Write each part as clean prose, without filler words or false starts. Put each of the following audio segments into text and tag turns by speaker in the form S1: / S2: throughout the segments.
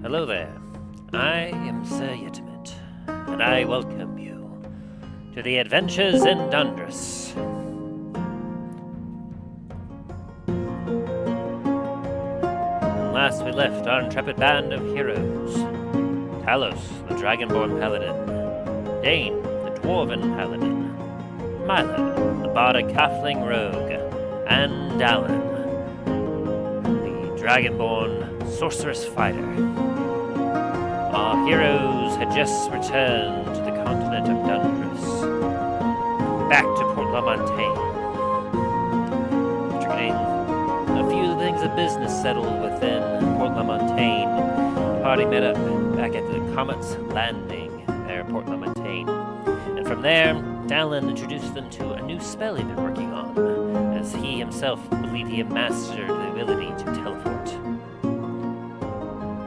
S1: Hello there. I am Sir Yetimet, and I welcome you to the adventures in Dundras. Last we left our intrepid band of heroes. Talos, the dragonborn paladin. Dane, the dwarven paladin. Milo, the bardic halfling rogue. And Dallen, the dragonborn sorceress fighter. Our heroes had just returned to the continent of Dundras, back to Port La Montaigne. After getting a few things of business settled within Port La Montaigne, the party met up back at the Comet's landing there at Port La Montaigne. And from there, Dallen introduced them to a new spell he'd been working on, as he himself believed he had mastered the ability to teleport.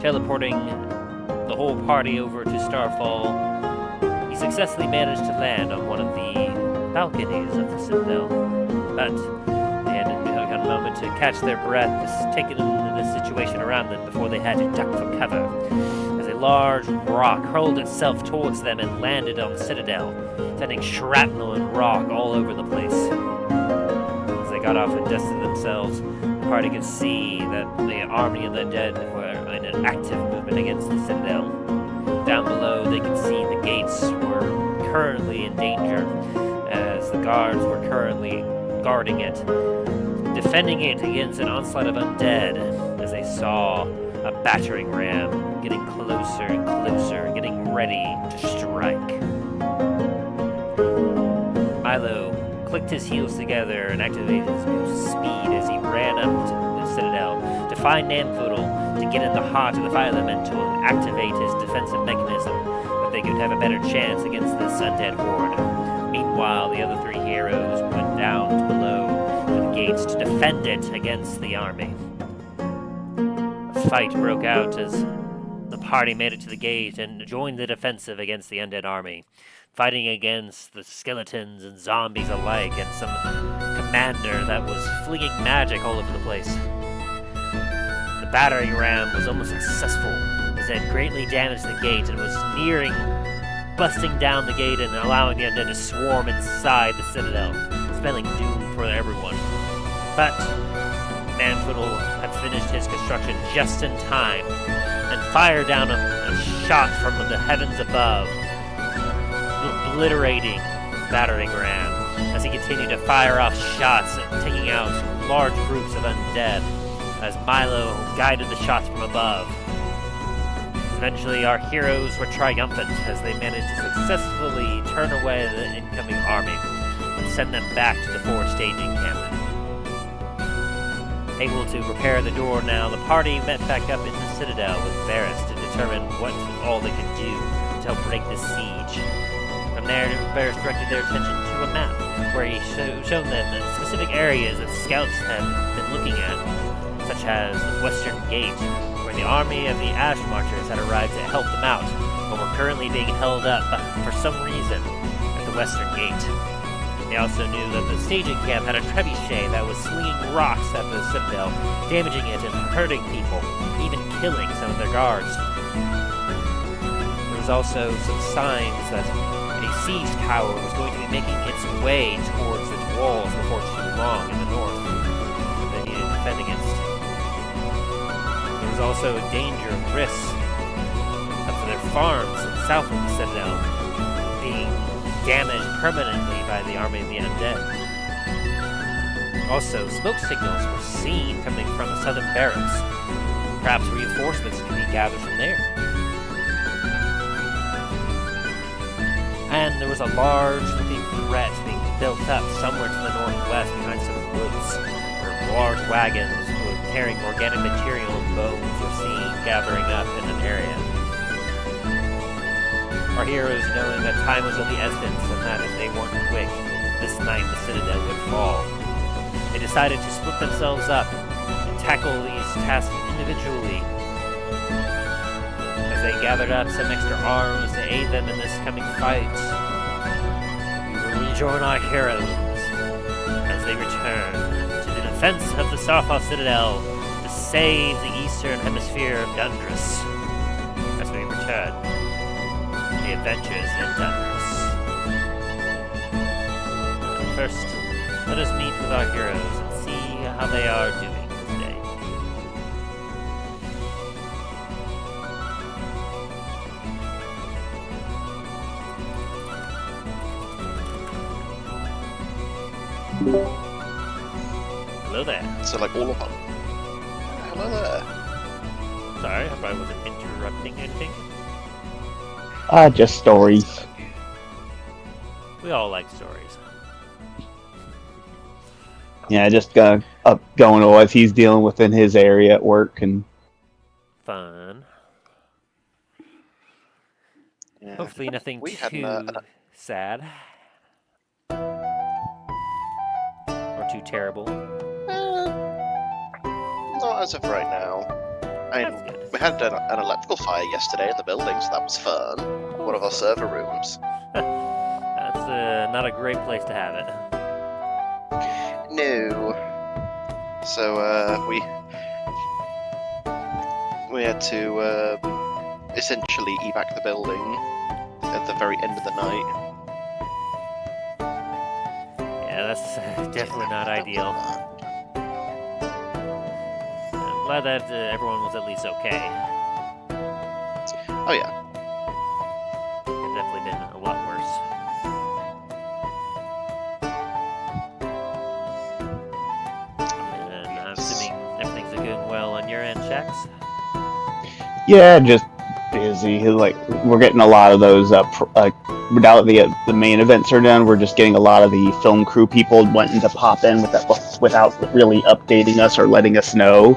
S1: Teleporting the whole party over to Starfall, he successfully managed to land on one of the balconies of the citadel, but they had a moment to catch their breath, just taking in the situation around them before they had to duck for cover, as a large rock hurled itself towards them and landed on the citadel, sending shrapnel and rock all over the place. As they got off and dusted themselves, the party could see that the army of the undead were in an active movement against the citadel. Down below, they could see the gates were currently in danger, as the guards were currently guarding it, defending it against an onslaught of undead, as they saw a battering ram getting closer and closer, getting ready to strike. Milo clicked his heels together and activated his boost speed as he ran up to the citadel to find Namfoodle, to get in the heart of the fire elemental and activate his defensive mechanism, that they could have a better chance against this undead horde. Meanwhile, the other three heroes went down to below to the gates to defend it against the army. A fight broke out as the party made it to the gate and joined the defensive against the undead army, fighting against the skeletons and zombies alike, and some commander that was flinging magic all over the place. The battering ram was almost successful, as it had greatly damaged the gate and was nearing busting down the gate and allowing the undead to swarm inside the citadel, spelling doom for everyone. But Namfoodle had finished his construction just in time and fired down a shot from the heavens above, obliterating battering ram as he continued to fire off shots and taking out large groups of undead as Milo guided the shots from above. Eventually, our heroes were triumphant as they managed to successfully turn away the incoming army and send them back to the forward staging camp. Able to repair the door now, the party met back up in the citadel with Varis to determine what all they could do to help break this siege. From there, Varis directed their attention to a map, where he showed them the specific areas that scouts had been looking at, such as the Western Gate, where the army of the Ash Marchers had arrived to help them out, but were currently being held up for some reason at the Western Gate. They also knew that the staging camp had a trebuchet that was slinging rocks at the citadel, damaging it and hurting people, even killing some of their guards. There was also some signs that a siege tower was going to be making its way towards its walls before too long in the north that they needed to defend against. There was also a danger of risks for their farms south of the citadel being damaged permanently by the army of the undead. Also, smoke signals were seen coming from the southern barracks. Perhaps reinforcements could be gathered from there. And there was a large-looking threat being built up somewhere to the northwest behind some woods, where large wagons carrying organic material and bones were seen gathering up in an area. Our heroes, knowing that time was of the essence and that if they weren't quick, this night the citadel would fall, they decided to split themselves up and tackle these tasks individually. As they gathered up some extra arms to aid them in this coming fight, we will rejoin our heroes as they return to the defense of the Starfall citadel to save the eastern hemisphere of Dundras. as we return to the adventures in Dundras. First, let us meet with our heroes and see how they are doing today. Hello there.
S2: So like all of them. Hello there.
S1: Sorry, I probably wasn't interrupting anything.
S3: Just stories.
S1: We all like stories.
S3: Yeah, just going to what he's dealing with in his area at work and
S1: Fun.
S2: Yeah.
S1: Hopefully nothing
S2: We had
S1: too sad. Or too terrible.
S2: Not as of right now. I mean,
S1: That's good.
S2: we had an electrical fire yesterday in the building, so that was fun. One of our server rooms.
S1: That's not a great place to have it.
S2: No. So we had to essentially evac the building at the very end of the night.
S1: Yeah, that's definitely not ideal. I'm glad that everyone was at least okay.
S2: Oh yeah.
S1: It could definitely been a lot worse. And I'm assuming everything's going well on your end, Shax?
S3: yeah, just busy. Like we're getting a lot of those. Now that the main events are done, we're just getting a lot of the film crew people wanting to pop in without really updating us or letting us know.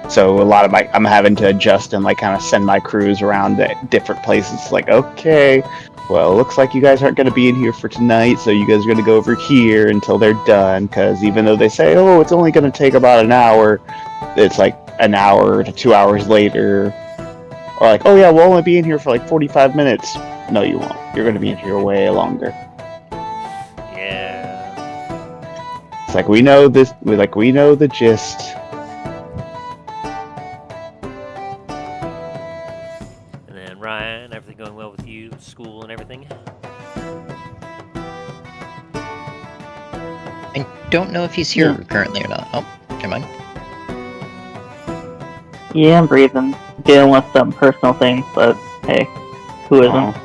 S3: So a lot of I'm having to adjust and like kind of send my crews around to different places. Like, okay, well, it looks like you guys aren't going to be in here for tonight, so you guys are going to go over here until they're done. Because even though they say, oh, it's only going to take about an hour, it's like an hour to 2 hours later. Or like, oh yeah, we'll only be in here for like 45 minutes. No, you won't. You're going to be in here way longer.
S1: Yeah.
S3: It's like we know this. We know the gist.
S1: And then Ryan, everything going well with you, school and everything?
S4: I don't know if he's here currently or not. Oh, never mind.
S5: Yeah, I'm breathing. Dealing with some personal things, but hey, who isn't?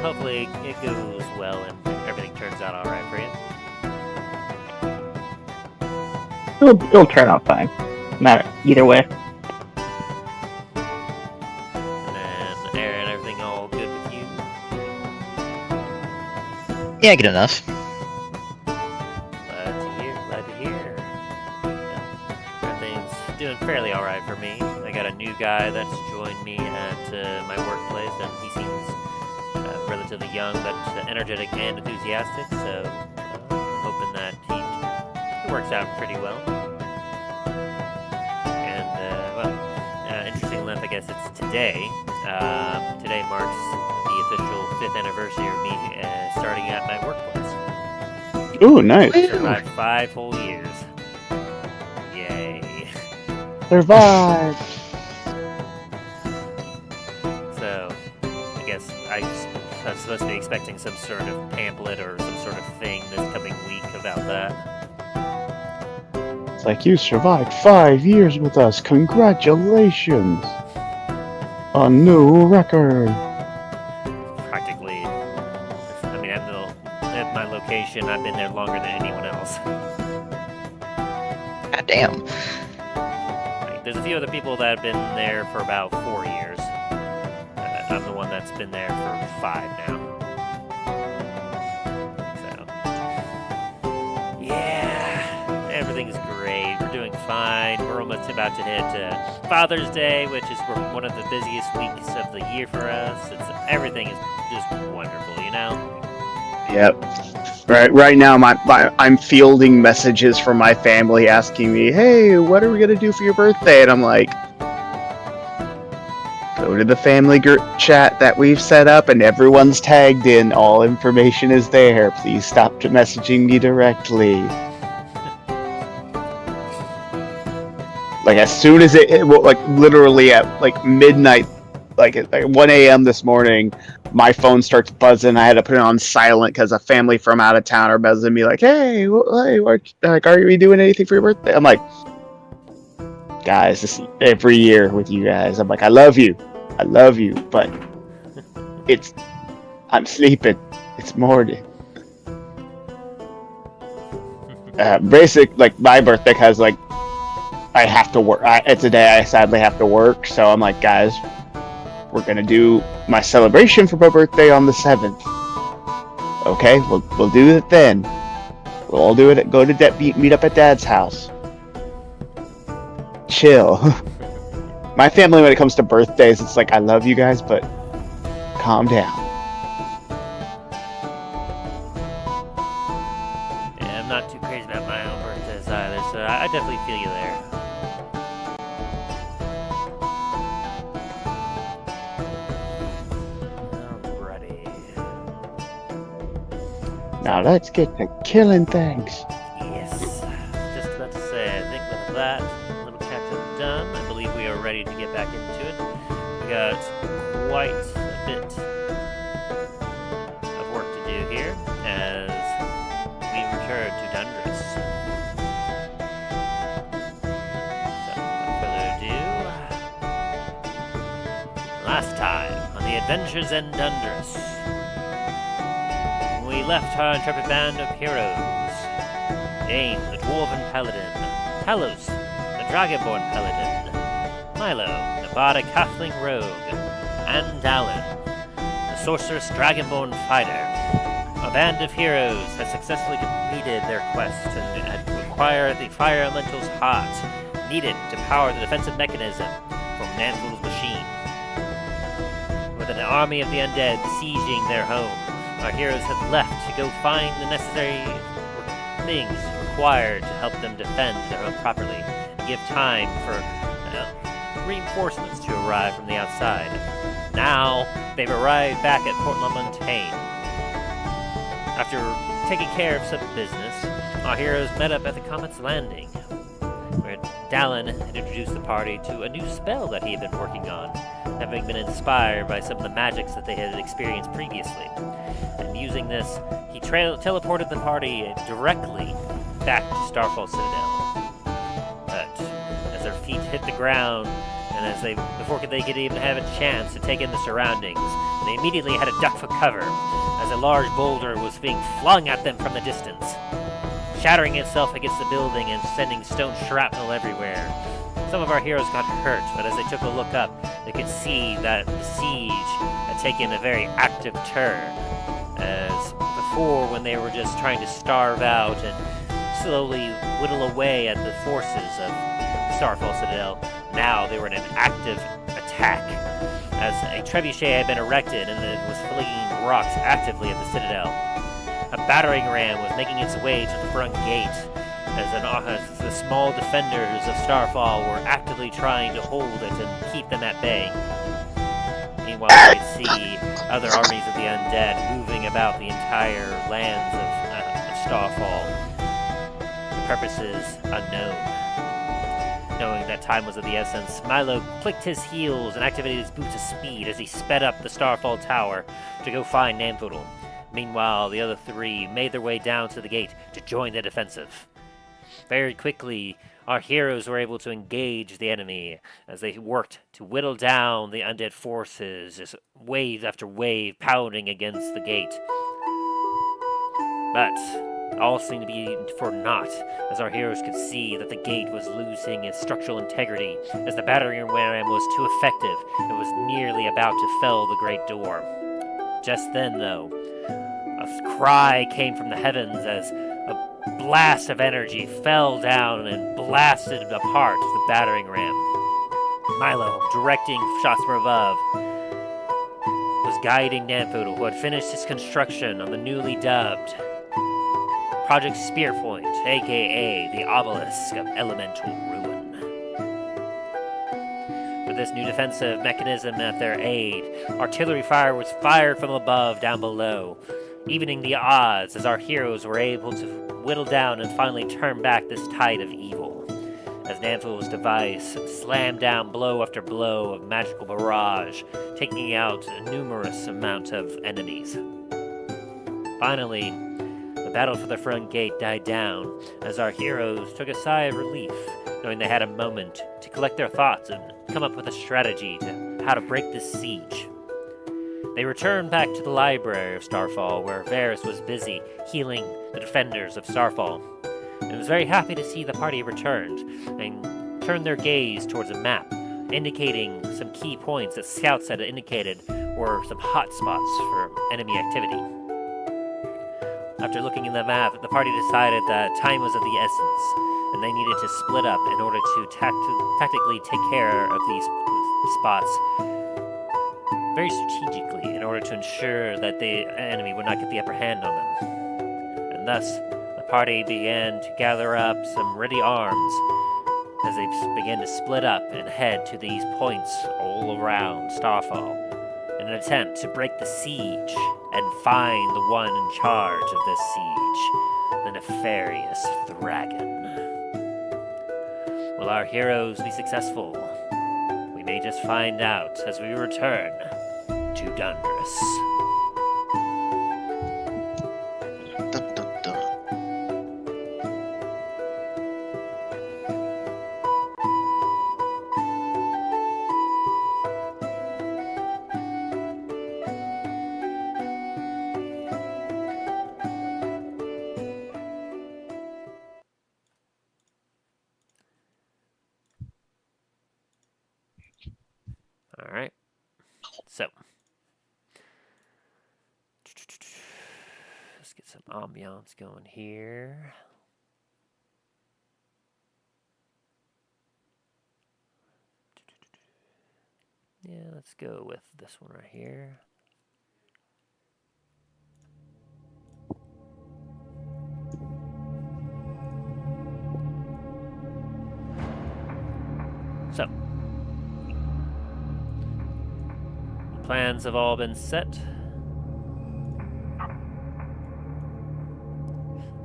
S1: Hopefully it goes well and everything turns out alright for you.
S5: It'll turn out fine. Matter either way.
S1: And then Aaron, everything all good with you?
S4: Yeah, good enough.
S1: Glad to hear. Yeah. Everything's doing fairly alright for me. I got a new guy that's joined me at my workplace, and he seems relatively young, but energetic and enthusiastic, so I'm hoping that he works out pretty well. And, interesting enough, I guess it's today. Today marks the official 5th anniversary of me starting at my workplace.
S3: Ooh, nice.
S1: Survived 5 whole years. Yay.
S3: Survive.
S1: So, I guess I'm supposed to be expecting some sort of pamphlet or some sort of thing this coming week about that.
S3: It's like you survived 5 years with us. Congratulations. A new record.
S1: Practically. I mean, at my location, I've been there longer than anyone else.
S4: God damn.
S1: Like, there's a few other people that have been there for about 4 years. I'm the one that's been there for 5 now. So, yeah, everything's great. We're doing fine. We're almost about to hit Father's Day, which is one of the busiest weeks of the year for us. Everything is just wonderful, you know?
S3: Yep. Right now, I'm fielding messages from my family asking me, "Hey, what are we gonna do for your birthday?" And I'm like, "Go to the family group chat that we've set up, and everyone's tagged in. All information is there. Please stop messaging me directly." Like as soon as like literally at like midnight like at 1 a.m. this morning, my phone starts buzzing. I had to put it on silent because a family from out of town are buzzing me like, "Hey, like, are we doing anything for your birthday?" I'm like, "Guys, this is every year with you guys." I'm like, I love you, but I'm sleeping. It's morning. Basic, like, my birthday has, like, I have to work. It's a day I sadly have to work, so I'm like, guys, we're gonna do my celebration for my birthday on the 7th. Okay, we'll do it then. We'll all do it. Go to meet up at Dad's house. Chill. My family, when it comes to birthdays, it's like, I love you guys, but calm down.
S1: Yeah, I'm not too crazy about my own birthdays either, so I definitely feel you there.
S3: Now let's get to killing things.
S1: Yes. Just about to say, I think with that little catch-up done, I believe we are ready to get back into it. We got quite a bit of work to do here as we return to Dundras. So, without further ado, last time on the Adventures in Dundras, we left our intrepid band of heroes. Dane, the dwarven paladin. Talos, the dragonborn paladin. Milo, the bardic halfling rogue. And Dallen, the sorceress dragonborn fighter. A band of heroes has successfully completed their quest and acquired the fire elemental's heart needed to power the defensive mechanism from Namfoodle's machine. With an army of the undead besieging their home, our heroes have left to go find the necessary things required to help them defend their home properly and give time for reinforcements to arrive from the outside. Now, they've arrived back at Port La Montaigne. After taking care of some business, our heroes met up at the Comet's landing, where Dallen had introduced the party to a new spell that he had been working on, having been inspired by some of the magics that they had experienced previously. And using this, he teleported the party directly back to Starfall Citadel. But as their feet hit the ground, and before they could even have a chance to take in the surroundings, they immediately had to duck for cover, as a large boulder was being flung at them from the distance, shattering itself against the building and sending stone shrapnel everywhere. Some of our heroes got hurt, but as they took a look up, they could see that the siege had taken a very active turn. As before, when they were just trying to starve out and slowly whittle away at the forces of Starfall Citadel, now they were in an active attack, as a trebuchet had been erected and it was flinging rocks actively at the Citadel. A battering ram was making its way to the front gate, as the small defenders of Starfall were actively trying to hold it and keep them at bay. Meanwhile, you could see other armies of the undead moving about the entire lands of Starfall, for purposes unknown. Knowing that time was of the essence, Milo clicked his heels and activated his boots of speed as he sped up the Starfall Tower to go find Namfoodle. Meanwhile, the other three made their way down to the gate to join the defensive. Very quickly, our heroes were able to engage the enemy as they worked to whittle down the undead forces, just wave after wave pounding against the gate. But all seemed to be for naught, as our heroes could see that the gate was losing its structural integrity, as the battering ram was too effective and was nearly about to fell the great door. Just then, though, a cry came from the heavens as a blast of energy fell down and blasted apart the battering ram. Milo, directing shots from above, was guiding Namfoodle, who had finished his construction on the newly dubbed Project Spearpoint, aka the Obelisk of Elemental Ruin. With this new defensive mechanism at their aid, artillery fire was fired from above down below, evening the odds as our heroes were able to whittle down and finally turn back this tide of evil. as Namfoodle's device slammed down blow after blow of magical barrage, taking out a numerous amount of enemies. Finally, the battle for the front gate died down as our heroes took a sigh of relief, knowing they had a moment to collect their thoughts and come up with a strategy to how to break this siege. They returned back to the library of Starfall, where Varis was busy healing the defenders of Starfall, and was very happy to see the party returned and turned their gaze towards a map, indicating some key points that scouts had indicated were some hot spots for enemy activity. After looking at the map, the party decided that time was of the essence, and they needed to split up in order to tactically take care of these spots very strategically in order to ensure that the enemy would not get the upper hand on them. And thus, the party began to gather up some ready arms as they began to split up and head to these points all around Starfall in an attempt to break the siege and find the one in charge of this siege, the nefarious Thragon. Will our heroes be successful? We may just find out as we return to Dundras.
S2: Dun, dun, dun.
S1: All right. So, let's get some ambiance going here. Yeah, let's go with this one right here. So, plans have all been set.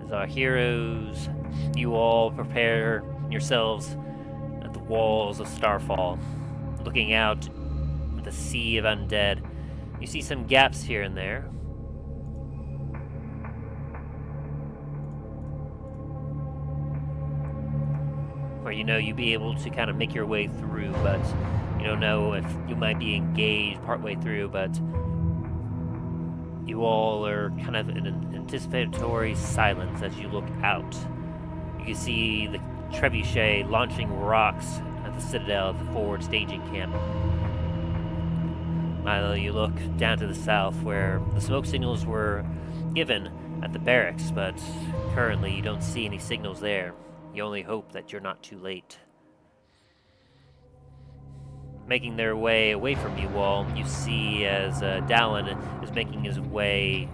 S1: As our heroes, you all prepare yourselves at the walls of Starfall, looking out at the sea of undead. You see some gaps here and there. Where you know you'd be able to kind of make your way through, but you don't know if you might be engaged partway through, but you all are kind of in an anticipatory silence as you look out. You can see the trebuchet launching rocks at the citadel of the forward staging camp. Milo, you look down to the south where the smoke signals were given at the barracks, but currently you don't see any signals there. You only hope that you're not too late. Making their way away from you all, you see as Dallen is making his way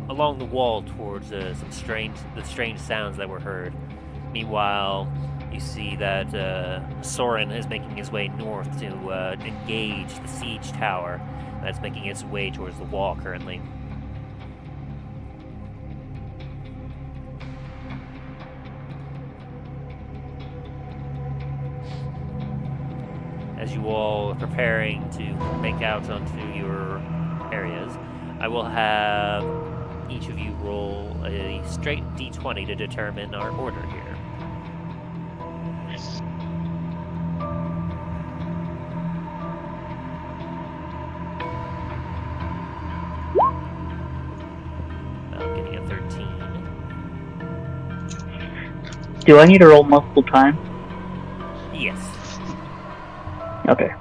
S1: along the wall towards the strange sounds that were heard. Meanwhile, you see that Soren is making his way north to engage the siege tower that's making its way towards the wall currently. As you all are preparing to make out onto your areas, I will have each of you roll a straight d20 to determine our order here. I'm getting a 13.
S5: Do I need to roll multiple times?
S1: Yes.
S5: Okay.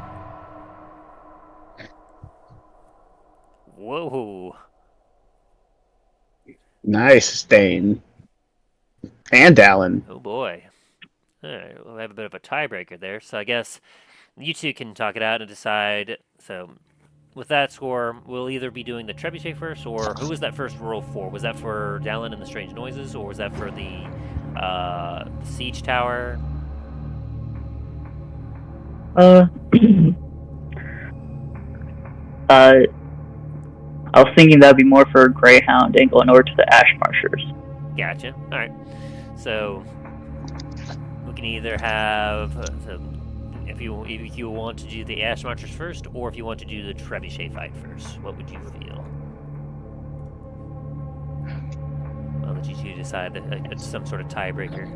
S1: Whoa.
S3: Nice, Dane. And Dallen.
S1: Oh boy. Alright, we'll have a bit of a tiebreaker there, so I guess you two can talk it out and decide. So, with that score, we'll either be doing the trebuchet first, or who was that first roll for? Was that for Dallen and the strange noises, or was that for the siege tower?
S5: I was thinking that'd be more for Greyhound and going over to the Ash Marshers.
S1: Gotcha. Alright. So, can either have if you want to do the Ash Marchers first, or if you want to do the Trebuchet fight first. What would you feel? I'll let you two decide. It's some sort of tiebreaker.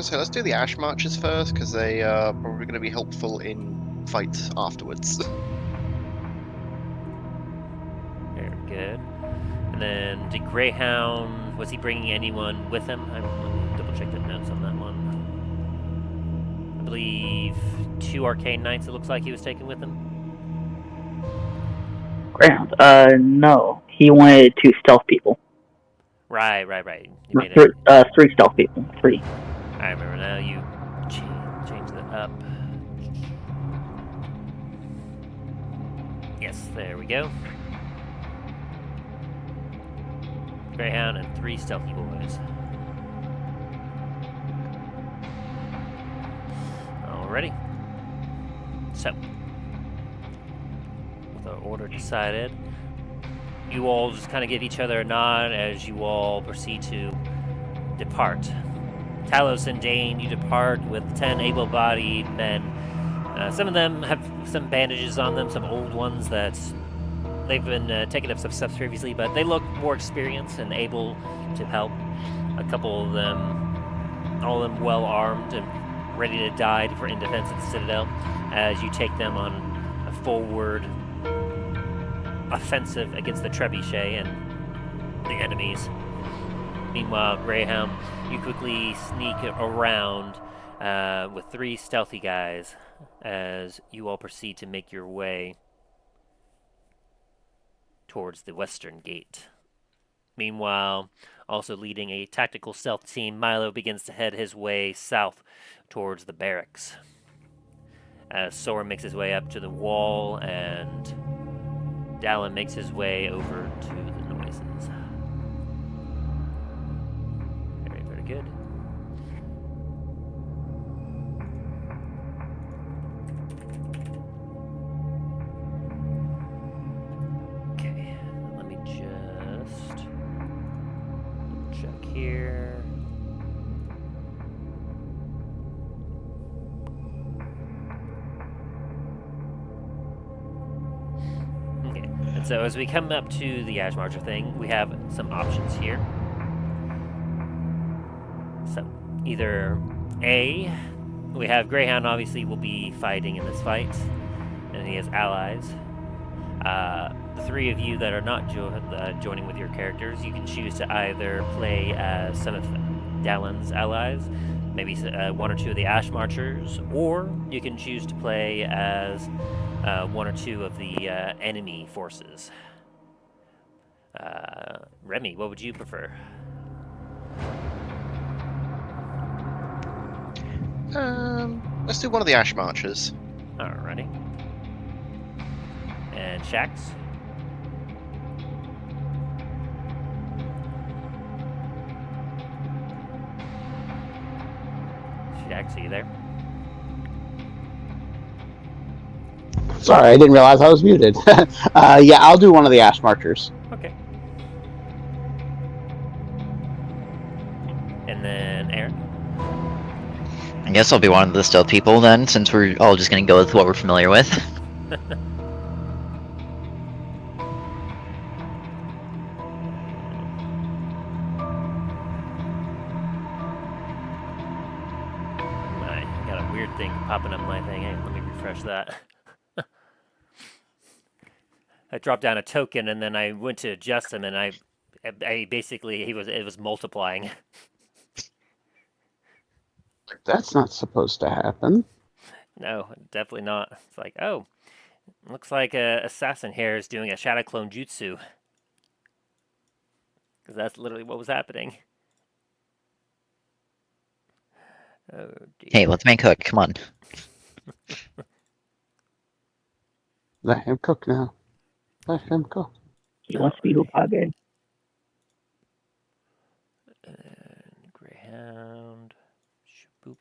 S2: So let's do the Ash Marchers first, because they are probably going to be helpful in fights afterwards.
S1: Very good. And then the Greyhound, was he bringing anyone with him? Let me double check the notes on that one. I believe 2 Arcane Knights it looks like he was taking with him.
S5: Greyhound. No. He wanted 2 stealth people.
S1: Right. You made it.
S5: 3 stealth people. 3.
S1: I remember now. You change that up. Yes, there we go. Greyhound and 3 stealthy boys. Alrighty. So, with our order decided, you all just kind of give each other a nod as you all proceed to depart. Talos and Dane, you depart with 10 able-bodied men. Some of them have some bandages on them, some old ones that they've been taking up some steps previously, but they look more experienced and able to help. A couple of them, all of them well armed and ready to die in defense of the Citadel, as you take them on a forward offensive against the Trebuchet and the enemies. Meanwhile, Greyhound, you quickly sneak around with 3 stealthy guys as you all proceed to make your way towards the western gate. Meanwhile, also leading a tactical stealth team, Milo begins to head his way south towards the barracks. As Sora makes his way up to the wall and Dallen makes his way over to the noises. Very good. Okay, let me just check here. Okay, and so as we come up to the Ash Marcher thing, we have some options here. So, either A, we have Greyhound obviously will be fighting in this fight, and he has allies. The 3 of you that are not joining with your characters, you can choose to either play as some of Dallen's allies, maybe 1 or 2 of the Ash Marchers, or you can choose to play as 1 or 2 of the enemy forces. Remy, what would you prefer?
S2: Let's do one of the Ash Marchers.
S1: Alrighty. And Shax? Shax, are you there?
S3: Sorry, I didn't realize I was muted. Yeah, I'll do one of the Ash Marchers.
S1: Okay. And then Aaron?
S4: I guess I'll be one of the stealth people then, since we're all just gonna go with what we're familiar with.
S1: I got a weird thing popping up my thing. Hey, let me refresh that. I dropped down a token and then I went to adjust him and I basically it was multiplying.
S3: That's not supposed to happen.
S1: No, definitely not. It's like, oh, looks like Assassin here is doing a Shadow Clone Jutsu. Because that's literally what was happening. Oh, dear.
S4: Hey, let's make Hook, come on.
S3: Let him cook now. Let him cook.
S5: He wants to be Hokage.
S1: And Greyhound. Shaboop.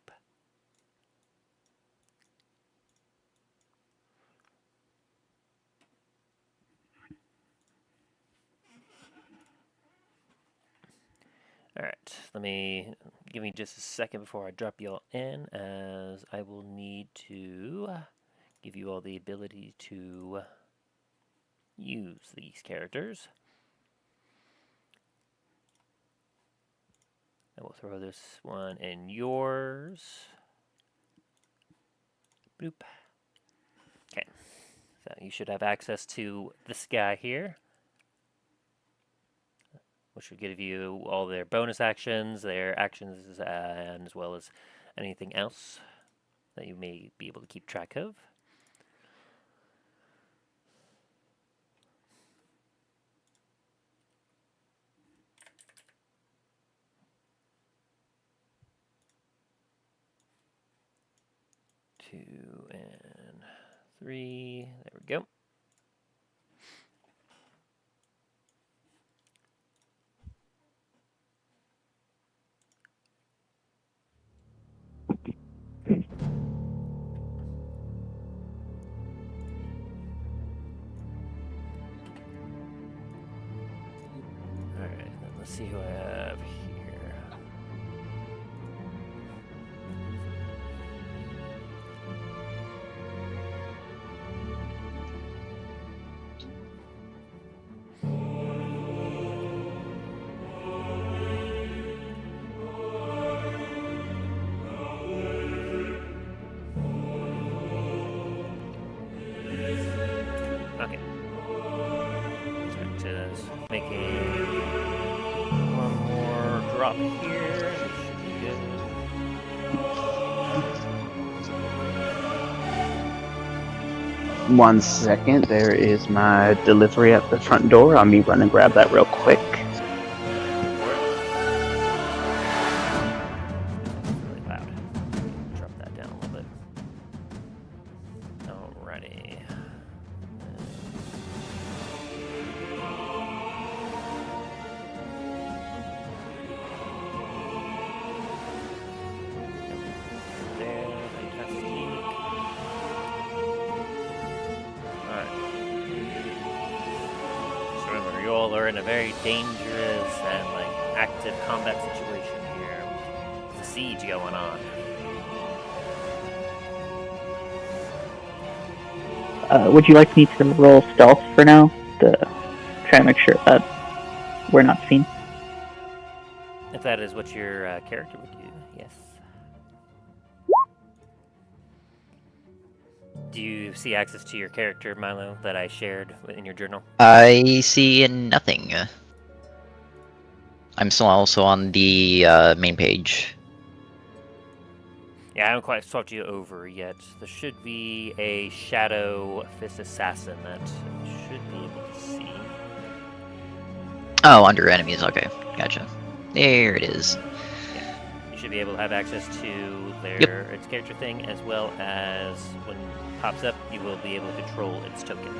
S1: Alright, Let me give me just a second before I drop you all in, as I will need to give you all the ability to use these characters. I will throw this one in yours. Boop. Okay. So you should have access to this guy here, which will give you all their bonus actions, their actions, and as well as anything else that you may be able to keep track of. Two and three. There we go. Alright, then let's see who I have here. Okay. Start to make one more drop here. This should be good.
S3: 1 second. There is my delivery at the front door. I'll me run and grab that real quick.
S1: Really loud. Drop that down a little bit. Alrighty. There, fantastic. Alright. Just remember, you all are in a very dangerous and active combat situation here. There's a siege going on.
S5: Would you like me to roll stealth for now to try to make sure that we're not seen?
S1: If that is what your character would do, yes. Do you see access to your character, Milo, that I shared in your journal?
S4: I see nothing. I'm still also on the main page.
S1: Yeah, I haven't quite swapped you over yet. There should be a Shadow Fist Assassin that you should be able to see.
S4: Oh, under enemies. Okay, gotcha. There it is.
S1: You should be able to have access to its character thing, as well as when it pops up, you will be able to control its token.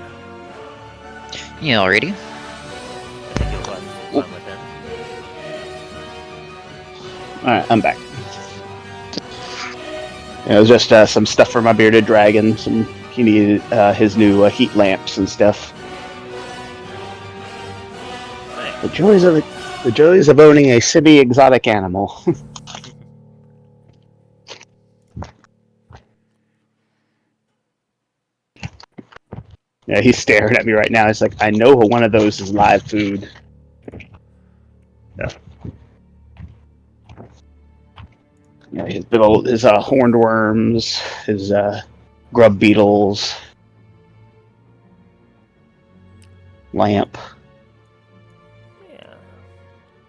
S4: Yeah, already.
S1: I think you'll have fun with them.
S3: Alright, I'm back. It was just some stuff for my bearded dragon. He needed his new heat lamps and stuff.
S1: Nice.
S3: The joys of owning a semi-exotic animal. Yeah, he's staring at me right now. He's like, I know one of those is live food. Yeah. Yeah, his big old, his horned worms, his grub beetles, lamp.
S1: Yeah.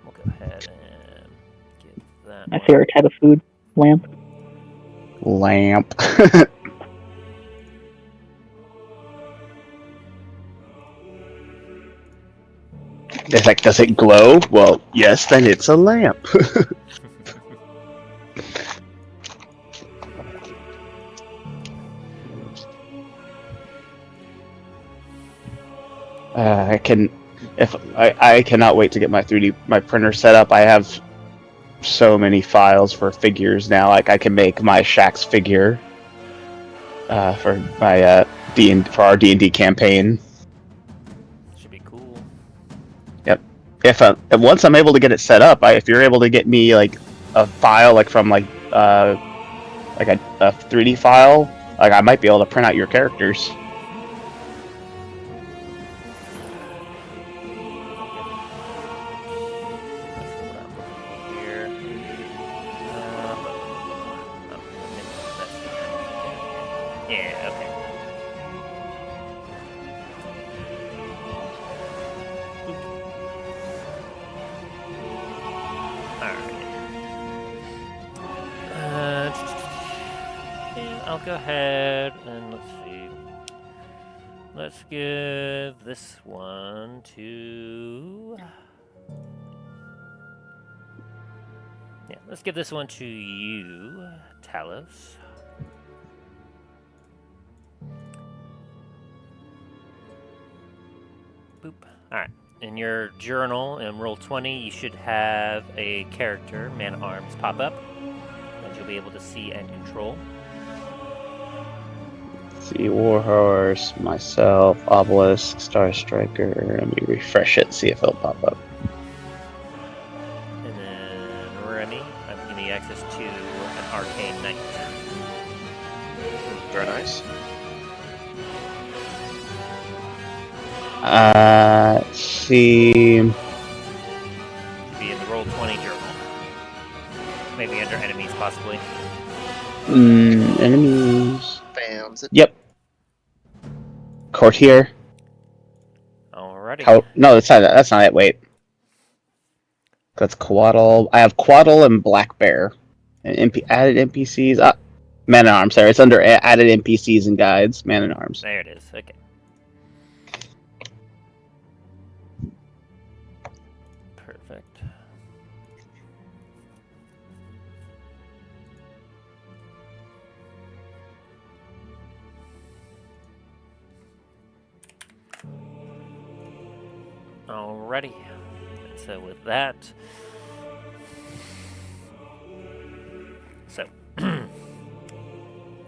S1: We'll go ahead and give that
S5: My
S1: one.
S5: favorite type of food, lamp.
S3: Lamp. It's like, does it glow? Well, yes, then it's a lamp. I cannot wait to get my printer set up. I have so many files for figures now. Like, I can make my Shaxx figure for my for our D&D campaign.
S1: Should be cool.
S3: Yep, if once I'm able to get it set up, if you're able to get me like a file like from like a 3D file, like I might be able to print out your characters.
S1: Here. Yeah, okay. Alright. Yeah, I'll go ahead and let's see. Let's give this one to... Yeah, let's give this one to you, Talos. Boop. Alright. In your journal, in roll 20, you should have a character, man-at-arms, pop up that you'll be able to see and control.
S3: See, Warhorse, myself, Obelisk, Star Striker. Let me refresh it, see if it'll pop up.
S1: And then Remy, I'm giving you access to an Arcane Knight.
S2: Very nice.
S3: Let's see.
S1: Should be in the roll 20 journal. Maybe under enemies, possibly.
S3: Enemies.
S2: Found it.
S3: Yep. Courtier.
S1: Alrighty.
S3: No, that's not it. Wait. That's Quaddle. I have Quaddle and Black Bear. And added NPCs. Man-at-Arms. Sorry, it's under added NPCs and guides. Man-at-Arms.
S1: There it is. Okay. Perfect. Alrighty. So with that,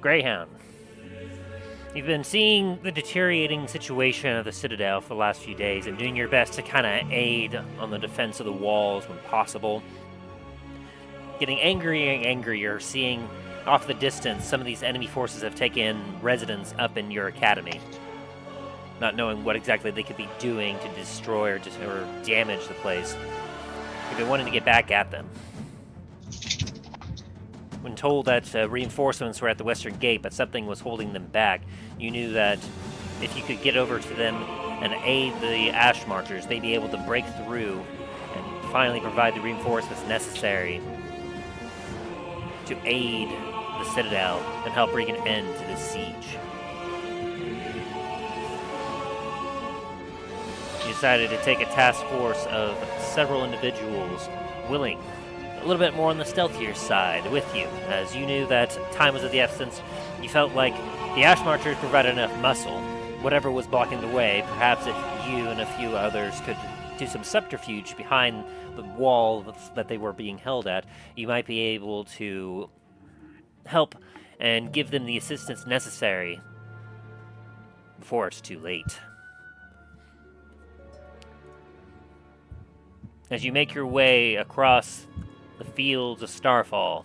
S1: Greyhound. You've been seeing the deteriorating situation of the Citadel for the last few days and doing your best to kind of aid on the defense of the walls when possible. Getting angrier and angrier, seeing off the distance some of these enemy forces have taken residence up in your academy. Not knowing what exactly they could be doing to destroy or damage the place. You've been wanting to get back at them. When told that reinforcements were at the western gate, but something was holding them back, you knew that if you could get over to them and aid the Ash Marchers, they'd be able to break through and finally provide the reinforcements necessary to aid the Citadel and help bring an end to this siege. You decided to take a task force of several individuals willing a little bit more on the stealthier side with you, as you knew that time was of the essence. You felt like the Ash Marchers provided enough muscle. Whatever was blocking the way, perhaps if you and a few others could do some subterfuge behind the wall that they were being held at, you might be able to help and give them the assistance necessary before it's too late. As you make your way across the fields of Starfall,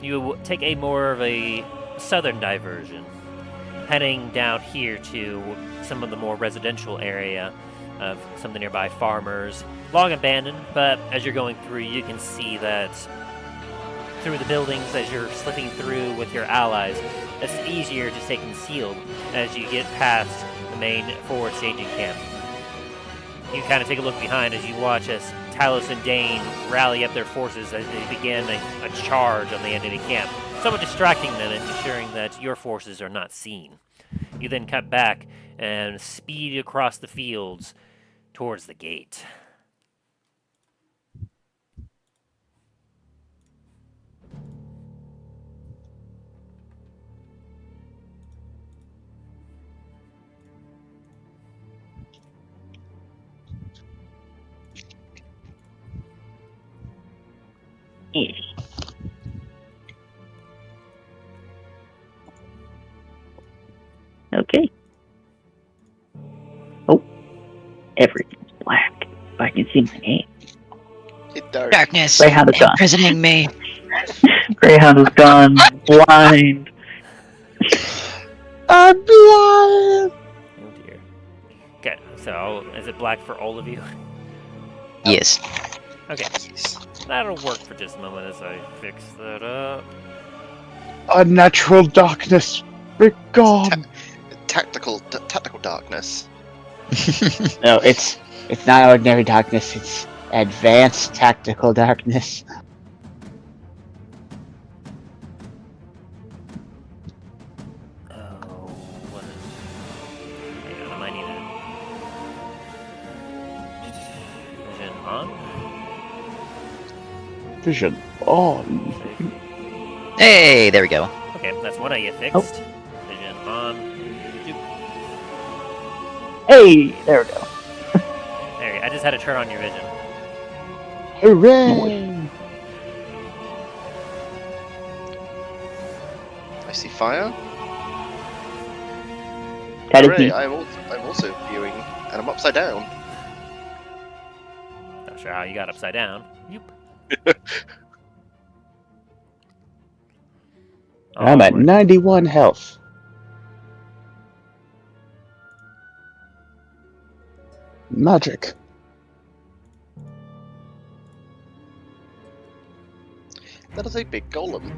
S1: you take a more of a southern diversion, heading down here to some of the more residential area of some of the nearby farmers. Long abandoned, but as you're going through, you can see that through the buildings as you're slipping through with your allies, it's easier to stay concealed as you get past the main forward staging camp. You kind of take a look behind as you watch as Talos and Dane rally up their forces as they begin a charge on the enemy camp, somewhat distracting them and ensuring that your forces are not seen. You then cut back and speed across the fields towards the gate.
S5: everything's black. If I can see my name.
S2: It dark.
S4: Darkness,
S5: Greyhound is gone.
S4: imprisoning me.
S5: Greyhound is gone. Blind.
S3: I'm blind.
S1: Oh dear. Okay, so is it black for all of you?
S4: Yes.
S1: Okay, that'll work for just a moment as I fix that up.
S3: Unnatural darkness. Be gone.
S2: Tactical darkness.
S3: No, it's not ordinary darkness. It's advanced tactical darkness.
S1: Oh, what is... Hang on, I might need it. Vision on?
S3: Vision on.
S4: Hey, there we go.
S1: Okay, that's one of you fixed. Vision on. Doop.
S5: Hey, there we go.
S1: There you go. I just had to turn on your vision.
S3: Hooray!
S2: I see fire.
S5: That is
S2: Hooray,
S5: me.
S2: I'm also viewing, and I'm upside down.
S1: Not sure how you got upside down. Yoop.
S3: I'm at 91 health. Magic.
S2: That is a big golem.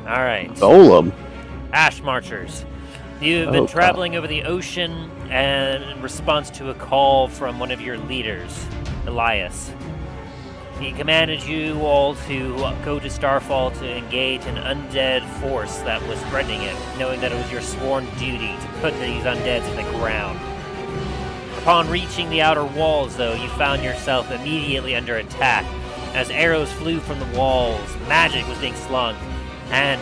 S1: Alright.
S3: Golem.
S1: Ash Marchers. You've been
S3: Oh,
S1: traveling over the ocean and in response to a call from one of your leaders, Elias. He commanded you all to go to Starfall to engage an undead force that was threatening it, knowing that it was your sworn duty to put these undeads in the ground. Upon reaching the outer walls, though, you found yourself immediately under attack. As arrows flew from the walls, magic was being slung, and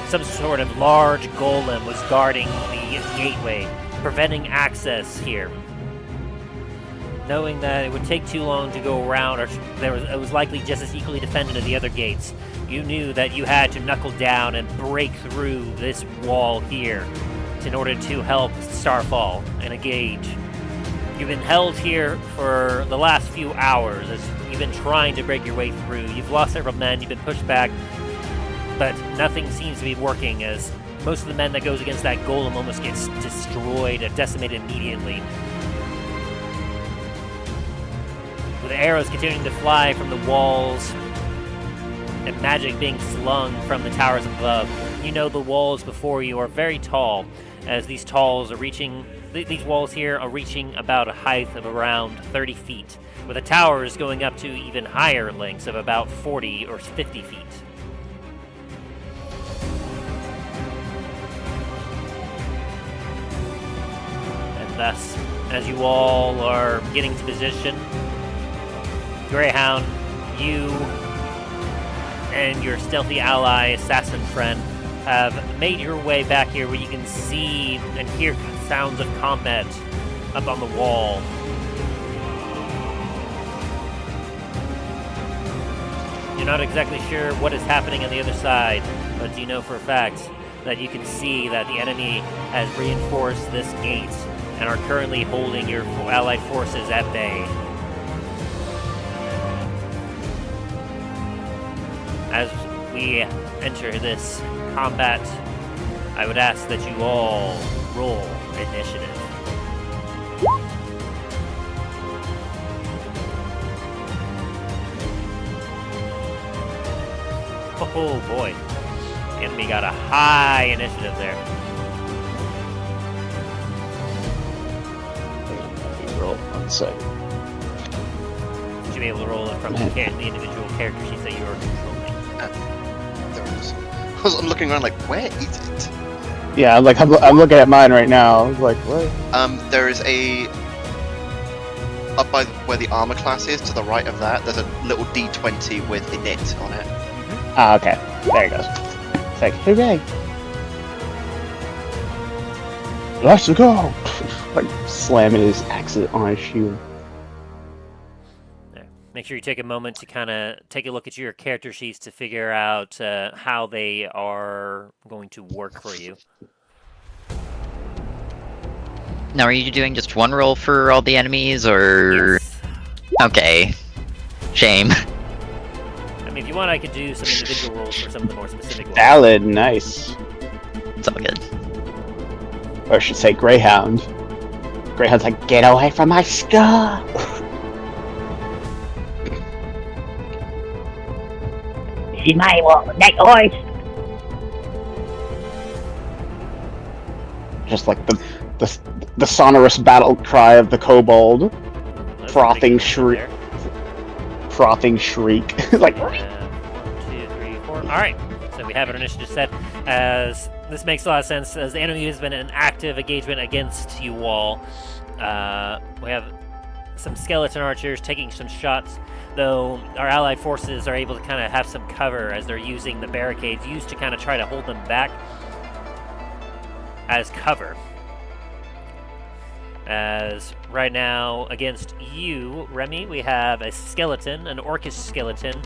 S1: some sort of large golem was guarding the gateway, preventing access here. Knowing that it would take too long to go around, or it was likely just as equally defended as the other gates, you knew that you had to knuckle down and break through this wall here in order to help Starfall and engage. You've been held here for the last few hours as you've been trying to break your way through. You've lost several men, you've been pushed back, but nothing seems to be working as most of the men that goes against that golem almost gets destroyed and decimated immediately. With arrows continuing to fly from the walls and magic being slung from the towers above, you know the walls before you are very tall, as these walls here are reaching about a height of around 30 feet, with the towers going up to even higher lengths of about 40 or 50 feet. And thus, as you all are getting to position, Greyhound, you and your stealthy ally, assassin friend, have made your way back here where you can see and hear sounds of combat up on the wall. You're not exactly sure what is happening on the other side, but you know for a fact that you can see that the enemy has reinforced this gate and are currently holding your allied forces at bay. As we enter this combat, I would ask that you all roll initiative. Oh boy, the enemy got a high initiative there.
S3: Roll 1 second.
S1: You should be able to roll it from the individual character sheets that you are controlling.
S2: There it is. I'm looking around like, where is it?
S3: Yeah, I'm looking at mine right now. I was like, what?
S2: There is a... Up by where the armor class is, to the right of that, there's a little D20 with init on it.
S3: Ah, okay. There it goes. It's like, hooray! Let's go! Like, slamming his axe on his shield.
S1: Make sure you take a moment to kind of take a look at your character sheets to figure out how they are going to work for you.
S4: Now, are you doing just one roll for all the enemies, or...
S1: Yes.
S4: Okay. Shame.
S1: I mean, if you want, I could do some individual rolls for some of the more specific ones.
S3: Valid, nice.
S4: It's all good.
S3: Or I should say Greyhound. Greyhound's like, get away from my skull!
S5: This is my night horse.
S3: Just like the sonorous battle cry of the kobold.
S1: That's
S3: Frothing
S1: pretty good
S3: shriek.
S1: there.
S3: Frothing shriek. Like,
S1: 1, 2, 3, 4. Alright, so we have our initiative set. As this makes a lot of sense, as the enemy has been in active engagement against you all. We have some skeleton archers taking some shots, though our allied forces are able to kind of have some cover as they're using the barricades used to kind of try to hold them back as cover. As right now, against you, Remy, we have a skeleton, an orcish skeleton,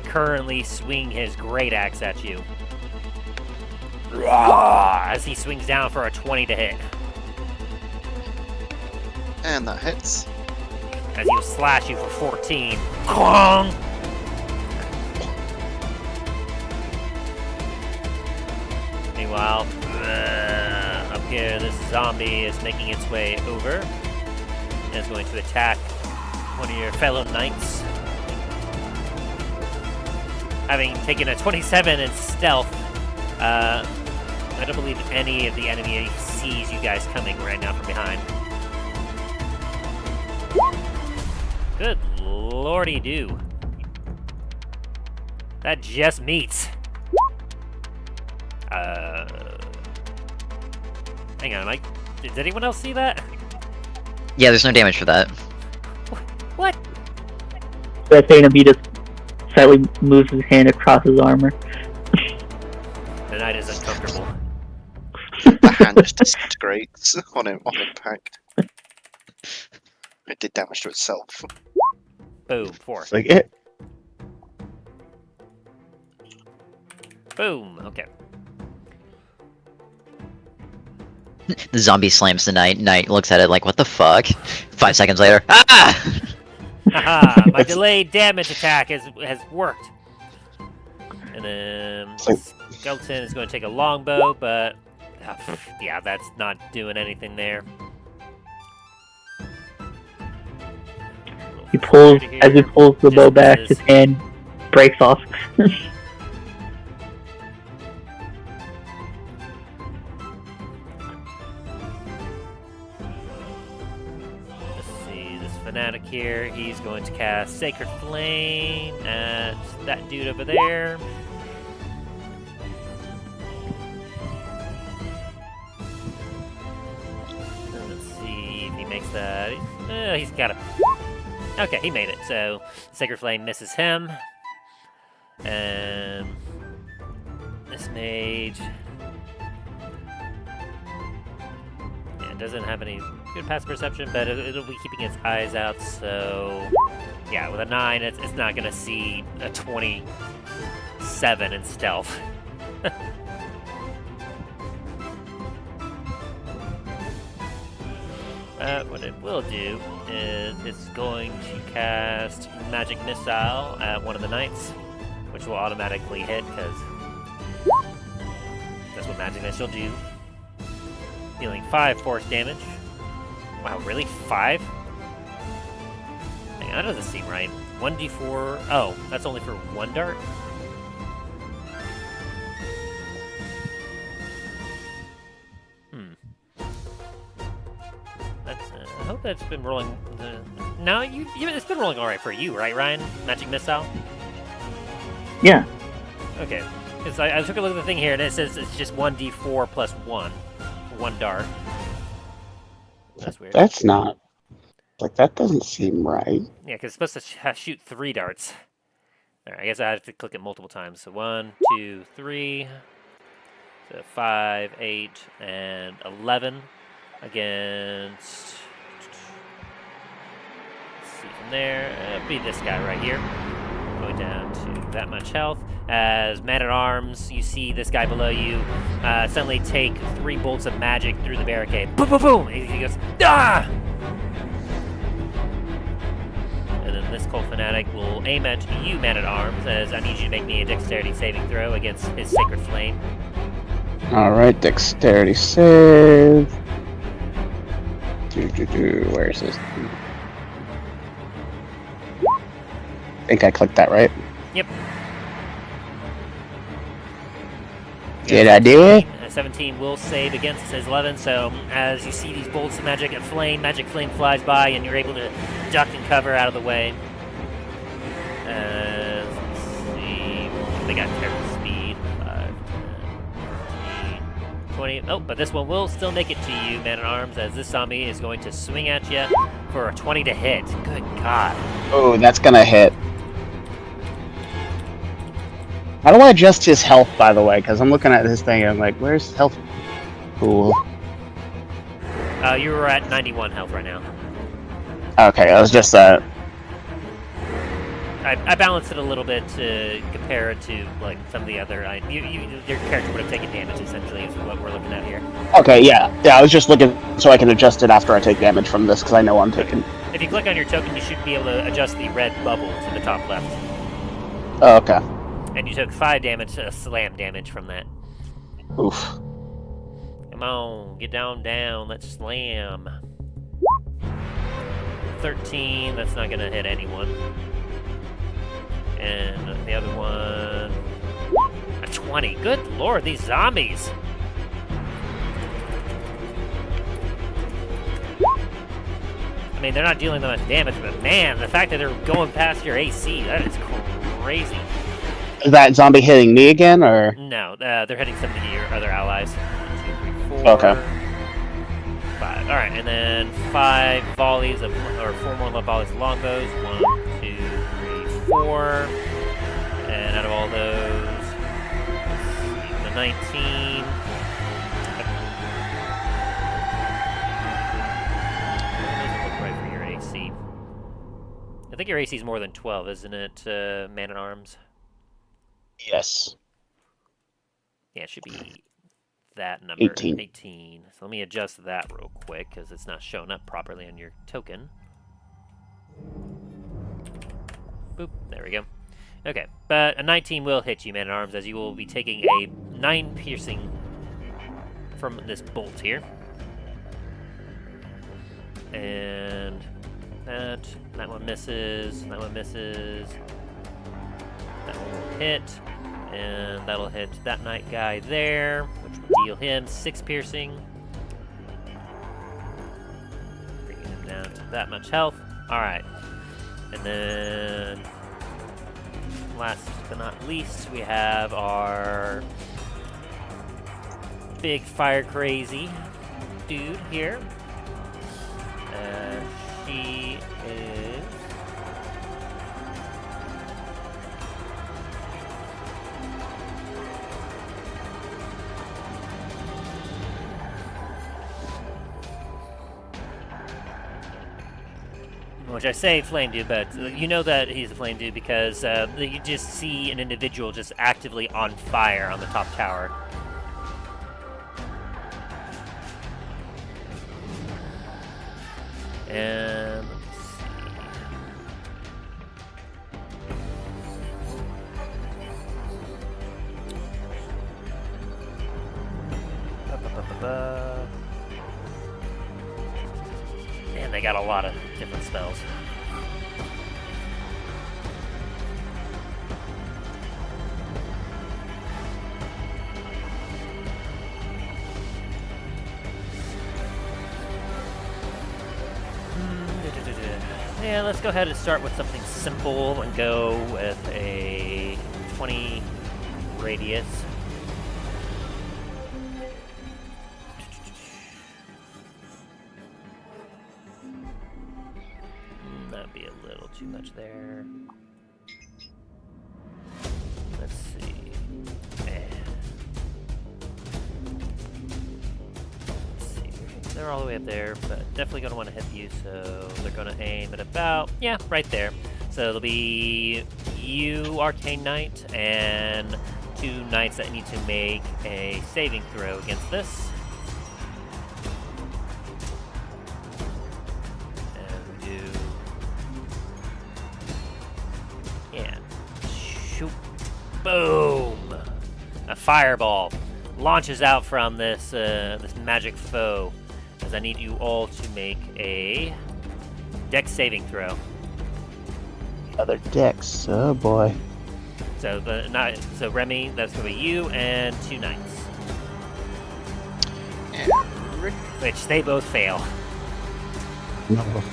S1: currently swinging his great axe at you. As he swings down for a 20 to hit.
S2: And that hits.
S1: As he'll slash you for 14. Clong! Meanwhile, up here, this zombie is making its way over. And is going to attack one of your fellow knights. Having taken a 27 in stealth, I don't believe any of the enemy sees you guys coming right now from behind. Good lordy do. That just meets. Hang on, Mike. Did anyone else see that?
S4: Yeah, there's no damage for that.
S1: What?
S5: That Thanos just slightly moves his hand across his armor.
S1: The knight is uncomfortable.
S2: The hand just disintegrates on impact. It did damage to itself.
S1: Boom, 4.
S3: it's like it.
S1: Boom, okay.
S4: The zombie slams the knight. Knight looks at it like, what the fuck? 5 seconds later, ah!
S1: Haha, my delayed damage attack has worked. And then Skeleton is going to take a longbow, but yeah, that's not doing anything there.
S5: He pulls, as he pulls the bow back, his hand breaks off.
S1: Fanatic here, he's going to cast Sacred Flame at that dude over there. Let's see if he makes that. He's got a... Okay, he made it. So Sacred Flame misses him. And this mage... doesn't have any good passive perception, but it'll be keeping its eyes out, so yeah, with a 9, it's not gonna see a 27 in stealth. What it will do is it's going to cast Magic Missile at one of the knights, which will automatically hit, because that's what Magic Missile do. Dealing 5 force damage. Wow, really? 5? Hang on, that doesn't seem right. 1d4... Oh, that's only for 1 dart? I hope that's been rolling... No, it's been rolling alright for you, right, Ryan? Magic Missile?
S5: Yeah.
S1: Okay. Because I took a look at the thing here, and it says it's just 1d4 plus 1. 1 dart. That's weird.
S3: That's not... Like, that doesn't seem right.
S1: Yeah, because it's supposed to shoot 3 darts. Alright, I guess I have to click it multiple times. So 1, 2, 3. So 5, 8, and 11 against... Let's see from there. Be this guy right here. Going down to that much health. As man-at-arms, you see this guy below you suddenly take 3 bolts of magic through the barricade. Boom, boom, boom! And he goes, ah! And then this cult fanatic will aim at you, man-at-arms, as I need you to make me a dexterity saving throw against his sacred flame.
S3: Alright, dexterity save. Where is this? I think I clicked that right.
S1: Yep.
S3: Did I do it?
S1: 17 will save against his 11, so as you see these bolts of magic flame flies by, and you're able to duck and cover out of the way. Let's see. They got terrible speed. 5, 10, 15, 20. Oh, but this one will still make it to you, man-at-arms, as this zombie is going to swing at you for a 20 to hit. Good God.
S3: Oh, that's gonna hit. How do I adjust his health, by the way? Because I'm looking at his thing and I'm like, where's health? Cool.
S1: You were at 91 health right now.
S3: Okay, I was just,
S1: I balanced it a little bit to compare it to, like, some of the other... your character would have taken damage, essentially, is what we're looking at here.
S3: Okay, yeah. Yeah, I was just looking so I can adjust it after I take damage from this, because I know I'm taking...
S1: If you click on your token, you should be able to adjust the red bubble to the top left.
S3: Oh, okay.
S1: And you took 5 damage, slam damage from that.
S3: Oof.
S1: Come on, get down, let's slam. 13, that's not gonna hit anyone. And the other one... a 20. Good lord, these zombies! I mean, they're not dealing that much damage, but man, the fact that they're going past your AC, that is crazy.
S3: Is that zombie hitting me again, or...?
S1: No, they're hitting some of your other allies. 1, 2, 3, 4.
S3: Okay.
S1: 5. Alright, and then 5 volleys of... or 4 more volleys of longbows. 1, 2, 3, 4. And out of all those... the 19... doesn't look right for your AC. I think your AC is more than 12, isn't it, man-at-arms?
S3: Yes.
S1: Yeah, it should be that number.
S3: 18.
S1: 18. So let me adjust that real quick, because it's not showing up properly on your token. Boop. There we go. Okay, but a 19 will hit you, man-at-arms, as you will be taking a 9 piercing from this bolt here. And that one misses, that one misses. That one will hit. And that'll hit that knight guy there, which will deal him 6 piercing. Bringing him down to that much health. Alright. And then, last but not least, we have our big fire crazy dude here. She is... which I say flame dude, but you know that he's a flame dude because you just see an individual just actively on fire on the top tower. And let's see. Man, they got a lot of different spells. Yeah, let's go ahead and start with something simple and go with a 20 radius. That'd be a little too much there. Let's see. They're all the way up there, but definitely going to want to hit you, so they're going to aim at about, yeah, right there. So it'll be you, Arcane Knight, and 2 knights that need to make a saving throw against this. And we do... Yeah. Shoot. Boom! A fireball launches out from this this magic foe, as I need you all to make a dex saving throw.
S3: Other decks. Oh boy.
S1: So so Remy, that's gonna be you and 2 knights, which they both fail.
S3: No.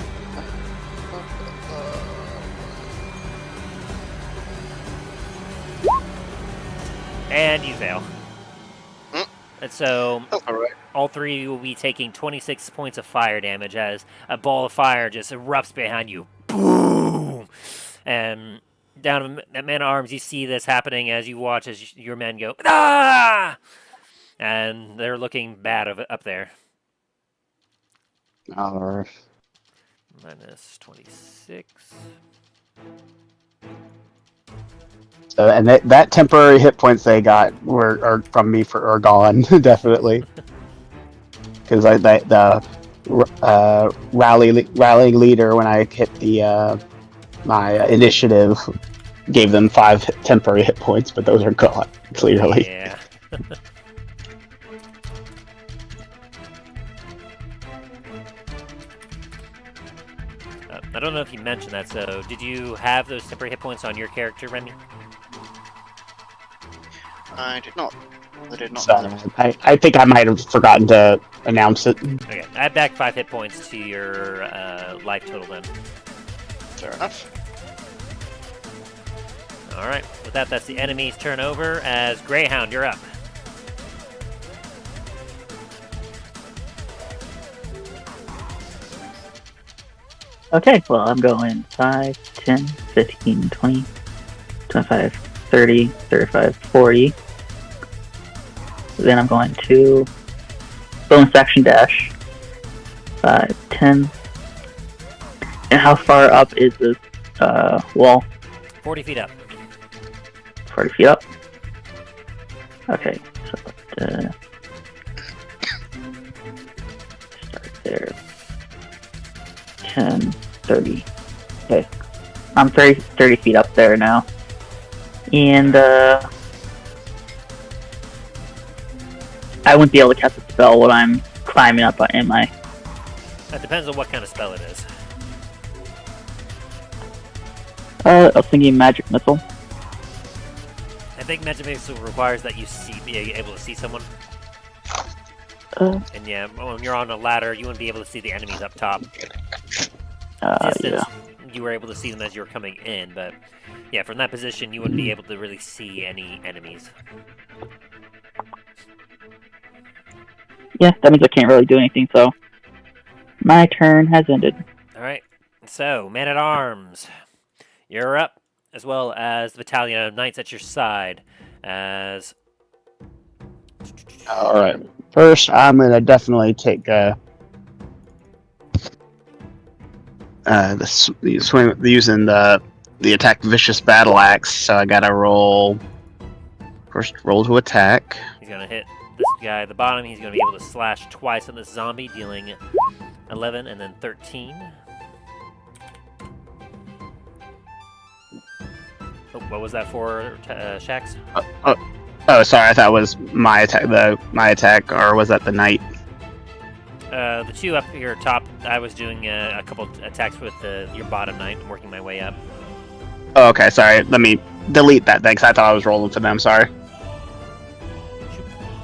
S1: And you fail. And so
S2: Alright.
S1: all 3 of you will be taking 26 points of fire damage as a ball of fire just erupts behind you. Boom! And down at Man at Arms, you see this happening as you watch as your men go, ah! And they're looking bad up there.
S3: Alright.
S1: Minus 26.
S3: And that temporary hit points they got are from me are gone definitely. Because the rallying leader when I hit the my initiative gave them 5 temporary hit points, but those are gone clearly.
S1: Yeah. I don't know if you mentioned that, so did you have those temporary hit points on your character, Remy?
S2: I did not. I did not.
S3: So, I think I might have forgotten to announce it.
S1: Okay, add back 5 hit points to your life total then.
S2: Fair enough.
S1: Alright, with that, that's the enemy's turn over, as Greyhound, you're up.
S5: Okay, well, I'm going 5, 10, 15, 20, 25, 30, 35, 40. Then I'm going to bonus action dash. 5, 10. And how far up is this wall?
S1: 40 feet up.
S5: 40 feet up. Okay, so start there. 10, 30. Okay. I'm 30 feet up there now. And I wouldn't be able to cast a spell when I'm climbing up, am I?
S1: That depends on what kind of spell it is.
S5: I was thinking magic missile.
S1: I think Magic Missile requires that you be able to see someone. And yeah, when you're on a ladder, you wouldn't be able to see the enemies up top.
S5: Yeah.
S1: You were able to see them as you were coming in, but yeah, from that position, you wouldn't be able to really see any enemies.
S5: Yeah, that means I can't really do anything, so my turn has ended.
S1: Alright, so, Man at Arms, you're up, as well as the battalion of knights at your side, as...
S3: Alright. First, I'm going to definitely take using the attack Vicious Battle Axe, so I gotta roll... First, roll to attack.
S1: He's gonna hit this guy at the bottom. He's gonna be able to slash twice on this zombie, dealing 11 and then 13. Oh, what was that for, Shax?
S3: Oh, sorry, I thought it was my attack, or was that the knight?
S1: The 2 up here top, I was doing a couple attacks with your bottom knight and working my way up.
S3: Oh, okay, sorry. Let me delete that then, because I thought I was rolling for them, sorry.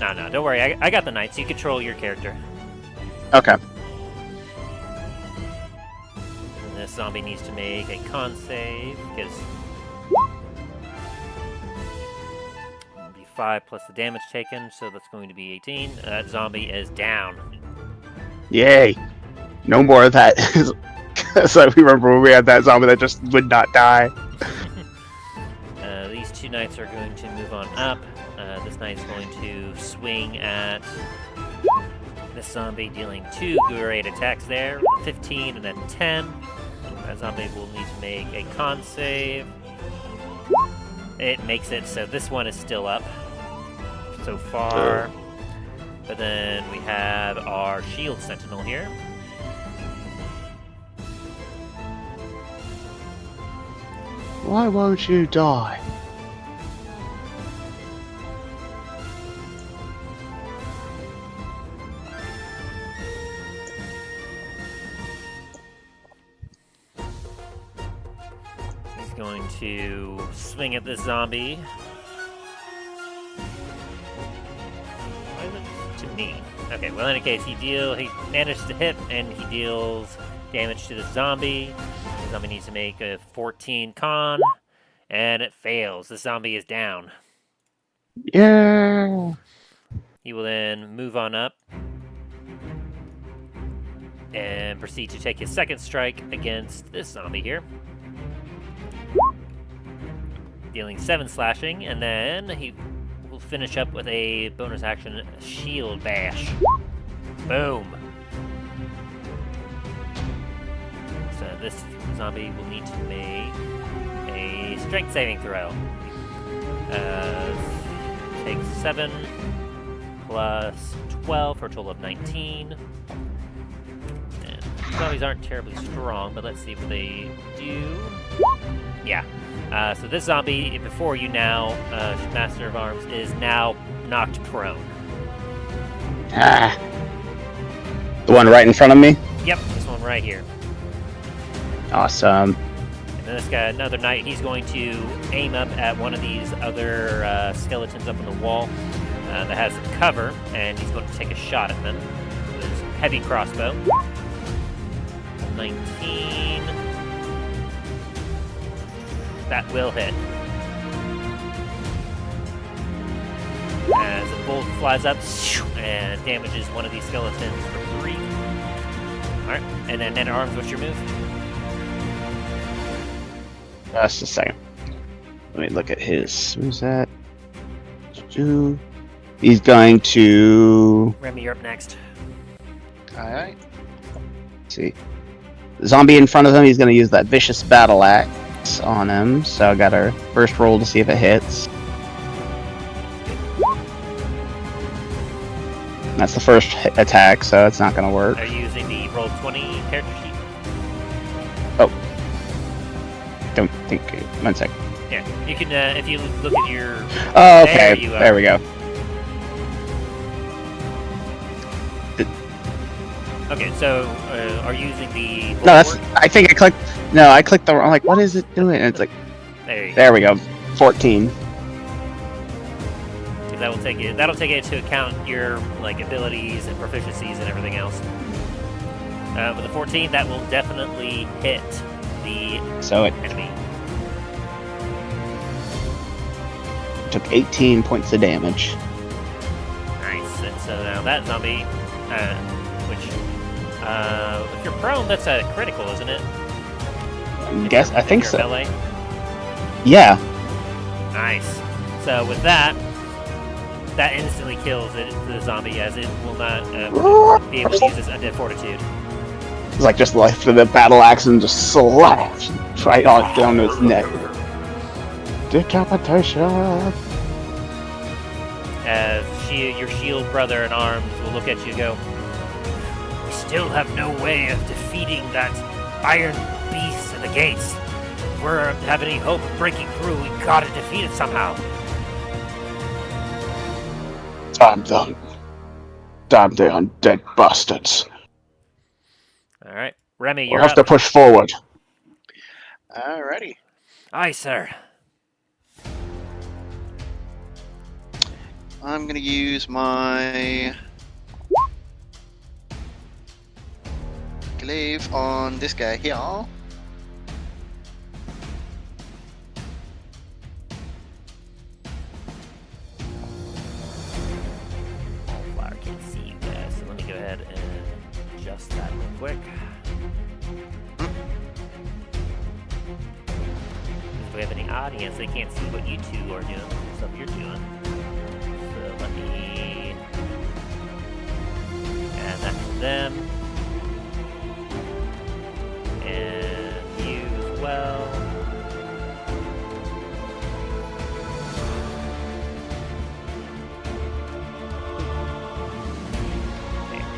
S1: No, don't worry. I got the knight, so you control your character.
S3: Okay.
S1: And this zombie needs to make a con save, because... 5 plus the damage taken, so that's going to be 18. That zombie is down.
S3: Yay. No more of that. So we remember when we had that zombie that just would not die.
S1: These 2 knights are going to move on up. This knight's going to swing at this zombie, dealing 2 great attacks there. 15 and then 10. That zombie will need to make a con save. It makes it so this one is still up so far. But then we have our shield sentinel here.
S3: Why won't you die?
S1: He's going to swing at this zombie. Why is it to me? Okay, well in any case, he manages to hit and he deals damage to the zombie. The zombie needs to make a 14 con, and it fails. The zombie is down.
S3: Yeah.
S1: He will then move on up and proceed to take his second strike against this zombie here. Dealing 7 slashing, and then he will finish up with a bonus action shield bash. Boom. So this zombie will need to make a strength saving throw. Takes 7 plus 12 for a total of 19. And zombies aren't terribly strong, but let's see what they do. Yeah. So this zombie, before you now, Master of Arms, is now knocked prone.
S3: Ah. The one right in front of me?
S1: Yep, this one right here.
S3: Awesome.
S1: And then this guy, another knight, he's going to aim up at one of these other skeletons up on the wall that has cover, and he's going to take a shot at them with his heavy crossbow. 19. That will hit. As a bolt flies up and damages one of these skeletons for 3. Alright, and then Man-at-Arms, what's your move?
S3: Just a second. Let me look at his. Who's that? He's going to.
S1: Remy, you're up next.
S2: Alright.
S3: See. Zombie in front of him, he's going to use that vicious battle axe on him. So I got our first roll to see if it hits. That's the first attack, so it's not going to work.
S1: Are you using the roll 20 character sheet?
S3: Don't think. 1 sec.
S1: Yeah, you can, if you look at your...
S3: Oh, okay. There we go.
S1: Okay, so, are you using the...
S3: No, that's. I think I clicked. No, I clicked the. I'm like, what is it doing? And it's like,
S1: There you go.
S3: there we go. 14.
S1: That'll take it into account your, like, abilities and proficiencies and everything else. With the 14, that will definitely hit the
S3: So it
S1: enemy.
S3: took 18 points of damage.
S1: Nice. And so now that zombie, if you're prone, that's a critical, isn't it?
S3: I think
S1: If
S3: so.
S1: you're melee?
S3: Yeah.
S1: Nice. So with that instantly kills the zombie, as it will not be able to use its undead fortitude.
S3: It's like just like the battle axe and just slash right on down to his neck. Decapitation.
S1: As your shield brother in arms will look at you and go, "We still have no way of defeating that iron beast at the gates. If we're to have any hope of breaking through, we gotta defeat it somehow."
S3: Damn them. Damn the undead bastards.
S1: Alright. Remy,
S3: We'll
S1: you're
S3: have
S1: up.
S3: to push forward.
S2: Alrighty.
S1: Aye, sir.
S2: I'm gonna use my glaive on this guy here.
S1: Flower can't see you guys, so let me go ahead and adjust that real quick. If we have any audience, they can't see what you two are doing, the stuff you're doing. So let me add that to them. And you as well.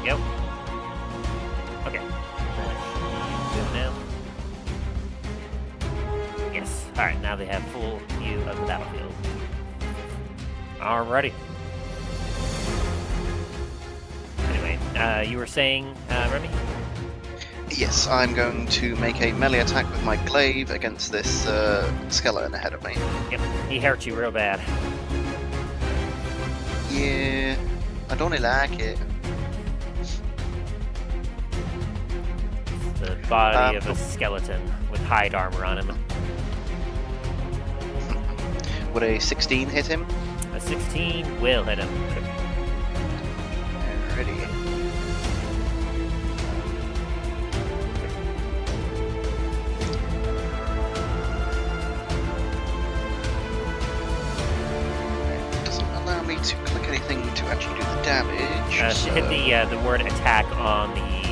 S1: Yep. Okay. Good now. Yes. Alright, now they have full view of the battlefield. Alrighty. Anyway, you were saying, Remy?
S2: Yes, I'm going to make a melee attack with my glaive against this skeleton ahead of me.
S1: Yep, he hurt you real bad.
S2: Yeah, I don't really like it.
S1: It's the body of a skeleton with hide armor on him.
S2: Would a 16 hit him?
S1: A 16 will hit him.
S2: Ready. Doesn't allow me to click anything to actually do the damage.
S1: So hit the word attack on the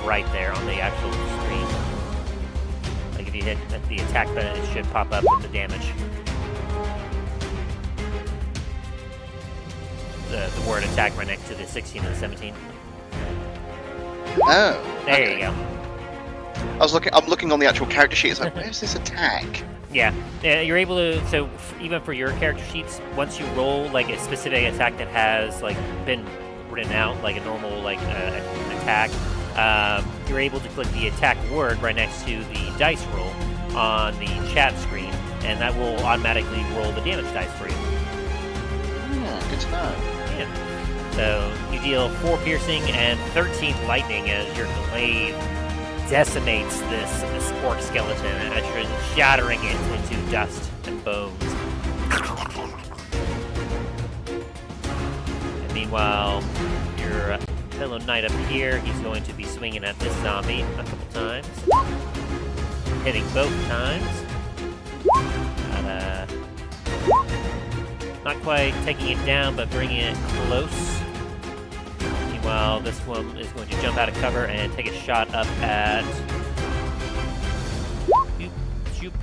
S1: right there on the actual screen. Like if you hit the attack button, it should pop up with the damage. The word attack right next to the 16 and the 17.
S2: Oh,
S1: There
S2: okay.
S1: you go.
S2: I'm looking on the actual character sheet. It's like, where's this attack?
S1: Yeah, you're able to. So even for your character sheets, once you roll like a specific attack that has like been written out, like a normal like an attack, you're able to click the attack word right next to the dice roll on the chat screen, and that will automatically roll the damage dice for you.
S2: Good to know.
S1: Yeah. So you deal 4 piercing and 13 lightning as your glaive decimates this orc skeleton as you're shattering it into dust and bones. And meanwhile, your fellow knight up here, he's going to be swinging at this zombie a couple times, hitting both times. Not quite taking it down, but bringing it close. Meanwhile, this one is going to jump out of cover and take a shot up at... Shoop.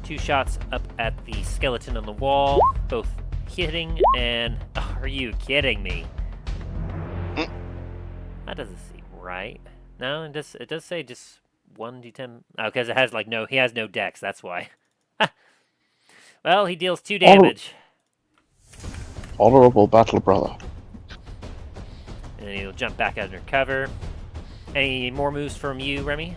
S1: 2 shots up at the skeleton on the wall, both hitting and... Are you kidding me? That doesn't seem right. No, it does say just 1d10... Oh, because it has like no... He has no dex, that's why. Well, he deals 2 damage.
S3: Honorable battle, brother.
S1: And he'll jump back under cover. Any more moves from you, Remy?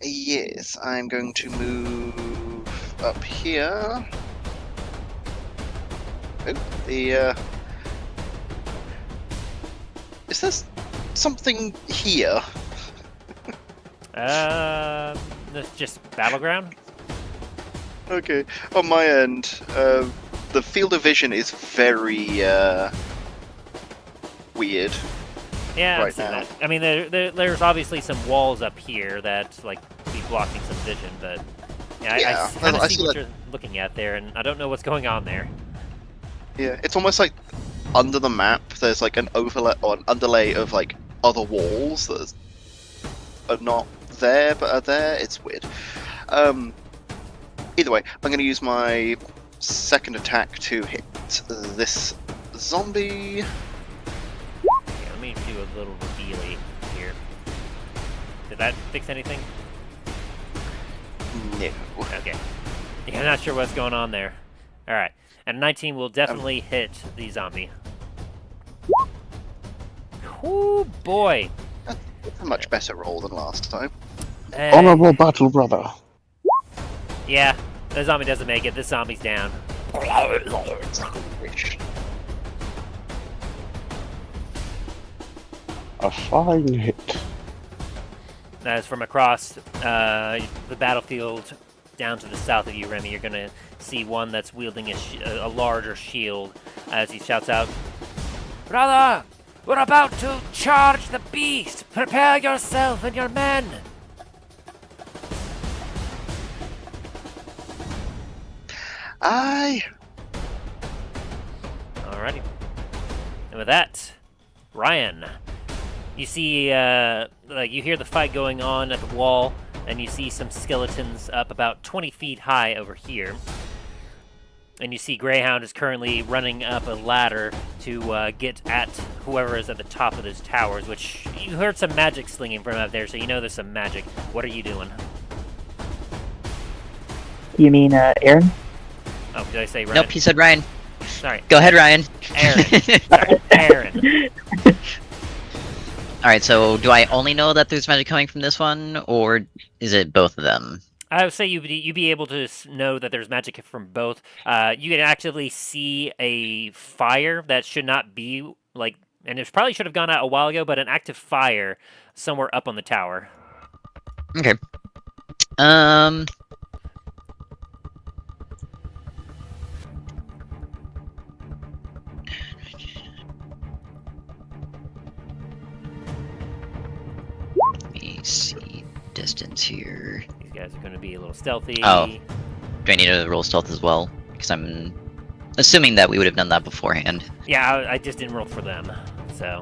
S2: Yes, I'm going to move up here. Oh, is there something here?
S1: That's just battleground.
S2: Okay, on my end, the field of vision is very weird.
S1: Yeah,
S2: Right
S1: I see
S2: now.
S1: that. I mean, there's obviously some walls up here that like be blocking some vision, but yeah,
S2: Yeah,
S1: I kind
S2: I
S1: of see
S2: see
S1: what
S2: that.
S1: you're looking at there, and I don't know what's going on there.
S2: Yeah, it's almost like under the map there's like an overlay or an underlay of like other walls that are not there but are there. It's weird. Either way, I'm going to use my second attack to hit this zombie.
S1: Yeah, let me do a little reveal-y here. Did that fix anything?
S2: No.
S1: Okay. Yeah, I'm not sure what's going on there. All right, and 19 will definitely hit the zombie. Oh boy!
S2: It's a much better roll than last time.
S3: Honorable battle, brother.
S1: Yeah, the zombie doesn't make it. This zombie's down.
S3: A fine hit.
S1: As from across the battlefield down to the south of you, Remy, you're going to see one that's wielding a larger shield as he shouts out, "Brother, we're about to charge the beast! Prepare yourself and your men!"
S2: Aye.
S1: Alrighty. And with that, Ryan, you see, like you hear the fight going on at the wall, and you see some skeletons up about 20 feet high over here. And you see Greyhound is currently running up a ladder to get at whoever is at the top of those towers, which you heard some magic slinging from up there, so you know there's some magic. What are you doing?
S5: You mean Aaron?
S1: Oh, did I say Ryan?
S4: Nope, he said Ryan.
S1: Sorry.
S4: Go ahead, Ryan.
S1: Aaron. Sorry, Aaron.
S4: Alright, so do I only know that there's magic coming from this one, or is it both of them?
S1: I would say you'd be able to know that there's magic from both. You can actually see a fire that should not be, like, and it probably should have gone out a while ago, but an active fire somewhere up on the tower.
S4: Okay. Let me see distance here.
S1: These guys are going to be a little stealthy.
S4: Oh. Do I need to roll stealth as well? Because I'm assuming that we would have done that beforehand.
S1: Yeah, I just didn't roll for them, so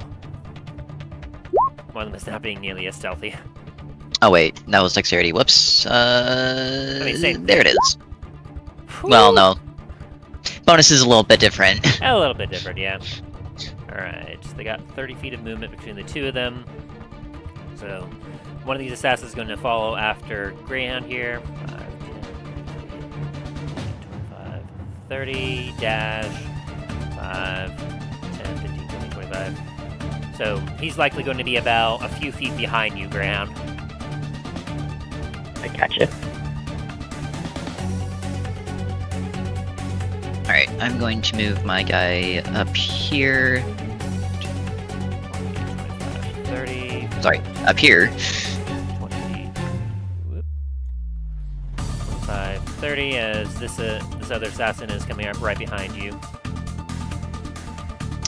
S1: one of them is not being nearly as stealthy.
S4: Oh wait, that was dexterity. Whoops.
S1: Same
S4: There it is. Well, no. Bonus is a little bit different.
S1: A little bit different, yeah. Alright, so they got 30 feet of movement between the two of them. So, one of these assassins is going to follow after Greyhound here. 5, 10, 25, 30, dash, 5, 10, 15, 20, 25. So, he's likely going to be about a few feet behind you, Greyhound.
S5: I gotcha.
S4: Alright, I'm going to move my guy up here.
S1: 25, 30,
S4: Sorry, up here.
S1: 20, 25, 30, as this other assassin is coming up right behind you.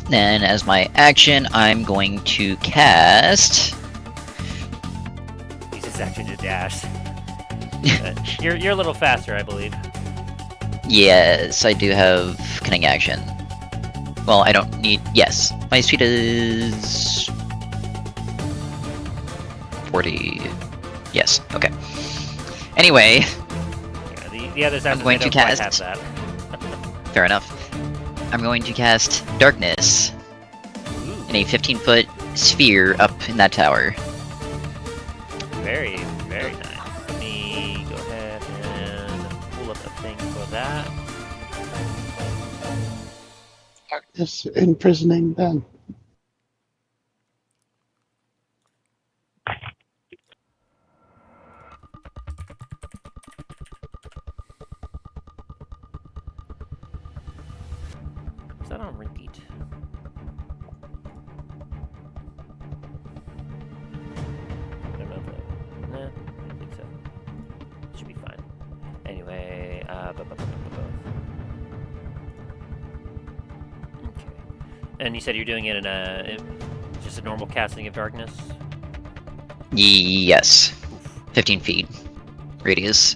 S4: Then, as my action, I'm going to cast...
S1: Use his action to dash. You're a little faster, I believe.
S4: Yes, I do have cunning action. Well, I don't need... Yes, my speed is... 40... Yes, okay. Anyway,
S1: Yeah, the other assassins
S4: going
S1: they
S4: to
S1: don't quite
S4: cast-
S1: have
S4: fair enough. I'm going to cast Darkness
S1: that.
S4: in a 15-foot sphere up in that tower.
S1: Very, very nice. Let me go ahead and pull up a thing for that.
S3: Darkness imprisoning them.
S1: Is that on repeat? I don't know if that... Nah, I don't think so. Should be fine. Anyway, okay. And you said you're doing it in just a normal casting of darkness?
S4: Yes. 15 feet radius.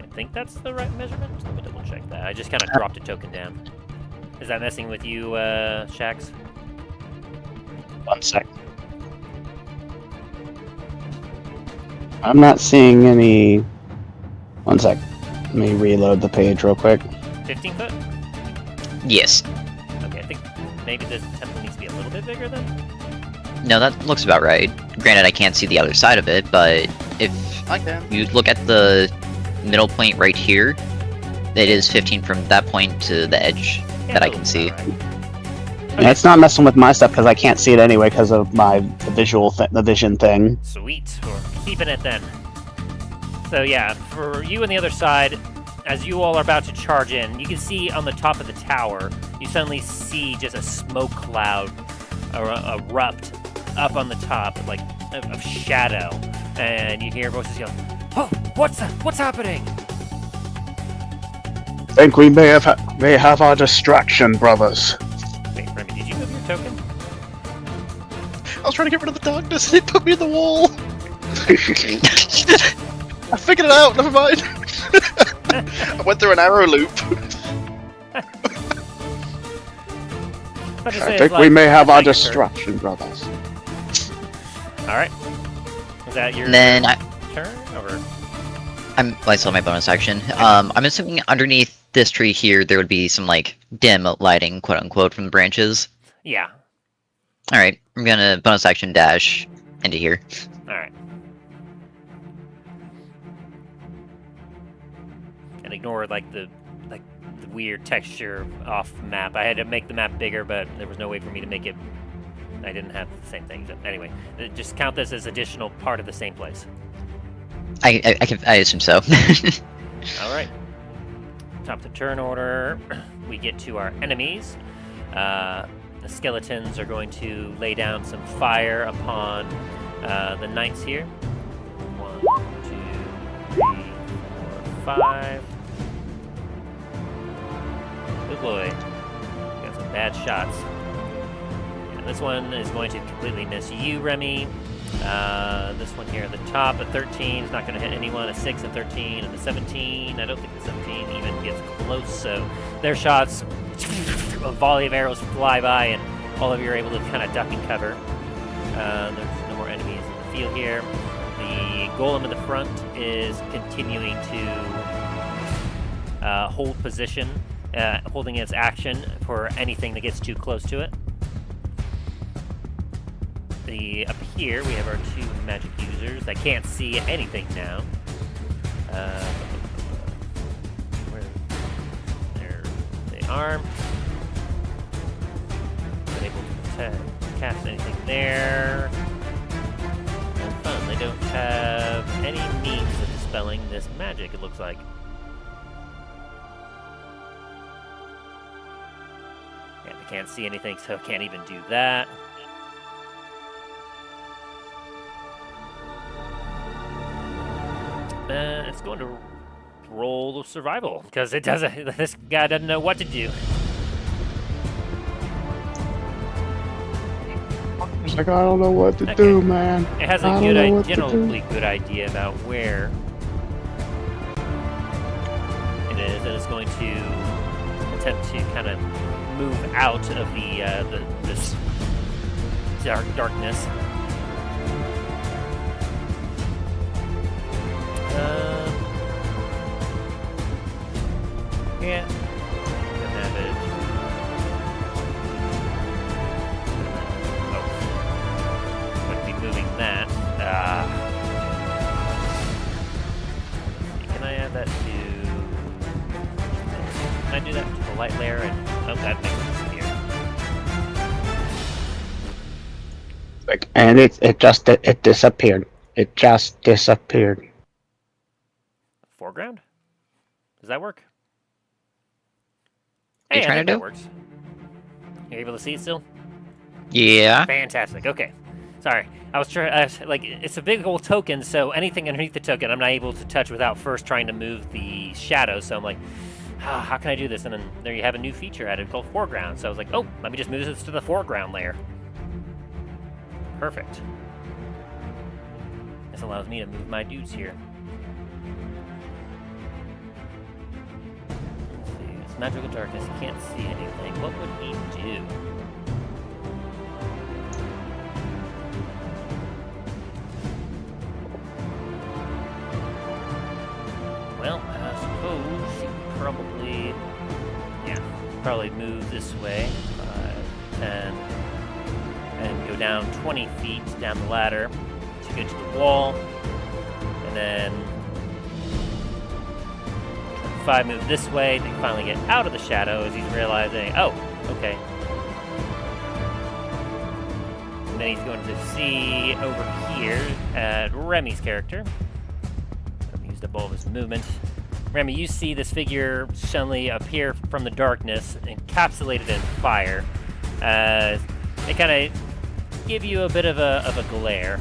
S1: I think that's the right measurement. Let me double check that. I just kind of dropped a token down. Is that messing with you, Shax?
S3: 1 sec. I'm not seeing any... 1 sec. Let me reload the page real quick.
S1: 15 foot?
S4: Yes.
S1: Okay, I think maybe this temple needs to be a little bit bigger then?
S4: No, that looks about right. Granted, I can't see the other side of it, but if
S2: I can.
S4: you look at the middle point right here, it is 15 from that point to the edge
S1: Yeah,
S4: that I
S1: that
S4: can
S1: looks
S4: see.
S1: about right.
S3: Yeah, it's not messing with my stuff because I can't see it anyway because of my the vision thing.
S1: Sweet. We're keeping it then. So yeah, for you and the other side, as you all are about to charge in, you can see on the top of the tower, you suddenly see just a smoke cloud erupt up on the top, like of shadow, and you hear voices yell, "Oh, what's happening?"
S3: Think we may have our distraction, brothers.
S1: Wait, Remy, did you move your token?
S2: I was trying to get rid of the darkness and it put me in the wall. I figured it out, never mind. I went through an arrow loop.
S3: I think we may have our distraction, brothers.
S1: Alright. Is that your
S4: And then I,
S1: turn? Over?
S4: I still have my bonus action. I'm assuming underneath this tree here, there would be some, like, dim lighting, quote-unquote, from the branches.
S1: Yeah.
S4: Alright, I'm gonna bonus action dash into here.
S1: Alright. And ignore, like, the weird texture off map. I had to make the map bigger, but there was no way for me to make it... I didn't have the same thing. So anyway, just count this as additional part of the same place.
S4: I assume so.
S1: Alright. Top of the turn order, we get to our enemies. The skeletons are going to lay down some fire upon the knights here. 1, 2, 3, 4, 5. Oh boy. Got some bad shots. Yeah, this one is going to completely miss you, Remy. This one here at the top, a 13 is not going to hit anyone. A 6, a 13, and a 17. I don't think the 17 even gets close. So their shots, a volley of arrows fly by, and all of you are able to kind of duck and cover. There's no more enemies in the field here. The golem in the front is continuing to hold position, holding its action for anything that gets too close to it. Up here, we have our 2 magic users that can't see anything now. There they are. Not able to cast anything there. No fun. They don't have any means of dispelling this magic, it looks like. Yeah, they can't see anything, so can't even do that. It's going to roll survival because it doesn't. This guy doesn't know what to do.
S3: He's like, I don't know what to do, man.
S1: It has a generally good idea about where it is, and it's going to attempt to kind of move out of this darkness. Yeah. Can have it. Oh. Would be moving that. Can I add that to... Can I do that to the light layer? And oh, that makes it disappear.
S3: Like, and it disappeared. It just disappeared.
S1: Foreground? Does that work?
S4: What are you
S1: Hey, I
S4: trying
S1: think
S4: to
S1: that
S4: do?
S1: works. You're able to see it still?
S4: Yeah.
S1: Fantastic. Okay. Sorry. I was like, it's a big old token, so anything underneath the token I'm not able to touch without first trying to move the shadow. So I'm like, how can I do this? And then there you have a new feature added called foreground. So I was like, oh, let me just move this to the foreground layer. Perfect. This allows me to move my dudes here. Magical darkness, he can't see anything. What would he do? Well, I suppose he probably move this way, 5, 10, and go down 20 feet down the ladder to get to the wall, and then 5 move this way to finally get out of the shadow as he's realizing, oh, okay. And then he's going to see over here at Remy's character. Used up all of his movement. Remy, you see this figure suddenly appear from the darkness, encapsulated in fire. They kind of give you a bit of a glare.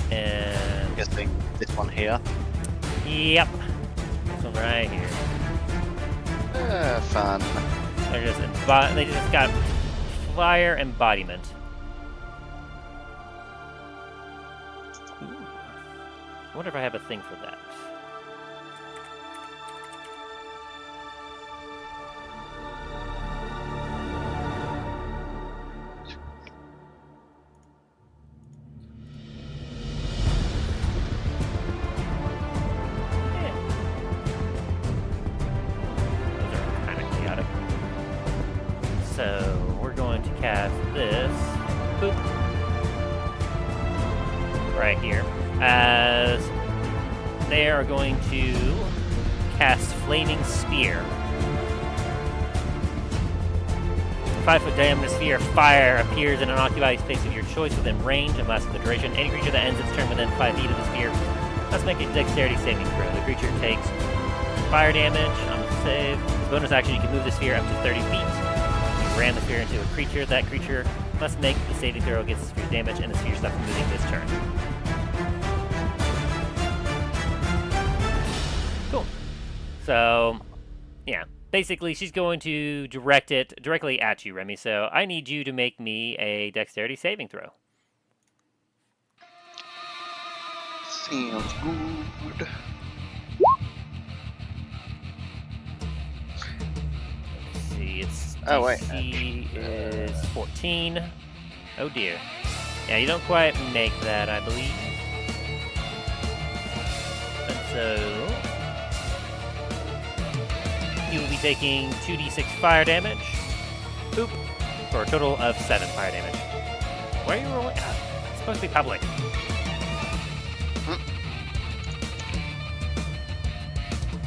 S1: And
S2: I'm guessing this one here.
S1: Yep. This one right here.
S2: Fun.
S1: They just got fire embodiment. Ooh. I wonder if I have a thing for that. cast this. Boop. Right here. As they are going to cast Flaming Spear. 5-foot diameter sphere of fire appears in an occupied space of your choice within range and lasts for the duration. Any creature that ends its turn within 5 feet of the sphere must make a dexterity saving throw. The creature takes fire damage on the save. As a bonus action, you can move the sphere up to 30 feet. If you ran the sphere into a creature, that creature must make the saving throw against the sphere's damage, and the sphere stops moving this turn. Cool. So, yeah. Basically, she's going to direct it directly at you, Remy. So I need you to make me a dexterity saving throw.
S2: Sounds good.
S1: Let's see, its
S2: Oh, wait.
S1: DC is 14. Oh dear. Yeah, you don't quite make that, I believe. And so you will be taking 2d6 fire damage. Boop. For a total of 7 fire damage. Why are you rolling? It's supposed to be public.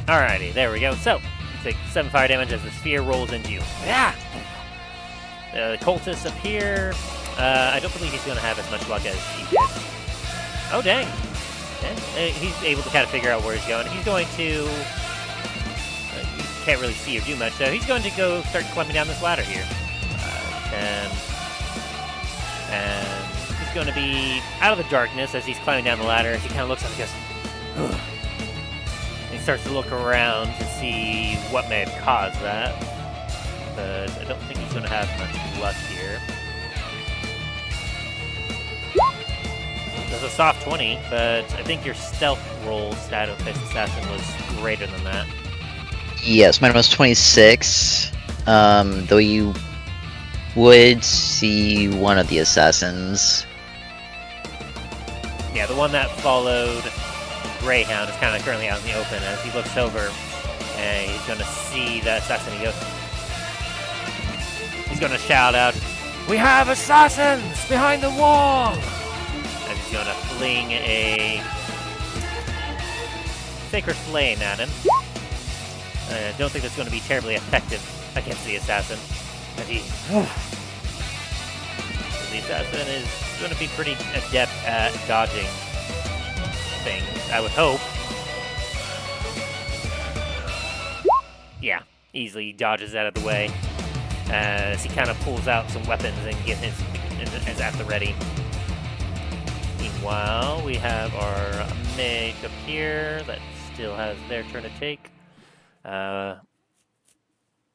S1: Alrighty, there we go. So, you take 7 fire damage as the sphere rolls into you. Yeah! The cultists appear. I don't believe he's going to have as much luck as he did. Oh, dang. Yeah, he's able to kind of figure out where he's going. He's going to... can't really see or do much, so he's going to go start climbing down this ladder here. 10. And he's going to be out of the darkness as he's climbing down the ladder. He kind of looks up and goes, ugh. He starts to look around to see what may have caused that. But I don't think he's going to have much luck here. There's a soft 20, but I think your stealth roll, Shadow-Faced Assassin, was greater than that.
S4: Yes, mine was 26. Though you would see one of the assassins.
S1: Yeah, the one that followed Greyhound is kind of currently out in the open as he looks over and he's going to see the assassin. He's going to shout out, "We have assassins behind the wall!" And he's going to fling a Sacred Flame at him. I don't think that's going to be terribly effective against the assassin. As the assassin is going to be pretty adept at dodging things, I would hope. Yeah, easily dodges out of the way as he kind of pulls out some weapons and gets his at the ready. Meanwhile, we have our mage up here that still has their turn to take.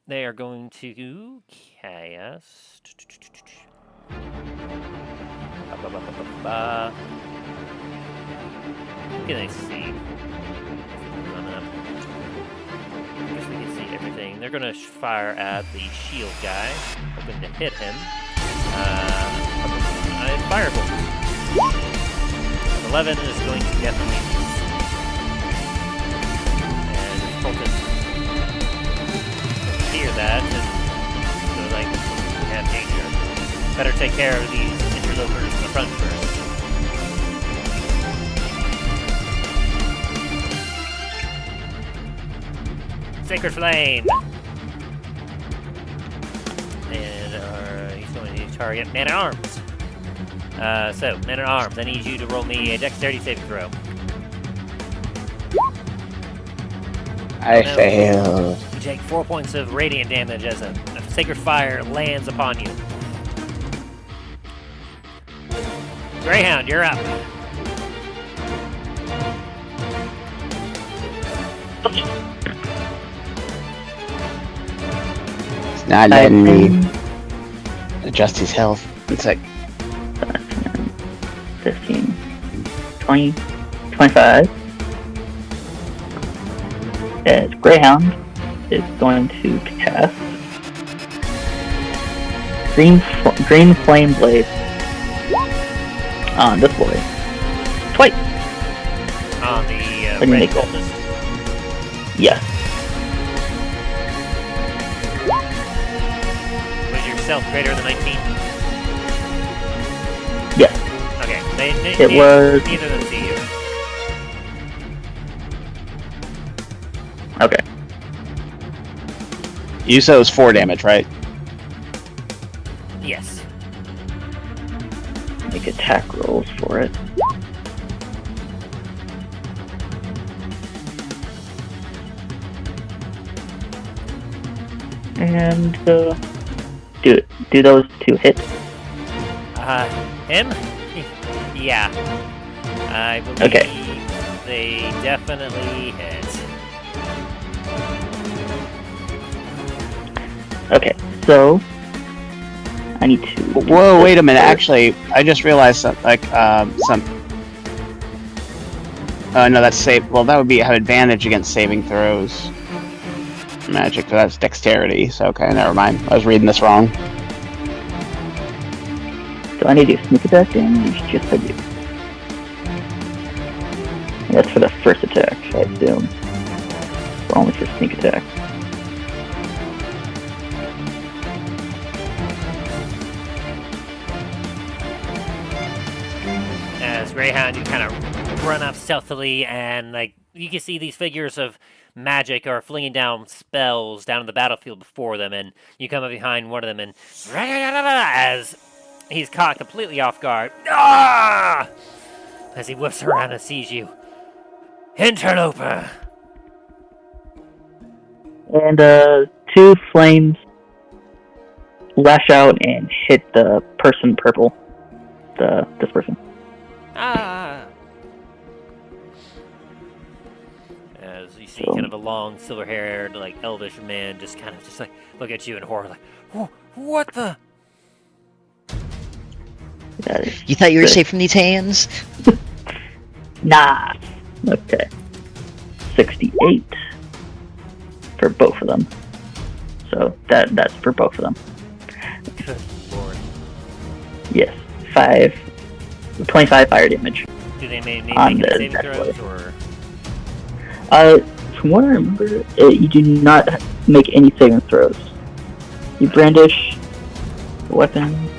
S1: They are going to cast. What can I see? I guess we can see everything. They're going to fire at the shield guy, hoping to hit him. Firebolt. 11 is going to definitely miss. And the cultists hear that, and they're like, we have danger. Better take care of these interlopers in the front first. Sacred Flame! And he's going to target Man-at-Arms. So, Man-at-Arms, I need you to roll me a dexterity saving throw.
S3: I fail.
S1: You take 4 points of radiant damage as a sacred fire lands upon you. Greyhound, you're up.
S3: It's not letting me adjust his health. It's like
S5: 15, 20, 25. And Greyhound is going to cast Green Flame Blade on this boy. Twice.
S1: On the
S5: Red
S1: red
S5: Nickel.
S1: cultist.
S5: Yes.
S1: Was your stealth greater than 19?
S5: Yes.
S1: Okay,
S5: It was-
S1: neither of them see you.
S5: Okay.
S3: You said it was 4 damage, right?
S1: Yes.
S5: Make attack rolls for it. And do those 2 hit?
S1: Him? Yeah. I believe
S5: Okay.
S1: they definitely hit.
S5: Okay, so I need to.
S3: Whoa, wait a minute. Actually, I just realized some. No, that's save. Well, that would be have advantage against saving throws. Magic, so that's dexterity. So okay, never mind. I was reading this wrong.
S5: Do I need to do sneak attack damage? Yes, I do. That's for the first attack, I assume. But only for sneak attack.
S1: As Greyhound, you kind of run up stealthily, and like you can see these figures of magic are flinging down spells down on the battlefield before them, and you come up behind one of them, and as he's caught completely off guard, as he whips around and sees you. Interloper!
S5: And 2 flames lash out and hit the person purple. This person.
S1: As you see kind of a long, silver-haired, like, elvish man just like, look at you in horror, like, what the?
S4: You thought you were safe from these hands?
S5: Nah. Okay. 68 for both of them. So that's for both of them.
S1: Good lord.
S5: Yes. 25 fire damage.
S1: Do they make
S5: On
S1: any
S5: the
S1: saving throws,
S5: death
S1: or?
S5: From what I remember, you do not make any saving throws. You brandish the weapon.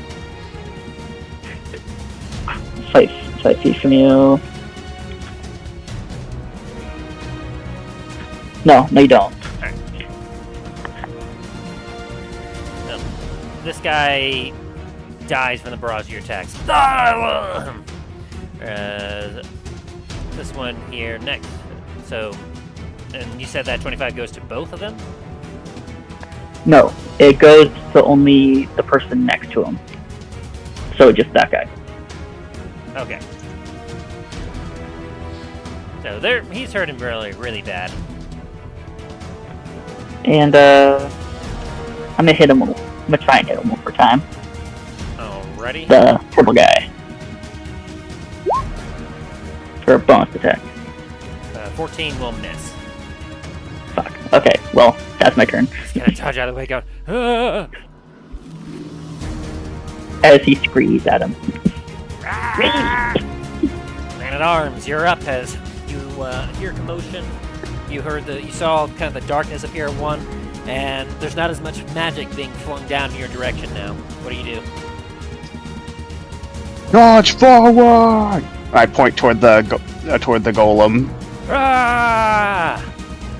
S5: 5 feet from you. No, you don't.
S1: Alright. This guy dies from the barrage of your attacks. This one here next. So, and you said that 25 goes to both of them?
S5: No, it goes to only the person next to him. So just that guy.
S1: Okay. So he's hurting really, really bad.
S5: And I'm gonna hit him. I'm gonna try and hit him one more time.
S1: Alrighty.
S5: The purple guy. For a bonus attack.
S1: 14 will miss.
S5: Fuck. Okay, well, that's my turn.
S1: He's gonna dodge out of the way, going, "Ah!"
S5: As he screams at him.
S1: Man at arms, you're up. As you hear commotion, you saw kind of the darkness appear at one, and there's not as much magic being flung down in your direction now. What do you do?
S3: Dodge forward! I point toward the golem.
S1: Ah!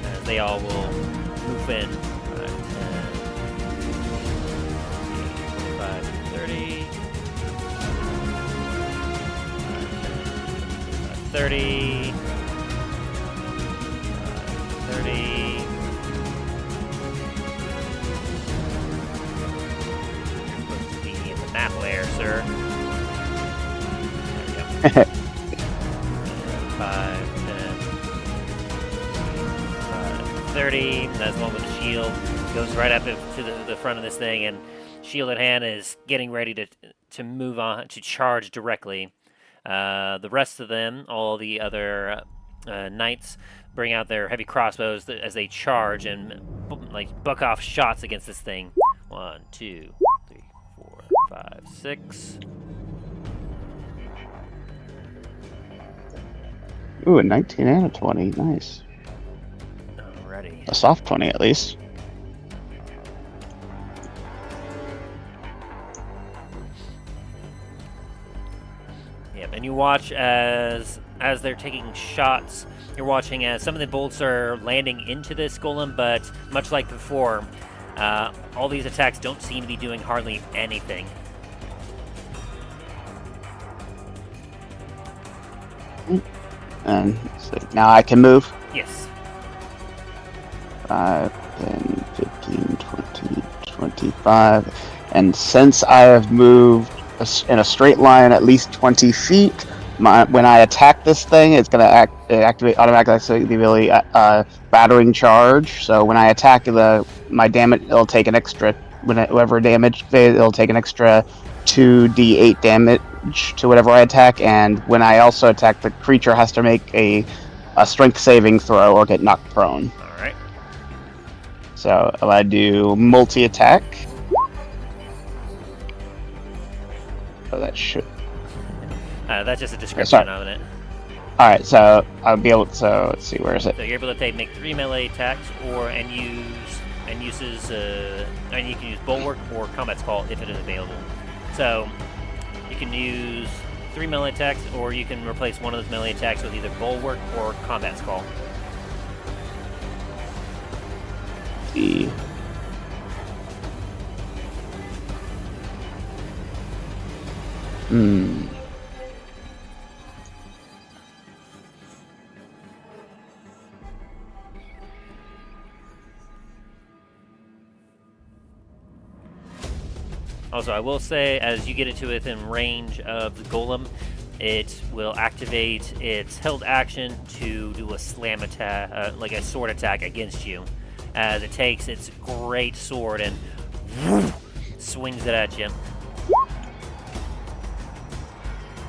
S1: As they all will move in. 10, 30. 30. 30. You're supposed to be in the map layer, sir. There we go. 5, 10, 30. That's one with the shield. Goes right up to the front of this thing, and shield at hand is getting ready to move on, to charge directly. The rest of them, all the other knights, bring out their heavy crossbows as they charge and buck off shots against this thing. 1, 2, 3, 4, 5, 6.
S3: Ooh, a 19 and a 20. Nice.
S1: Alrighty.
S3: A soft 20 at least.
S1: and you watch as they're taking shots. You're watching as some of the bolts are landing into this golem, but much like before, all these attacks don't seem to be doing hardly anything.
S3: And so now I can move.
S1: Yes.
S3: 5, 10, 15, 20, 25. And since I have moved in a straight line at least 20 feet, when I attack this thing, it's going to activate automatically the ability battering charge. So when I attack my damage, it'll take an extra, whatever damage phase, it'll take an extra 2d8 damage to whatever I attack. And when I also attack, the creature has to make a strength saving throw or get knocked prone.
S1: Alright.
S3: So I do multi-attack. So that should...
S1: That's just a description of it.
S3: Alright, so I'll be able to... So let's see, where is it?
S1: So you're able to make 3 melee attacks, and you can use Bulwark or Combat's Call if it is available. So you can use 3 melee attacks, or you can replace one of those melee attacks with either Bulwark or Combat's Call.
S3: The...
S1: Also, I will say, as you get into within range of the golem, it will activate its held action to do a slam attack, like a sword attack against you, as it takes its great sword and swings it at you.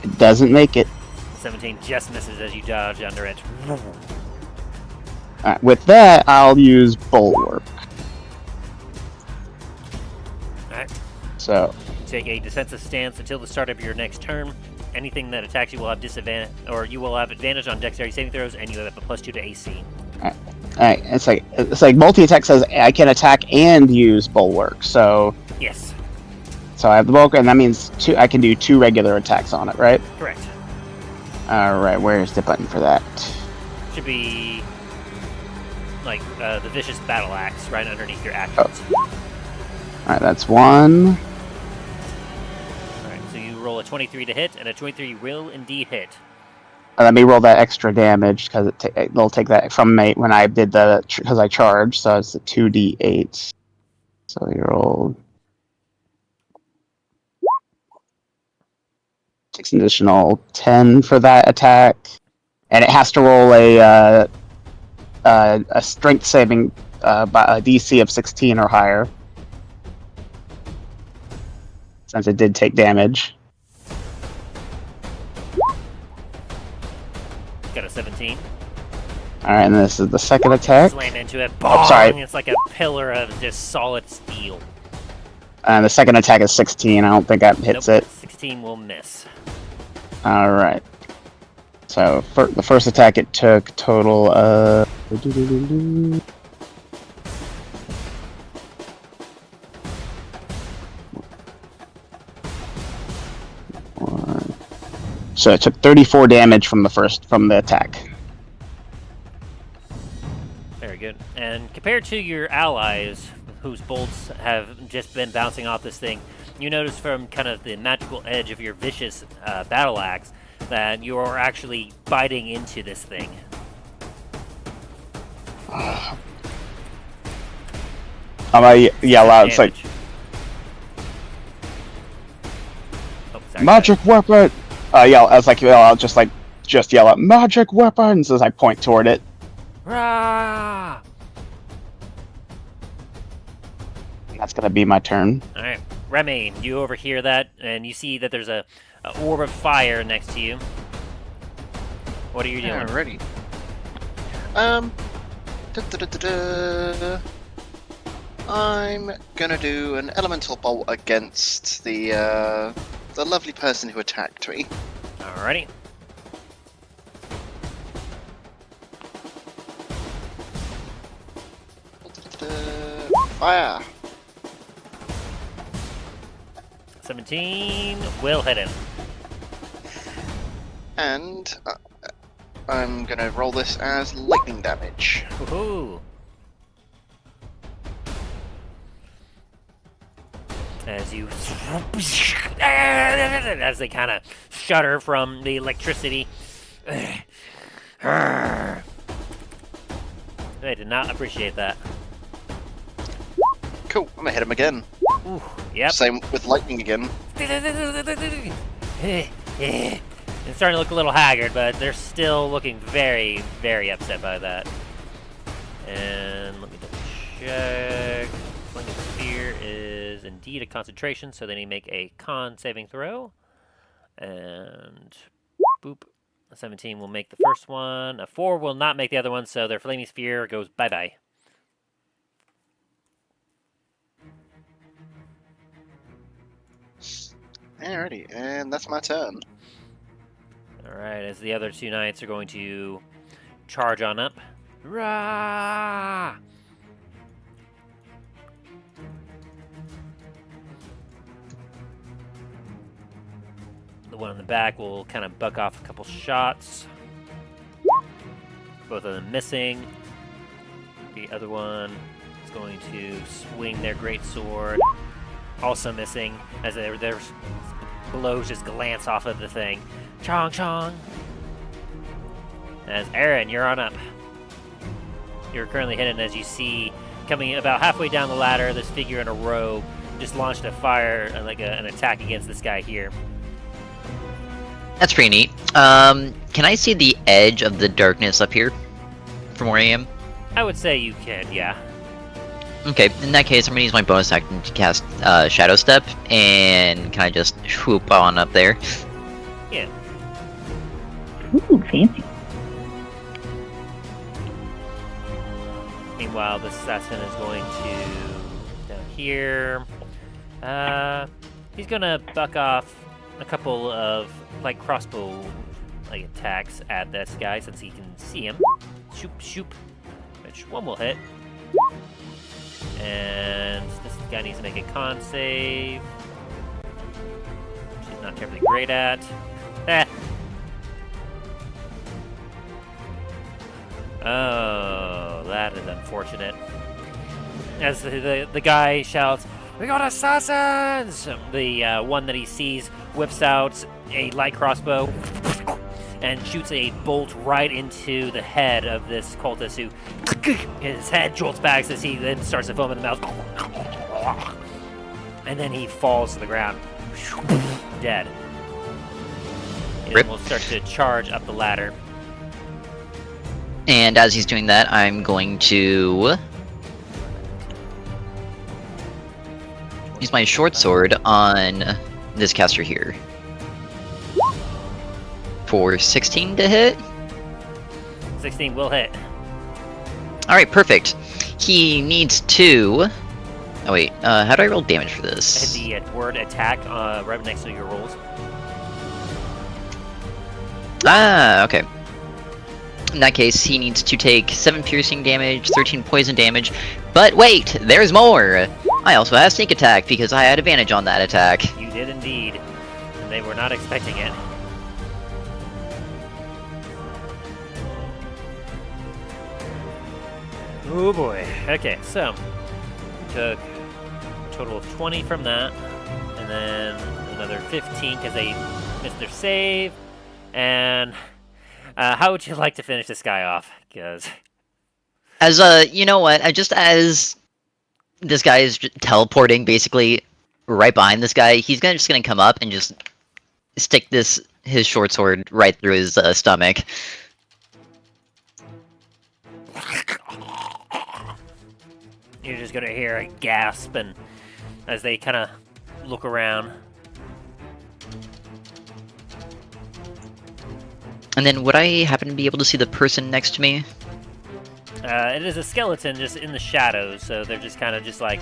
S3: It doesn't make it.
S1: 17 just misses as you dodge under it.
S3: Alright, with that, I'll use Bulwark.
S1: Alright.
S3: So...
S1: Take a defensive stance until the start of your next turn. Anything that attacks you will have disadvantage, or you will have advantage on dexterity saving throws, and you have a +2 to AC.
S3: Alright, it's like multi-attack says I can attack and use Bulwark, so...
S1: Yes.
S3: So I have the Bulwark, and that means I can do 2 regular attacks on it, right?
S1: Correct.
S3: Alright, where's the button for that?
S1: Should be like the Vicious Battle Axe right underneath your actions.
S3: Alright, that's 1.
S1: Alright, so you roll a 23 to hit, and a 23 will indeed hit.
S3: Let me roll that extra damage, because it'll take that from me when I did because I charged, so it's a 2d8. So you roll... Takes an additional 10 for that attack, and it has to roll a strength saving by a DC of 16 or higher, since it did take damage.
S1: Got a 17.
S3: Alright, and this is the second attack.
S1: Slam into it. Bong!
S3: Oh, sorry.
S1: It's like a pillar of just solid steel.
S3: And the second attack is 16. I don't think that hits
S1: Nope,
S3: it.
S1: 16 will miss.
S3: Alright. So, for the first attack, it took a total of... So it took 34 damage from the attack.
S1: Very good. And compared to your allies, whose bolts have just been bouncing off this thing, you notice from kind of the magical edge of your vicious battle axe that you are actually biting into this thing.
S3: I'm gonna yell out, it's like,
S1: oh, sorry,
S3: magic weapon! I'll just yell out, magic weapons, as I point toward it.
S1: Rah!
S3: That's gonna be my turn.
S1: Alright. Remy, you overhear that, and you see that there's a orb of fire next to you. What are you doing?
S2: Alrighty. I'm gonna do an elemental bolt against the lovely person who attacked me.
S1: Alrighty.
S2: Fire!
S1: 17 will hit him.
S2: And I'm gonna roll this as lightning damage.
S1: Woohoo! As you, as they kind of shudder from the electricity. They did not appreciate that.
S2: Cool, I'm gonna hit him again.
S1: Ooh, yep.
S2: Same with lightning again.
S1: It's starting to look a little haggard, but they're still looking very, very upset by that. And let me double check. Fling of Spear is indeed a concentration, so they need to make a con saving throw. And boop. A 17 will make the first one. A 4 will not make the other one, so their Flaming Sphere goes bye-bye.
S2: Alrighty, and that's my turn.
S1: Alright, as the other two knights are going to charge on up. Rah! The one in the back will kind of buck off a couple shots. Both of them missing. The other one is going to swing their great sword. Also missing, as their blows just glance off of the thing. Chong chong! As Aaron, you're on up. You're currently hidden as you see, coming about halfway down the ladder, this figure in a robe just launched a fire, like an attack against this guy here.
S4: That's pretty neat. Can I see the edge of the darkness up here from where I am?
S1: I would say you can, yeah.
S4: Okay, in that case, I'm gonna use my bonus action to cast Shadow Step, and can I just swoop on up there?
S1: Yeah.
S5: Ooh, fancy.
S1: Meanwhile, the assassin is going to down here. He's gonna buck off a couple of like crossbow like attacks at this guy since he can see him. Shoop shoop, which one will hit. And this guy needs to make a con save, which he's not terribly great at. Oh, that is unfortunate. As the guy shouts, "We got assassins!" The one that he sees whips out a light crossbow and shoots a bolt right into the head of this cultist who his head jolts back as he then starts to foam in the mouth. And then he falls to the ground. Dead. And
S4: Rip.
S1: we'll start to charge up the ladder.
S4: And as he's doing that, I'm going to use my short sword on this caster here. For 16 to hit.
S1: 16 will hit.
S4: Alright, perfect. He needs to... Oh wait, how do I roll damage for this?
S1: Hit the word attack right next to your rolls.
S4: Ah, okay. In that case, he needs to take 7 piercing damage, 13 poison damage, but wait, there's more! I also have sneak attack because I had advantage on that attack.
S1: You did indeed. And they were not expecting it. Oh boy. Okay, so we took a total of 20 from that, and then another 15 because they missed their save. And how would you like to finish this guy off? Because
S4: As you know what? Just as this guy is teleporting basically right behind this guy, he's just gonna come up and just stick his short sword right through his stomach.
S1: you're just gonna hear a gasp, and as they kind of look around.
S4: And then would I happen to be able to see the person next to me?
S1: It is a skeleton just in the shadows, so they're just kind of just like...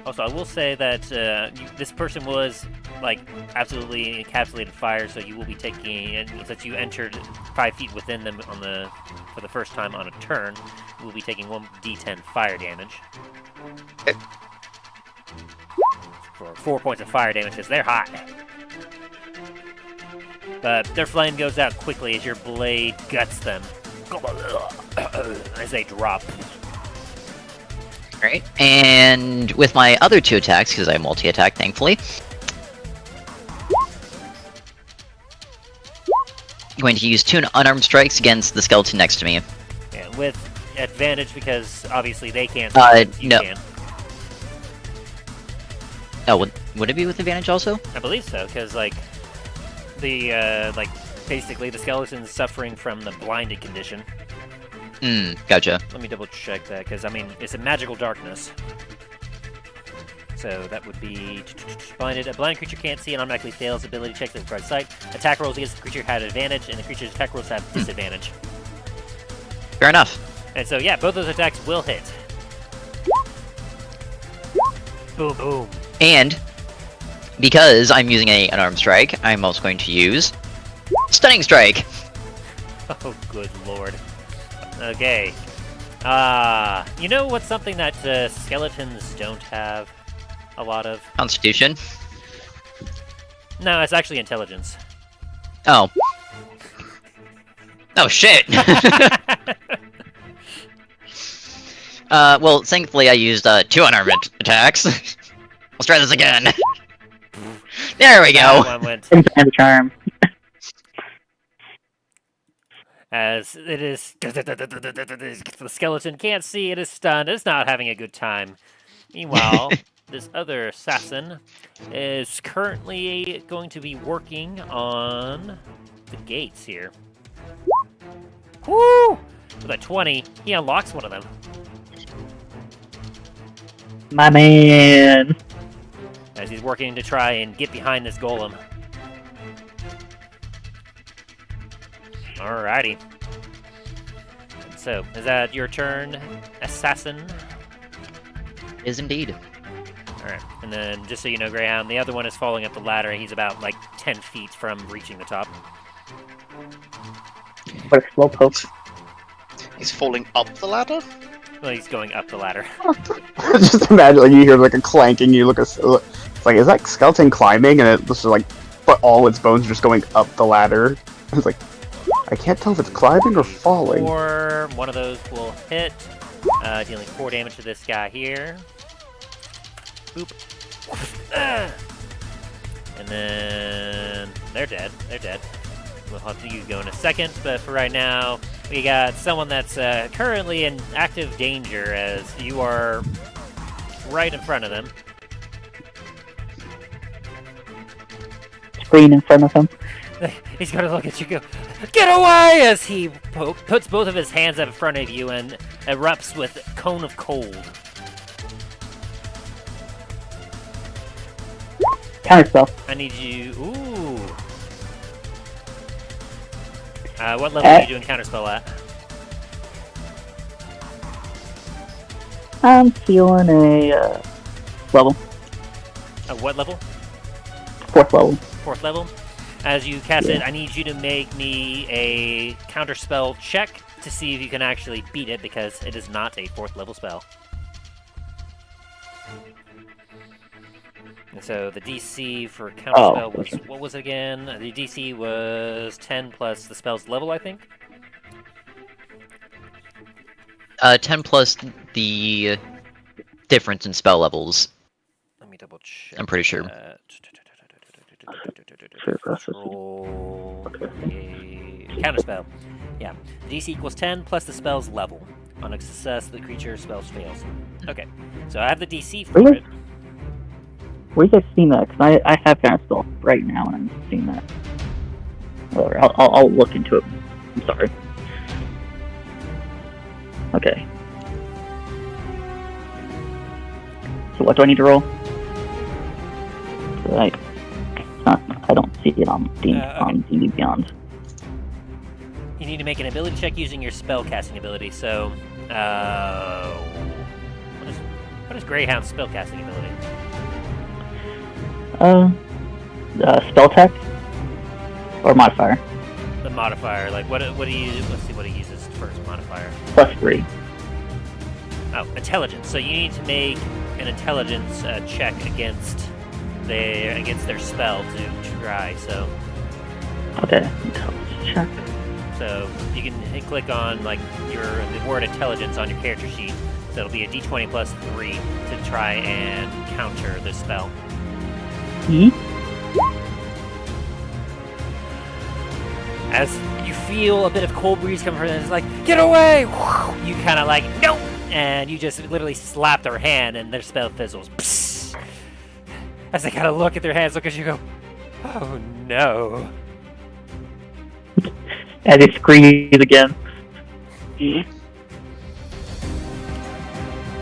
S1: Also, I will say that this person was like absolutely encapsulated fire, so you will be taking, and since you entered 5 feet within them for the first time on a turn, you will be taking 1d10 fire damage.
S2: Okay.
S1: For 4 points of fire damage, because they're hot. But their flame goes out quickly as your blade guts them as they drop.
S4: Alright, and with my other 2 attacks, because I multi-attack, thankfully, I'm going to use 2 unarmed strikes against the skeleton next to me.
S1: And with advantage because obviously they can't see you
S4: no.
S1: can.
S4: Oh, would it be with advantage also?
S1: I believe so, because basically the skeleton's suffering from the blinded condition.
S4: Gotcha.
S1: Let me double check that, because I mean it's a magical darkness. So that would be blinded. A blind creature can't see and automatically fails ability checks that require sight. Attack rolls against the creature had advantage, and the creature's attack rolls have disadvantage.
S4: Fair enough.
S1: And so yeah, both those attacks will hit. Boom, boom.
S4: And because I'm using an unarmed strike, I'm also going to use Stunning Strike.
S1: Oh, good lord. Okay. You know what's something that skeletons don't have a lot of?
S4: Constitution.
S1: No, it's actually intelligence.
S4: Oh. Oh shit! Well, thankfully I used 2 unarmed attacks. Let's try this again. There we go.
S1: That one went
S5: And charm.
S1: as it is. The skeleton can't see. It is stunned. It's not having a good time. Meanwhile, this other assassin is currently going to be working on the gates here. Woo! With a 20, he unlocks one of them.
S5: My man.
S1: As he's working to try and get behind this golem. Alrighty. So, is that your turn, assassin?
S4: Is indeed.
S1: Alright, and then just so you know, Graham, the other one is falling up the ladder. He's about, 10 feet from reaching the top.
S5: What a slowpoke.
S2: He's falling up the ladder?
S1: Well, he's going up the ladder.
S3: Just imagine, you hear, a clanking, you look at... It's like, is that skeleton climbing? And it's just but all its bones are just going up the ladder. It's like, I can't tell if it's climbing or falling.
S1: Or one of those will hit, dealing 4 damage to this guy here. Boop. And then they're dead. They're dead. We'll have you go in a second, but for right now, we got someone that's currently in active danger as you are right in front of them.
S5: Screen in front of him.
S1: He's gonna look at you go, get away! As he puts both of his hands up in front of you and erupts with Cone of Cold.
S5: Counterspell.
S1: I need you. Ooh. What level are you doing counterspell at?
S5: I'm feeling a level.
S1: What level?
S5: 4th level.
S1: 4th level. As you cast
S5: Yeah.
S1: it, I need you to make me a counterspell check to see if you can actually beat it, because it is not a 4th level spell. And so the DC for counterspell was, what was it again? The DC was 10 plus the spell's level, I think?
S4: 10 plus the difference in spell levels.
S1: Let me double check.
S4: I'm pretty sure.
S1: Roll counterspell. Yeah. The DC equals 10 plus the spell's level. On a success, the creature spells fails. Okay. So I have the DC for
S5: Really?
S1: it.
S5: Where you guys seen that? Because I have Counterspell right now and I'm seeing that. Whatever, I'll look into it. I'm sorry. Okay. So what do I need to roll? I don't see it on D&D Beyond.
S1: You need to make an ability check using your spell casting ability. So, what is Greyhound's spell casting ability?
S5: Spell tech or modifier.
S1: The modifier, like what do you? Let's see what he uses first. Modifier.
S5: +3.
S1: Oh, intelligence. So you need to make an intelligence check against their spell to try. So
S5: Okay, intelligence check.
S1: So you can click on like the word intelligence on your character sheet. So it'll be a d20 plus 3 to try and counter the spell.
S5: Hmm?
S1: As you feel a bit of cold breeze come from it, it's like, get away! You kind of like, nope! And you just literally slap their hand and their spell fizzles. Psst. As they kind of look at their hands, look at you and go, oh no.
S5: As he screams again.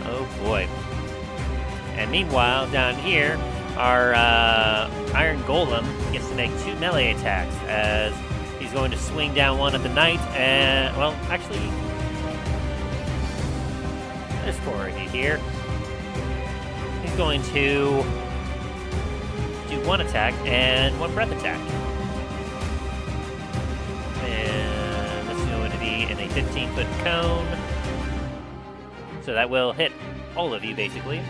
S1: Oh boy. And meanwhile, down here, our Iron Golem gets to make 2 melee attacks as he's going to swing down one at the knight and, well, actually, there's 4 of you here. He's going to do 1 attack and 1 breath attack. And this is going to be in a 15-foot cone. So that will hit all of you, basically.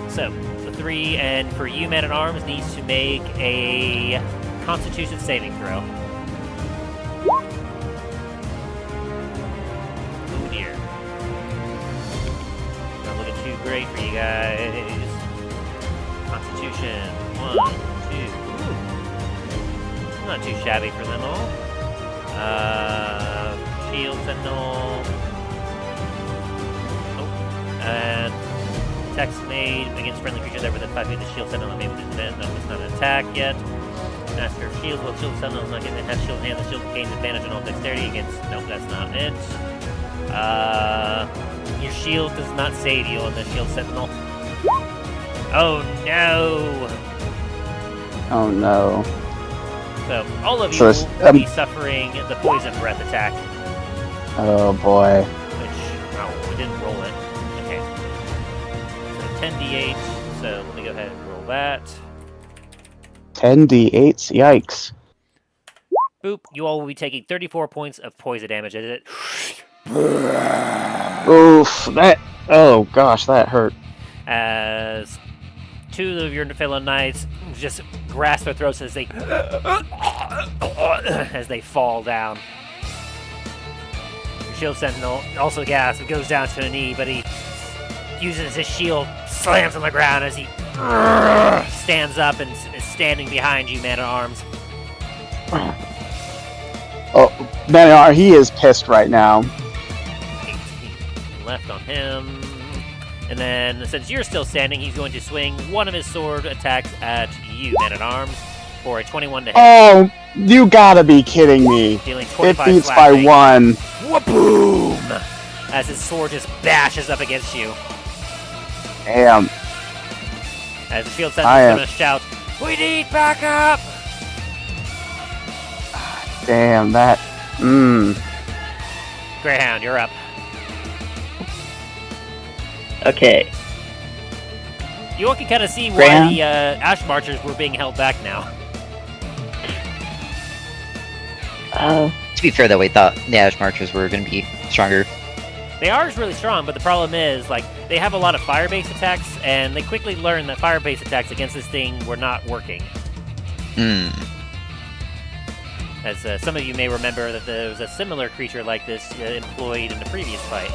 S1: So, the 3, and for you, Man-at-Arms, needs to make a Constitution saving throw. Oh dear. Not looking too great for you guys. Constitution, 1, 2. Ooh. Not too shabby for them all. Shield Sentinel. Oh, and attacks made against friendly creatures that within 5 feet of the Shield Sentinel made with advantage. No, it's not an attack yet. Master of Shields. While Shield Sentinel is not getting has shield in hand, the shield gains advantage on all dexterity against. Nope, that's not it. Your shield does not save you on the Shield Sentinel. Oh no!
S3: Oh no.
S1: So all of you
S3: So it's,
S1: will be suffering the poison breath attack.
S3: Oh boy.
S1: Which, oh, we didn't roll it. Okay. So 10d8, so let me go ahead and roll that.
S3: 10d8s, yikes.
S1: Boop, you all will be taking 34 points of poison damage as it
S3: Oof, oh gosh, that hurt.
S1: as 2 of your fellow knights just grasp their throats as they fall down. Your Shield Sentinel also gasps, goes down to a knee, but he uses his shield, slams on the ground as he stands up and is standing behind you, Man-at-Arms.
S3: Oh, man, he is pissed right now.
S1: 18 left on him. And then, since you're still standing, he's going to swing one of his sword attacks at you, Man-at-Arms, for a 21 to hit.
S3: Oh, you gotta be kidding me.
S1: Dealing
S3: It
S1: 25
S3: beats by
S1: slashing.
S3: 1.
S1: Wha-boom! As his sword just bashes up against you.
S3: Damn.
S1: As the Shield Sentinel is going to shout, "We need backup!"
S3: Damn, that...
S1: Greyhound, you're up.
S5: Okay.
S1: You all can kind of see why
S5: Greyhound?
S1: the Ash Marchers were being held back now.
S4: To be fair, though, we thought the Ash Marchers were going to be stronger.
S1: They are really strong, but the problem is, like, they have a lot of fire-based attacks, and they quickly learned that fire-based attacks against this thing were not working. As some of you may remember that there was a similar creature like this employed in the previous fight.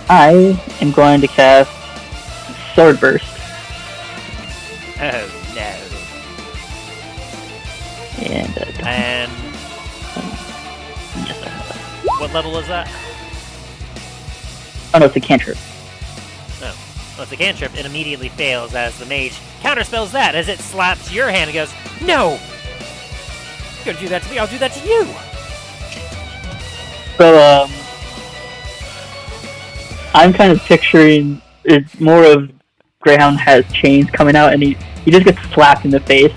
S5: I am going to cast Sword Burst.
S1: Oh, no.
S5: And
S1: What level is that?
S5: oh no, it's a cantrip.
S1: No. Well, it's a cantrip. It immediately fails as the mage counterspells that as it slaps your hand and goes, "No! You're gonna do that to me, I'll do that to you!"
S5: So, I'm kind of picturing it's more of Greyhound has chains coming out and he just gets slapped in the face.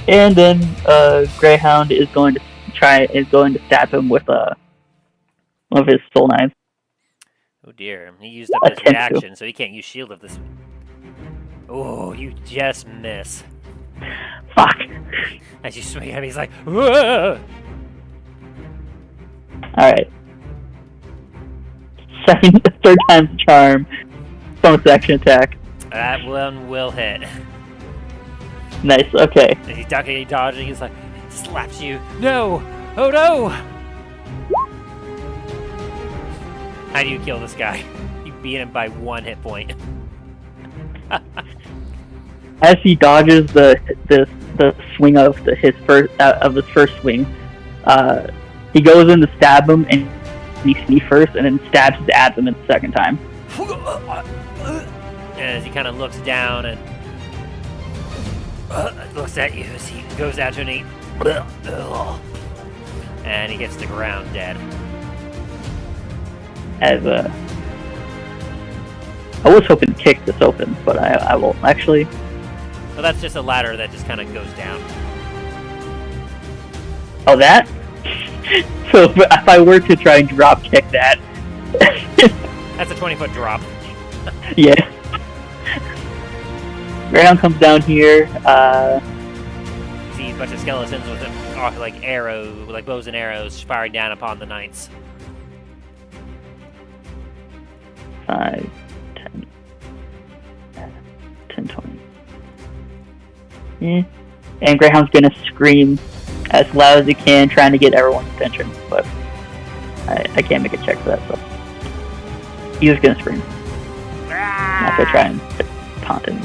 S5: And then Greyhound is going to stab him with one of his soul knives.
S1: Oh dear, he used up his reaction, so he can't use shield of this. Oh, you just miss.
S5: Fuck.
S1: As you swing at him, he's like, "Whoa!"
S5: Alright. third time's the charm. Bonus action attack.
S1: That one will hit.
S5: Nice. Okay.
S1: And he's ducking, he's dodging. He's like, slaps you. No! Oh no! How do you kill this guy? You beat him by 1 hit point.
S5: As he dodges the swing of his first swing, he goes in to stab him, and he sneaks first, and then stabs his abdomen the second time.
S1: And as he kind of looks down and looks at you as he goes out to an 8. And he hits the ground dead.
S5: As I was hoping to kick this open, but I won't actually.
S1: Well, that's just a ladder that just kind of goes down.
S5: Oh, that? So if I were to try and drop kick that.
S1: That's a 20-foot drop.
S5: Yeah. Greyhound comes down here.
S1: You see a bunch of skeletons with like bows and arrows firing down upon the knights.
S5: 5, 10, 10, 20. Yeah. And Greyhound's gonna scream as loud as he can, trying to get everyone's attention, but I can't make a check for that, so he was gonna scream. Not to try and taunt him.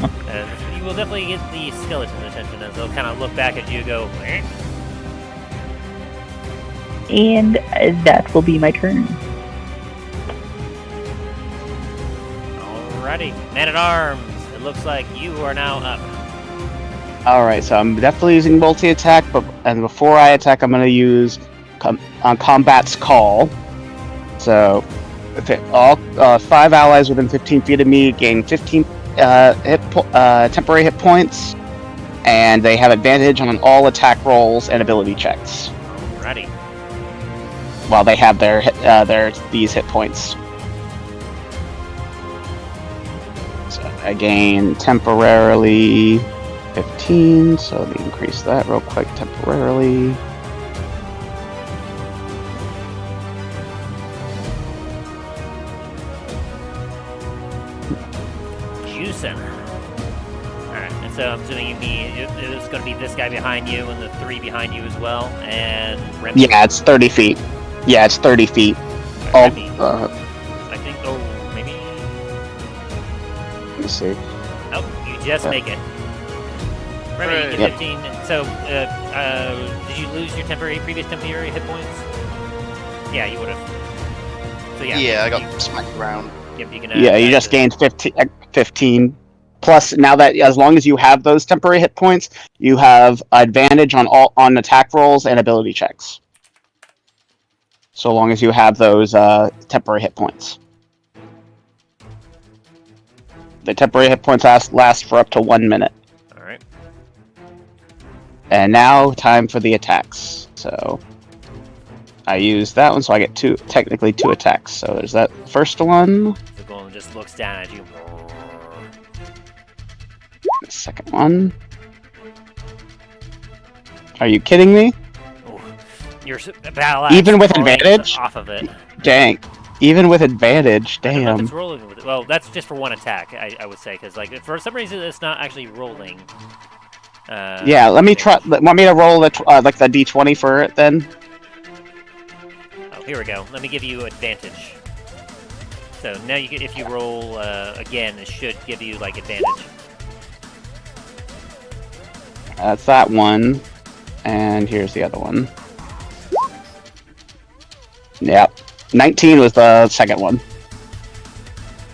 S1: You will definitely get the skeleton's attention as they'll kind of look back at you and go, eh?
S5: And that will be my turn.
S1: Alrighty, man-at-arms. It looks like you are now up.
S3: Alright, so I'm definitely using multi-attack, and before I attack, I'm going to use Combat's Call. So, all 5 allies within 15 feet of me gain 15 temporary hit points, and they have advantage on all attack rolls and ability checks.
S1: Alrighty.
S3: While they have these hit points. So I gain temporarily 15, so let me increase that real quick temporarily.
S1: Juicing. Alright, and so I'm assuming it's going to be this guy behind you and the 3 behind you as well, and Remy.
S3: Yeah, it's 30 feet. Yeah, it's 30 feet.
S1: Remy, I think, maybe...
S3: Let me see.
S1: Oh, you just make it. Remy, you get 15. So, did you lose your previous temporary hit points? Yeah, you would have. So
S2: Yeah, I got smacked around.
S1: Yep, you can.
S3: Yeah, you just gained 15. Plus, now that as long as you have those temporary hit points, you have advantage on attack rolls and ability checks. So long as you have those temporary hit points. The temporary hit points last for up to 1 minute.
S1: Alright.
S3: And now, time for the attacks. So, I use that one, so I get technically 2 attacks. So there's that first one.
S1: The golem just looks down at you.
S3: The second one. Are you kidding me?
S1: Ooh. Your battle axe
S3: Even with
S1: falling
S3: advantage?
S1: off of it.
S3: Dang. Even with advantage,
S1: I don't know if
S3: damn.
S1: it's rolling with it. Well, that's just for 1 attack, I would say, because like for some reason it's not actually rolling.
S3: Yeah, let me try. Want me to roll the like the d20 for it then?
S1: Oh, here we go. Let me give you advantage. So now you get, if you roll again, it should give you like advantage.
S3: That's that one, and here's the other one. Yep, 19 was the second one.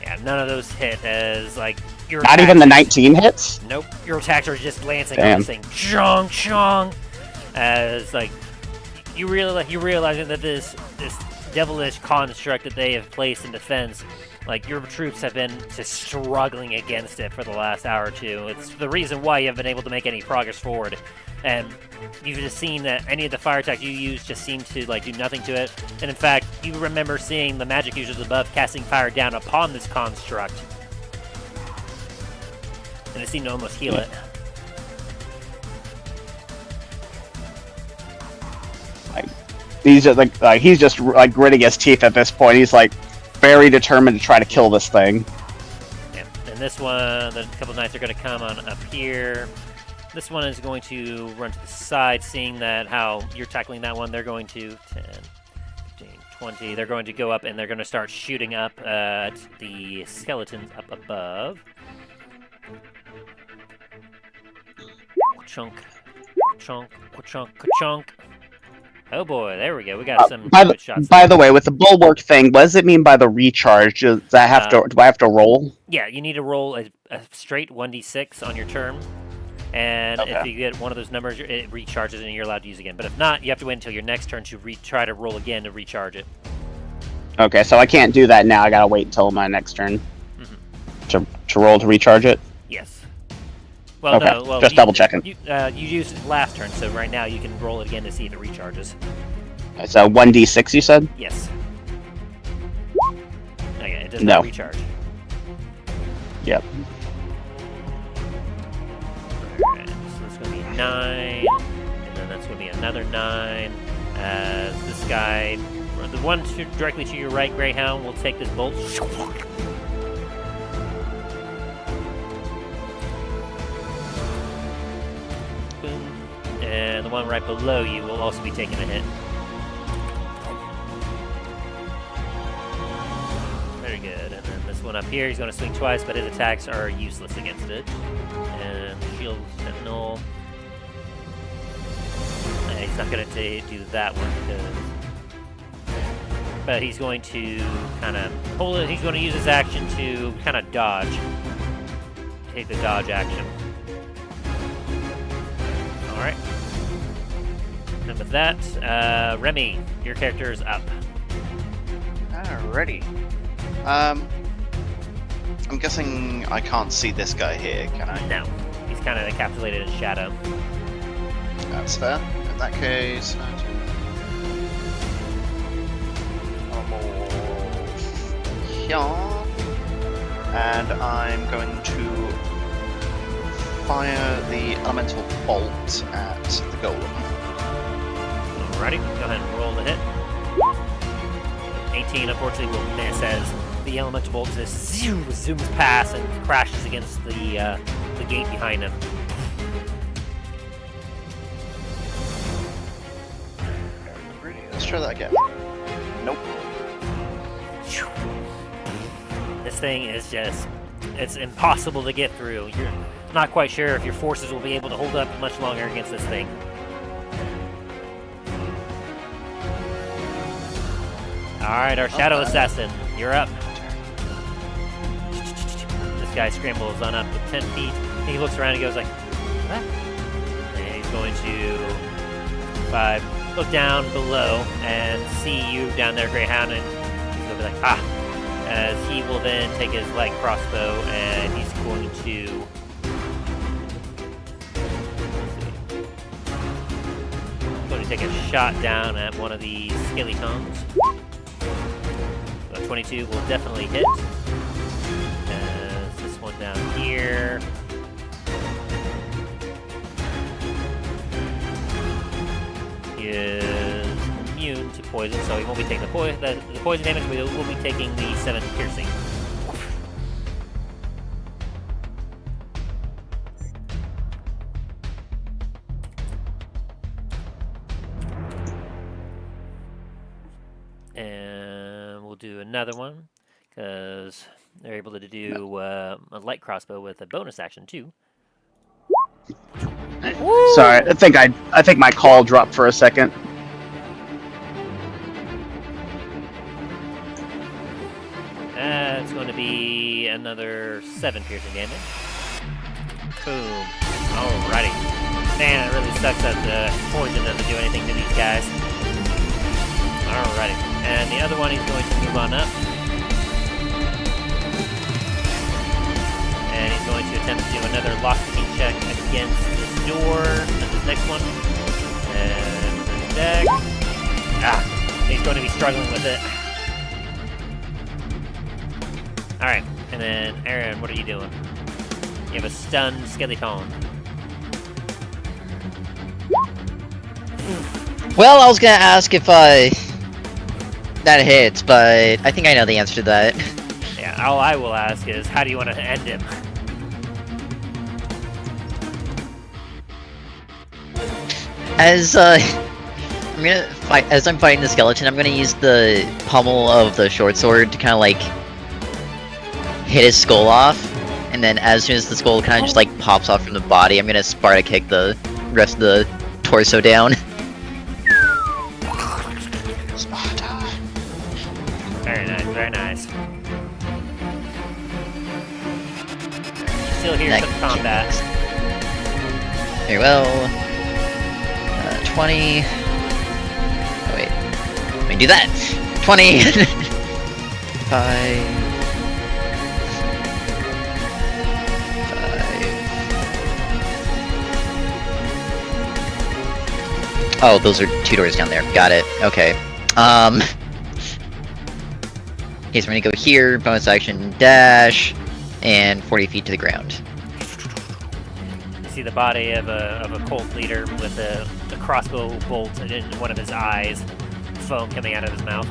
S1: Yeah, none of those hit as like your.
S3: Not even the 19 hits.
S1: Nope, your attacks are just lancing
S3: Damn.
S1: on this thing. Chong chong. As like you realizing that this devilish construct that they have placed in defense, like your troops have been just struggling against it for the last hour or two. It's the reason why you haven't been able to make any progress forward. And you've just seen that any of the fire attacks you use just seem to like do nothing to it. And in fact, you remember seeing the magic users above casting fire down upon this construct. And it seemed to almost heal it.
S3: He's just like he's just like gritting his teeth at this point. He's like, very determined to try to kill this thing.
S1: Yeah. And this one, the couple knights are going to come on up here. This one is going to run to the side, seeing that how you're tackling that one. They're going to 10, 15, 20. They're going to go up and they're going to start shooting up at the skeletons up above. Chunk, chunk, chunk, chunk. Oh boy, there we go. We got some good shots.
S3: By the way, with the bulwark thing, what does it mean by the recharge? Does that have to? Do I have to roll?
S1: Yeah, you need to roll a straight 1d6 on your turn. And if you get one of those numbers, it recharges and you're allowed to use it again. But if not, you have to wait until your next turn to try to roll again to recharge it.
S3: Okay, so I can't do that now. I gotta wait until my next turn to roll to recharge it.
S1: Yes. Well,
S3: okay.
S1: no. Well,
S3: just double checking.
S1: You used it last turn, so right now you can roll it again to see if it recharges.
S3: It's a 1d6, you said?
S1: Yes. Okay, it does not recharge.
S3: Yep.
S1: Alright, so it's going to be 9, and then that's going to be another 9, as this guy, the one directly to your right, Greyhound, will take this bolt. Boom. And the one right below you will also be taking a hit. Very good. And then this one up here, he's going to swing twice, but his attacks are useless against it. And shield sentinel. And he's not going to do that one but he's going to kind of hold it. He's going to use his action to kind of dodge. Take the dodge action. All right. And with that, Remy, your character is up.
S2: Alrighty. I'm guessing I can't see this guy here, can I?
S1: No. He's kind of encapsulated in shadow.
S2: That's fair. In that case, and I'm going to fire the elemental bolt at the golem.
S1: Alrighty, go ahead and roll the hit. 18, unfortunately, will miss as the elemental bolt just zooms past and crashes against the gate behind him.
S2: Let's try that again. Nope.
S1: This thing is it's impossible to get through. You're not quite sure if your forces will be able to hold up much longer against this thing. Alright, our Shadow Assassin, you're up. This guy scrambles on up to 10 feet. He looks around and goes like, what? And he's going to 5, look down below and see you down there, Greyhound, and he's going to be like, ah. As he will then take his light crossbow and he's going to take a shot down at one of the skeletons. 22 will definitely hit. As this one down here. Is immune to poison, so he won't be taking the poison damage, but he will be taking the 7 piercing. And we'll do another one, because they're able to do a light crossbow with a bonus action too. Woo!
S3: Sorry, I think my call dropped for a second.
S1: It's going to be another 7 piercing damage. Boom. Alrighty. Man, it really sucks that the poison doesn't do anything to these guys. Alrighty. And the other one, he's going to move on up. And he's going to attempt to do another lockpicking check against this door. That's his next one. And his deck. Ah, he's going to be struggling with it. Alright, and then Aaron, what are you doing? You have a stunned skeleton.
S4: Well, I was gonna ask if That hits, but I think I know the answer to that.
S1: Yeah, all I will ask is, how do you want to end him?
S4: As I'm fighting the skeleton, I'm gonna use the pommel of the short sword to kind of like hit his skull off, and then as soon as the skull kind of just like pops off from the body, I'm gonna Sparta kick the rest of the torso down.
S2: Sparta.
S1: Very nice, very nice. Still hear some combat.
S4: Very well. 20. Oh wait. Let me do that. 20. 5. Oh, those are 2 doors down there. Got it. Okay. Okay, so we're gonna go here, bonus action, dash, and 40 feet to the ground.
S1: You see the body of a cult leader with a crossbow bolt in one of his eyes, foam coming out of his mouth.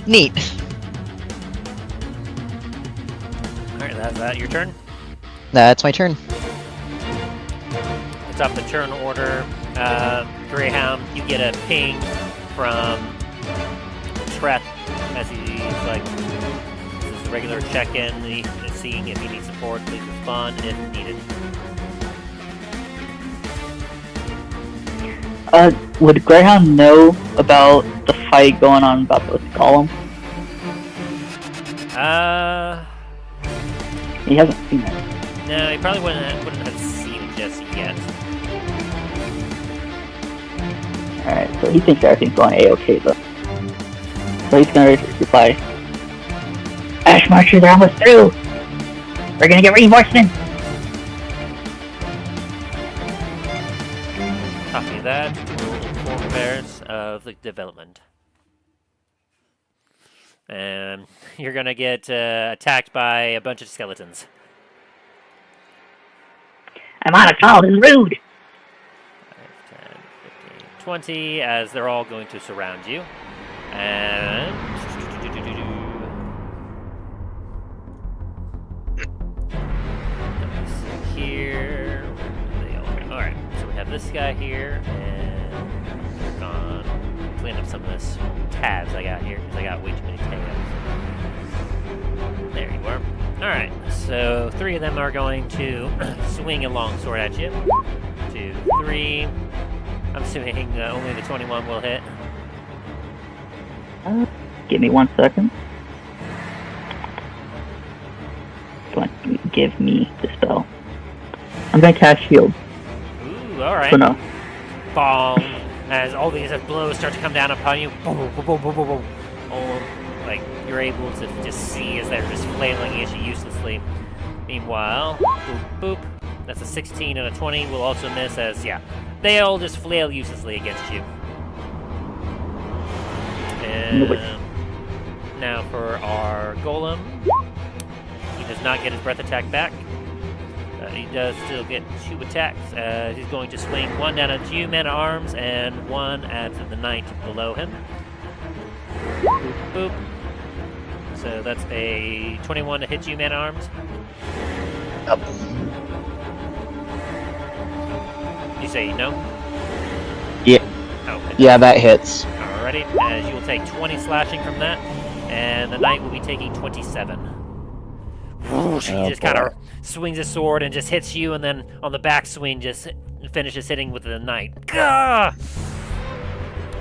S4: Neat.
S1: Alright, that's that your turn?
S4: That's my turn.
S1: It's up the turn order. Greyhound, you get a ping from Treth as he's like, this is a regular check-in, he's seeing if he needs support, please respond if needed.
S5: Would Greyhound know about the fight going on about the golem? He hasn't seen it.
S1: No, he probably wouldn't have seen it just yet.
S5: Alright, so he thinks everything's going A-okay though. So he's gonna reply, Ash Marchers are almost through! We're gonna get reinforcements!
S1: Copy that. We'll inform Varis of the development. And you're gonna get attacked by a bunch of skeletons.
S5: I'm on a call, this is rude!
S1: 5, 10, 15, 20, as they're all going to surround you. And... let me see here... Alright, so we have this guy here, and... we're gonna clean up some of this tabs I got here, because I got way too many tabs. There you are. Alright, so 3 of them are going to swing a longsword at you. 2, 3... I'm assuming only the 21 will hit.
S5: Give me 1 second. Give me the spell. I'm gonna cast shield.
S1: Ooh, alright.
S5: So no.
S1: Bong! As all these blows start to come down upon you. Boom, boom, boom, boom, boom, boom. All, like, you're able to just see as they're just flailing at you uselessly. Meanwhile, boop, boop. That's a 16 and a 20 will also miss as, yeah, they all just flail uselessly against you. And now for our golem. He does not get his breath attack back. He does still get 2 attacks. He's going to swing 1 down at you, man-at-arms, and 1 at the knight below him. Boop, boop. So that's a 21 to hit you, man-at-arms.
S3: Yep.
S1: You say no?
S3: Yeah.
S1: Oh, okay.
S3: Yeah, that hits.
S1: Alrighty, as you will take 20 slashing from that, and the knight will be taking 27. Whoosh, he just kind of swings his sword and just hits you, and then on the back swing just finishes hitting with the knight. Gah!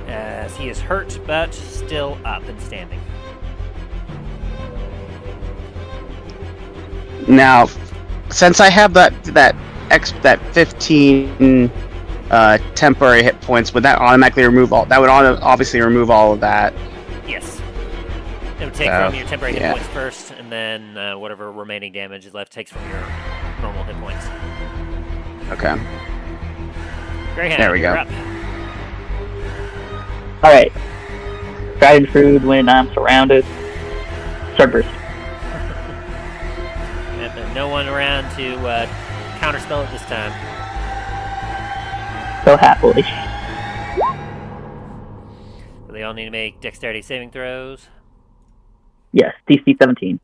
S1: As he is hurt, but still up and standing.
S3: Now, since I have that 15 temporary hit points, would that automatically remove all? That would obviously remove all of that.
S1: Yes. It would take from your temporary hit points first, and then whatever remaining damage is left takes from your normal hit points.
S3: Okay.
S1: Greyhound,
S3: There we go.
S1: you're up.
S5: Alright. Dragon food when I'm surrounded. Starburst.
S1: And no one around to counterspell it this time.
S5: So happily.
S1: So they we all need to make dexterity saving throws.
S5: Yes, DC 17.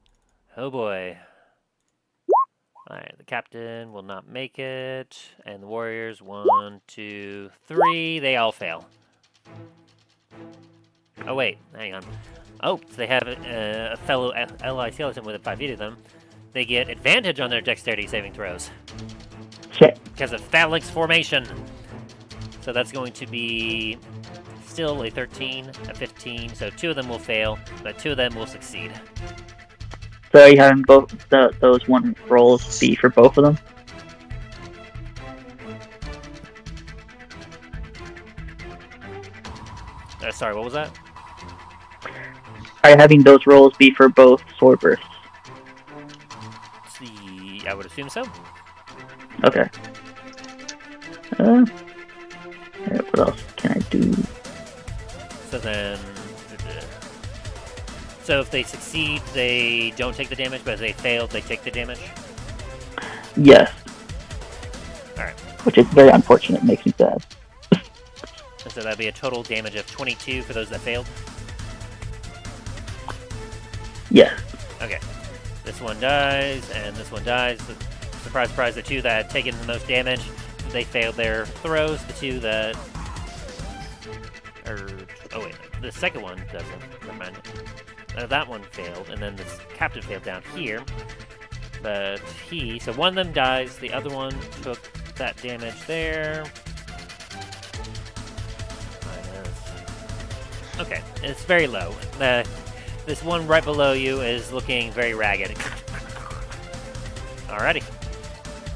S1: Oh boy. Alright, the captain will not make it. And the warriors, 1, 2, 3. They all fail. Oh wait, hang on. Oh, so they have a fellow ally skeleton within 5 feet of them. They get advantage on their dexterity saving throws.
S5: Shit.
S1: Because of phalanx formation. So that's going to be still a 13, a 15. So 2 of them will fail, but 2 of them will succeed.
S5: So are you having both those one rolls be for both of them?
S1: Sorry, what was that?
S5: Are you having those rolls be for both sword bursts?
S1: See, I would assume so.
S5: Okay. Alright, what else can I do?
S1: So then... So if they succeed, they don't take the damage, but if they fail, they take the damage?
S5: Yes.
S1: Alright.
S5: Which is very unfortunate, makes me sad.
S1: And so that'd be a total damage of 22 for those that failed?
S5: Yes.
S1: Okay. This one dies, and this one dies. Surprise, surprise, the 2 that had taken the most damage, they failed their throws. The 2 that... Oh wait, the second one doesn't. Never mind. That one failed, and then this captain failed down here. But so one of them dies, the other one took that damage there. Okay, it's very low. This one right below you is looking very ragged. Alrighty.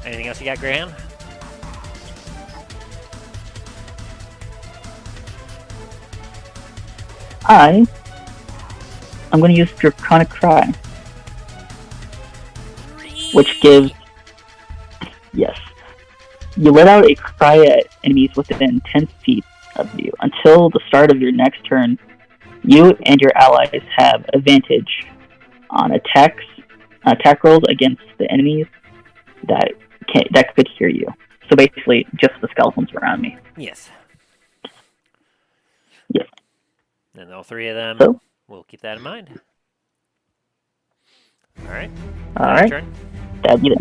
S1: Anything else you got, Graham?
S5: I'm going to use Draconic Cry, which gives... Yes. You let out a cry at enemies within 10 feet of you. Until the start of your next turn, you and your allies have advantage on attack rolls against the enemies that could hear you. So basically, just the skeletons around me.
S1: Yes.
S5: Yes.
S1: And all 3 of them,
S5: So?
S1: we'll keep that in mind. Alright.
S5: Alright.
S1: Turn.
S5: That'll be the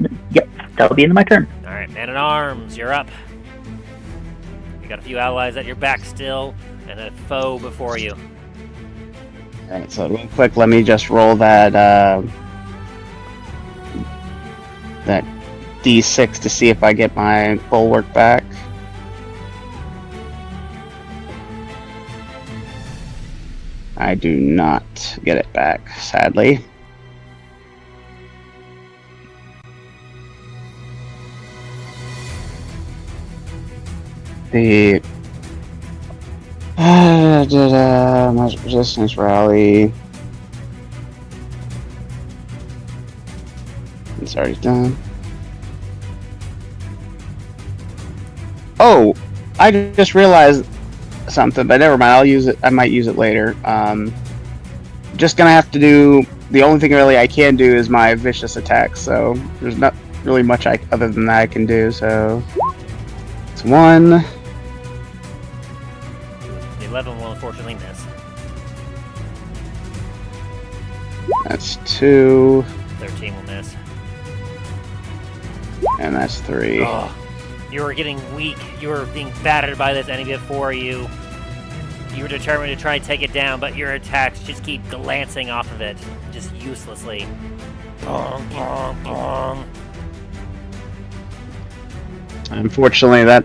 S5: end of my turn.
S1: Alright, Man-at-Arms, you're up. You got a few allies at your back still, and a foe before you.
S3: Alright, so real quick, let me just roll that that D6 to see if I get my bulwark back. I do not get it back, sadly. The magic resistance rally. It's already done. Oh, I just realized something, but never mind. I'll use it. I might use it later. Just gonna have to do. The only thing really I can do is my vicious attack. So there's not really much other than that I can do. So it's 1.
S1: The 11 will unfortunately miss.
S3: That's 2.
S1: 13 will miss.
S3: And that's 3.
S1: Oh, you were getting weak. You were being battered by this enemy before you. You were determined to try and take it down, but your attacks just keep glancing off of it, just uselessly. Bong, bong, bong.
S3: Unfortunately, I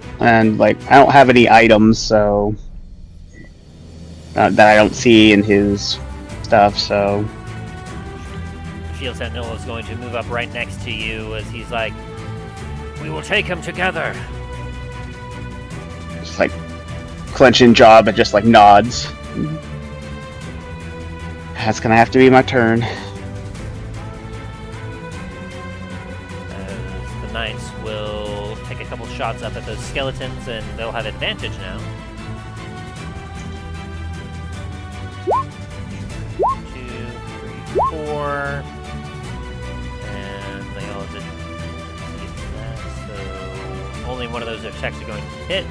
S3: don't have any items, so that I don't see in his stuff. So
S1: Shield Sentinel is going to move up right next to you as he's like, "We will take him together."
S3: just like clenching jaw, but just like nods. That's gonna have to be my turn.
S1: The knights will take a couple shots up at those skeletons, and they'll have advantage now. 2, 3, 4, and they all did that. So only one of those attacks are going to hit.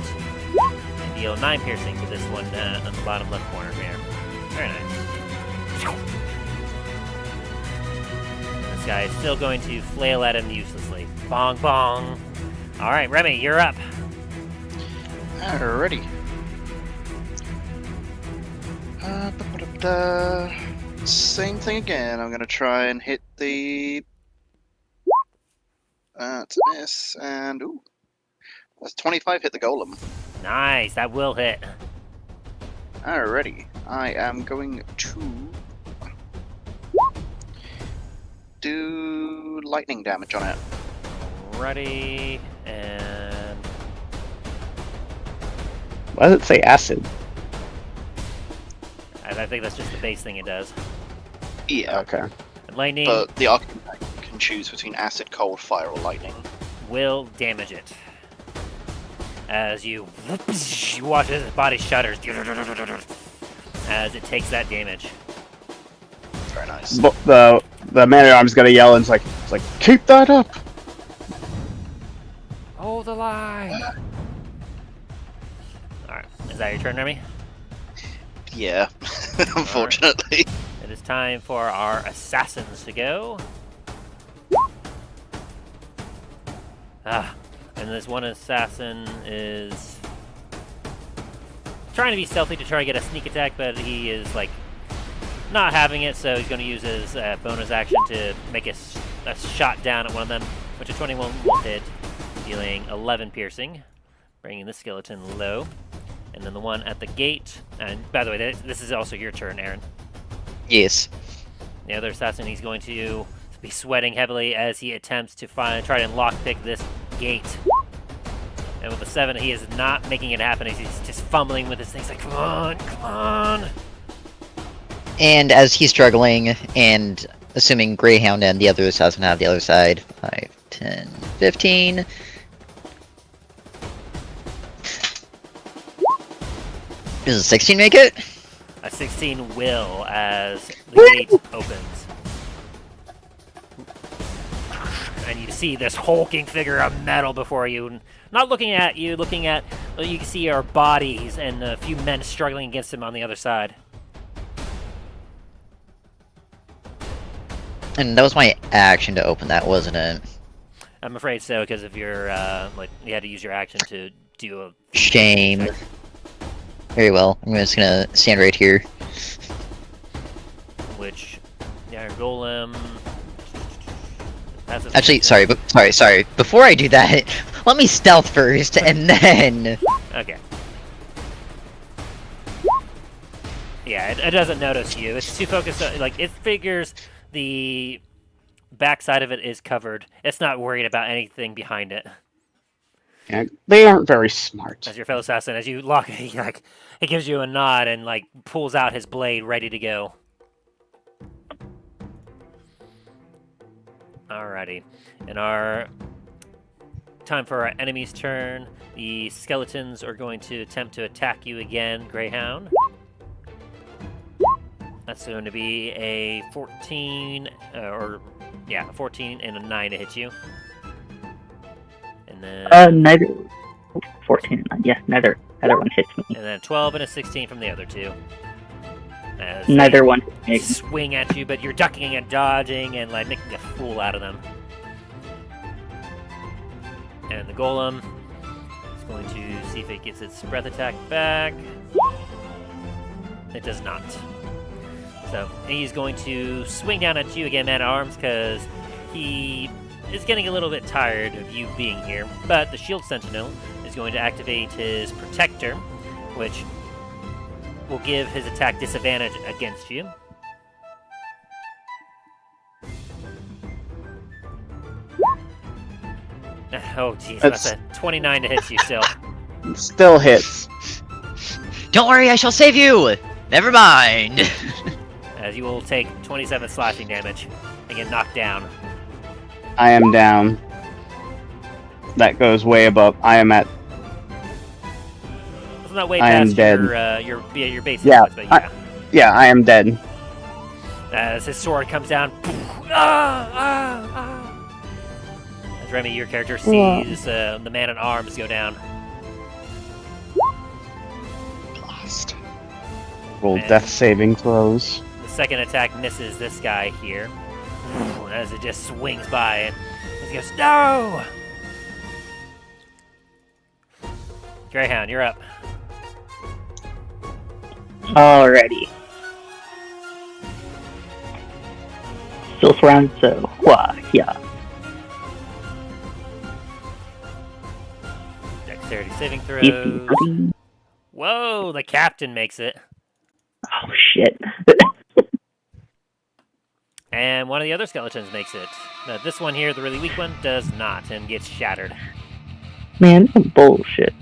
S1: And deal 9 piercing to this one on the bottom left corner here. Very nice. This guy is still going to flail at him uselessly. Bong bong. Alright, Remy, you're up.
S2: Alrighty. Same thing again. I'm gonna try and hit the. It's a miss, and ooh, that's 25. Hit the golem.
S1: Nice, that will hit.
S2: Alrighty, I am going to do lightning damage on it.
S1: Ready, and...
S3: Why does it say acid?
S1: I think that's just the base thing it does.
S2: Yeah.
S3: Okay.
S1: And lightning
S2: But the architect can choose between acid, cold, fire, or lightning.
S1: will damage it. As you watch as his body shudders as it takes that damage.
S2: Very nice.
S3: But the man at arms gonna yell and it's like keep that up.
S1: Hold the line. Alright, is that your turn, Remy?
S2: Yeah, unfortunately.
S1: It is time for our assassins to go. And this one assassin is trying to be stealthy to try to get a sneak attack, but he is like not having it, so he's going to use his bonus action to make a shot down at one of them, which a 21 will hit, dealing 11 piercing, bringing the skeleton low. And then the one at the gate, and by the way, this is also your turn, Aaron.
S4: Yes.
S1: The other assassin, he's going to be sweating heavily as he attempts to try and lockpick this gate. And with the 7, he is not making it happen. He's just fumbling with his things like, come on, come on.
S4: And as he's struggling, and assuming Greyhound and the other assassin have the other side, 5, 10, 15. Does a 16 make it?
S1: A 16 will as the gate opens. And you see this hulking figure of metal before you. Not looking at you, looking at, you can see our bodies and a few men struggling against him on the other side.
S4: And that was my action to open that, wasn't it?
S1: I'm afraid so, because of your, you had to use your action to do a...
S4: Shame. Very well. I'm just gonna stand right here.
S1: Which, yeah, golem...
S4: Actually, sorry. Before I do that, let me stealth first, and then...
S1: Okay. Yeah, it doesn't notice you. It's too focused on, like, it figures the backside of it is covered. It's not worried about anything behind it.
S3: Yeah, they aren't very smart.
S1: As your fellow assassin, as you lock, he gives you a nod and like pulls out his blade, ready to go. Alrighty, in our time for our enemy's turn, the skeletons are going to attempt to attack you again, Greyhound. That's going to be a 14, 14 and a 9 to hit you. And then
S5: neither 14 and 9. Yeah, neither one hits me.
S1: And then 12 and a 16 from the other two. As
S5: Neither one hits me.
S1: swing at you, but you're ducking and dodging and like making a fool out of them. And the golem is going to see if it gets its breath attack back. It does not. So he's going to swing down at you again, man at arms, because he is getting a little bit tired of you being here. But the shield sentinel is going to activate his protector, which will give his attack disadvantage against you. Oh jeez, that's a 29 to hit you still.
S3: Still hits.
S4: Don't worry, I shall save you! Never mind!
S1: As you will take 27 slashing damage and get knocked down.
S3: I am down. That goes way above. I am at.
S1: It's not way
S3: I am
S1: past
S3: dead.
S1: your base
S3: Yeah,
S1: hit points, but
S3: Yeah, I am dead.
S1: as his sword comes down. As Remy, your character sees the man at arms go down.
S3: Roll
S1: And-
S3: death saving throws.
S1: The second attack misses this guy here. As it just swings by and he goes, no! Greyhound, you're up.
S5: Alrighty. Still surrounded, so yeah.
S1: Dexterity saving throws.
S5: DC.
S1: Whoa, the captain makes it.
S5: Oh shit.
S1: And one of the other skeletons makes it. Now, this one here, the really weak one, does not and gets shattered.
S5: Man, bullshit.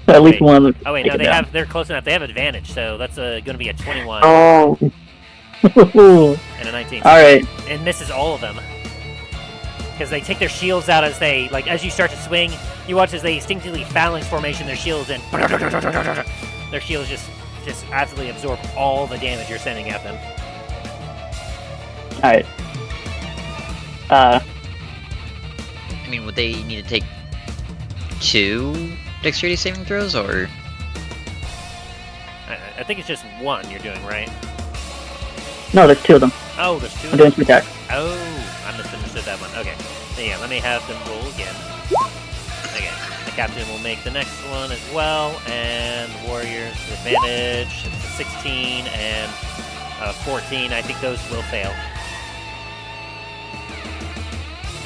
S5: At least
S1: Wait.
S5: one of them.
S1: Oh wait,
S5: take
S1: no,
S5: it down.
S1: they're close enough. They have advantage, so that's going to be a 21
S5: Oh.
S1: and a 19.
S5: Alright.
S1: And misses all of them. Because they take their shields out as you start to swing, you watch as they instinctively phalanx formation their shields and their shields just absolutely absorb all the damage you're sending at them.
S5: Alright.
S4: I mean, would they need to take 2 dexterity saving throws, or?
S1: I think it's just one you're doing, right?
S5: No, there's 2 of them.
S1: Oh, there's 2
S5: I'm
S1: of
S5: doing
S1: them.
S5: 2 attacks.
S1: Oh, I misunderstood that one. Okay. So yeah, let me have them roll again. Okay. The captain will make the next one as well, and the warriors with advantage. It's a 16 and 14. I think those will fail.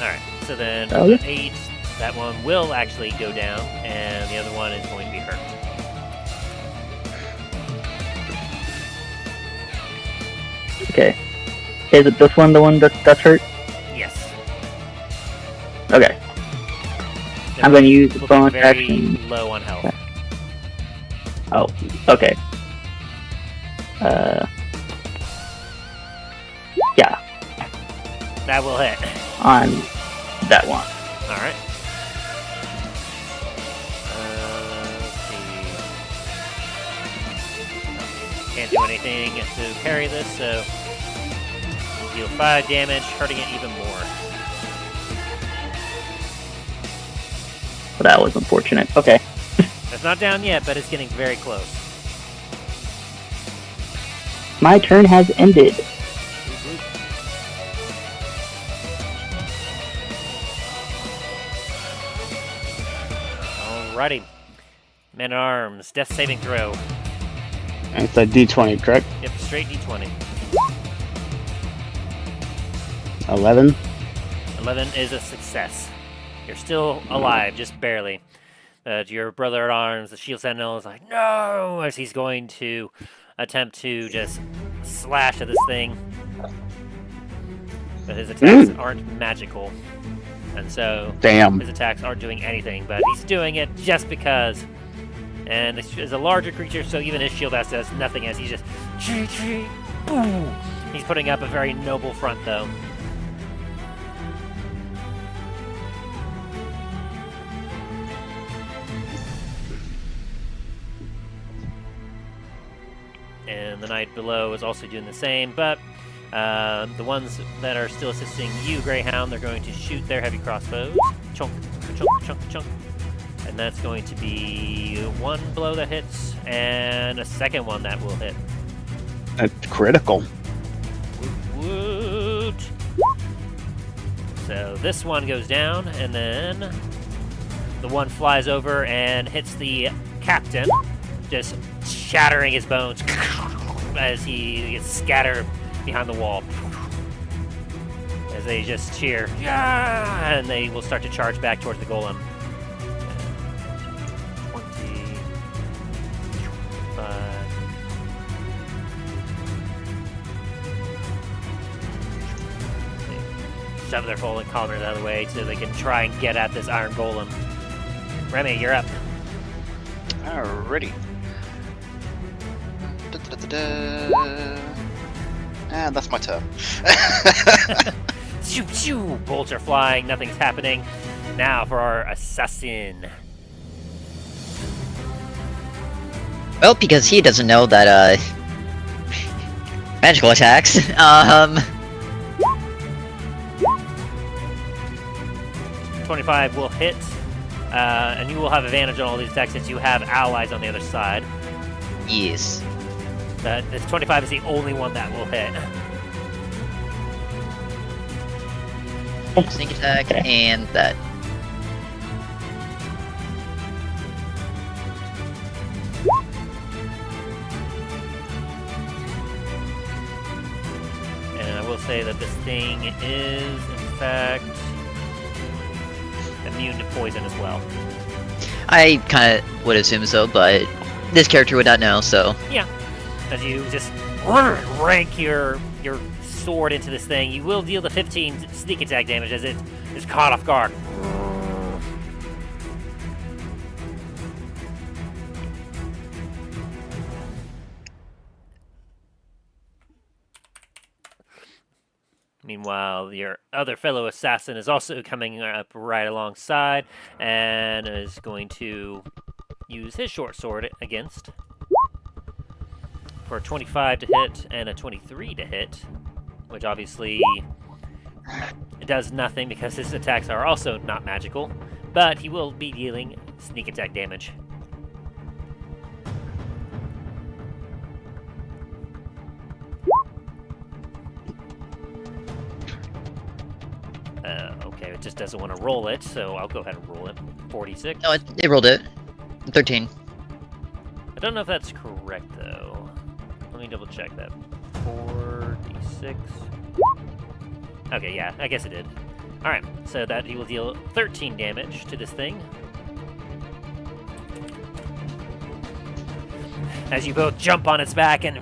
S1: Alright, so then
S5: Oh, yeah.
S1: 8, that one will actually go down, and the other one is going to be hurt.
S5: Okay. Is it this one, the one that's hurt?
S1: Yes.
S5: Okay.
S1: They're
S5: I'm gonna use the
S1: looking
S5: bonus
S1: very
S5: action.
S1: low on health.
S5: Oh, okay. Yeah,
S1: That will hit.
S5: on that one.
S1: Alright. Let's see. Can't do anything to parry this, so deal 5 damage, hurting it even more.
S5: That was unfortunate. Okay.
S1: It's not down yet, but it's getting very close.
S5: My turn has ended.
S1: Alrighty. Men at Arms, death saving throw.
S3: It's a d20, correct?
S1: Yep, straight d20.
S3: 11.
S1: 11 is a success. You're still alive, just barely. Your brother at arms, the shield sentinel, is like, no! As he's going to attempt to just slash at this thing. But his attacks aren't magical. And so
S3: Damn.
S1: his attacks aren't doing anything, but he's doing it just because. And this is a larger creature, so even his shield does nothing as he's just boom. He's putting up a very noble front, though. And the knight below is also doing the same, but the ones that are still assisting you, Greyhound, they're going to shoot their heavy crossbows. Chunk, chunk, chunk, chunk. And that's going to be 1 blow that hits, and a second one that will hit.
S3: That's critical.
S1: Woot, woot. So this one goes down, and then the one flies over and hits the captain, just shattering his bones as he gets scattered behind the wall. As they just cheer, yeah, and they will start to charge back towards the golem. 20, 25. Shove their fallen comrades out of the way so they can try and get at this iron golem. Remy, you're up.
S2: Alrighty. Da-da-da-da-da. And that's my turn.
S1: Shoo, shoo! Bolts are flying, nothing's happening. Now for our assassin.
S4: Well, because he doesn't know that, magical attacks,
S1: 25 will hit, and you will have advantage on all these attacks since you have allies on the other side.
S4: yes.
S1: The 25 is the only one that will hit.
S4: Sneak attack and that.
S1: And I will say that this thing is, in fact, immune to poison as well.
S4: I kind of would assume so, but this character would not know, so.
S1: Yeah. As you just rank your sword into this thing, you will deal the 15 sneak attack damage as it is caught off guard. Meanwhile, your other fellow assassin is also coming up right alongside and is going to use his short sword against for a 25 to hit and a 23 to hit, which obviously it does nothing because his attacks are also not magical, but he will be dealing sneak attack damage. Okay, it just doesn't want to roll it, so I'll go ahead and roll it. 46.
S4: No, it rolled it. 13.
S1: I don't know if that's correct, though. Let me double check that. 46. Okay, yeah, I guess it did. Alright, so that he will deal 13 damage to this thing. As you both jump on its back and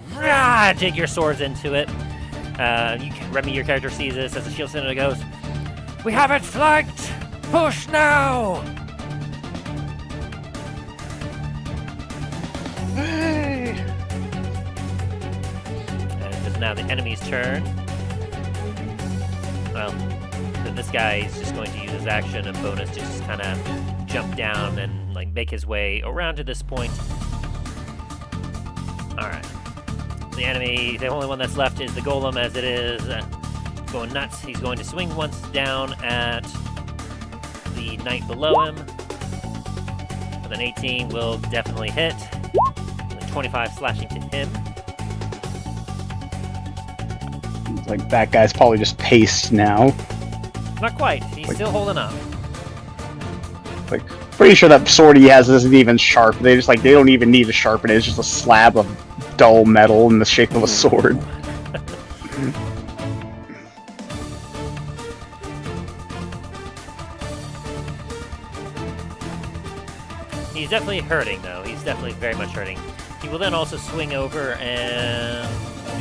S1: dig your swords into it. Remy, your character sees this as the shield center goes, "We have it flanked! Push now!"
S2: Hey!
S1: And it is now the enemy's turn. Well, then this guy is just going to use his action and bonus to just kind of jump down and like make his way around to this point. Alright. The enemy, the only one that's left is the golem as it is going nuts. He's going to swing once down at the knight below him. With an 18 will definitely hit. And 25 slashing to him.
S3: It's like that guy's probably just paced now.
S1: Not quite. He's still holding up.
S3: Like, pretty sure that sword he has isn't even sharp. They don't even need to sharpen it. It's just a slab of dull metal in the shape of a sword.
S1: He's definitely hurting, though. He's definitely very much hurting. He will then also swing over and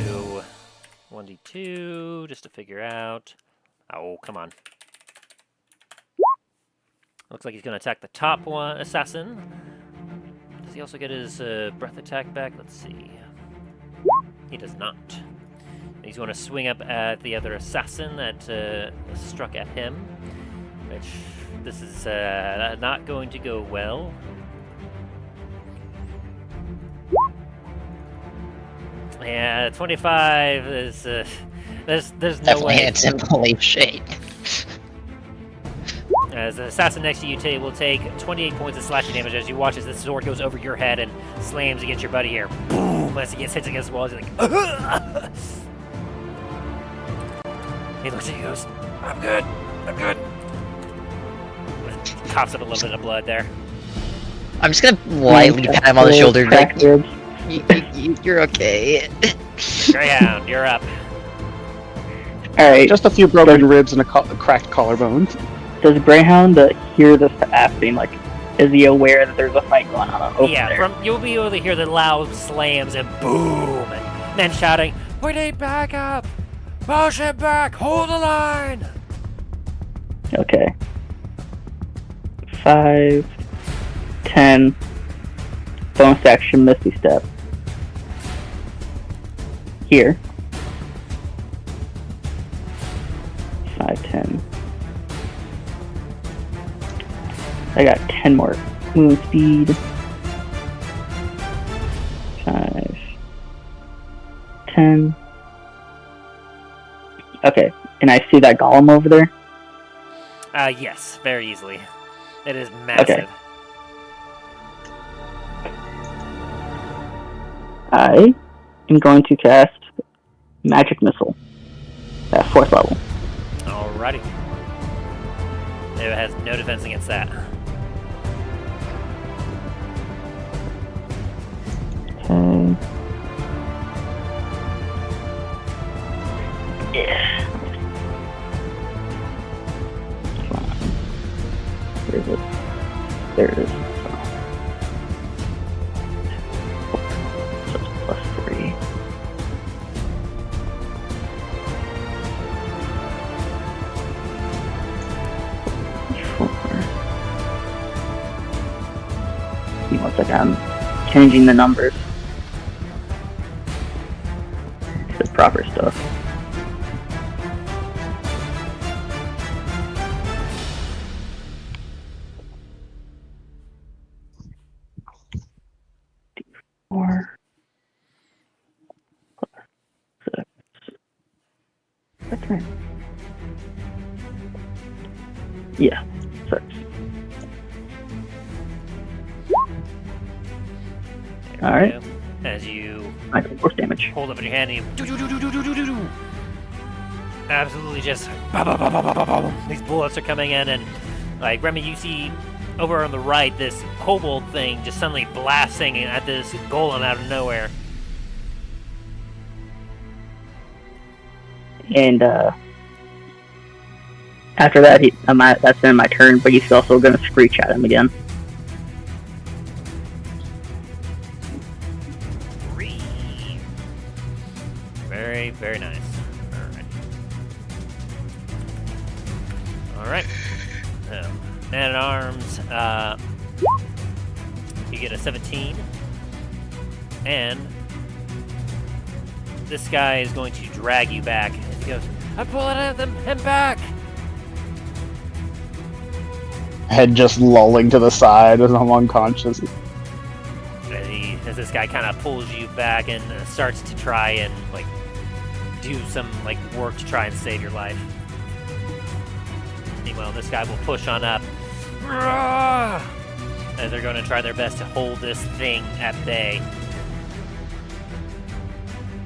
S1: do 1d2 just to figure out. Oh, come on. Looks like he's going to attack the top one assassin. Does he also get his breath attack back? Let's see. He does not. He's going to swing up at the other assassin that struck at him, which this is not going to go well. Yeah, 25 is there's no
S4: Definitely
S1: way.
S4: it's in holy shape.
S1: As the assassin next to you will take 28 points of slashing damage as you watch as the sword goes over your head and slams against your buddy here. Boom! As he gets hit against the wall, he's like, he looks at you and goes, I'm good. Coughs up a little bit of blood there.
S4: I'm just gonna lightly pat him on the shoulder. Like, you're okay.
S1: Greyhound, you're up.
S5: Alright,
S3: Just a few broken ribs and a cracked collarbone.
S5: does Greyhound hear this happening? Like, is he aware that there's a fight going on over there?
S1: You'll be able to hear the loud slams and boom, and men shouting, "We need backup! Push it back! Hold the line!"
S5: Okay. 5, 10, bonus action, Misty Step. Here. 5, 10. I got 10 more move speed. 5, 10. Okay, and I see that golem over there.
S1: Yes, very easily. It is massive.
S5: Okay. I I'm going to cast Magic Missile at 4th level.
S1: Alrighty. It has no defense against that.
S5: Okay. Yeah. Where is it? There it is. So it's +3. Give me 1 second. I'm changing the numbers. The proper stuff. D4 +6. That's right. Yeah, 6. All right.
S1: As you
S5: I take force damage.
S1: hold up in your hand and you do. Absolutely just ba. These bullets are coming in, and like Remy, you see over on the right this kobold thing just suddenly blasting at this golem out of nowhere.
S5: And after that, that's been my turn. But he's also going to screech at him again.
S1: Very, very nice. Alright. Man at Arms, you get a 17. And this guy is going to drag you back. As he goes, I'm pulling him back!
S3: Head just lolling to the side as I'm unconscious.
S1: As this guy kind of pulls you back and starts to try and, like, do some, like, work to try and save your life. Meanwhile, this guy will push on up. As they're going to try their best to hold this thing at bay.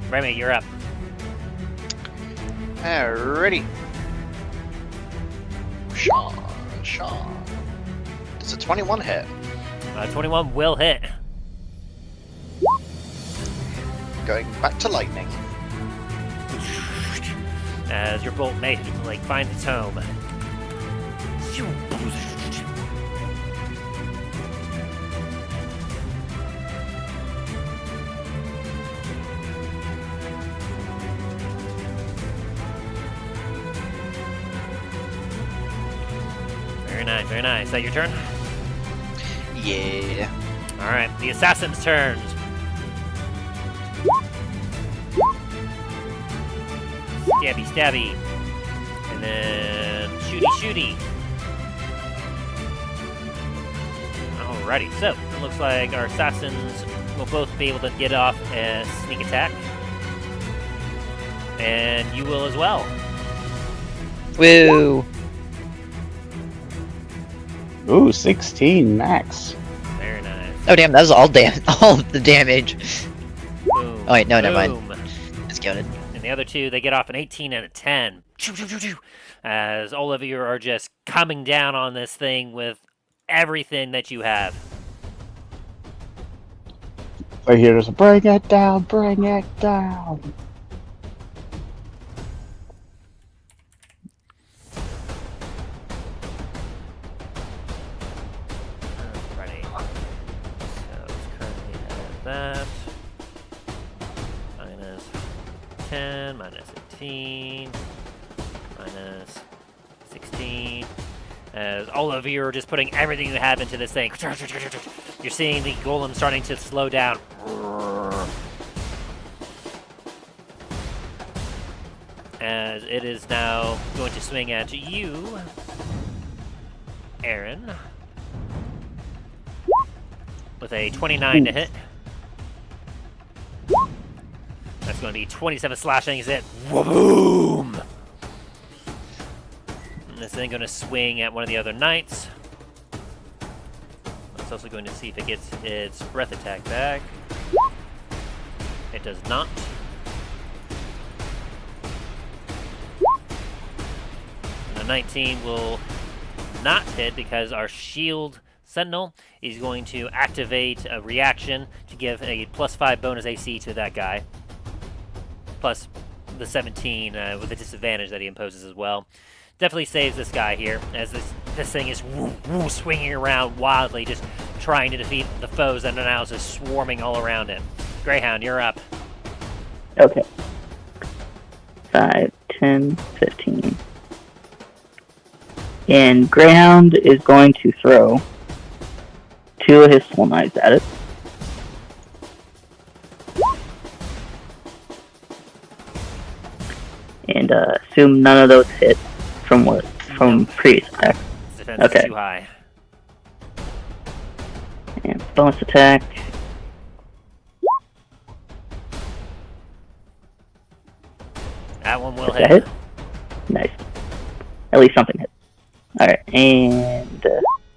S1: Remy, you're up.
S2: Alrighty. Sean. Does a 21 hit?
S1: 21 will hit.
S2: Going back to lightning.
S1: As your bolt may like finds its home. Very nice, very nice. Is that your turn?
S2: Yeah.
S1: Alright, the assassin's turn. Stabby, stabby. And then shooty, shooty. Alrighty, so it looks like our assassins will both be able to get off a sneak attack. And you will as well.
S4: Woo!
S3: Ooh, 16 max.
S1: Very nice.
S4: Oh damn, that was all the damage.
S1: Boom.
S4: Oh wait, no, never mind.
S1: Boom.
S4: Discounted.
S1: And the other two, they get off an 18 and a 10. As all of you are just coming down on this thing with everything that you have.
S3: I hear just bring it down, bring it down.
S1: Alrighty. So it's currently at that. Minus 10, minus 18, minus 16. As all of you are just putting everything you have into this thing. You're seeing the golem starting to slow down. As it is now going to swing at you, Aaron, with a 29 to hit. That's going to be 27 slashing. Is it? Boom! And this thing going to swing at one of the other knights. It's also going to see if it gets its breath attack back. It does not. And a 19 will not hit because our shield sentinel is going to activate a reaction to give a +5 bonus AC to that guy. Plus the 17 with the disadvantage that he imposes as well. Definitely saves this guy here, as this thing is swinging around wildly, just trying to defeat the foes that are now just swarming all around it. Greyhound, you're up.
S5: Okay. 5, 10, 15. And Greyhound is going to throw 2 of his soul knives at it. And assume none of those hit from previous attack.
S1: Defense
S5: Okay.
S1: is too high.
S5: And bonus attack.
S1: That one will
S5: Does that
S1: hit.
S5: hit? Nice. At least something hit. Alright, and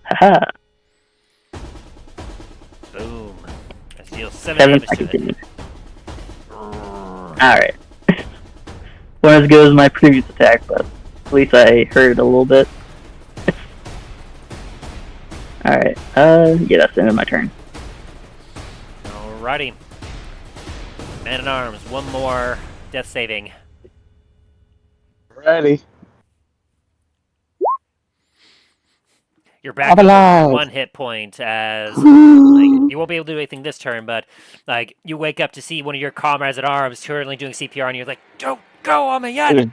S5: haha.
S1: Boom. That deals 7
S5: 7
S1: damage to
S5: psychic
S1: it.
S5: damage. Alright. Wasn't as good as my previous attack, but at least I heard it a little bit. Alright, yeah, that's the end of my turn.
S1: Alrighty. Man-at-Arms, one more death saving.
S3: Ready.
S1: You're back
S3: I'm
S1: up
S3: alive.
S1: to 1 hit point as like, you won't be able to do anything this turn, but like you wake up to see one of your comrades at arms currently doing CPR, and you're like, "Don't go on me yet!"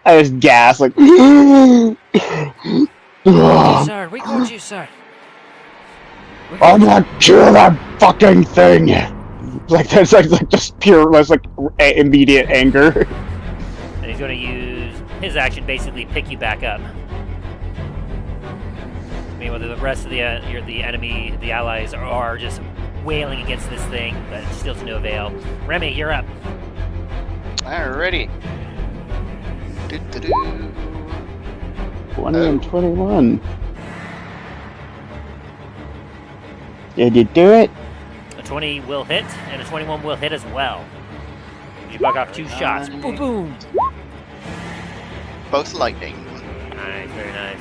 S3: I just gas like.
S1: You, sir, we got you, sir.
S3: I'm gonna kill that fucking thing. Like that's like just pure, that's like immediate anger.
S1: And he's going to use his action, basically pick you back up. Meanwhile, the rest of the enemy, the allies, are just wailing against this thing, but still to no avail. Remy, you're up.
S2: Alrighty.
S3: 20 and 21. Did you do it?
S1: A 20 will hit, and a 21 will hit as well. You bug off 2 shots. Boom, boom.
S2: Both lightning.
S1: Nice, very nice.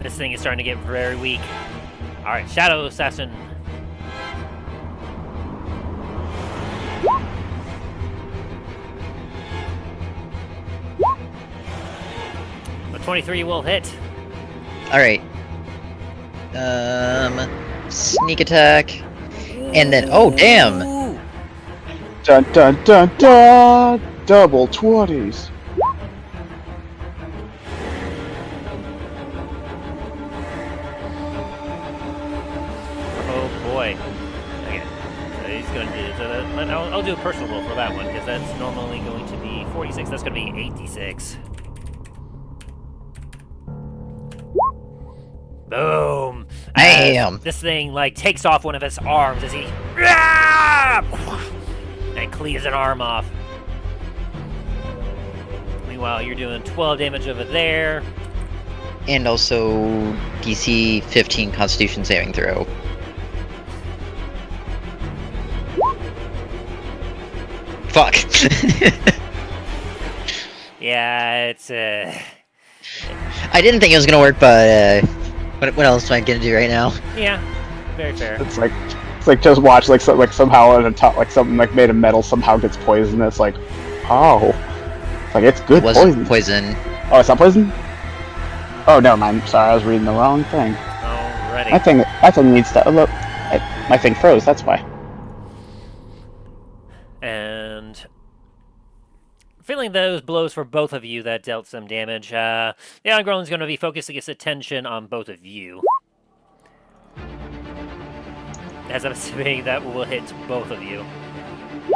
S1: This thing is starting to get very weak. Alright, Shadow Assassin. A 23 will hit.
S4: Alright. Sneak attack. And then, oh damn!
S1: Ooh.
S3: Dun dun dun dun! Double 20s.
S1: Oh boy. Okay. So he's going to do I'll do a personal roll for that one, because that's normally going to be 46. That's going to be 86. Boom!
S4: Damn!
S1: This thing, like, takes off one of his arms as he... and cleaves an arm off. Meanwhile, you're doing 12 damage over there.
S4: And also DC 15 Constitution saving throw. Fuck!
S1: Yeah, it's,
S4: I didn't think it was gonna work, but what else am I gonna do right now?
S1: yeah, very fair.
S3: It's like just watch like somehow at the top like something like made of metal somehow gets poisoned. It's like, oh, it's like it's good
S4: Wasn't
S3: poison.
S4: poison.
S3: Oh, it's not poison. Oh, never mind. Sorry, I was reading the wrong thing.
S1: Alrighty.
S3: That thing needs to look. My thing froze. That's why.
S1: And feeling those blows for both of you that dealt some damage, the Ungrown is going to be focusing its attention on both of you. As I'm assuming that will hit both of you.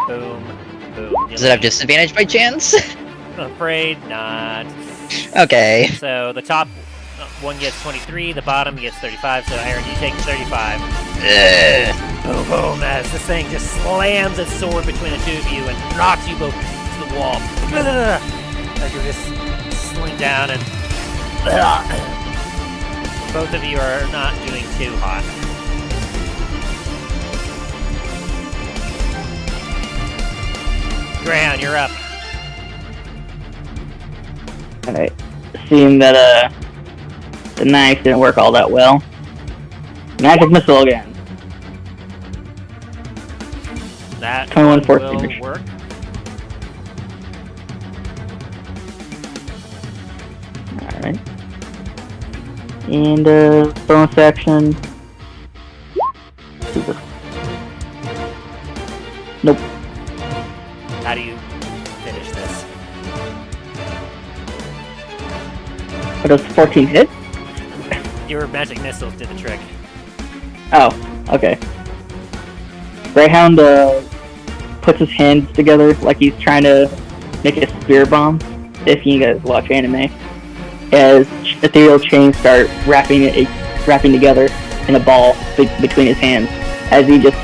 S1: Boom, boom.
S4: Does it have disadvantage by chance?
S1: I'm afraid not.
S4: Okay.
S1: So the top one gets 23, the bottom gets 35, so Aaron, you take 35. Boom, boom, as this thing just slams its sword between the two of you and knocks you both to the wall. As you just slink down and both of you are not doing too hot. Greyhound, you're up.
S5: Alright. Seeing that the knife didn't work all that well. Magic missile again.
S1: That
S5: 21 force
S1: will
S5: damage.
S1: work.
S5: Alright. And bonus action. Super. Nope.
S1: How do you finish this?
S5: What does 14 hit?
S1: Your magic missiles did the trick.
S5: Oh, okay. Greyhound puts his hands together like he's trying to make a spear bomb. If you guys watch anime, as ethereal chains start wrapping together in a ball between his hands, as he just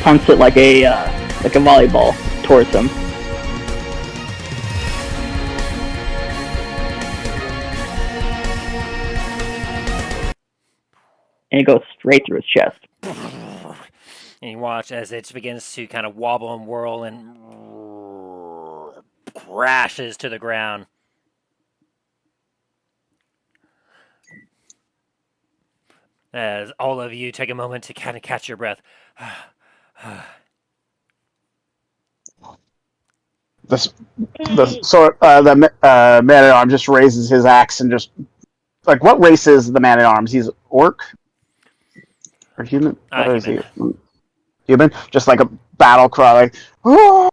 S5: punts it like a volleyball towards him. And it goes straight through his chest.
S1: And you watch as it begins to kind of wobble and whirl and crashes to the ground. As all of you take a moment to kind of catch your breath.
S3: The man-at-arms just raises his axe and just... Like, what race is the man-at-arms? He's orc? Or human? What is he? Human? Just like a battle cry, like... Oh!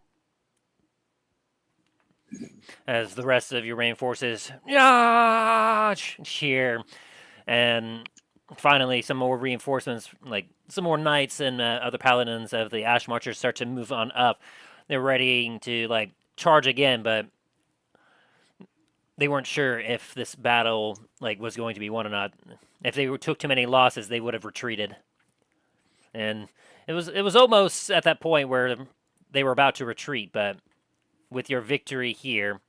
S1: As the rest of your reinforcements cheer. And finally, some more reinforcements, like some more knights and other paladins of the Ash Marchers start to move on up. They're ready to, like, charge again, but they weren't sure if this battle, like, was going to be won or not. If they took too many losses, they would have retreated. And it was almost at that point where they were about to retreat, but with your victory here,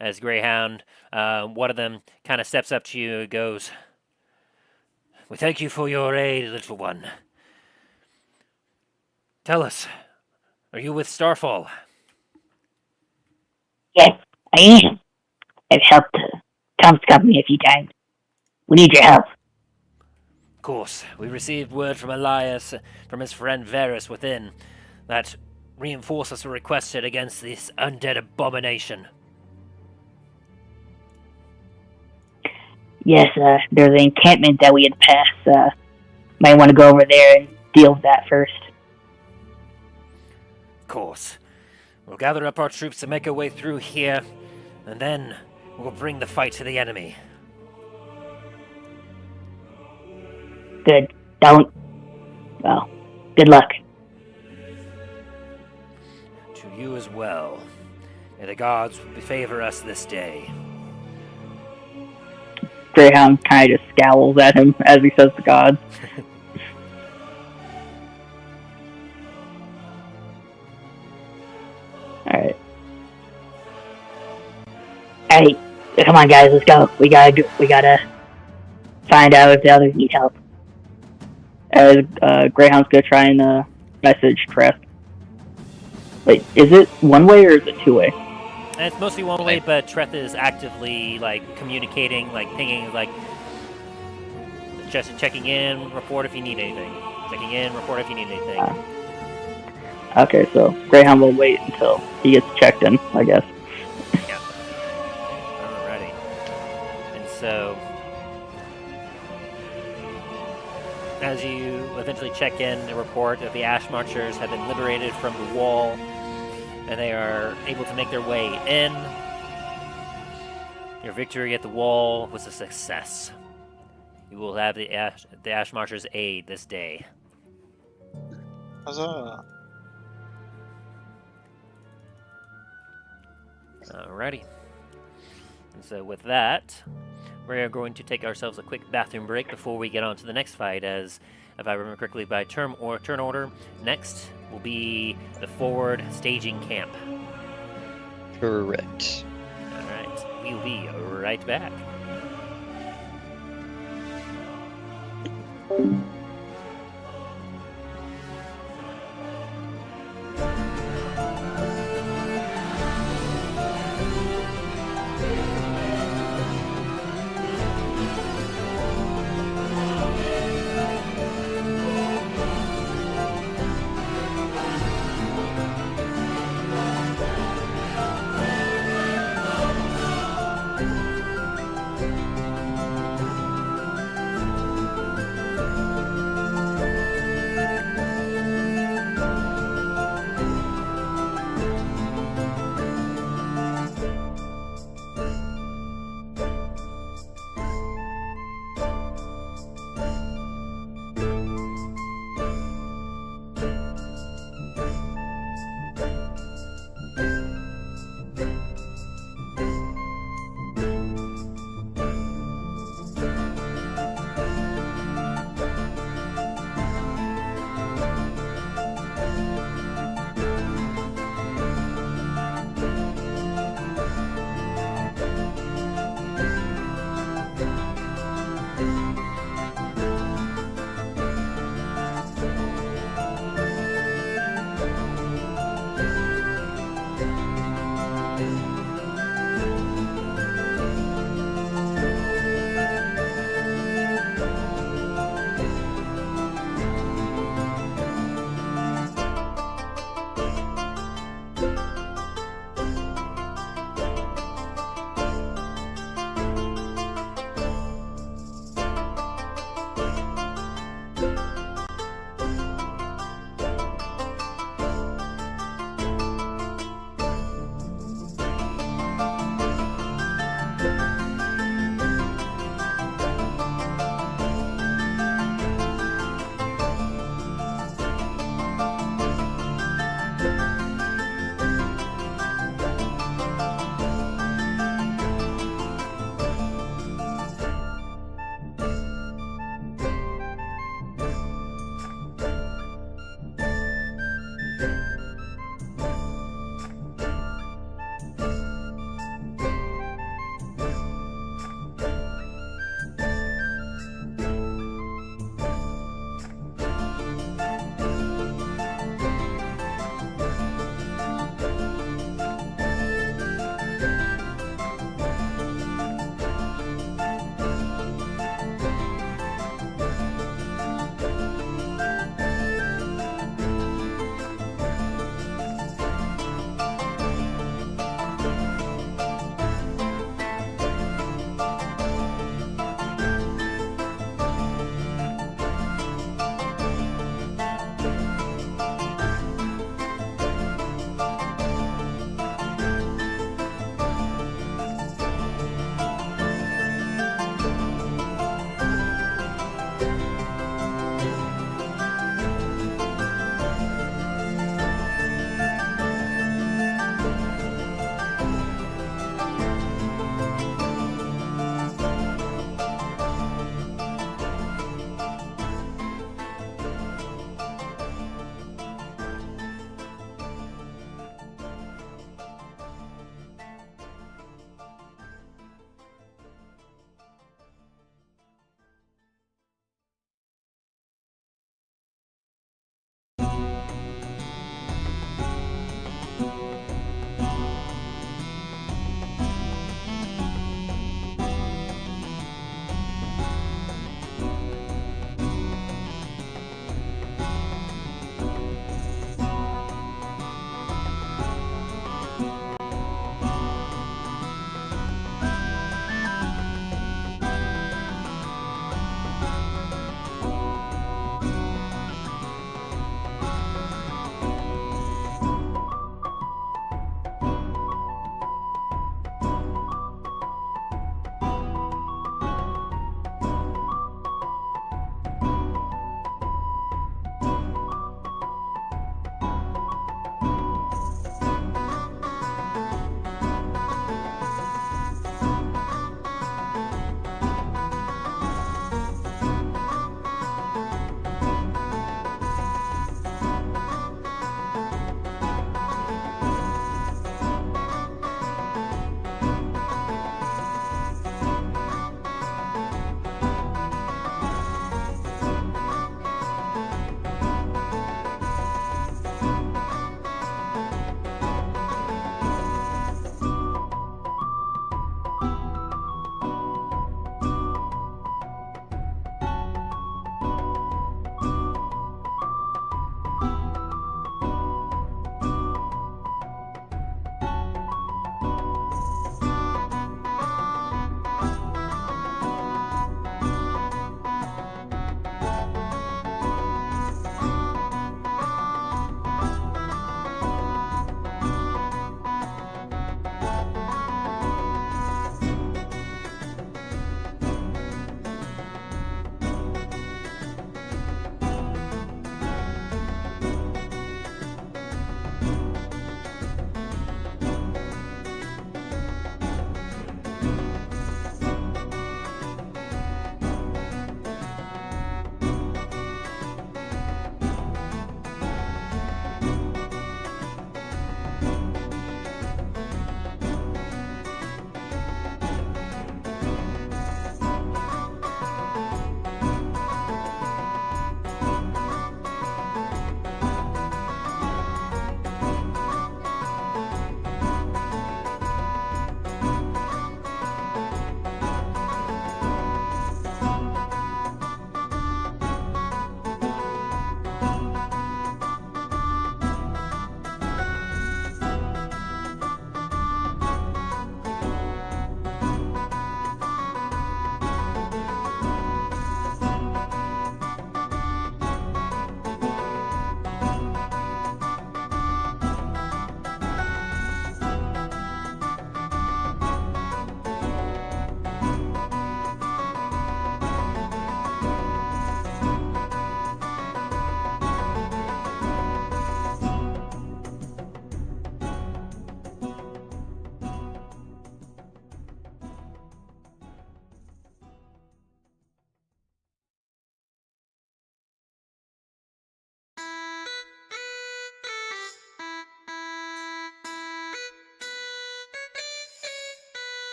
S1: as Greyhound, one of them kind of steps up to you and goes, "We thank you for your aid, little one. Tell us, are you with Starfall?"
S6: Yes, I am. I've helped Tom's company a few times. We need your help.
S1: Of course, we received word from Elias, from his friend Varis within, that reinforcements were requested against this undead abomination.
S6: Yes, there's an encampment that we had passed. Might want to go over there and deal with that first.
S1: Of course. We'll gather up our troops to make our way through here, and then we'll bring the fight to the enemy.
S6: Good. Well, good luck.
S1: To you as well. May the gods favor us this day.
S5: Greyhound kind of just scowls at him as he says the gods. Alright.
S6: Alright, come on guys, let's go. We gotta find out if the others need help.
S5: As Greyhound's gonna try and message Tress. Wait, is it one way or is it two way?
S1: And it's mostly one way, but Treth is actively, like, communicating, like, pinging, like, just checking in, report if you need anything. Checking in, report if you need anything.
S5: Okay, so Greyhound will wait until he gets checked in, I guess.
S1: Yeah. Alrighty. And so, as you eventually check in and report that the Ash Marchers have been liberated from the wall, and they are able to make their way in. Your victory at the wall was a success. You will have the Ash Marchers' aid this day.
S2: Huzzah.
S1: Alrighty. And so with that, we are going to take ourselves a quick bathroom break before we get on to the next fight, as, if I remember correctly, by turn order, next will be the forward staging camp.
S4: Correct.
S1: Alright, we'll be right back.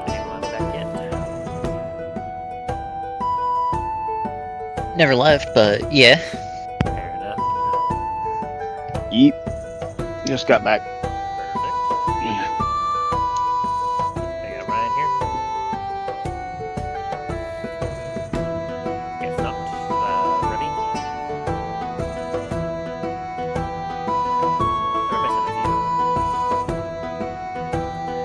S1: Anyone back in?
S4: Never left, but yeah.
S1: Fair enough.
S3: Yeet. Just got back.
S1: Perfect.
S3: Yeah.
S1: I got Ryan here. If not, ready? We're missing a few.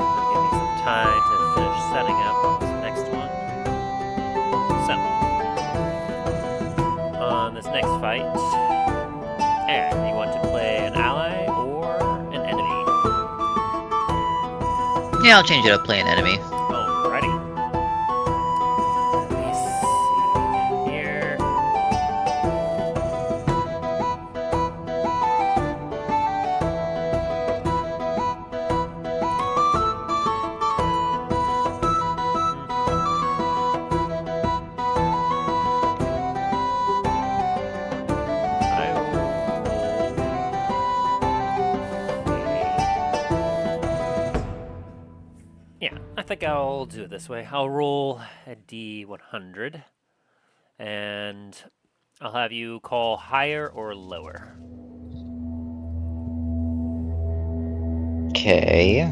S1: I'll give you some time to finish setting up on this next one. So, on this next fight, Aaron, you want to play an ally or an enemy?
S4: Yeah, I'll change it up, play an enemy.
S1: Alrighty. Let me see here. I will Yeah, I think I'll do it this way. I'll roll a D100, and I'll have you call higher or lower.
S4: Okay.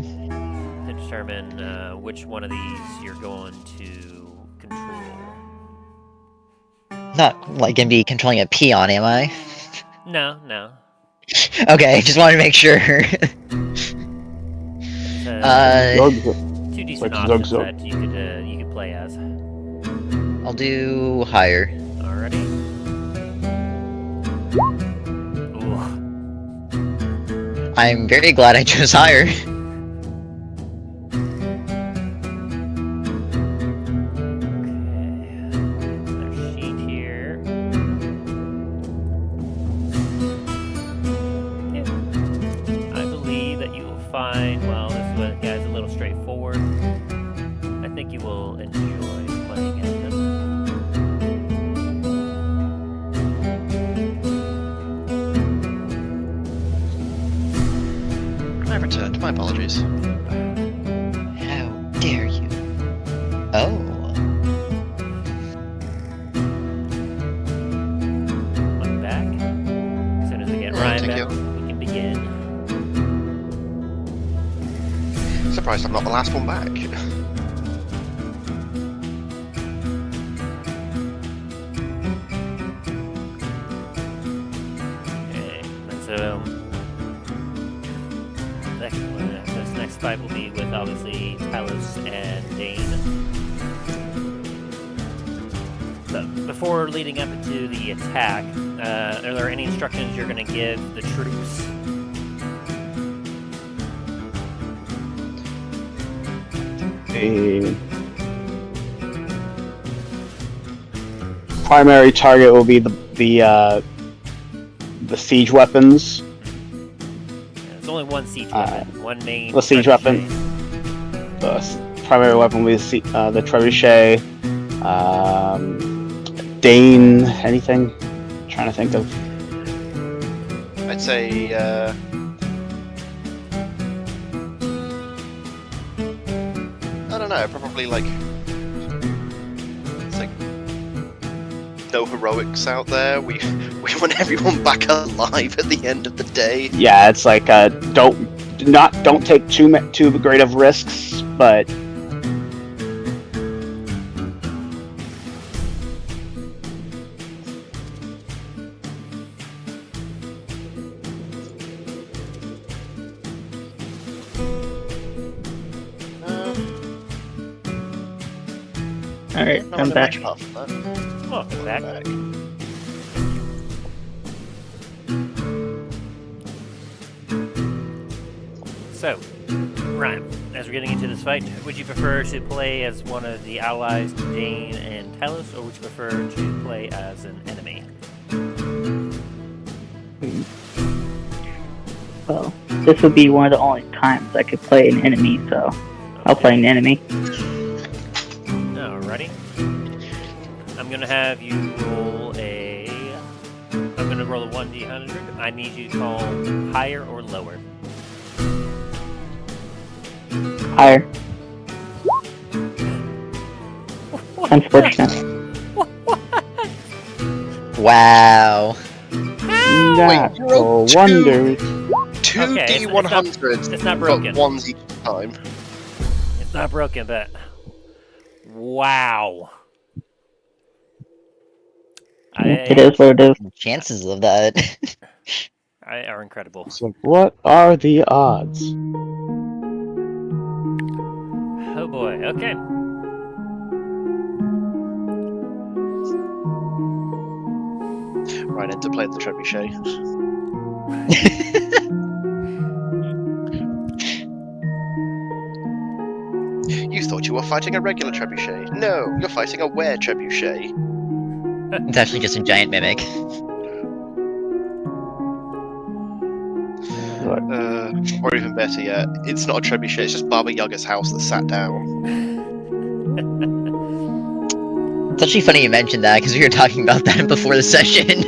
S1: To determine which one of these you're going to control.
S4: Not like gonna be controlling a peon, am I?
S1: No, no.
S4: Okay, just wanted to make sure.
S1: Two decent
S3: Like
S1: options
S3: Zug
S1: that you could play as.
S4: I'll do higher.
S1: Alrighty. Ooh.
S4: I'm very glad I chose higher.
S1: Their sheet here. Yeah. I believe that you will find, well, this one guy's a little straightforward. I think you will enjoy playing as him.
S2: I returned. My apologies.
S4: How dare you? Oh.
S1: One back. As soon as we get
S2: Alright,
S1: Ryan
S2: thank
S1: back, we can begin.
S2: Surprised I'm not the last one back.
S1: Okay, and so this next fight will be with obviously Talos and Dane. So before leading up into the attack, are there any instructions you're going to give the troops?
S3: The primary target will be the siege weapons.
S1: There's only one siege weapon, one main.
S3: the siege
S1: trebuchet.
S3: weapon. The primary weapon will be the trebuchet. Dane, anything? Trying to think of.
S2: I'd say. I don't know. Probably like. It's like no heroics out there. We want everyone back alive at the end of the day.
S3: Yeah, it's like don't take too great of risks, but
S5: Alright,
S2: No,
S5: I'm
S2: no
S5: back.
S2: much apart from that.
S1: Welcome back. So, Ryan, as we're getting into this fight, would you prefer to play as one of the allies to Dane and Talos, or would you prefer to play as an enemy?
S5: Well, this would be one of the only times I could play an enemy, so I'll play an enemy.
S1: Alrighty. I'm gonna have you roll I'm gonna roll a 1d100. I need you to call higher or lower.
S5: Higher. Unfortunate.
S4: Wow.
S3: natural wonders.
S2: Two
S1: Okay, it's
S2: D100s,
S1: it's not
S2: but
S1: broken.
S2: ones each time.
S1: It's not broken, but wow.
S5: It is what it is.
S4: Chances of that.
S1: Are incredible.
S3: It's like, what are the odds?
S1: Oh boy. Okay.
S2: Right into playing the trebuchet. You thought you were fighting a regular trebuchet. No, you're fighting a were trebuchet.
S4: It's actually just a giant mimic.
S2: Or even better yet, it's not a trebuchet, it's just Baba Yaga's house that sat down.
S4: It's actually funny you mentioned that because we were talking about that before the session.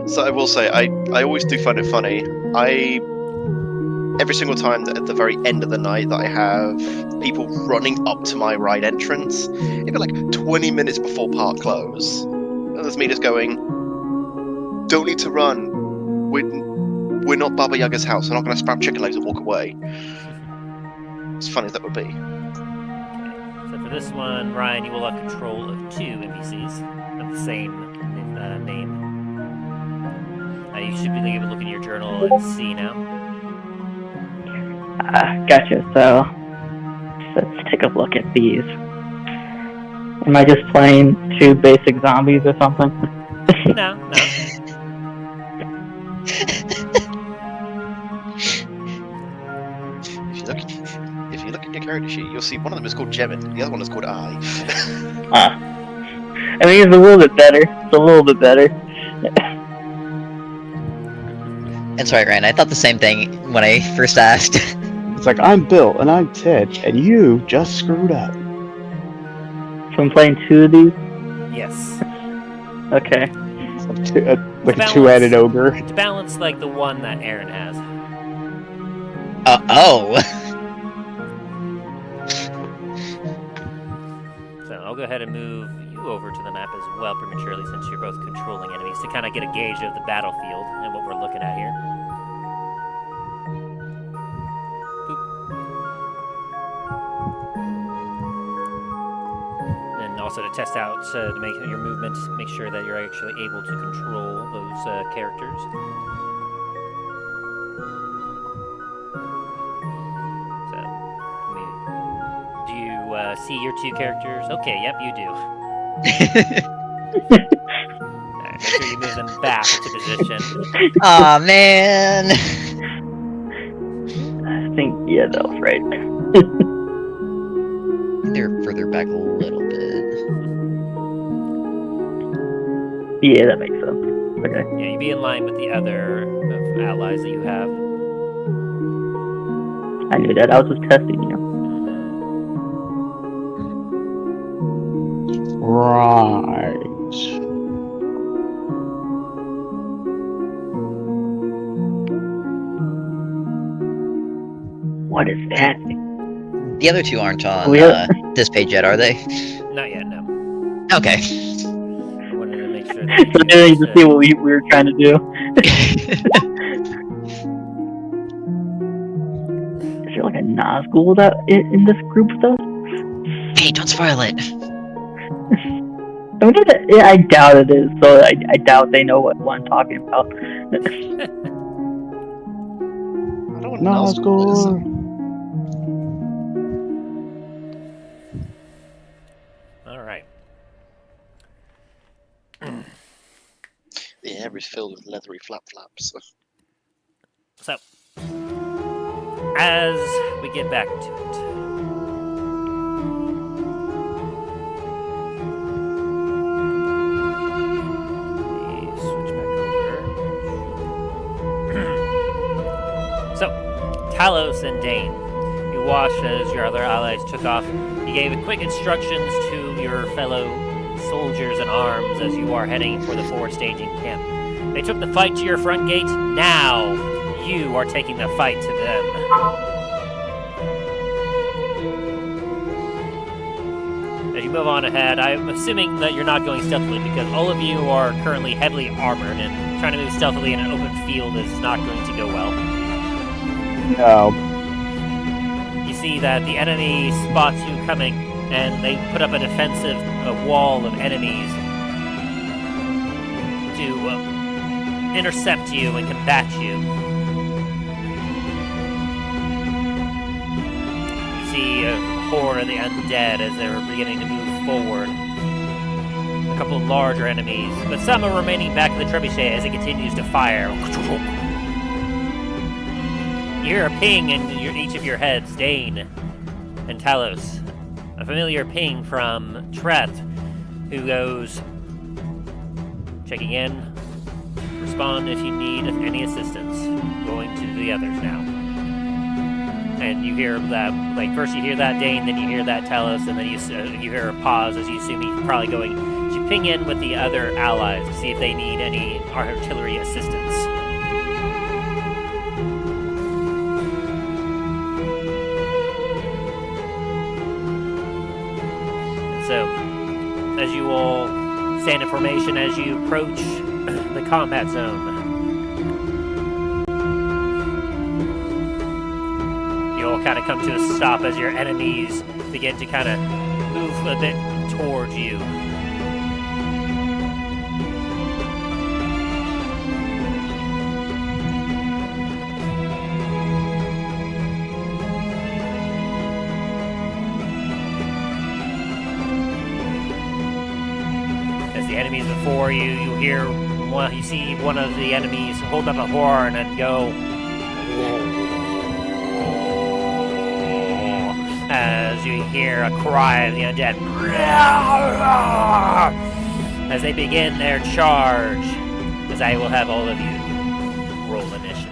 S2: So I will say, I always do find it funny. Every single time that at the very end of the night that I have people running up to my ride entrance, it'd be like 20 minutes before park close. And there's me just going, don't need to run. We're not Baba Yaga's house. We're not going to sprout chicken legs and walk away. As funny as that would be.
S1: So for this one, Ryan, you will have control of 2 NPCs of the same name. You should be able to look in your journal and see now.
S5: Gotcha. So let's take a look at these. Am I just playing 2 basic zombies or something?
S1: No.
S2: If you look at your character sheet, you'll see one of them is called Jevin, the other one is called I.
S5: I mean, it's a little bit better. It's a little bit better.
S4: That's right, Ryan. I thought the same thing when I first asked.
S3: It's like, I'm Bill, and I'm Ted, and you just screwed up.
S5: So I'm playing 2 of these?
S1: Yes.
S5: Okay.
S3: Like a two-headed ogre.
S1: To balance like the one that Aaron has.
S4: Oh.
S1: So I'll go ahead and move you over to the map as well prematurely since you're both controlling enemies to kind of get a gauge of the battlefield and what we're looking at here. Boop. And also to test out to make your movement, make sure that you're actually able to control those characters. So, do you see your 2 characters? Okay, yep, you do. Alright, make sure you move them back to position.
S4: Aw, man.
S5: I think, yeah, that was right.
S4: They're further back a little bit.
S5: Yeah, that makes sense. Okay.
S1: Yeah, you be in line with the other allies that you have.
S5: I knew that. I was just testing you.
S3: Right.
S6: What is that?
S4: The other two aren't on
S6: We have-
S4: this page yet, are they?
S1: Not yet, no.
S4: Okay.
S1: I wanted to make sure that
S6: So
S1: you
S6: I didn't
S1: guys,
S6: even see what we were trying to do. Is there like a Nazgul that in this group with us?
S4: Hey, don't spoil it.
S6: I mean, I doubt it is. So I doubt they know what I'm talking about.
S2: I don't want Nazgul is.
S3: Nazgul.
S1: all right.
S2: The air is filled with leathery flaps.
S1: So, as we get back to it, switch back over. So, Talos and Dane, you watched as your other allies took off. You gave quick instructions to your fellow soldiers in arms as you are heading for the forward staging camp. They took the fight to your front gate. Now, you are taking the fight to them. As you move on ahead, I'm assuming that you're not going stealthily because all of you are currently heavily armored, and trying to move stealthily in an open field is not going to go well.
S3: No.
S1: You see that the enemy spots you coming, and they put up a defensive wall of enemies to intercept you and combat you. You see a horde of the undead as they're beginning to move forward. A couple of larger enemies, but some are remaining back in the trebuchet as it continues to fire. You hear a ping in each of your heads, Dane and Talos. A familiar ping from Tret, who goes, checking in, respond if you need any assistance, going to the others now. And you hear that, like, first you hear that Dane, then you hear that Talos, and then you hear a pause as you assume he's probably going to ping in with the other allies to see if they need any artillery assistance. So, as you all stand in formation as you approach the combat zone, you all kind of come to a stop as your enemies begin to kind of move a bit towards you. Enemies before you, you see one of the enemies hold up a horn and go as you hear a cry of the undead as they begin their charge, as I will have all of you roll initiative.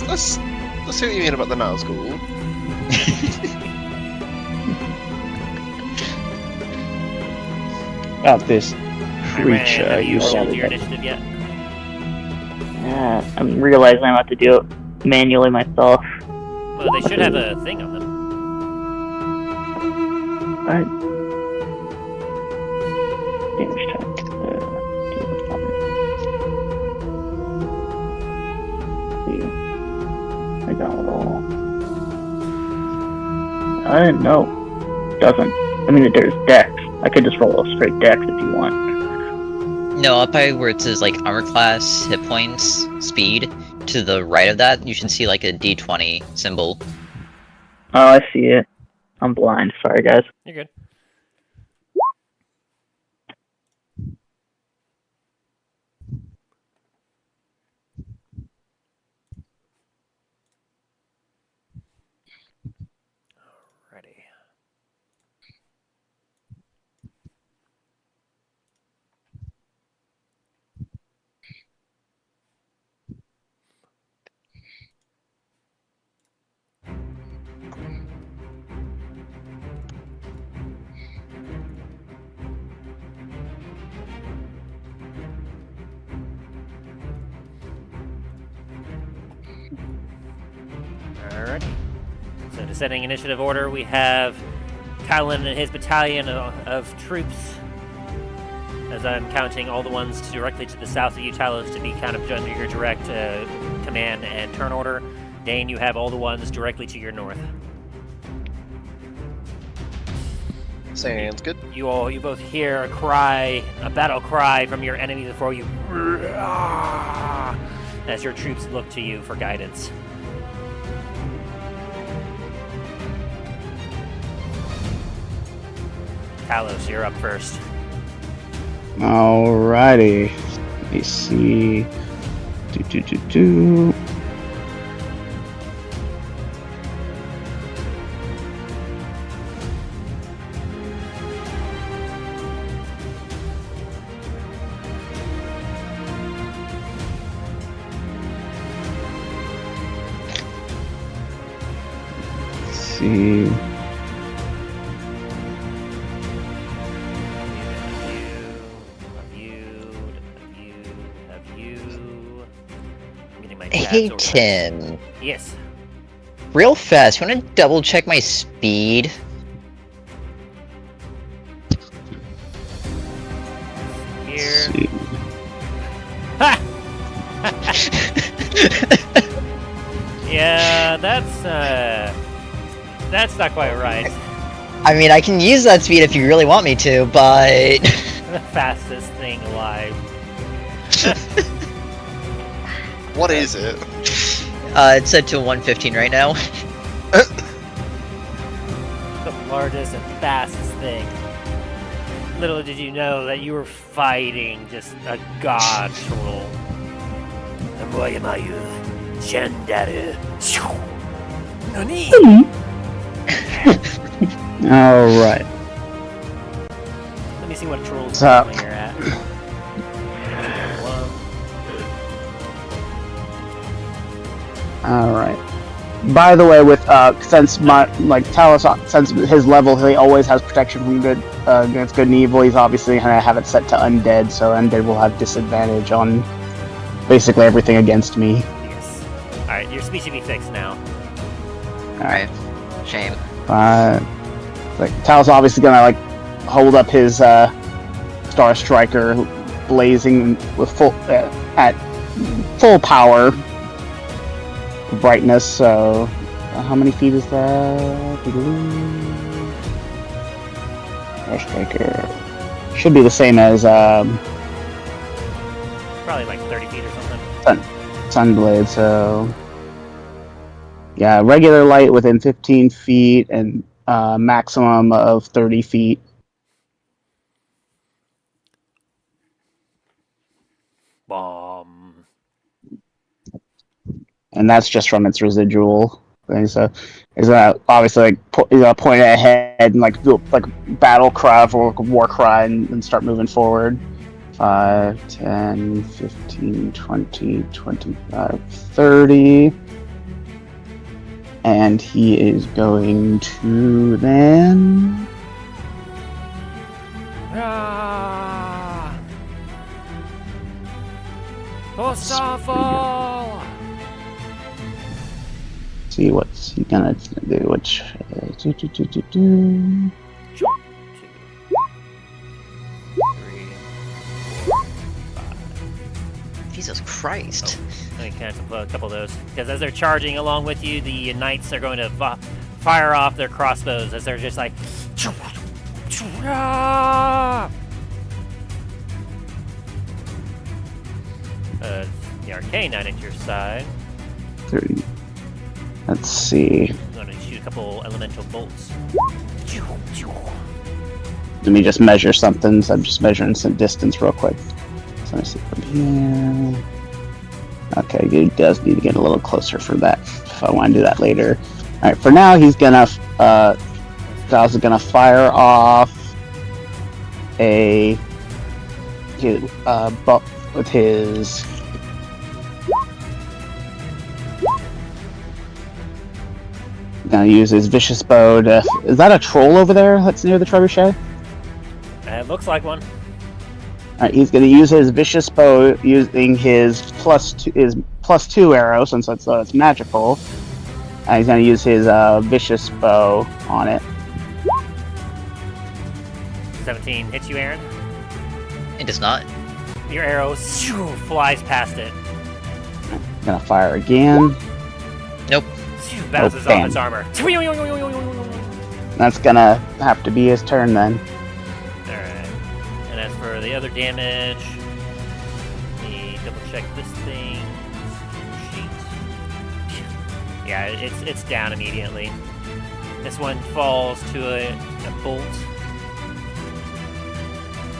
S2: Let's see what you mean about the Nazgul.
S3: About this
S1: Ryan, have you
S3: you
S1: rolled
S3: said
S1: your
S3: it.
S1: initiative yet?
S6: I'm realizing I'm about to do it manually myself.
S1: Well, they should have a thing on them.
S6: Alright. Damage type. I got it all. I didn't know. Doesn't. I mean, there's dex. I could just roll a straight dex if you want.
S4: No, up by where it says like armor class, hit points, speed, to the right of that, you should see like a D20 symbol.
S6: Oh, I see it. I'm blind. Sorry, guys.
S1: You're good. Alright. So descending initiative order, we have Talon and his battalion of troops. As I'm counting all the ones directly to the south of you, Talos, to be kind of under your direct command and turn order. Dane, you have all the ones directly to your north.
S2: Sounds good.
S1: You both hear a cry, a battle cry from your enemy before you, as your troops look to you for guidance. Talos, you're up first.
S3: Alrighty. Let me see. Do. See.
S4: Hey, Tim.
S1: Yes.
S4: Real fast, you want to double check my speed?
S1: Here.
S3: See.
S1: Ha! Yeah, that's not quite right.
S4: I mean, I can use that speed if you really want me to, but...
S1: The fastest thing alive.
S2: What is it?
S4: It's set to 115 right now.
S1: The largest and fastest thing. Little did you know that you were fighting just a god troll. Nani?
S3: Alright.
S1: Let me see what trolls
S3: What's up?
S1: you're at.
S3: Alright. By the way, with since my Talos, since his level, he always has protection from good against good and evil. He's obviously gonna have it set to undead, so undead will have disadvantage on basically everything against me.
S1: Yes. Alright, your speech should be fixed now.
S3: Alright.
S4: Shame.
S3: Talos obviously gonna hold up his Star Striker, blazing with at full power. Brightness, so how many feet is that? Star Striker should be the same as
S1: Probably like 30 feet or something.
S3: Sunblade, so yeah, regular light within 15 feet and maximum of 30 feet.
S1: Bomb.
S3: And that's just from its residual thing. So is that obviously point ahead and do battle cry or war cry and start moving forward. 5, 10, 15, 20, 25, 30. And he is going to then
S1: Starfall!
S3: see what's he gonna do. Which
S4: Jesus Christ.
S1: Let me cancel a couple of those. Because as they're charging along with you, the knights are going to fire off their crossbows as they're just like... the arcane knight at your side.
S3: 30. Let's see.
S1: I'm going to shoot a couple elemental bolts.
S3: Let me just measure something. So I'm just measuring some distance real quick. So let me see from here. Okay, he does need to get a little closer for that if I want to do that later. Alright, for now he's gonna Styles is gonna fire off with his gonna use his vicious bow to... Is that a troll over there that's near the trebuchet?
S1: It looks like one.
S3: Alright, he's gonna use his vicious bow using his +2 arrow, since it's magical. He's gonna use his vicious bow on it.
S1: 17 hits you, Aaron.
S4: It does not.
S1: Your arrow flies past it.
S3: Gonna fire again.
S4: Nope.
S1: Bounces
S3: Oh,
S1: off
S3: bam.
S1: its armor.
S3: That's gonna have to be his turn then.
S1: Alright. And as for the other damage, let me double check this thing. Sheet. Yeah, it's down immediately. This one falls to a bolt.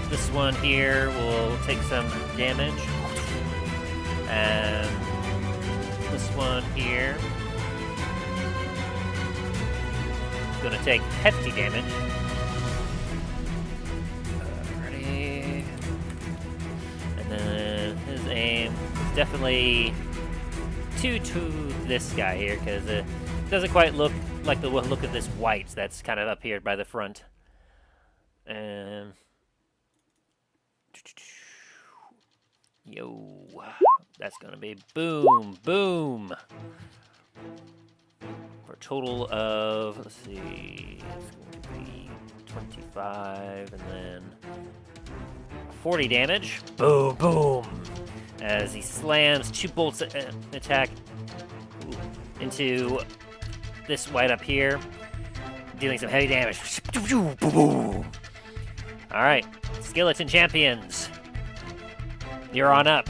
S1: This one here will take some damage. And this one here is going to take hefty damage. Ready. And then his aim is definitely to this guy here, because it doesn't quite look like the look of this white that's kind of up here by the front. And yo, that's gonna be boom, boom. For a total of, let's see, it's going to be 25 and then 40 damage. Boom, boom. As he slams 2 bolts attack into this white up here, dealing some heavy damage. Alright, Skeleton Champions. You're on up.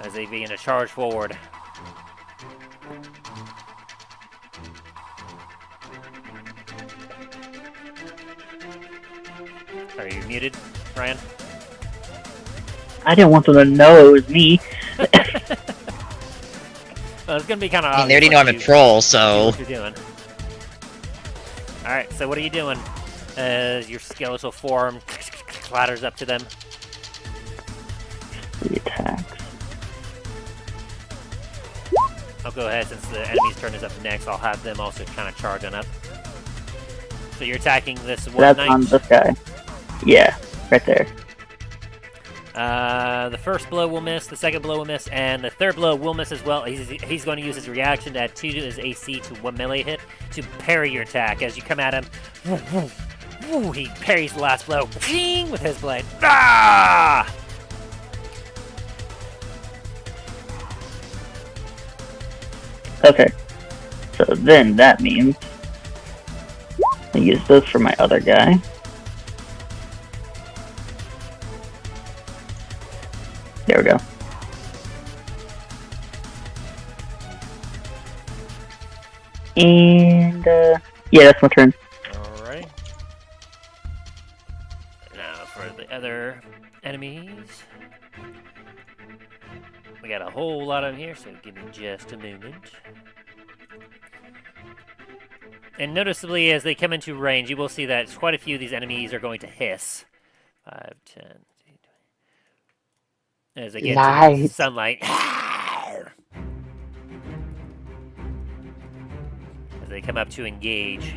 S1: As they begin to charge forward. Are you muted, Ryan?
S5: I didn't want them to know it was me.
S1: Well, it's gonna be kind of
S4: I mean,
S1: obvious.
S4: they already know I'm a troll, so...
S1: What you're doing. Alright, so what are you doing? As your skeletal form clatters up to them.
S5: The attacks.
S1: I'll go ahead, since the enemy's turn is up next, I'll have them also kind of charge on up. So you're attacking this one
S5: That's
S1: knight.
S5: on this guy. Yeah, right there.
S1: The first blow will miss, the second blow will miss, and the third blow will miss as well. He's going to use his reaction to add 2 to his AC to 1 melee hit to parry your attack. As you come at him, he parries the last blow with his blade. Ah!
S5: Okay. So then that means I use this for my other guy. There we go. And yeah, that's my turn.
S1: Alright. Now for the other enemies. We got a whole lot of them here, so give me just a moment. And noticeably, as they come into range, you will see that quite a few of these enemies are going to hiss. 5, 10, 20. As they get into the sunlight. As they come up to engage.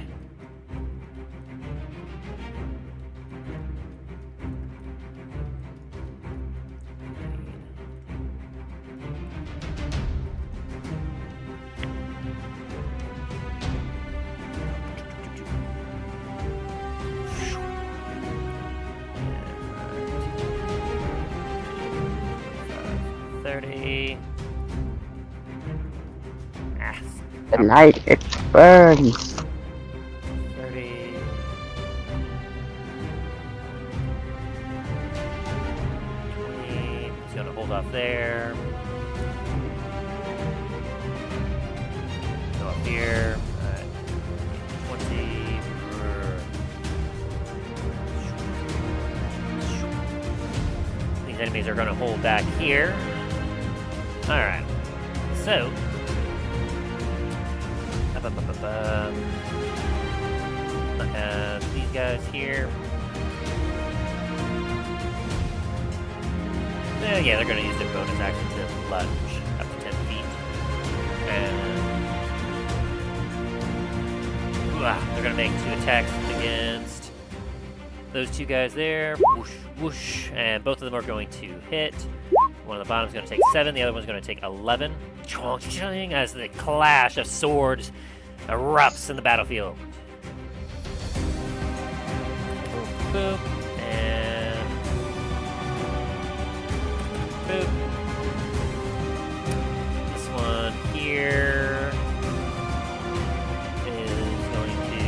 S3: The night it burns.
S1: 30. 20. He's gonna hold off there. Go up here. 20. These enemies are gonna hold back here. Alright. So. I have these guys here. Yeah, they're going to use their bonus action to lunge up to 10 feet. And they're going to make 2 attacks against those two guys there, whoosh, whoosh, and both of them are going to hit. One of the bottom's going to take 7, the other one's going to take 11. As the clash of swords erupts in the battlefield. Boop, boop, and boop. This one here is going to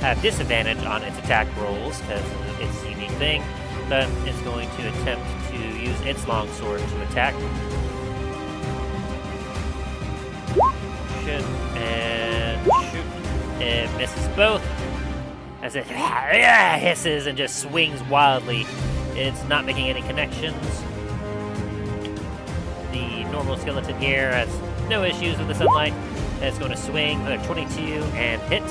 S1: have disadvantage on its attack rolls because of its unique thing, but it's going to attempt to use its longsword to attack. Shoot, and shoot. It misses both as it hisses and just swings wildly. It's not making any connections. The normal skeleton here has no issues with the sunlight. It's going to swing another 22 and hit.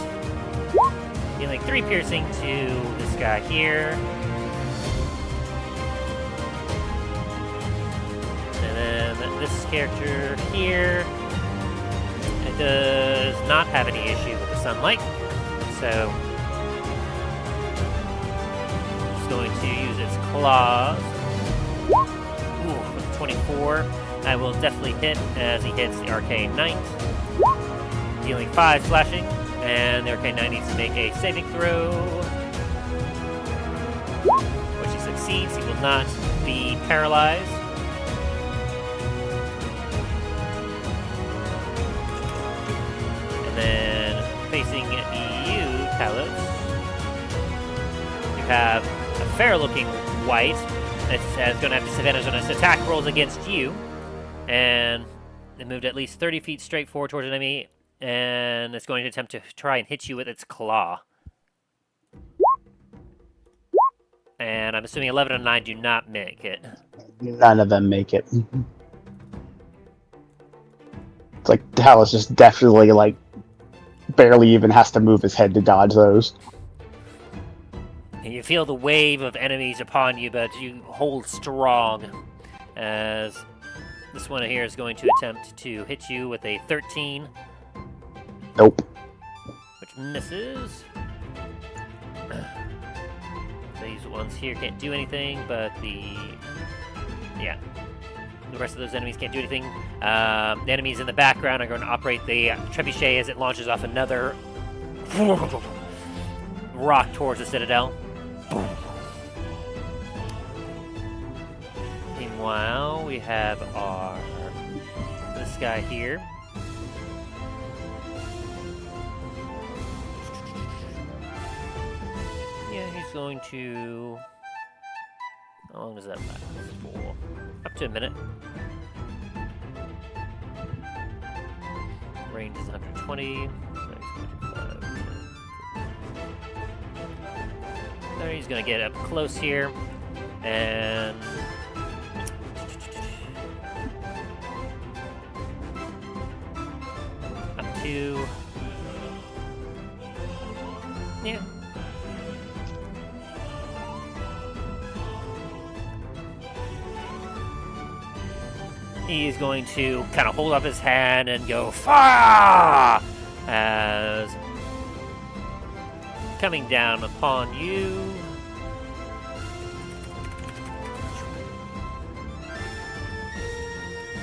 S1: Dealing 3 piercing to this guy here. And then this character here, it does not have any issue with the sunlight. So it's going to use its claws. Ooh, with 24. I will definitely hit as he hits the Arcane Knight. Dealing 5 slashing. And the Arcane Knight needs to make a saving throw. Which he succeeds. He will not be paralyzed. And then facing you, Talos, you have a fair-looking white that's going to have disadvantage on its attack rolls against you. And it moved at least 30 feet straight forward towards an enemy, and it's going to attempt to try and hit you with its claw. And I'm assuming 11 and 9 do not make it.
S3: None of them make it. It's like Dallas just definitely, like, barely even has to move his head to dodge those.
S1: And you feel the wave of enemies upon you, but you hold strong as this one here is going to attempt to hit you with a 13.
S3: Nope.
S1: Which misses. These ones here can't do anything, but the rest of those enemies can't do anything. The enemies in the background are going to operate the trebuchet as it launches off another rock towards the citadel. Meanwhile, we have this guy here. Yeah, he's going to... How long does that last for? Up to a minute. Range is 120. So he's going to get up close here. And... up to... Yeah. He's going to kind of hold up his hand and go fire as coming down upon you.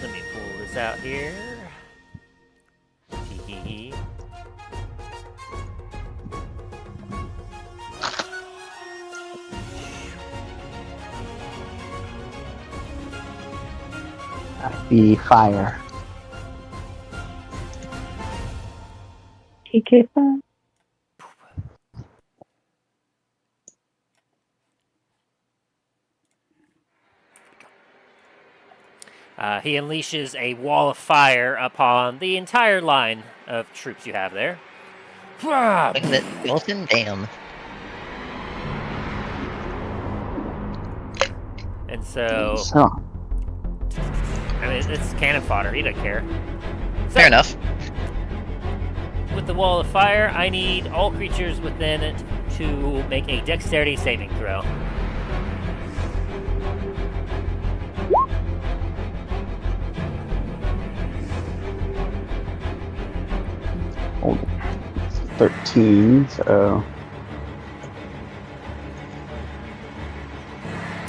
S1: Let me pull this out here. Hee.
S3: The fire.
S5: TK5.
S1: He unleashes a wall of fire upon the entire line of troops you have there.
S4: Like the Wilson Dam.
S1: And so, I mean, it's cannon fodder. He doesn't care. So,
S4: Fair enough.
S1: With the wall of fire, I need all creatures within it to make a dexterity saving throw.
S3: Oh, 13, so...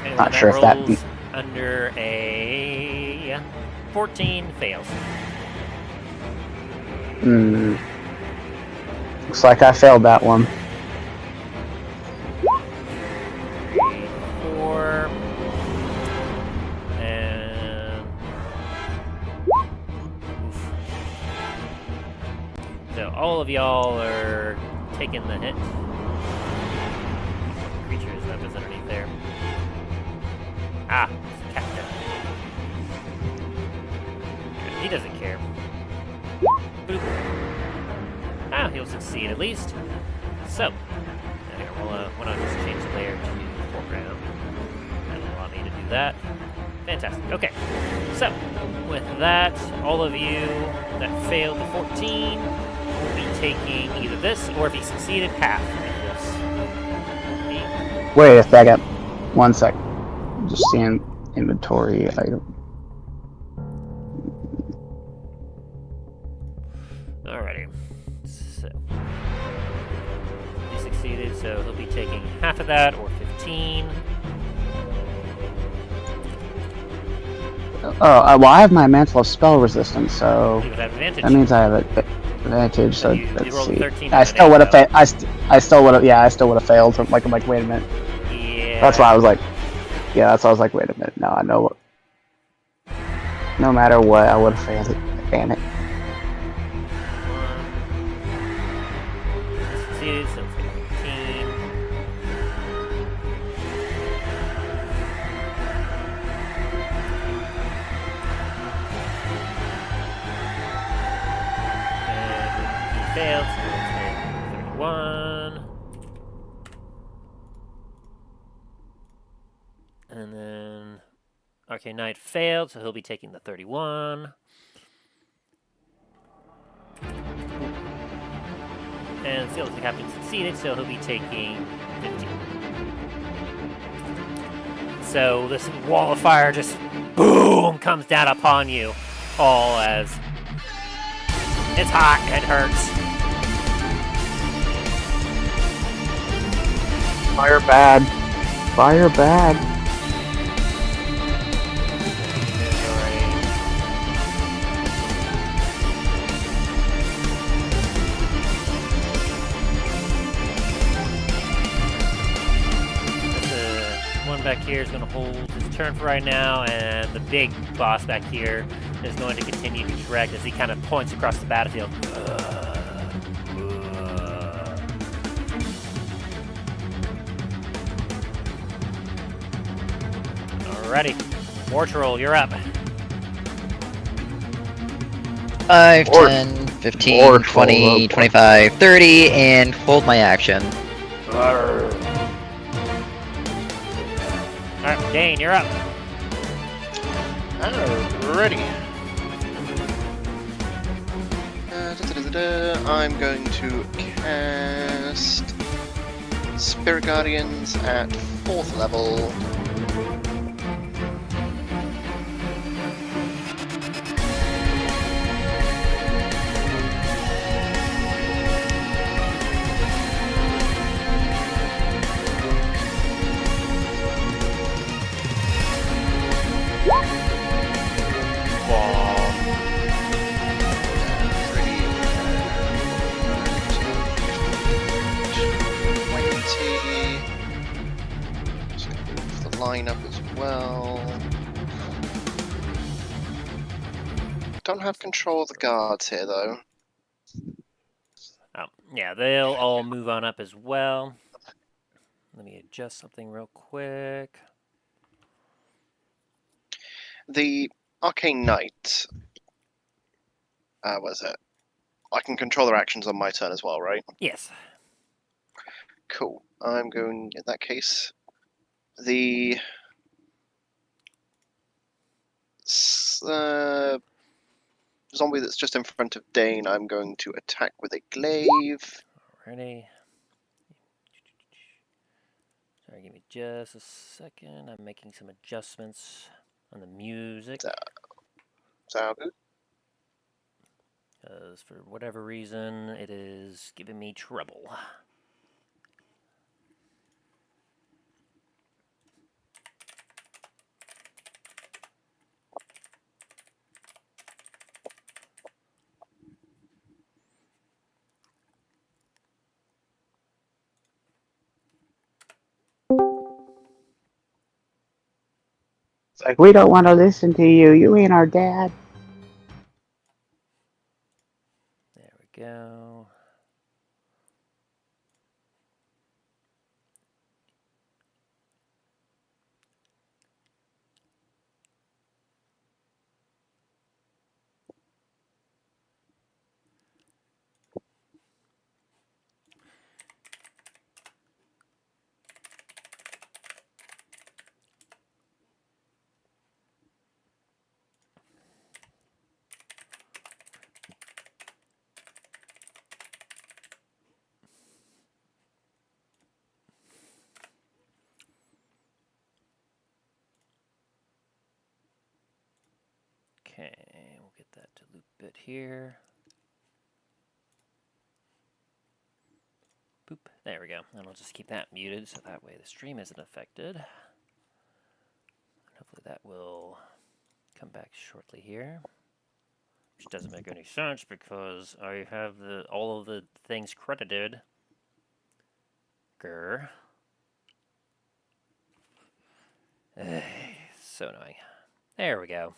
S1: Anyone
S3: Not
S1: that
S3: sure if that
S1: rolls under a 14 fails.
S3: Looks like I failed that one.
S1: 3, 4, and oof. So all of y'all are taking the hit. Creatures that was underneath there. Ah, it's a captain. He doesn't care. Boop. Ah, he'll succeed at least. So, here, why don't I just change the layer to foreground? That'll allow me to do that. Fantastic. Okay. So, with that, all of you that failed the 14 will be taking either this, or if you succeeded, half of this.
S3: Wait a second. 1 sec. Just seeing inventory item.
S1: Alrighty. So, he succeeded, so he'll be taking half of that, or 15.
S3: Well, I have my mantle of spell resistance, so
S1: You would have advantage.
S3: that means I have an advantage. So
S1: You
S3: let's
S1: rolled
S3: see.
S1: 13
S3: I
S1: on
S3: still
S1: an
S3: would
S1: eight,
S3: have. I still would have. Yeah, I still would have failed. I'm like, wait a minute.
S1: Yeah.
S3: That's why I was like, yeah. That's why I was like, wait a minute. No, I know what. No matter what, I would have failed it. Damn it.
S1: Succeeded, so it's going to be 15. And he failed, so it's going to be 31. And then Arcane Knight failed, so he'll be taking the 31. And Seal the Captain succeeded, so he'll be taking 15. So this wall of fire just boom comes down upon you all as it's hot, it hurts.
S3: Fire bad. Fire bad.
S1: Back here is going to hold his turn for right now, and the big boss back here is going to continue to direct as he kind of points across the battlefield. Alrighty, Mortroll, you're up.
S4: 5, 10, 15, 20, 25, 30, and hold my action.
S1: Alright, Dane, you're up.
S2: Alrighty. I'm going to cast Spirit Guardians at 4th level. Line up as well. Don't have control of the guards here though.
S1: Oh, yeah, they'll all move on up as well. Let me adjust something real quick.
S2: The Arcane Knight. What is it? I can control their actions on my turn as well, right?
S1: Yes.
S2: Cool. I'm going, in that case, the zombie that's just in front of Dane, I'm going to attack with a glaive.
S1: Alrighty. Sorry, give me just a second. I'm making some adjustments on the music.
S2: Sound good?
S1: Because for whatever reason, it is giving me trouble.
S3: It's like, we don't want to listen to you. You ain't our dad.
S1: There we go. Okay, we'll get that to loop bit here. Boop. There we go. And I'll just keep that muted so that way the stream isn't affected. And hopefully that will come back shortly here. Which doesn't make any sense because I have all of the things credited. Grr. So annoying. There we go.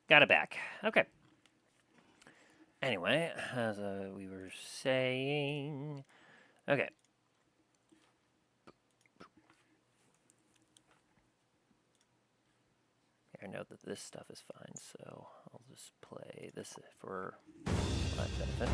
S1: Got it back. Okay. Anyway, as we were saying... Okay. I know that this stuff is fine, so I'll just play this for my benefit.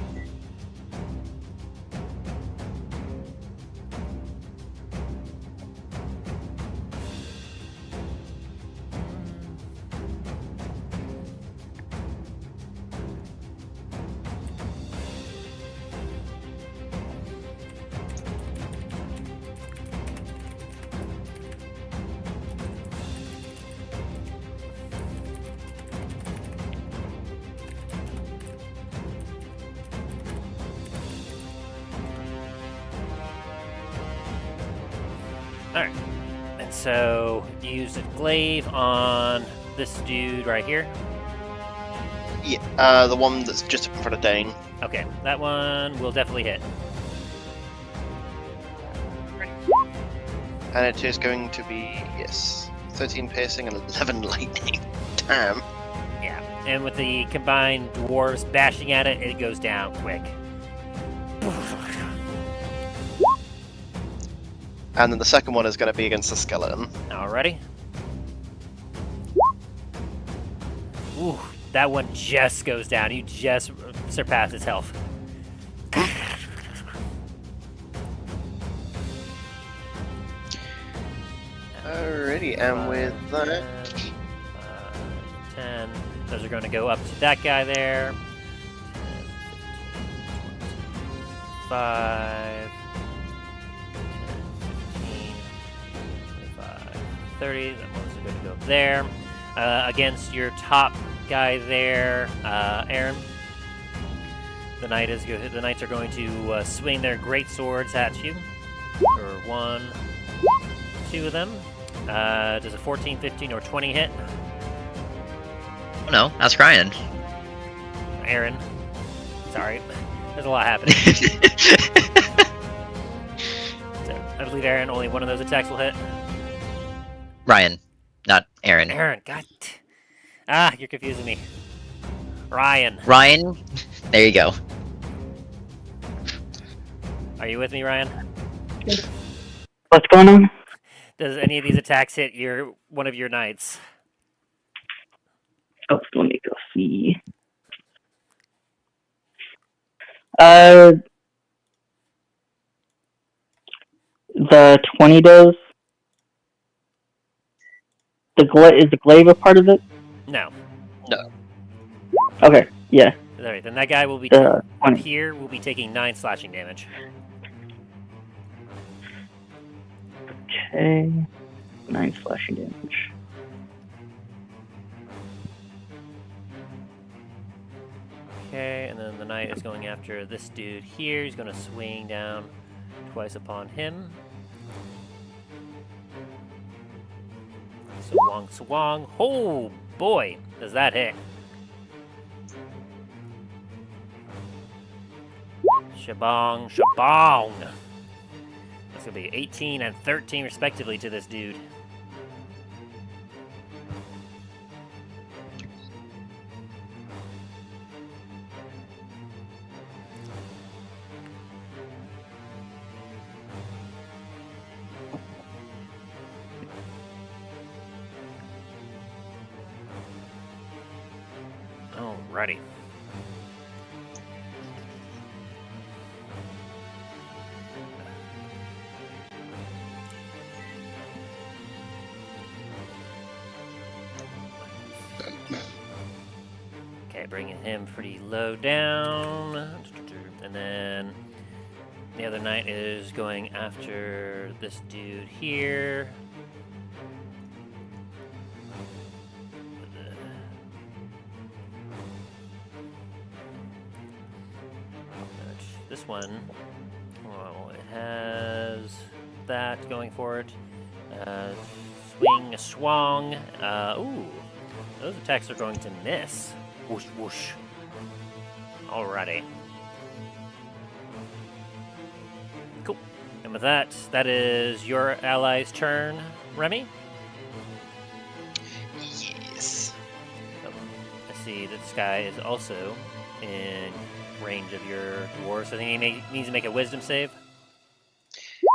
S1: Alright, and so you use a glaive on this dude right here.
S2: Yeah, the one that's just up in front of Dane.
S1: Okay, that one will definitely hit.
S2: And it is going to be, yes, 13 piercing and 11 lightning. Damn.
S1: Yeah, and with the combined dwarves bashing at it, it goes down quick.
S2: And then the second one is going to be against the skeleton.
S1: Alrighty. Ooh, that one just goes down. You just surpass its health.
S2: Alrighty, and with that...
S1: 10. Those are going to go up to that guy there. 10, 15, 20, 25. 30, that one's going to go up there. Against your top guy there, Aaron. The knights are going to swing their great swords at you. For 1, 2 of them. Does a 14, 15, or 20 hit?
S4: Oh no, that's Ryan.
S1: Aaron. Sorry. There's a lot happening. So, I believe Aaron, only one of those attacks will hit.
S4: Ryan, not Aaron.
S1: Aaron, God. Ah, you're confusing me. Ryan.
S4: Ryan, there you go.
S1: Are you with me, Ryan?
S6: What's going on?
S1: Does any of these attacks hit one of your knights?
S6: Oh, let me go see. The 20 does. Is the glaive a part of it?
S1: No.
S6: Okay, yeah.
S1: Alright, then that guy will be
S6: The
S1: up
S6: 20.
S1: here will be taking 9 slashing damage.
S6: Okay. 9 slashing damage.
S1: Okay, and then the knight is going after this dude here. He's going to swing down twice upon him. Swang. Oh boy, does that hit. Shabong. That's going to be 18 and 13 respectively to this dude. Okay, bringing him pretty low down. And then the other knight is going after this dude here. This one, well, it has that going for it. Swing, swung. Ooh, those attacks are going to miss. Whoosh, whoosh. Alrighty. Cool. And with that, that is your ally's turn, Remy.
S2: Yes.
S1: Oh, I see that this guy is also in range of your dwarf, so I think he needs to make a wisdom save.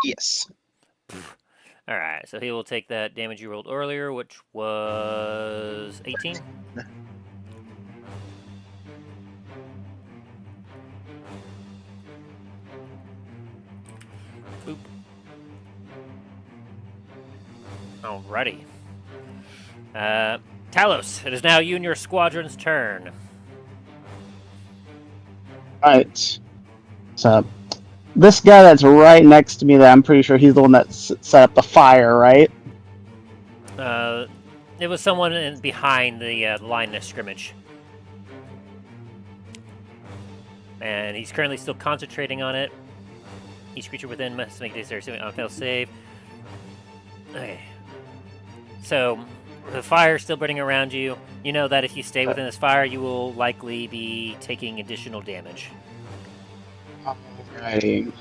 S2: Yes.
S1: Alright, so he will take that damage you rolled earlier, which was 18. Boop. Alrighty. Talos, it is now you and your squadron's turn.
S3: Alright. So, this guy that's right next to me, that I'm pretty sure he's the one that set up the fire, right?
S1: It was someone behind the line of scrimmage. And he's currently still concentrating on it. Each creature within must make a dexterity on fail save. Okay. So, the fire is still burning around you. You know that if you stay within this fire, you will likely be taking additional damage.
S3: Alrighty.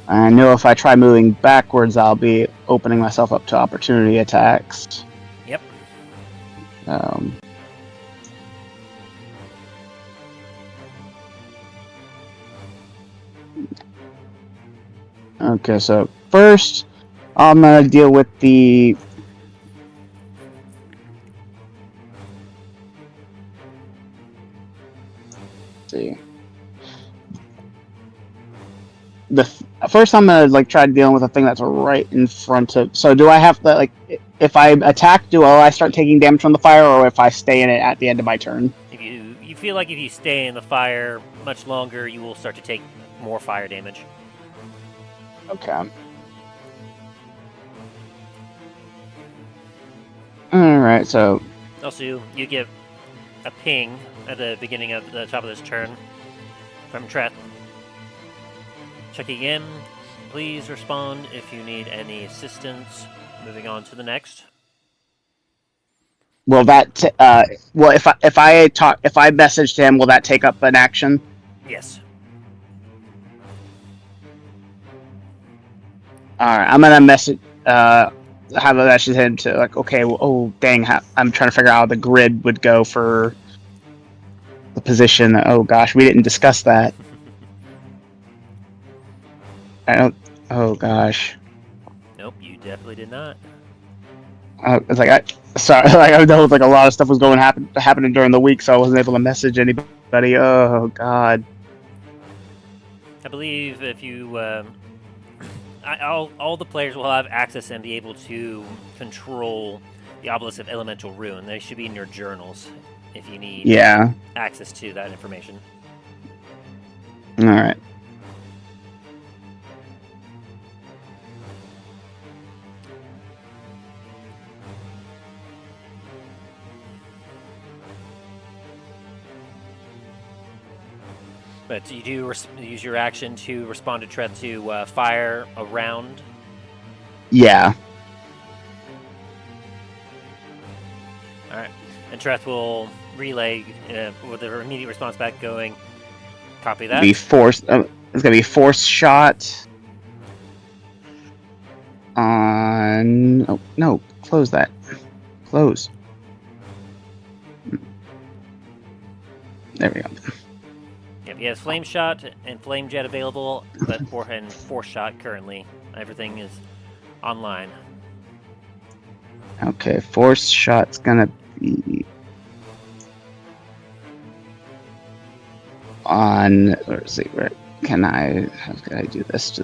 S3: I know if I try moving backwards, I'll be opening myself up to opportunity attacks.
S1: Yep.
S3: Okay, so first, I'm gonna deal with the... Let's see. First, I'm gonna try dealing with a thing that's right in front of. So, do I have to if I attack, do I start taking damage from the fire, or if I stay in it at the end of my turn?
S1: If you feel like if you stay in the fire much longer, you will start to take more fire damage.
S3: Okay. Alright, so...
S1: Also, you get a ping at the beginning of the top of this turn from Treth. Checking in. Please respond if you need any assistance. Moving on to the next.
S3: Will that... if I message to him, will that take up an action?
S1: Yes.
S3: Alright, I'm gonna message... have a message him to okay, well, oh dang, I'm trying to figure out how the grid would go for the position. Oh gosh, we didn't discuss that. I don't. Oh gosh.
S1: Nope, you definitely did not.
S3: It's sorry, I know a lot of stuff was happening during the week, so I wasn't able to message anybody. Oh god.
S1: I believe if you, all the players will have access and be able to control the Obelisk of Elemental Ruin. They should be in your journals if you need access to that information.
S3: All right.
S1: But you do use your action to respond to threat to fire around.
S3: Yeah.
S1: All right, and Treth will relay with the immediate response back going. Copy that.
S3: It's gonna be force shot. On. Oh no! Close that. Close. There we go.
S1: Yep, he has flame shot and flame jet available, but force shot currently. Everything is online.
S3: Okay, force shot's gonna be on. Let's see, where can I? How can I do this?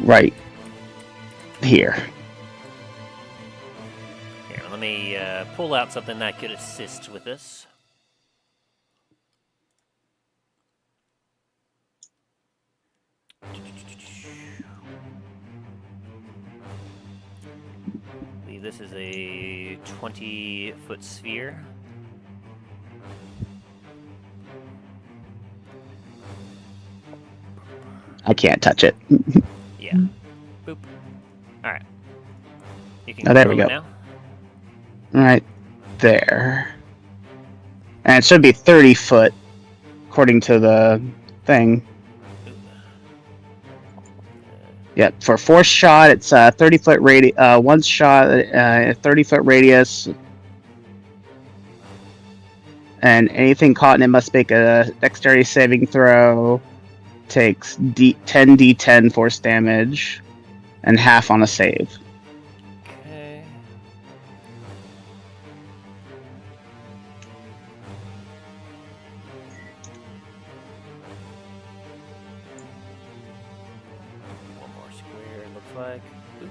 S3: Right here.
S1: Here, let me pull out something that could assist with this. I believe this is a 20-foot sphere.
S3: I can't touch it.
S1: Yeah. Boop. All right. You can
S3: Oh, there we
S1: control
S3: go.
S1: it now.
S3: Right there. And it should be 30 foot, according to the thing. Yep, for force shot, it's 30 foot radius. One shot, 30 foot radius. And anything caught in it must make a dexterity saving throw. Takes 10d10 force damage, and half on a save.
S1: Okay. One more square, it looks like. Boop.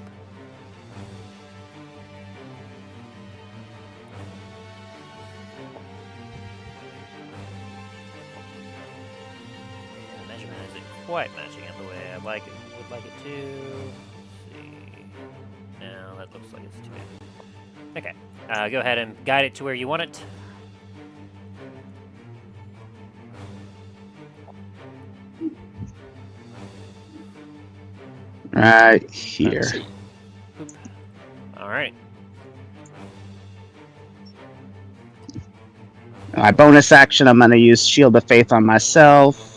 S1: The measurement isn't quite matching up the way I would like it to. Let's see. No, that looks like it's too big. Okay. Go ahead and guide it to where you want it.
S3: Right here.
S1: Boop. All right.
S3: My bonus action, I'm going to use Shield of Faith on myself.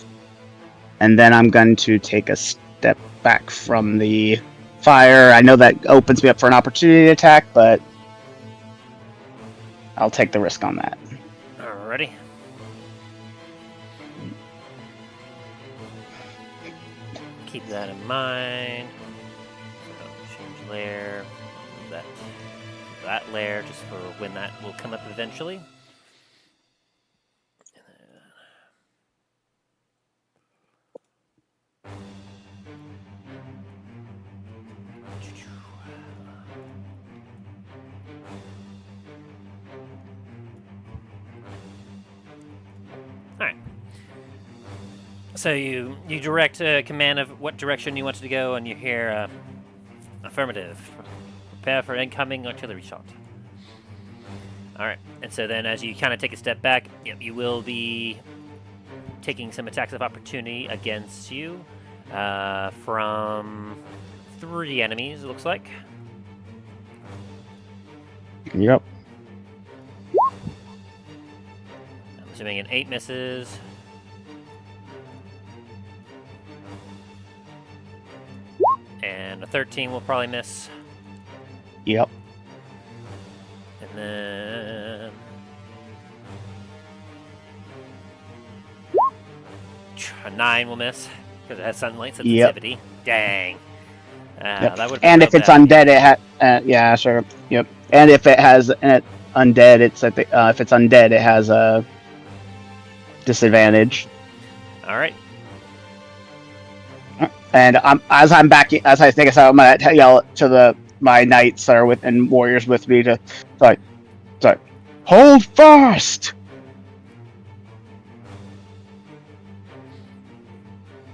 S3: And then I'm going to take a step back from the fire. I know that opens me up for an opportunity attack, but I'll take the risk on that.
S1: Alrighty. Keep that in mind. So change layer. Move that layer just for when that will come up eventually. Alright. So you direct command of what direction you want to go, and you hear affirmative. Prepare for incoming artillery shot. Alright, and so then as you kind of take a step back, you will be taking some attacks of opportunity against you from 3 enemies, it looks like.
S3: Yep.
S1: I'm assuming an 8 misses. And a 13 will probably miss.
S3: Yep.
S1: And then... a 9 will miss, because it has sunlight sensitivity.
S3: Yep.
S1: Dang.
S3: Yep.
S1: That would
S3: And if it's undead, it has... yeah, sure. Yep. And if it has undead, it's at the, if it's undead, it has a disadvantage.
S1: Alright.
S3: And as I think it's I'm gonna yell to my knights that are and warriors with me to sorry, hold fast.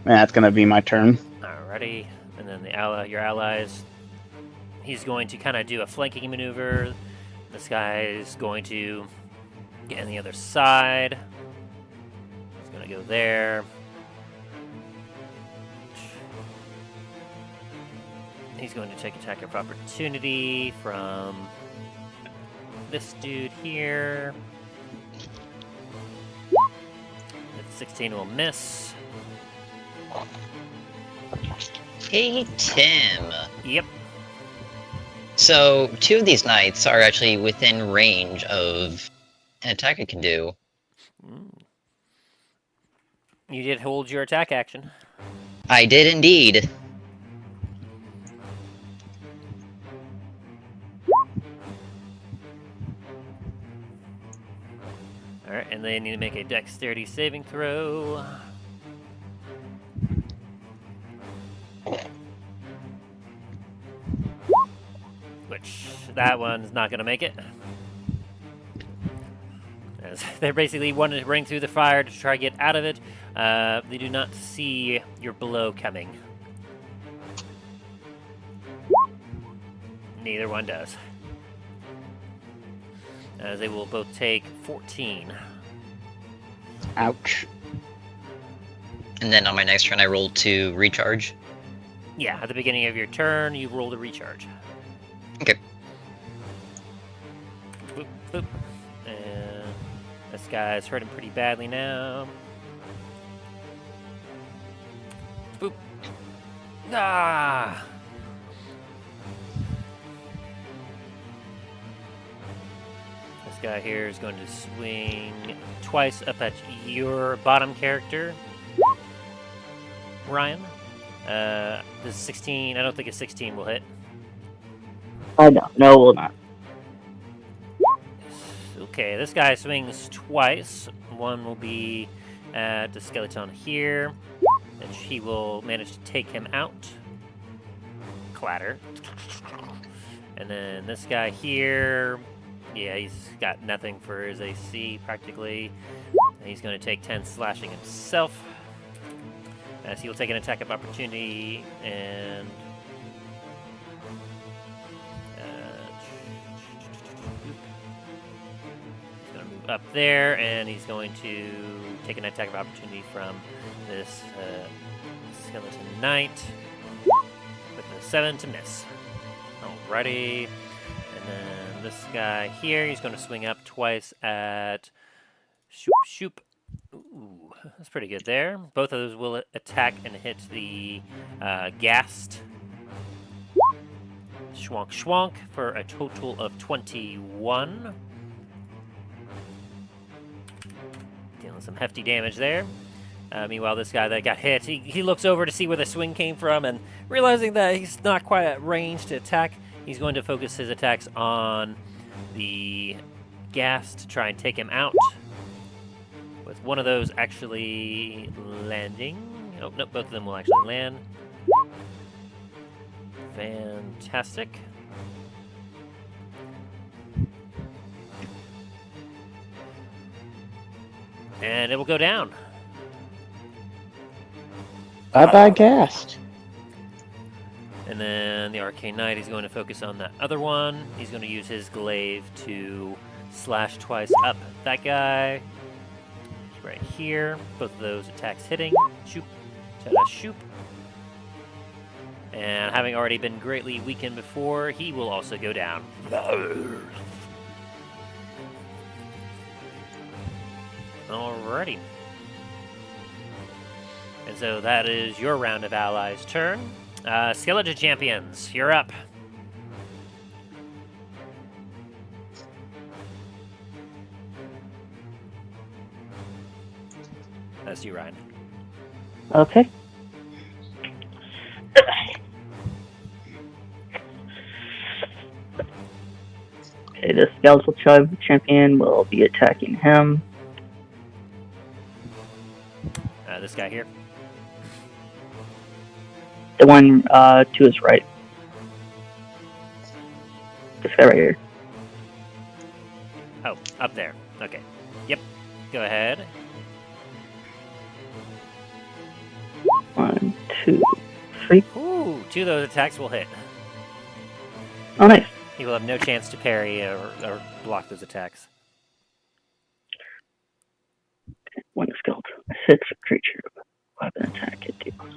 S3: And that's gonna be my turn.
S1: Alrighty. And then your allies, he's going to kind of do a flanking maneuver. This guy's going to get on the other side. He's going to go there. He's going to take attack of opportunity from this dude here. That 16 will miss.
S4: Hey, Tim.
S1: Yep.
S4: So, 2 of these knights are actually within range of an attack I can do.
S1: You did hold your attack action.
S4: I did indeed.
S1: And they need to make a dexterity saving throw. Which, that one's not going to make it. As they're basically wanting to bring through the fire to try to get out of it. They do not see your blow coming. Neither one does. As they will both take 14.
S3: Ouch.
S4: And then on my next turn, I roll to recharge.
S1: Yeah, at the beginning of your turn, you roll to recharge.
S4: Okay.
S1: Boop, boop. And this guy's hurting pretty badly now. Boop. Ah! This guy here is going to swing twice up at your bottom character, Ryan. This is 16. I don't think a 16 will hit.
S5: No, it will not.
S1: Okay, this guy swings twice. One will be at the skeleton here, and she will manage to take him out. Clatter. And then this guy here, yeah, he's got nothing for his AC practically. And he's going to take 10 slashing himself. As he will take an attack of opportunity and he's going to move up there, and he's going to take an attack of opportunity from this skeleton knight with a 7 to miss. Alrighty, and then this guy here, he's going to swing up twice at Shoop Shoop. Ooh, that's pretty good there. Both of those will attack and hit the ghast. Schwonk schwonk for a total of 21. Dealing some hefty damage there. Meanwhile, this guy that got hit, he looks over to see where the swing came from, and realizing that he's not quite at range to attack, he's going to focus his attacks on the ghast to try and take him out. With one of those actually landing. Oh, nope, both of them will actually land. Fantastic. And it will go down.
S3: Bye-bye, cast.
S1: And then the Arcane Knight is going to focus on that other one. He's going to use his glaive to slash twice up that guy. Right here. Both of those attacks hitting. Shoop. Ta-da, shoop. And having already been greatly weakened before, he will also go down. Alrighty. And so that is your round of allies' turn. Skeleton Champions, you're up. That's you, Ryan.
S5: Okay. Okay, the skeletal champion will be attacking him.
S1: This guy here.
S5: The one to his right. This guy right here.
S1: Oh, up there. Okay. Yep. Go ahead.
S5: 1, 2, 3.
S1: Ooh, 2 of those attacks will hit.
S5: Oh, nice.
S1: He will have no chance to parry or block those attacks.
S5: When the skeleton hits a creature, weapon attack, it deals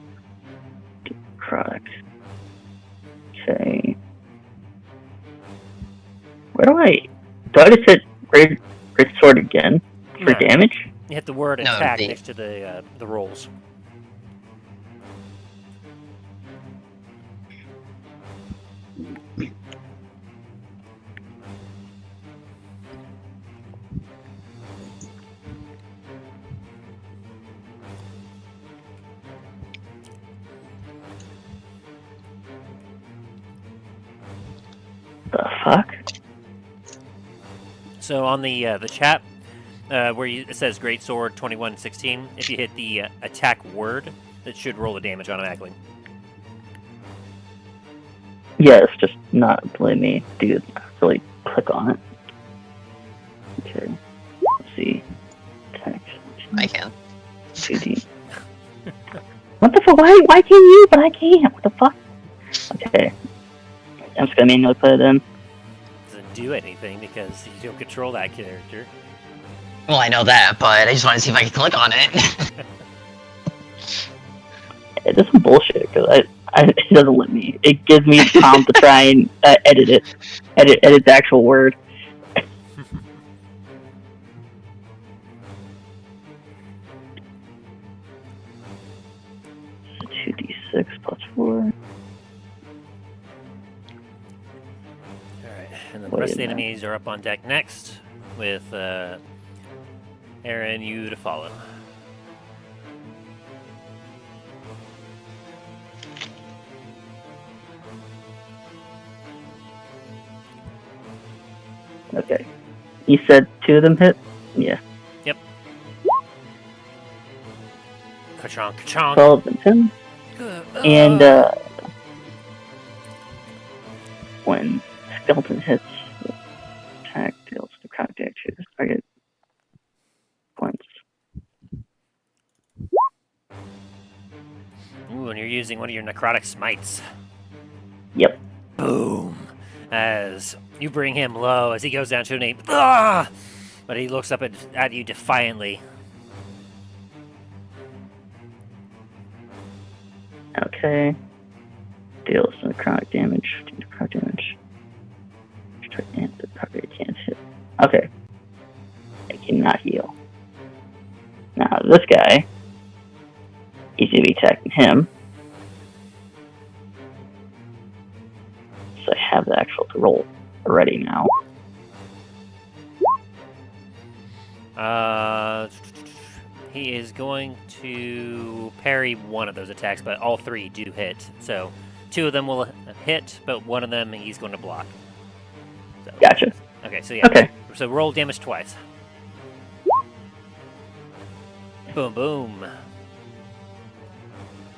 S5: necrotic. Okay. Where do I just hit great sword again for
S1: No.
S5: damage?
S1: You hit the word
S4: No,
S1: attack
S4: the-
S1: next to the rolls.
S5: The fuck?
S1: So on the chat, Where it says Great Sword 2116, if you hit the attack word, it should roll the damage automatically.
S5: Yeah, it's just not letting me do actually click on it. Okay. Let's see. Text.
S4: I can.
S5: 2D. What the fuck? Why can you, but I can't? What the fuck? Okay. I'm just gonna manually put it in.
S1: Doesn't do anything because you don't control that character.
S4: Well, I know that, but I just want to see if I can click on it.
S5: It's just some bullshit because it doesn't let me. It gives me a prompt to try and edit it. Edit the actual word. 2d6 plus 4.
S1: Alright, and then the rest of the enemies are up on deck next, with Aaron, you to follow.
S5: Okay. You said 2 of them hit? Yeah.
S1: Yep. Ka-chonk, ka-chonk.
S5: 12 and 10. And when skeleton hits, attack deals the crack damage to the target points.
S1: Ooh, and you're using one of your necrotic smites.
S5: Yep.
S1: Boom. As you bring him low, as he goes down to an 8. Ah! But he looks up at you defiantly.
S5: Okay. Deals necrotic damage. Necrotic damage. And the target can't hit. Okay. I cannot heal. Now this guy, he's gonna be attacking him. So I have the actual roll already now.
S1: He is going to parry one of those attacks, but all 3 do hit. So 2 of them will hit, but one of them he's going to block. So,
S5: Gotcha.
S1: okay, so yeah.
S5: Okay.
S1: So roll damage twice. Boom, boom.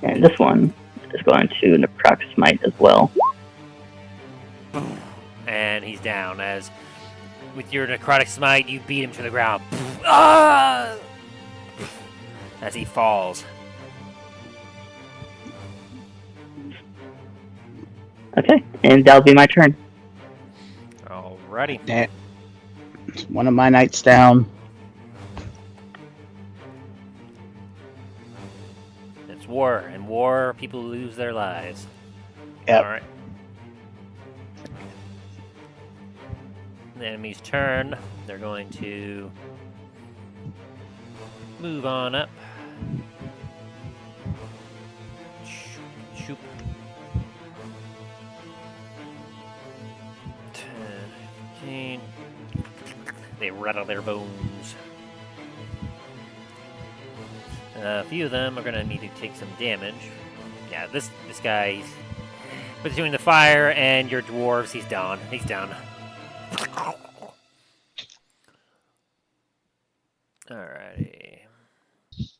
S5: And this one is going to necrotic smite as well.
S1: And he's down, as with your necrotic smite, you beat him to the ground. Ah! As he falls.
S5: Okay, and that'll be my turn.
S1: Alrighty.
S3: Damn. One of my knights down.
S1: It's war. In war, people lose their lives.
S3: Yep.
S1: Alright. The enemy's turn. They're going to move on up. Shoop. 10, 15. They rattle their bones. A few of them are going to need to take some damage. Yeah, this guy, between the fire and your dwarves, he's down. He's down. Alrighty. This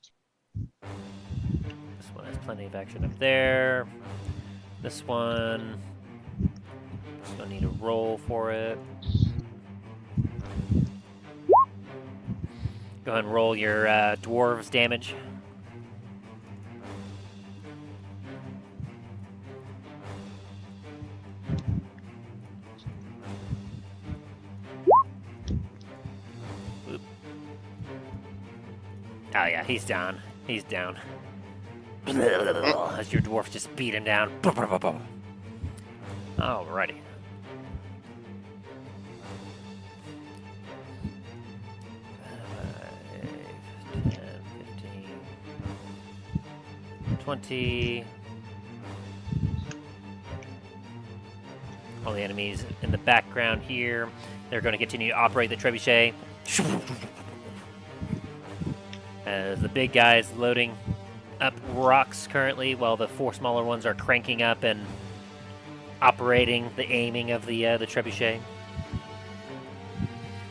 S1: one has plenty of action up there. This one, just gonna need a roll for it. Go ahead and roll your dwarves damage. Oh yeah, he's down. He's down. As your dwarf just beat him down. Alrighty. Five, 10, 15, 20. All the enemies in the background here. They're going to continue to operate the trebuchet. As the big guy is loading up rocks currently, while the 4 smaller ones are cranking up and operating the aiming of the trebuchet.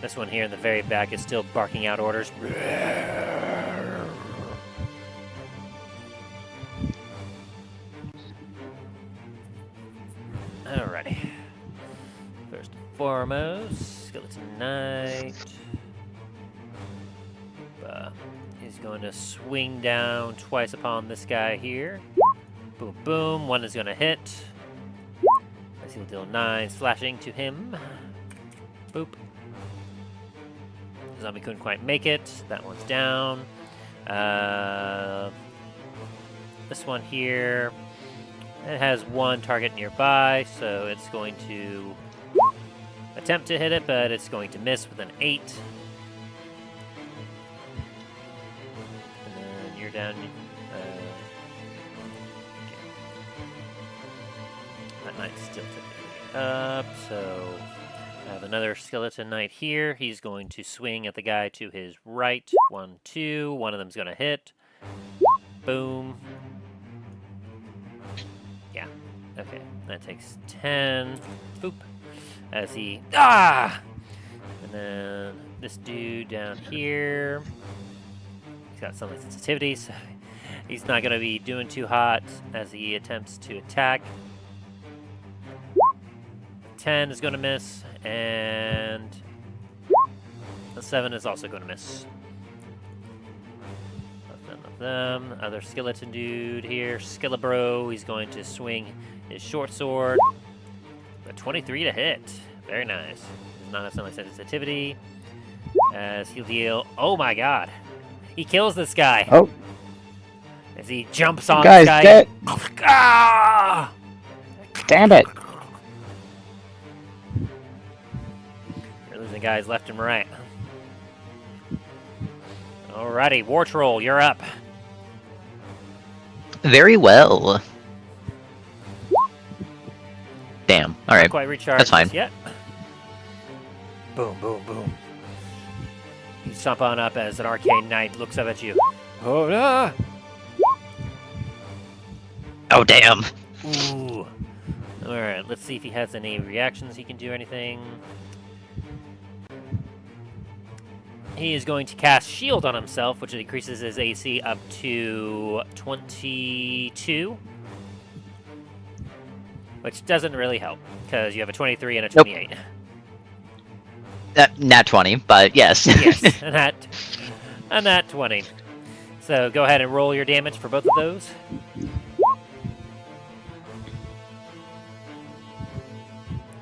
S1: This one here in the very back is still barking out orders. Alrighty. First and foremost, Skeleton Knight. He's going to swing down twice upon this guy here. Boom, boom. One is going to hit. As he'll deal 9 slashing to him. Boop. Zombie couldn't quite make it. That one's down. This one here, it has one target nearby, so it's going to attempt to hit it, but it's going to miss with an 8. And then you're down. That knight's still technically up, so I have another skeleton knight here. He's going to swing at the guy to his right. 1, 2. One of them's going to hit. Boom. Yeah. Okay. That takes 10. Boop. As he... Ah! And then this dude down here. He's got sunlight sensitivity, so he's not going to be doing too hot as he attempts to attack. 10 is going to miss, and the 7 is also going to miss. None of them. Other skeleton dude here, Skillabro. He's going to swing his short sword. A 23 to hit. Very nice. Does not have sunlight sensitivity. As he'll deal. Oh my god. He kills this guy.
S3: Oh.
S1: As he jumps on
S3: Guy's
S1: this guy.
S3: dead.
S1: Ah!
S3: Damn it.
S1: You're losing guys left and right. Alrighty, War Troll, you're up.
S4: Very well. Damn. All right.
S1: Not quite recharged
S4: That's fine.
S1: just yet. Boom, boom, boom. You stomp on up as an arcane knight looks up at you. Oh, no!
S4: Oh damn.
S1: Ooh. Alright, let's see if he has any reactions he can do anything. He is going to cast Shield on himself, which increases his AC up to 22. Which doesn't really help, because you have a 23 and a 28.
S4: Nat 20, but yes.
S1: Yes, and that 20. So go ahead and roll your damage for both of those.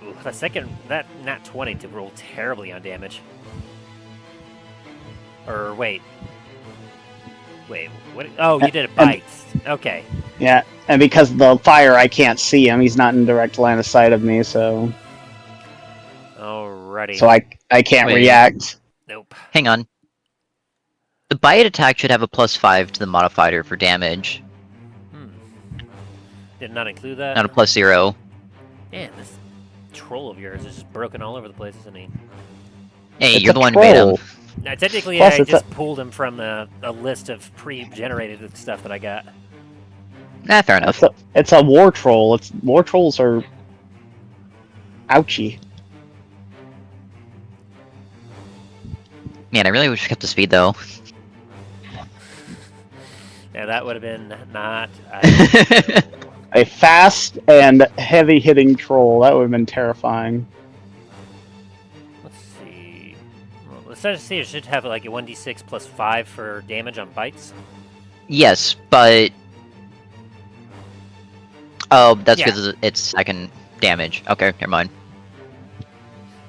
S1: Ooh, that nat 20 to roll terribly on damage. Or wait, what? Oh, you did a bite. Okay.
S3: Yeah, and because of the fire, I can't see him. He's not in direct line of sight of me, so
S1: Alrighty.
S3: so I can't
S4: Wait.
S3: react.
S1: Nope.
S4: Hang on. The bite attack should have a +5 to the modifier for damage,
S1: Did not include that.
S4: not a +0.
S1: Man, this troll of yours is just broken all over the place, isn't he?
S4: Hey,
S3: It's
S4: you're
S3: a
S4: the one who made him.
S3: troll.
S1: Now, technically,
S3: Plus,
S1: I
S3: it's
S1: just pulled him from a list of pre-generated stuff that I got.
S4: Fair enough.
S3: It's a war troll. War trolls are ouchie.
S4: Man, I really wish I kept the speed though.
S1: Yeah, that would have been not.
S3: A fast and heavy hitting troll. That would have been terrifying.
S1: Let's see. Well, let's see. It should have like a 1d6 plus 5 for damage on bites.
S4: Yes, but oh, that's
S1: Yeah.
S4: because it's second damage. Okay, never mind.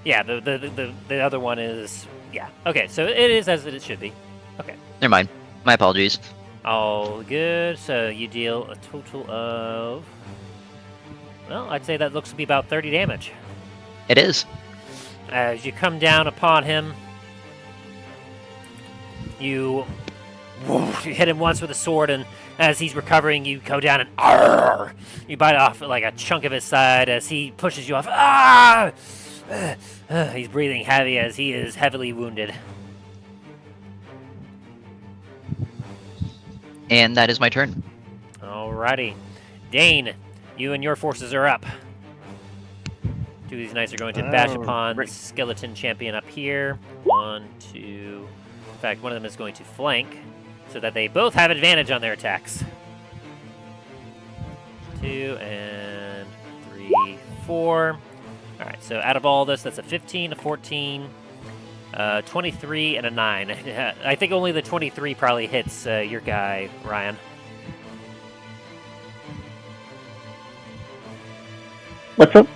S1: Yeah, the other one is yeah. Okay, so it is as it should be. Okay.
S4: Never mind. My apologies.
S1: All good. So you deal a total of. Well, I'd say that looks to be about 30 damage.
S4: It is.
S1: As you come down upon him, you hit him once with a sword, and as he's recovering, you go down and arr! You bite off like a chunk of his side as he pushes you off. Ah! He's breathing heavy as he is heavily wounded.
S4: And that is my turn.
S1: Alrighty. Dane, you and your forces are up. Do Two of these knights are going to bash
S2: Oh,
S1: upon the
S2: great.
S1: skeleton champion up here. 1, 2. In fact, one of them is going to flank so that they both have advantage on their attacks. 2 and 3, 4. All right, so out of all this, that's a 15, a 14, 23, and a 9. I think only the 23 probably hits your guy, Ryan.
S5: What's up?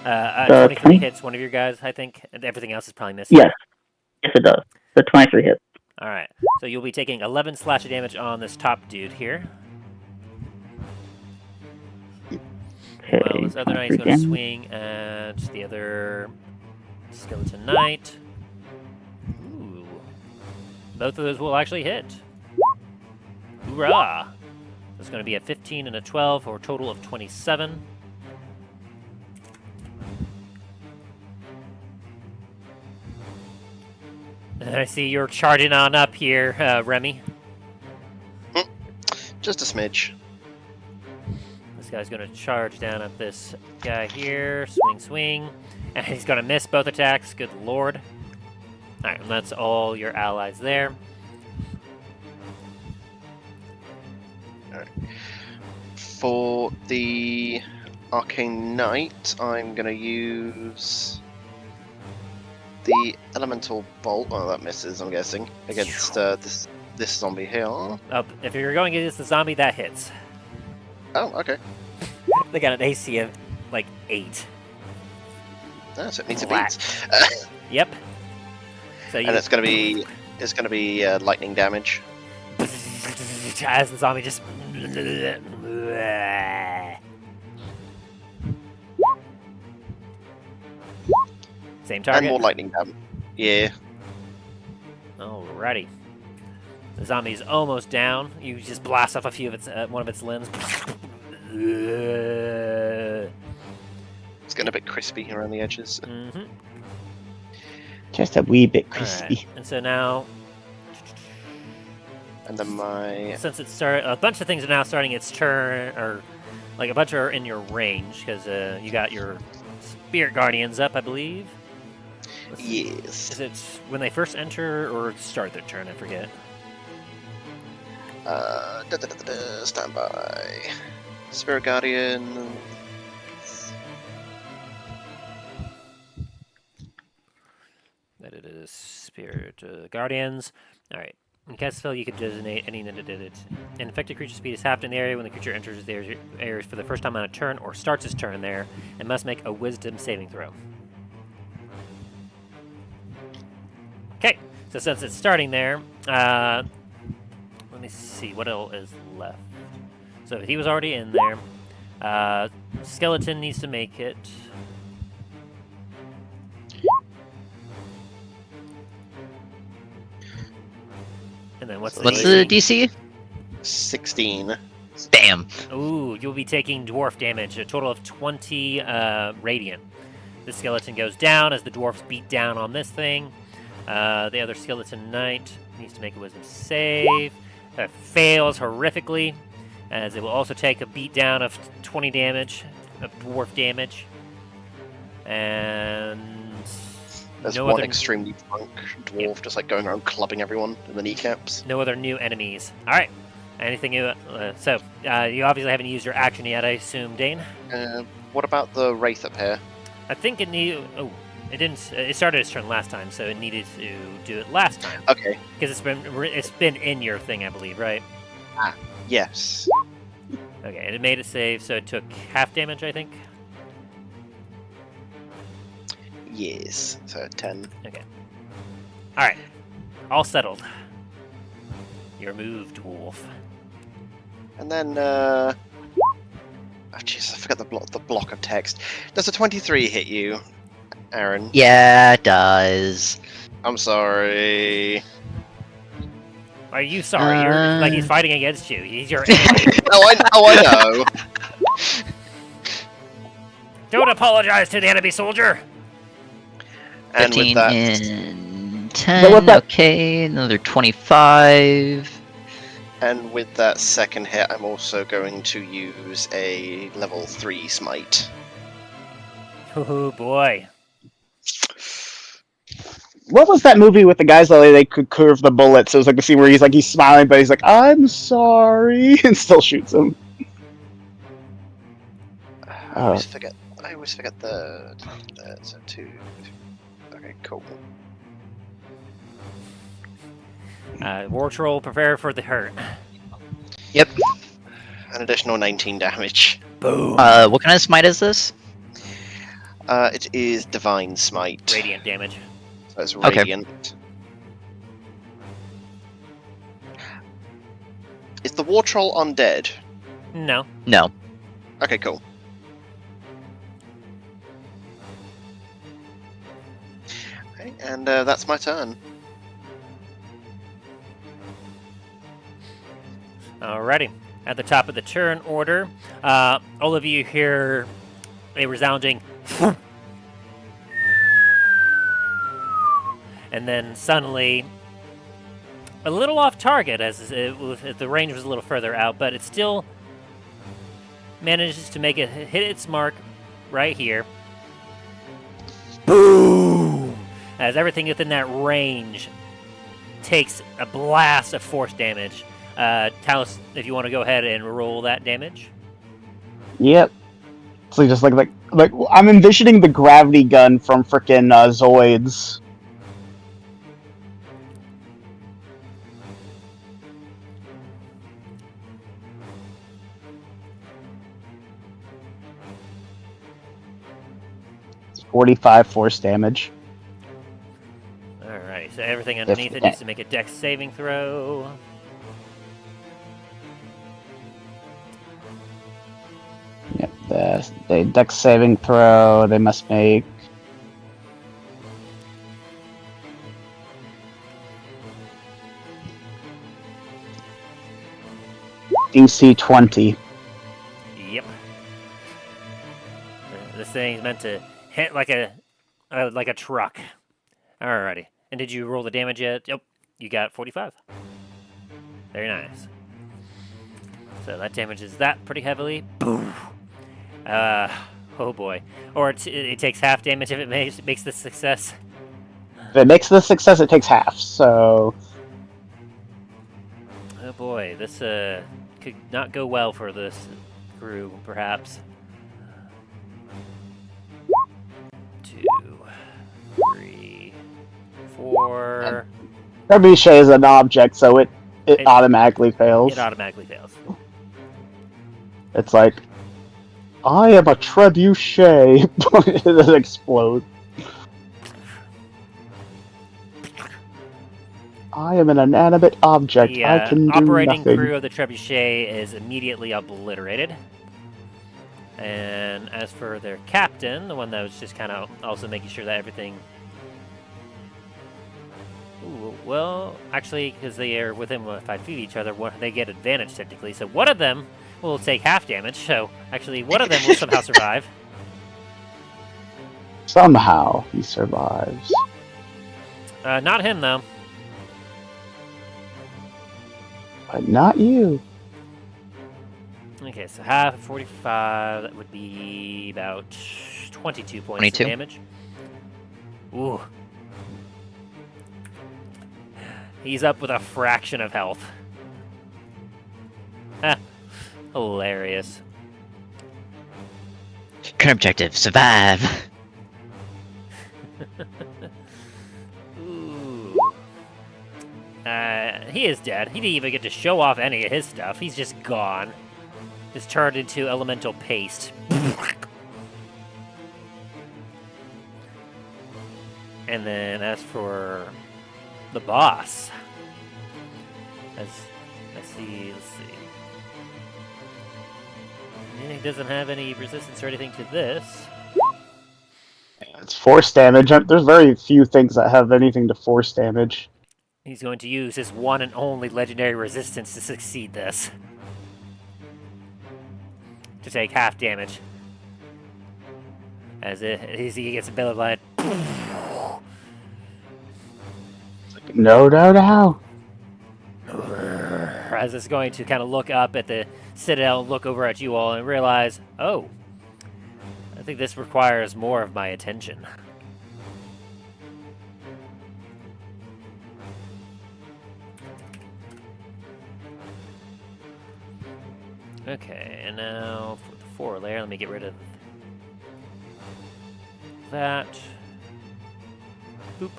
S1: 23
S5: 20?
S1: hits one of your guys, I think, and everything else is probably missing.
S5: Yes. Yes, it does. The 23 hits.
S1: All right, so you'll be taking 11 slash of damage on this top dude here.
S5: Okay.
S1: Well, this other knight's going to swing at the other skeleton knight. Ooh. Both of those will actually hit. Hoorah! It's going to be a 15 and a 12 for a total of 27. And I see you're charging on up here, Remy.
S2: Just a smidge.
S1: This guy's going to charge down at this guy here. Swing, swing. And he's going to miss both attacks. Good lord. Alright, and that's all your allies there.
S2: For the Arcane Knight, I'm going to use the Elemental Bolt. Oh, that misses, I'm guessing, against this zombie here. Oh,
S1: If you're going against the zombie, that hits.
S2: okay.
S1: They got an AC of like 8.
S2: So it needs a
S1: Black.
S2: beat.
S1: Yep. So you
S2: And it's going to be lightning damage.
S1: as the zombie just same target.
S2: And more lightning damage. Yeah.
S1: Alrighty. The zombie's almost down. You just blast off a few of its one of its limbs.
S2: It's getting a bit crispy around the edges.
S1: Mm-hmm.
S3: Just a wee bit crispy.
S1: Alright. And so now,
S2: And then my...
S1: since it started, a bunch of things are now starting its turn, or like a bunch are in your range because you got your spirit guardians up, I believe.
S2: Yes.
S1: Is it when they first enter or start their turn? I forget.
S2: Stand by. Spirit Guardian.
S1: That it is spirit guardians. All right. In cast spell, you could designate any An infected creature's speed is halved in the area when the creature enters the area for the first time on a turn or starts its turn there, and must make a Wisdom saving throw. Okay, so since it's starting there, let me see what else is left. So he was already in there. Skeleton needs to make it. And then what's
S4: the DC?
S2: 16.
S4: Damn.
S1: Ooh, you'll be taking dwarf damage, a total of 20 radiant. The skeleton goes down as the dwarfs beat down on this thing. The other skeleton knight needs to make a wisdom save. Fails horrifically, as it will also take a beat down of 20 damage, of dwarf damage. And
S2: There's
S1: no
S2: one
S1: other,
S2: extremely drunk dwarf just like going around clubbing everyone in the kneecaps.
S1: no other new enemies. All right. Anything you? So you obviously haven't used your action yet, I assume, Dane.
S2: What about the Wraith up here?
S1: I think it need. Oh, it didn't. It started its turn last time, so it needed to do it last time
S2: Okay.
S1: because it's been in your thing, I believe, right?
S2: Yes.
S1: Okay, and it made it save, so it took half damage, I think.
S2: Yes. So 10.
S1: Okay. All right, all settled. Your move, dwarf.
S2: And then, oh jeez, I forgot the block of text. Does a 23 hit you, Aaron?
S4: Yeah, it does.
S2: I'm sorry.
S1: Are you sorry? You're like he's fighting against you. He's your enemy.
S2: I know.
S1: Don't apologize to the enemy soldier.
S2: And
S4: 15
S2: with that,
S4: and
S5: But
S4: 10.
S5: what's that?
S4: Okay, another 25.
S2: and with that second hit, I'm also going to use a level 3 smite.
S1: Oh boy.
S3: What was that movie with the guys that they could curve the bullets? It was like the scene where he's smiling, but he's like, "I'm sorry," and still shoots him.
S2: I always forget. The so 2. Okay, cool.
S1: War Troll, prepare for the hurt.
S4: Yep.
S2: An additional 19 damage.
S1: Boom.
S4: What kind of smite is this?
S2: It is Divine Smite.
S1: Radiant damage.
S2: So it's
S4: Okay.
S2: Radiant. Is the War Troll undead?
S1: No.
S4: No.
S2: Okay, cool. Okay, and that's my turn.
S1: Alrighty. At the top of the turn order, all of you hear a resounding and then suddenly a little off target as the range was a little further out, but it still manages to make it hit its mark right here. Boom! As everything within that range takes a blast of force damage. Talos, if you want to go ahead and roll that damage.
S3: Yep. So just like I'm envisioning the gravity gun from frickin' Zoids. It's 45 force damage.
S1: Alright, so everything underneath it needs to make a dex saving throw.
S3: Yep, the dex saving throw, they must make. DC 20.
S1: Yep. This thing's meant to hit like a truck. Alrighty. And did you roll the damage yet? Yep. You got 45. Very nice. So that damages that pretty heavily. Boom. Oh boy. Or it takes half damage if it makes the success.
S3: If it makes the success, it takes half, so.
S1: Oh boy, this could not go well for this crew, perhaps. 2, 3, 4.
S3: Trebuchet is an object, so it automatically fails.
S1: It automatically fails.
S3: It's like, I am a trebuchet. It explodes. I am an inanimate object.
S1: The
S3: I can do
S1: operating
S3: nothing.
S1: crew of the trebuchet is immediately obliterated. And as for their captain, the one that was just kind of also making sure that everything... Ooh, well, actually, because they are within 5 feet of each other, they get advantage technically. So one of them will take half damage. So actually, one of them will somehow survive.
S3: Somehow he survives.
S1: Not him, though.
S3: But not you.
S1: Okay, so half of 45, that would be about 22 points
S4: 22.
S1: of damage. Ooh. He's up with a fraction of health. Ah, hilarious.
S4: Current objective, survive.
S1: Ooh. He is dead. He didn't even get to show off any of his stuff. He's just gone. Just turned into elemental paste. And then as for the boss, as let's see. He doesn't have any resistance or anything to this.
S3: It's force damage. There's very few things that have anything to force damage.
S1: He's going to use his one and only legendary resistance to succeed this. To take half damage. As he gets a bill of light.
S3: No.
S1: As it's going to kind of look up at the citadel, look over at you all, and realize, oh, I think this requires more of my attention. Okay, and now for the 4 layer, let me get rid of that. Boop.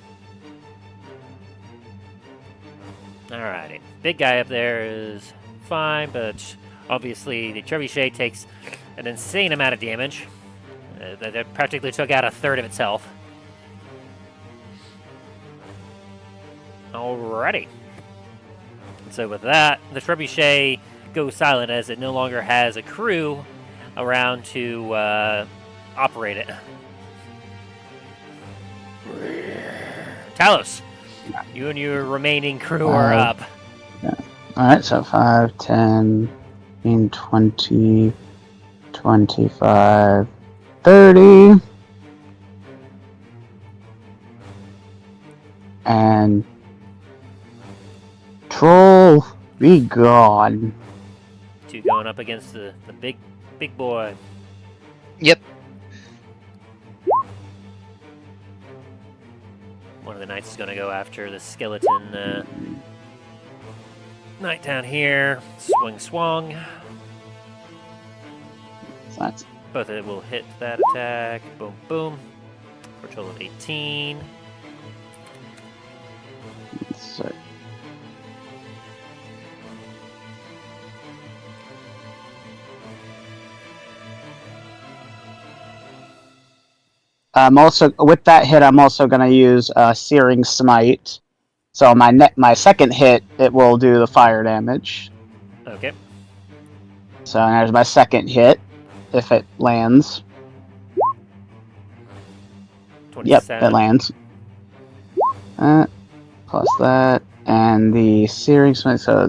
S1: Alrighty. Big guy up there is fine, but obviously the trebuchet takes an insane amount of damage. That practically took out a third of itself. Alrighty. So with that, the trebuchet goes silent as it no longer has a crew around to operate it. Talos, you and your remaining crew are up.
S3: Yeah. Alright, so 5, 10, 15, 20, 25, 30. And Troll, be gone.
S1: 2 going up against the big boy.
S4: Yep.
S1: One of the knights is going to go after the skeleton knight down here. Swung.
S3: So that's
S1: Both of it will hit that attack. Boom, boom. For a total of 18.
S3: so, I'm also with that hit. I'm also going to use Searing Smite. So my second hit, it will do the fire damage.
S1: Okay.
S3: So there's my second hit, if it lands.
S1: 27.
S3: Yep, it lands. Plus that, and the Searing Smite. So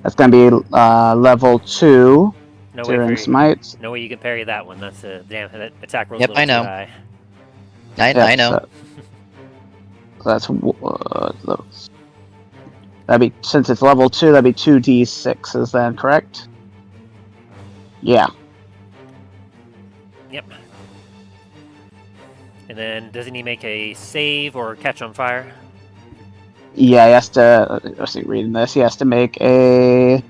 S3: that's going to be level 2.
S1: No
S3: Searing
S1: way,
S3: Smite.
S1: no way you can parry that one. That's a damn that attack roll.
S4: Yep, I know.
S1: High.
S4: I know.
S3: So that's that'd be, since it's level 2, that'd be 2d6s then, correct? Yeah.
S1: Yep. And then doesn't he make a save or catch on fire?
S3: Yeah, he has to. Let's see, reading this, he has to make a.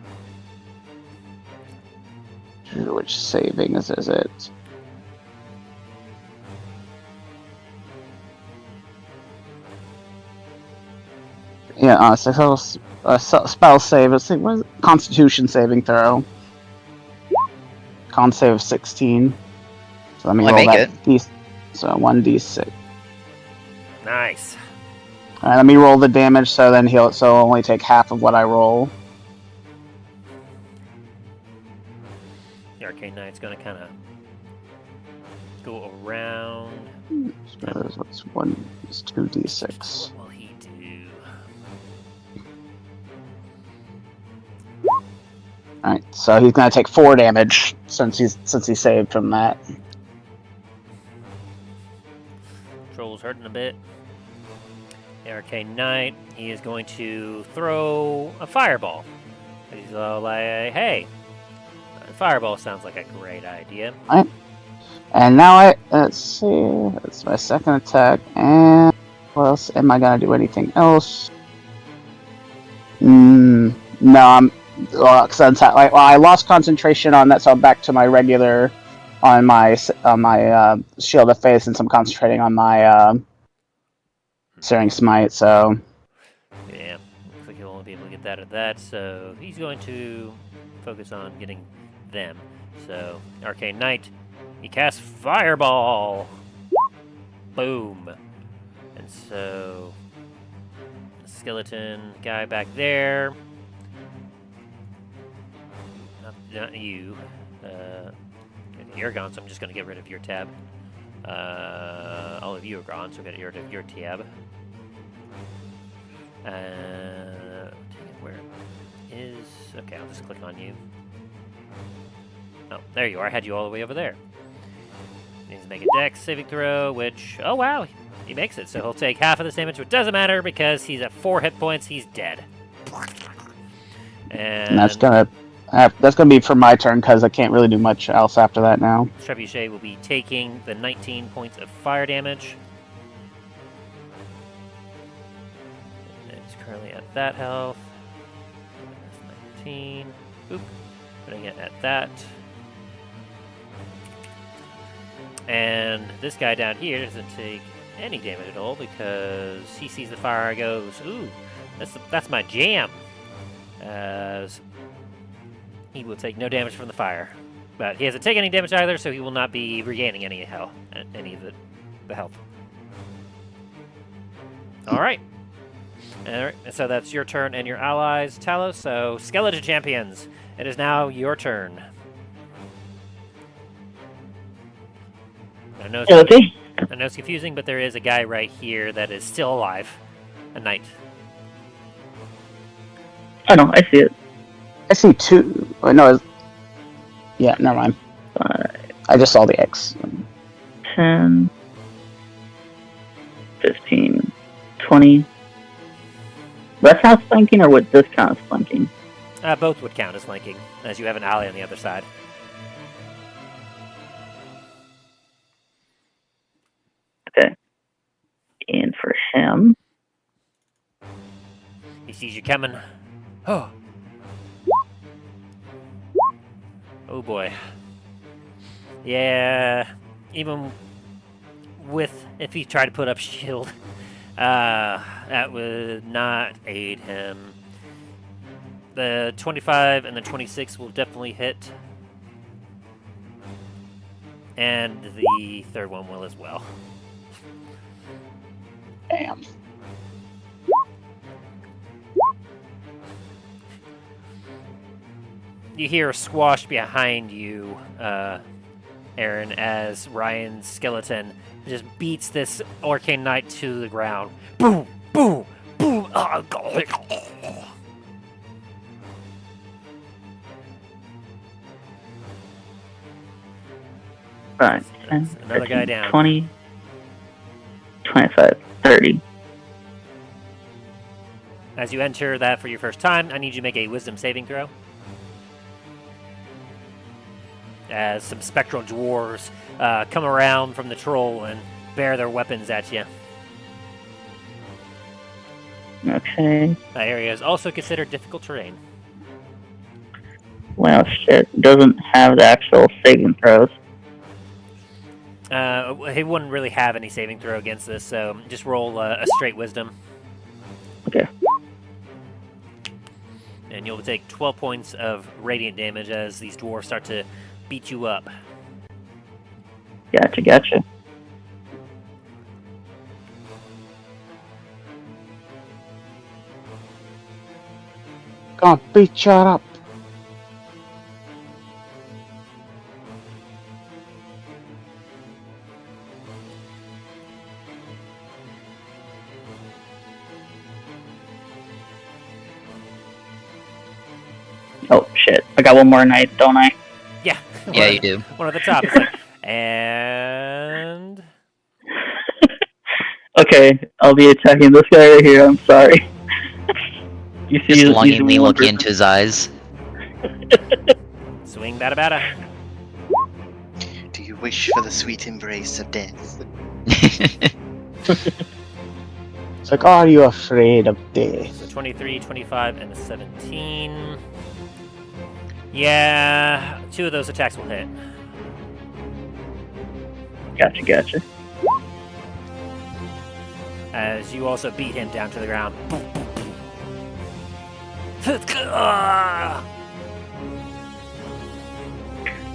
S3: Which saving is it? Yeah, spell save. Let's see, what is it? Constitution saving throw. Con save of 16. So let me
S4: Well,
S3: roll
S4: I
S3: that. So 1d6.
S1: Nice.
S3: Alright, let me roll the damage. So then he'll only take half of what I roll.
S1: The Arcane Knight's gonna kind of go around.
S3: So what's 2d6.
S1: What will he do?
S3: Alright, so he's gonna take 4 damage since he saved from that.
S1: Troll's hurting a bit. The Arcane Knight, he is going to throw a fireball. He's all like, hey, a fireball sounds like a great idea.
S3: And now let's see, that's my second attack, and what else? Am I gonna do anything else? No, I lost concentration on that, so I'm back to my regular, on my Shield of Faith, since I'm concentrating on my Searing Smite, so.
S1: Yeah, looks like he'll only be able to get that at that, so he's going to focus on getting them. So, Arcane Knight, he casts Fireball! Boom! And so, the skeleton guy back there. Not you. You're gone, so I'm just going to get rid of your tab. All of you are gone, so get rid of your tab. Where is... Okay, I'll just click on you. Oh, there you are. I had you all the way over there. He needs to make a dex saving throw, which... Oh, wow. He makes it, so he'll take half of this damage, which doesn't matter because he's at 4 hit points. He's dead. And
S3: that's gonna... That's going to be for my turn because I can't really do much else after that now.
S1: Trebuchet will be taking the 19 points of fire damage. It's currently at that health. That's 19. Oop. Putting it at that. And this guy down here doesn't take any damage at all because he sees the fire and goes, ooh, that's my jam. As he will take no damage from the fire. But he hasn't taken any damage either, so he will not be regaining any of the health. Alright. Alright, so that's your turn and your allies, Talos. So, Skeleton Champions, it is now your turn. I know it's confusing, but there is a guy right here that is still alive. A knight.
S5: Oh no, I see it.
S3: I see 2. Oh, no, yeah, never mind. I just saw the X.
S5: 10, 15, 20. That's how flanking, or would this count as flanking?
S1: Both would count as flanking, as you have an ally on the other side.
S5: Okay. And for him...
S1: He sees you coming. Oh. Oh boy. Yeah, even if he tried to put up shield, that would not aid him. The 25 and the 26 will definitely hit. And the third one will as well.
S3: Damn.
S1: You hear a squash behind you, Aaron, as Ryan's skeleton just beats this Arcane Knight to the ground. Boom! Boom! Boom!
S5: Right.
S1: Another guy down.
S5: 20, 25, 30.
S1: As you enter that for your first time, I need you to make a wisdom saving throw. As some spectral dwarves come around from the troll and bear their weapons at you.
S5: Okay.
S1: That area is also considered difficult terrain.
S5: Well, shit. Doesn't have the actual saving throws.
S1: He wouldn't really have any saving throw against this, so just roll a straight wisdom.
S5: Okay.
S1: And you'll take 12 points of radiant damage as these dwarves start to beat you up.
S5: Gotcha.
S3: Gonna beat you up.
S5: Oh, shit. I got one more night, don't I?
S1: Yeah.
S4: Yeah, you do.
S1: One at the top. It's like, and...
S5: Okay, I'll be attacking this guy right here, I'm sorry. You
S4: Just
S5: he's
S4: longingly
S5: one
S4: looking
S5: person.
S4: into his eyes.
S1: Swing bada.
S2: Do you wish for the sweet embrace of death?
S3: It's like, are you afraid of death?
S1: So 23, 25, and a 17. Yeah, 2 of those attacks will hit.
S5: Gotcha.
S1: As you also beat him down to the ground.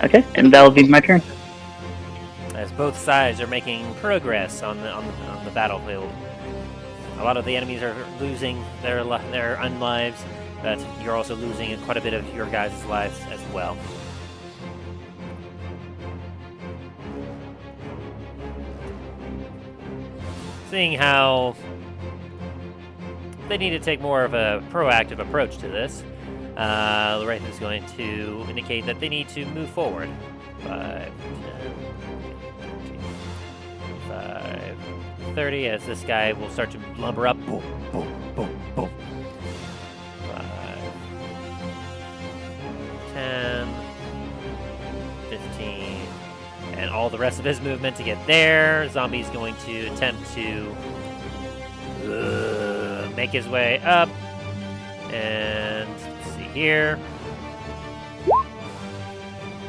S5: Okay, and that'll be my turn.
S1: As both sides are making progress on the battlefield. A lot of the enemies are losing their unlives, but you're also losing quite a bit of your guys' lives as well. Seeing how they need to take more of a proactive approach to this, Lorraine is going to indicate that they need to move forward. 5, 10, 5, 30, as this guy will start to lumber up. Boom, boom, boom, boom. 5, and all the rest of his movement to get there. Zombie's going to attempt to make his way up. And let's see here.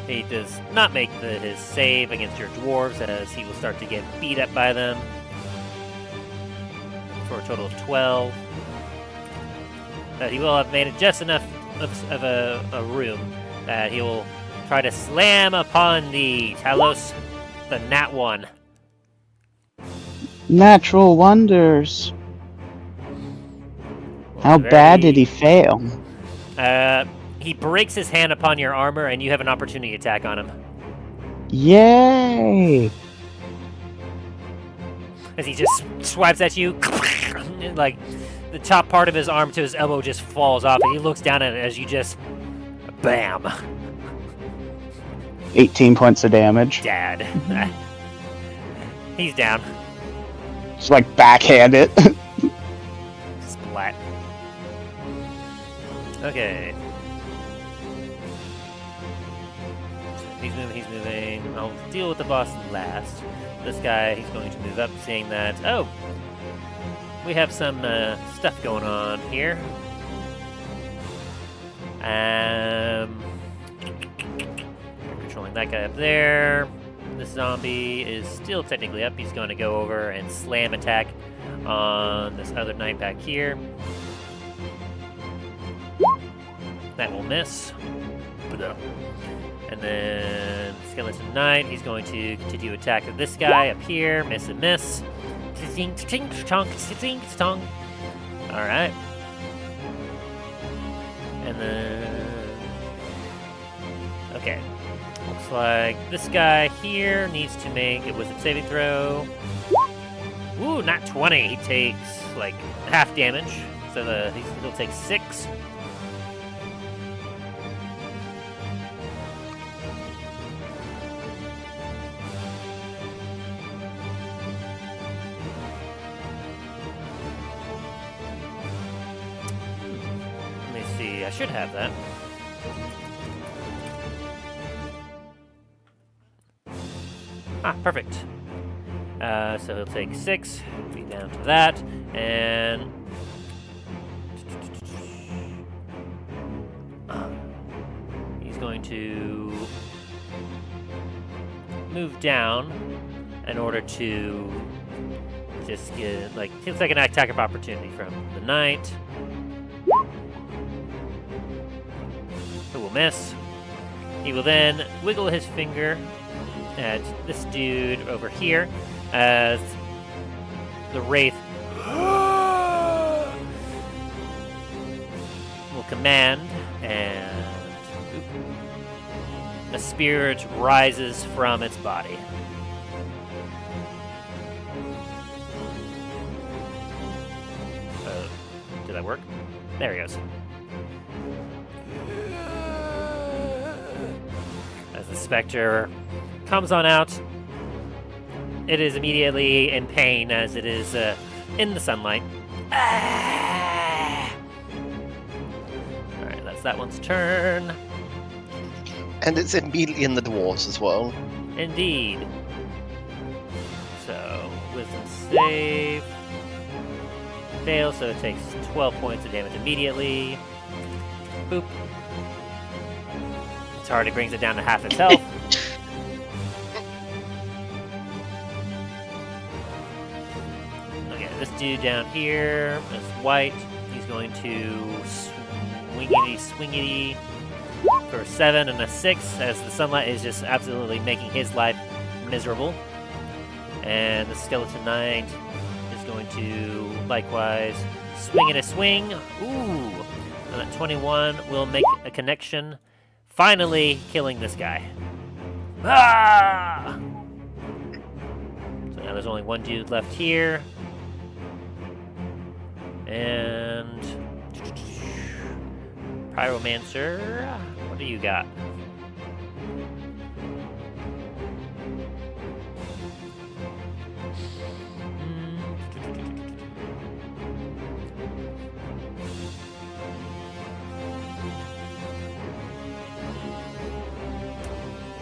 S1: He does not make his save against your dwarves, as he will start to get beat up by them for a total of 12. But he will have made it just enough of a room that he will try to slam upon the Talos, the Nat 1.
S3: Natural wonders. How bad did he fail?
S1: He breaks his hand upon your armor, and you have an opportunity attack on him.
S3: Yay!
S1: As he just swipes at you, like the top part of his arm to his elbow just falls off, and he looks down at it as you just, bam.
S3: 18 points of damage.
S1: Dad. He's down.
S3: Just like backhand it.
S1: Splat. Okay. He's moving. I'll deal with the boss last. This guy, he's going to move up, seeing that, oh, we have some stuff going on here. Controlling that guy up there. This zombie is still technically up. He's going to go over and slam attack on this other knight back here. That will miss. And then Skeleton Knight, he's going to continue attack of this guy up here. Miss and miss. Alright. And then... okay. Looks like this guy here needs to make a wisdom saving throw. Ooh, not 20. He takes, like, half damage. So he'll take 6. I should have that. Ah, perfect. So he'll take 6, be down to that, and he's going to move down in order to just get, like, it's like an attack of opportunity from the knight. Who will miss. He will then wiggle his finger at this dude over here as the Wraith will command, and a spirit rises from its body. Did that work? There he goes. As the Spectre comes on out, it is immediately in pain as it is in the sunlight. Alright, that's that one's turn.
S2: And it's immediately in the dwarves as well.
S1: Indeed. So, wisdom save. Fails, so it takes 12 points of damage immediately. Boop. It's hard, it brings it down to half its health. Okay, this dude down here is white. He's going to swingity for 7 and a 6, as the sunlight is just absolutely making his life miserable. And the Skeleton Knight is going to likewise swing and a swing. Ooh! And that 21 will make a connection, finally killing this guy. Ah! So now there's only one dude left here. And Pyromancer, what do you got?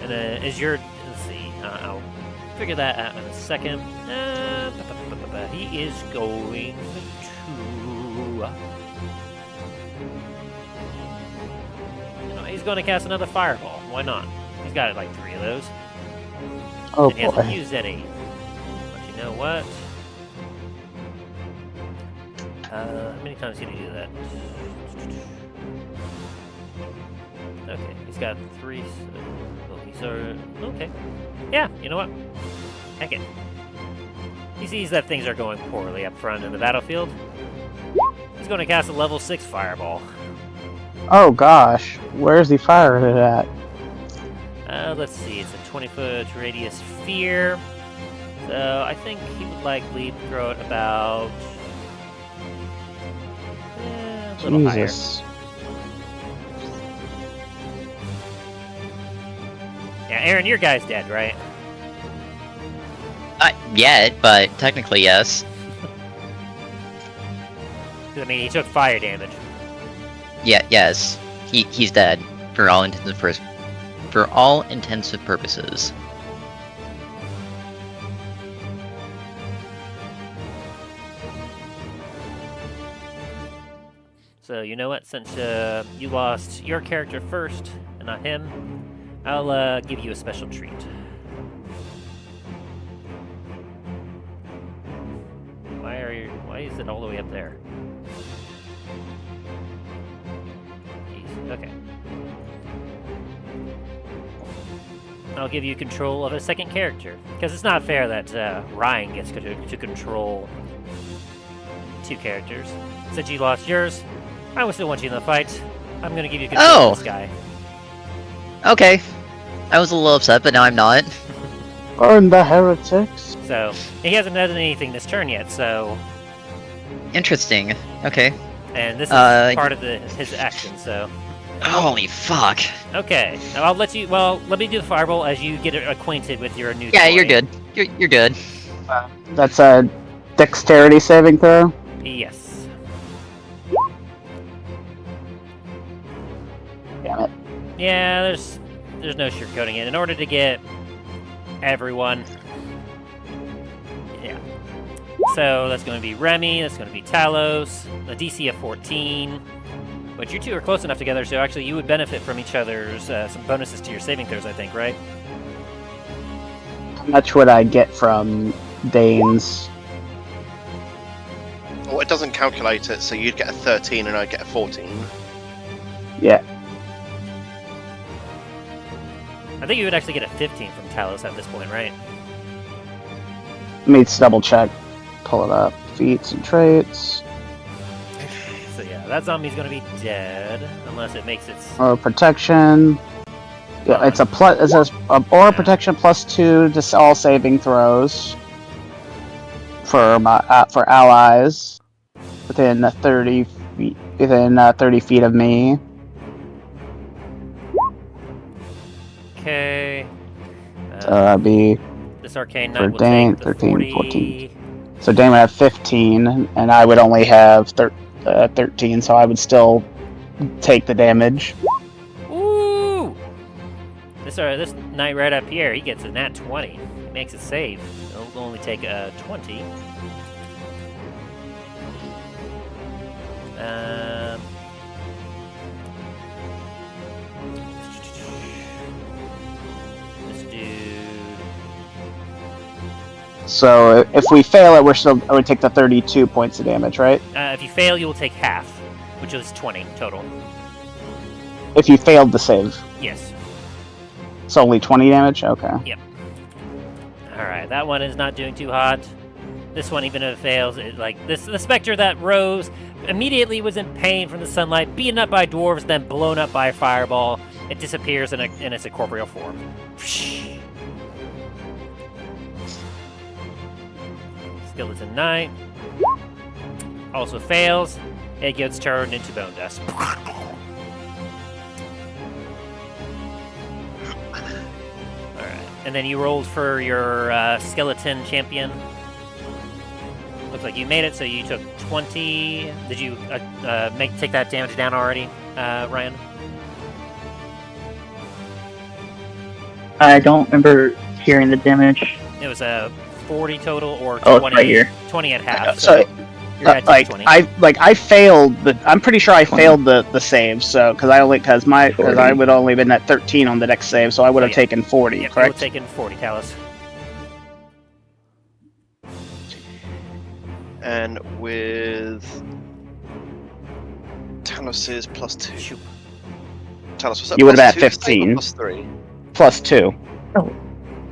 S1: And is your let's see. I'll figure that out in a second. He is going to... he's going to cast another fireball. Why not? He's got like 3 of those.
S3: Oh
S1: And he hasn't
S3: boy.
S1: used any. But you know what? How many times can he do that? Okay, he's got 3. Okay. Yeah, you know what? Heck it. He sees that things are going poorly up front in the battlefield. He's going to cast a level 6 fireball.
S3: Oh gosh, where's he firing it at?
S1: Let's see, it's a 20-foot radius sphere. So I think he would likely throw it about a little higher.
S3: Jesus.
S1: Yeah, Aaron, your guy's dead, right?
S4: Not yet, but technically yes.
S1: 'Cause, I mean, he took fire damage.
S4: Yeah, yes. He's dead for all intents and purposes.
S1: So you know what? Since you lost your character first and not him, I'll give you a special treat. Why is it all the way up there? Jeez. Okay. I'll give you control of a second character, because it's not fair that Ryan gets to control 2 characters. Since you lost yours, I still want you in the fight. I'm going to give you control of this guy.
S4: Okay. I was a little upset, but now I'm not.
S3: Burn the heretics.
S1: So, he hasn't done anything this turn yet, so...
S4: Interesting. Okay.
S1: And this is part of his action, so...
S4: Holy fuck.
S1: Okay, I'll let you... Well, let me do the fireball as you get acquainted with your new
S4: Yeah,
S1: toy.
S4: you're good. You're good.
S3: That's a dexterity saving throw.
S1: Yes.
S3: Damn it.
S1: Yeah, there's no sugarcoating it. In order to get everyone... Yeah. So, that's going to be Remy, that's going to be Talos, a DC of 14... But you 2 are close enough together, so actually you would benefit from each other's some bonuses to your saving throws, I think, right?
S3: How much would I get from Dane's?
S2: Well, it doesn't calculate it, so you'd get a 13 and I'd get a 14.
S3: Yeah.
S1: I think you would actually get a 15 from Talos at this point, right?
S3: Let me just double check. Pull it up. Feats and traits.
S1: So yeah, that zombie's gonna be dead unless it makes its.
S3: Aura protection. Yeah, it's a plus. It says aura protection +2 to all saving throws for for allies within 30 feet. Within 30 feet of me.
S1: Okay.
S3: So that'd be
S1: This arcane
S3: for
S1: knight will
S3: Dane,
S1: take the
S3: 13,
S1: 40.
S3: 14. So Dane would have 15, and I would only have 13, so I would still take the damage.
S1: Ooh! This knight right up here, he gets a nat 20. He makes it save. He'll only take a 20. This dude.
S3: So if we fail it, I would take the 32 points of damage, right?
S1: If you fail, you will take half, which is 20 total.
S3: If you failed the save.
S1: Yes.
S3: It's only 20 damage? Okay.
S1: Alright, that one is not doing too hot. This one, even if it fails, the specter that rose immediately was in pain from the sunlight, beaten up by dwarves, then blown up by a fireball. It disappears in its corporeal form. Skeleton Knight also fails. It gets turned into bone dust. Alright. And then you rolled for your skeleton champion. Looks like you made it, so you took 20. Did you take that damage down already, Ryan?
S5: I don't remember hearing the damage.
S1: It was a 40 total or
S5: Oh, it's
S1: 20,
S5: right here.
S1: 20 at half.
S3: So,
S1: you're at
S3: like
S1: 20.
S3: I failed the. I'm pretty sure I failed the save. So because I would only been at 13 on the next save, so I would have taken 40.
S1: Yep, you would
S3: correct?
S1: have taken 40, Talos.
S2: And with Talos's +2.
S1: Shoot.
S2: Talos, was that
S3: You would have
S2: +2
S3: been at
S2: save or
S3: 15.
S2: +3?
S3: +2.
S5: Oh.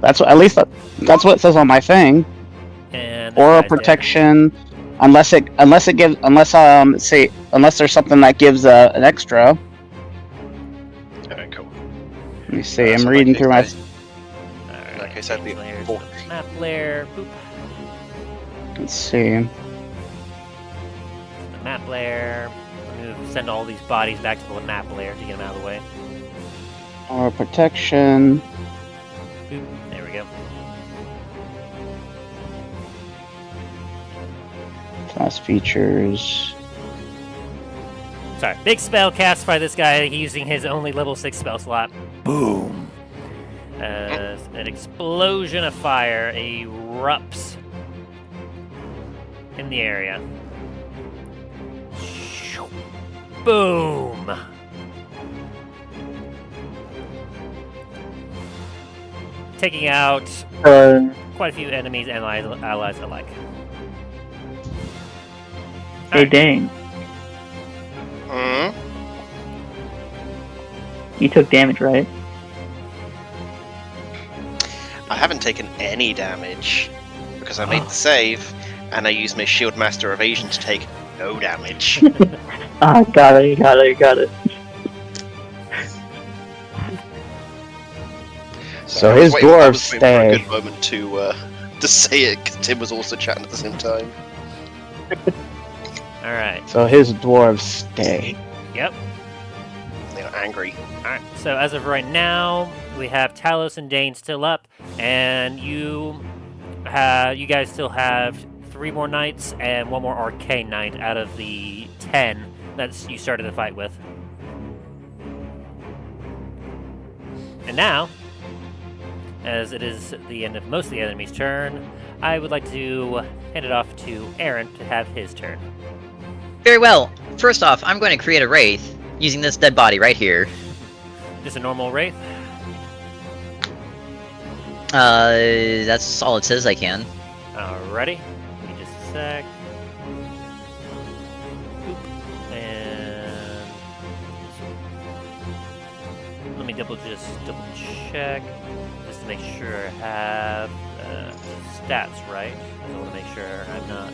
S3: That's what. At least that's what it says on my thing.
S1: And
S3: Or a
S1: this guy's dead.
S3: protection, unless there's something that gives an extra.
S2: Alright, cool.
S3: Let me see.
S2: So
S3: I'm reading through my.
S1: Alright,
S2: In that case, I'd be
S1: layers,
S2: 4.
S1: map layer. Boop.
S3: Let's see.
S1: The map layer. I'm gonna send all these bodies back to the map layer to get them out of the way.
S3: Or a protection.
S1: Boop. There we go.
S3: Class features.
S1: Sorry. Big spell cast by this guy using his only level 6 spell slot. Boom. An explosion of fire erupts in the area. Boom. Taking out quite a few enemies and allies alike.
S5: Hey,
S1: Alright.
S5: dang.
S2: Hmm?
S5: You took damage, right?
S2: I haven't taken any damage because I made the save and I used my Shield Master Evasion to take no damage.
S5: Ah, got it.
S3: So
S2: I was
S3: his
S2: waiting- I
S3: dwarves
S2: was waiting for a
S3: stay.
S2: good moment to say it because Tim was also chatting at the same time.
S1: Alright.
S3: So his dwarves stay.
S1: Yep.
S2: They are angry.
S1: Alright. So as of right now, we have Talos and Dane still up, and you guys still have 3 more knights and 1 more arcane knight out of the 10 that you started the fight with. And now, as it is the end of most of the enemy's turn, I would like to hand it off to Aaron to have his turn.
S4: Very well. First off, I'm going to create a wraith using this dead body right here.
S1: Just a normal wraith.
S4: That's all it says I can.
S1: Alrighty. Give me just a sec. Boop. And let me double check just to make sure I have stats right. I want to make sure I'm not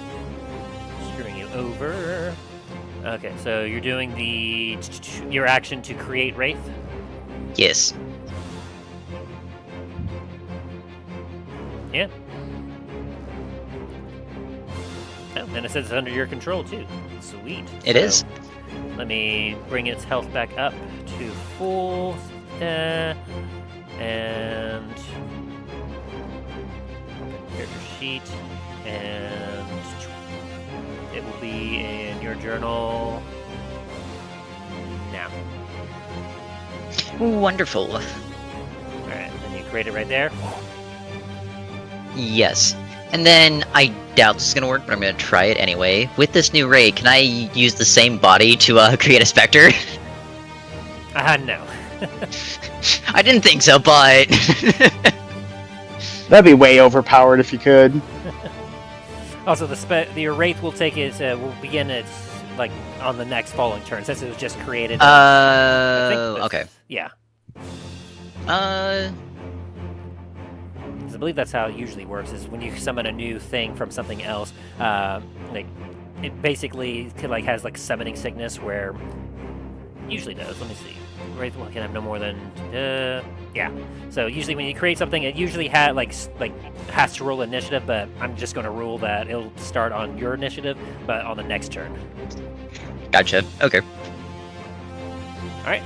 S1: screwing you over. Okay, so you're doing your action to create wraith.
S4: Yes.
S1: Yeah. Oh, and it says it's under your control too. Sweet.
S4: It is.
S1: Let me bring its health back up to full. And here's your sheet. And it will be in your journal now.
S4: Wonderful.
S1: Alright, then you create it right there.
S4: Yes. And then, I doubt this is going to work, but I'm going to try it anyway. With this new ray, can I use the same body to create a specter?
S1: No.
S4: I didn't think so, but...
S3: That'd be way overpowered if you could.
S1: Also, the wraith will take its will begin its like on the next following turn since it was just created. I think this-
S4: okay.
S1: Yeah,
S4: Uh,
S1: 'cause I believe that's how it usually works. Is when you summon a new thing from something else, like it basically has like summoning sickness where usually does. Let me see. Wraith can have no more than yeah. So usually when you create something, it usually has to roll initiative, but I'm just going to rule that it'll start on your initiative, but on the next turn.
S4: gotcha. Okay.
S1: All right.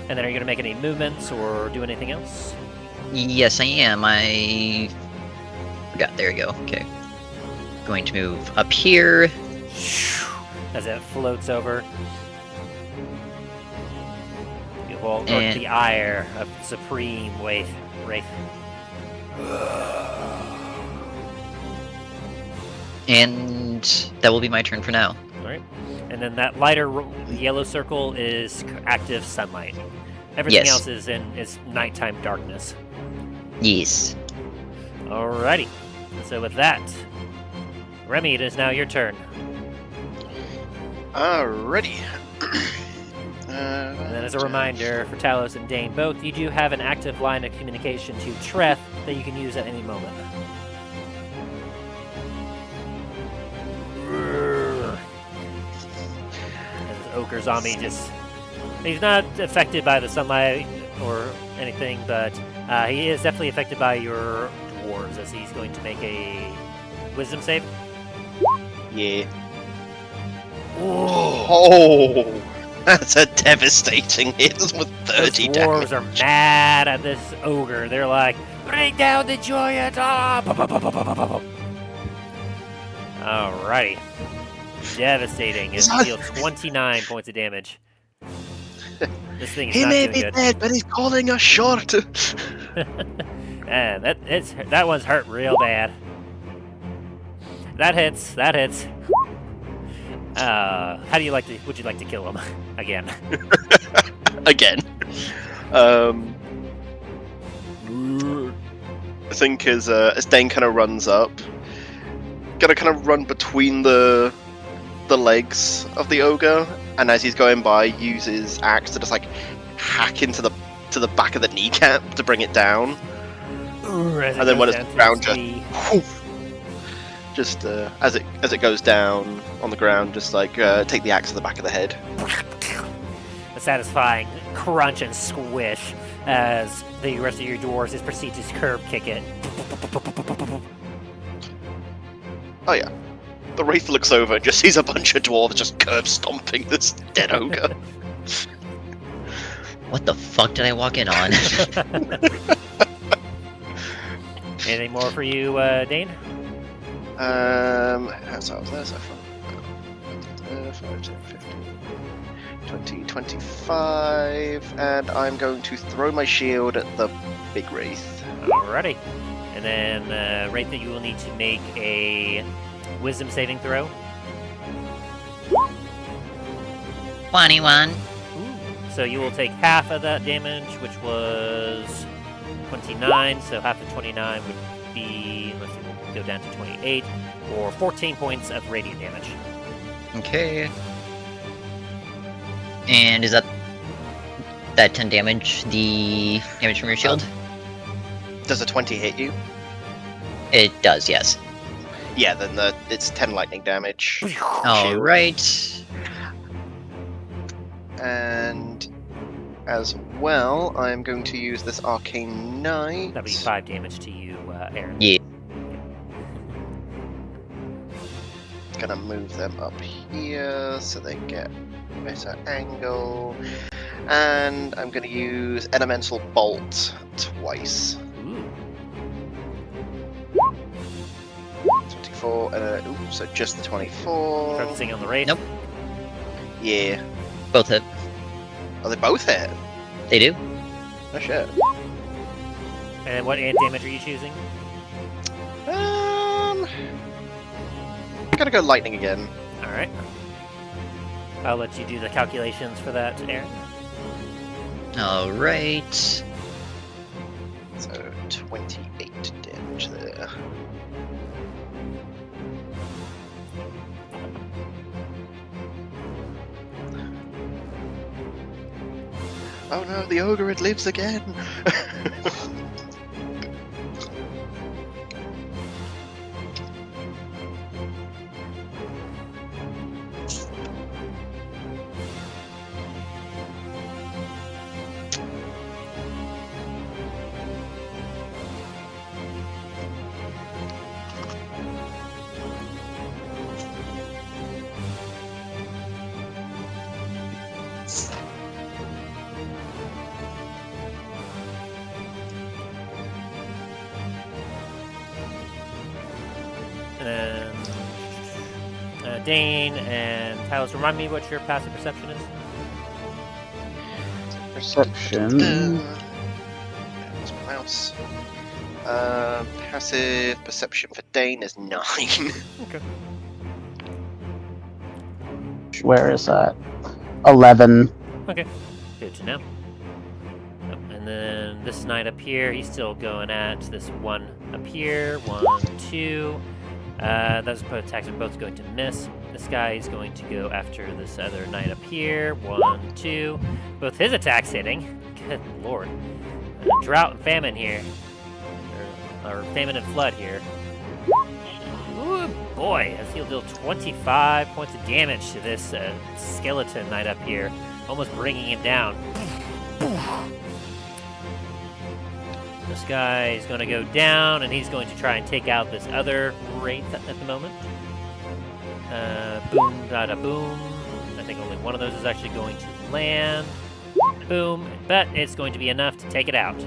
S1: And then are you going to make any movements or do anything else?
S4: Yes, I am. I forgot. There we go. Okay. Going to move up here.
S1: As it floats over. You will
S4: And-
S1: the ire of supreme wraith.
S4: And that will be my turn for now.
S1: Alright. And then that lighter yellow circle is active sunlight. Everything
S4: Yes.
S1: else is nighttime darkness.
S4: Yes.
S1: Alrighty. So with that, Remy, it is now your turn.
S2: Alrighty.
S1: And then as a reminder for Talos and Dane both, you do have an active line of communication to Treth that you can use at any moment. And this ogre zombie he's not affected by the sunlight or anything, but he is definitely affected by your dwarves as he's going to make a wisdom save.
S2: Yeah. Oh, that's a devastating hit with 30
S1: Those dwarves
S2: damage.
S1: are mad at this ogre. They're like, bring down the giant! Alrighty. Devastating. It deals 29 points of damage. This thing is
S2: He
S1: not
S2: may
S1: doing
S2: be
S1: good.
S2: dead, but he's calling us short.
S1: And that one's hurt real bad. That hits. How do you like to? Would you like to kill him again?
S2: Again. I think as Dane kind of runs up, gonna kind of run between the legs of the ogre, and as he's going by, use his axe to just like hack into the back of the kneecap to bring it down. And then when it's ground, just as it goes down on the ground, just like take the axe to the back of the head.
S1: A satisfying crunch and squish as the rest of your dwarves just proceed to curb kick it.
S2: Oh yeah. The Wraith looks over and just sees a bunch of dwarves just curb stomping this dead ogre.
S4: What the fuck did I walk in on?
S1: Anything more for you, Dane?
S2: So I was there, so 5, 10, 15, 20, 25, and I'm going to throw my shield at the big Wraith.
S1: Alrighty. And then, Wraith, that you will need to make a wisdom saving throw.
S4: 21.
S1: So you will take half of that damage, which was 29, so half of 29 would be, let's see, we'll go down to 28, or 14 points of radiant damage.
S4: Okay. And is that 10 damage, the damage from your shield?
S2: Does a 20 hit you?
S4: It does, yes.
S2: Yeah, then it's 10 lightning damage.
S4: Alright.
S2: And as well, I'm going to use this Arcane Knight.
S1: That'd be 5 damage to you, Aaron.
S4: Yeah.
S2: Gonna move them up here so they get better angle. And I'm gonna use Elemental Bolt twice.
S1: Ooh.
S2: 24, so just the 24.
S1: Focusing on the Wraith.
S4: Nope.
S2: Yeah.
S4: Both hit.
S2: Oh, they both hit?
S4: They do.
S2: Oh shit.
S1: And what ant damage are you choosing?
S2: Gotta go lightning again.
S1: Alright. I'll let you do the calculations for that, Aaron.
S4: Alright.
S2: So 28 damage there. Oh no, the ogre, it lives again!
S1: And then Dane and Talos, remind me what your passive perception is.
S3: Perception.
S2: That's my mouse. Passive perception for Dane is 9.
S1: Okay.
S3: Where is that? 11.
S1: Okay. Good to know. Oh, and then this knight up here, he's still going at this one up here. 1, 2. Those attacks are both going to miss. This guy is going to go after this other knight up here. 1, 2. Both his attacks hitting. Good lord. Drought and famine here. Or famine and flood here. Ooh, boy, as he'll deal 25 points of damage to this skeleton knight up here, almost bringing him down. This guy is going to go down, and he's going to try and take out this other wraith at the moment. Boom, da boom. I think only one of those is actually going to land. Boom, but it's going to be enough to take it out.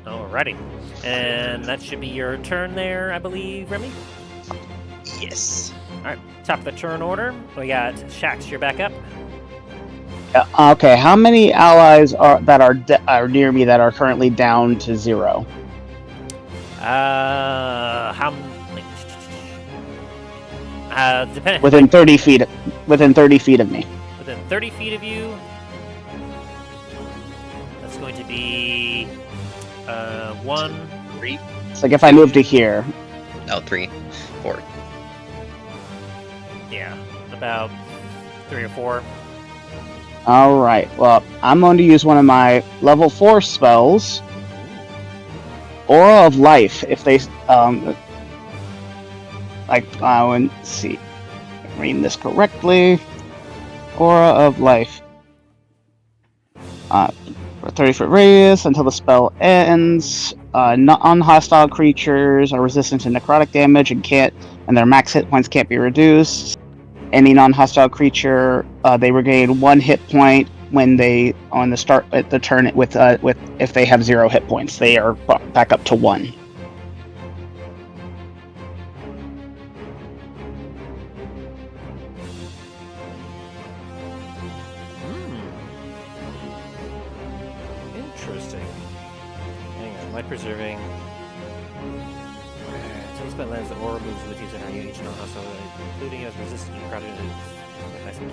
S1: Alrighty. And that should be your turn there, I believe, Remy?
S2: Yes.
S1: Alright, top of the turn order. We got Shax, you're back up.
S3: Okay, how many allies are near me that are currently down to 0?
S1: Depending.
S3: Within 30 feet. Within 30 feet of me.
S1: Within 30 feet of you, that's going to be 1.
S2: 3.
S3: It's like if I move to here.
S4: No, 3, 4.
S1: Yeah, about 3 or 4.
S3: Alright, well, I'm going to use one of my level 4 spells. Aura of Life, if they, let's see, I'm reading this correctly. Aura of Life. For 30-foot radius until the spell ends. Non-hostile creatures are resistant to necrotic damage and their max hit points can't be reduced. Any non-hostile creature, they regain 1 hit point when they on the start at the turn with if they have 0 hit points, they are back up to 1.
S1: Interesting. Hang on, life preserving. Until the spell lands, the aura moves with you, so now you each non-hostile, including as resistant to necrotic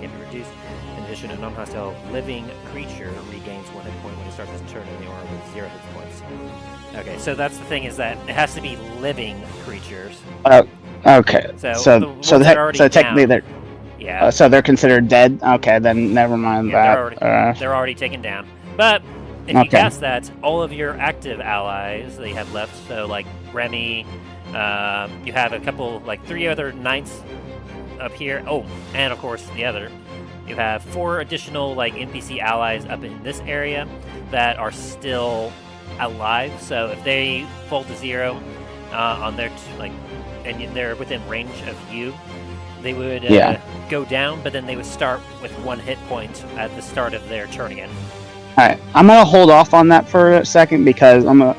S1: can't be reduced. In addition, a non-hostile living creature regains 1 hit point when it starts its turn in the aura with 0 hit points. Okay, so that's the thing, is that it has to be living creatures.
S3: Okay. So technically they're so they're considered dead. Okay, then never mind that.
S1: They're already taken down. But if you cast that, all of your active allies that you have left, so like Remy, you have a couple, like 3 other knights up here. Oh, and of course the other. You have 4 additional like NPC allies up in this area that are still alive. So if they fall to 0 on their and they're within range of you, they would go down, but then they would start with 1 hit point at the start of their turn again.
S3: All right, I'm gonna hold off on that for a second because I want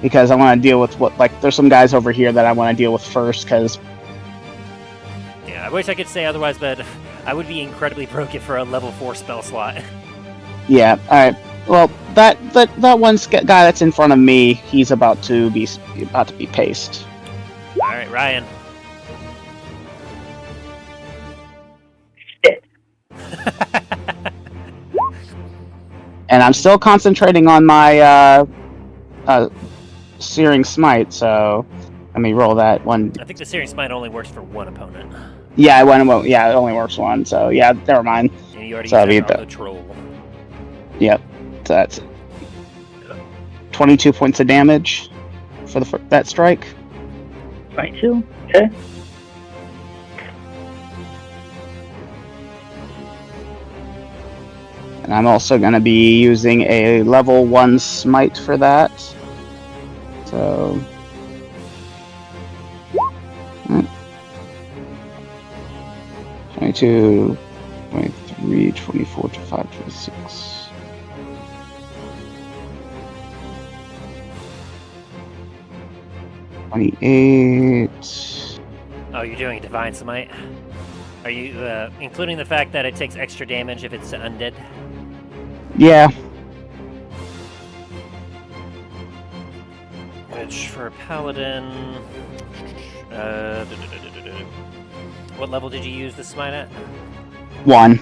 S3: to deal with there's some guys over here that I want to deal with first because.
S1: I wish I could say otherwise, but I would be incredibly broken for a level 4 spell slot.
S3: Yeah, alright. Well, that one guy that's in front of me, he's about to be paced.
S1: Alright, Ryan.
S3: And I'm still concentrating on my Searing Smite, so let me roll that one.
S1: I think the Searing Smite only works for 1 opponent.
S3: Yeah, it only works 1, so yeah, never mind.
S1: And you already used that on the troll.
S3: Yep, so that's 22 points of damage for that strike.
S5: 22? Okay.
S3: And I'm also going to be using a level 1 smite for that. So... 22, 23, 24, 25, 26. 28.
S1: Oh, you're doing a Divine Smite? Are you including the fact that it takes extra damage if it's undead?
S3: Yeah.
S1: Which for a paladin, what level did you use the smite at?
S3: 1.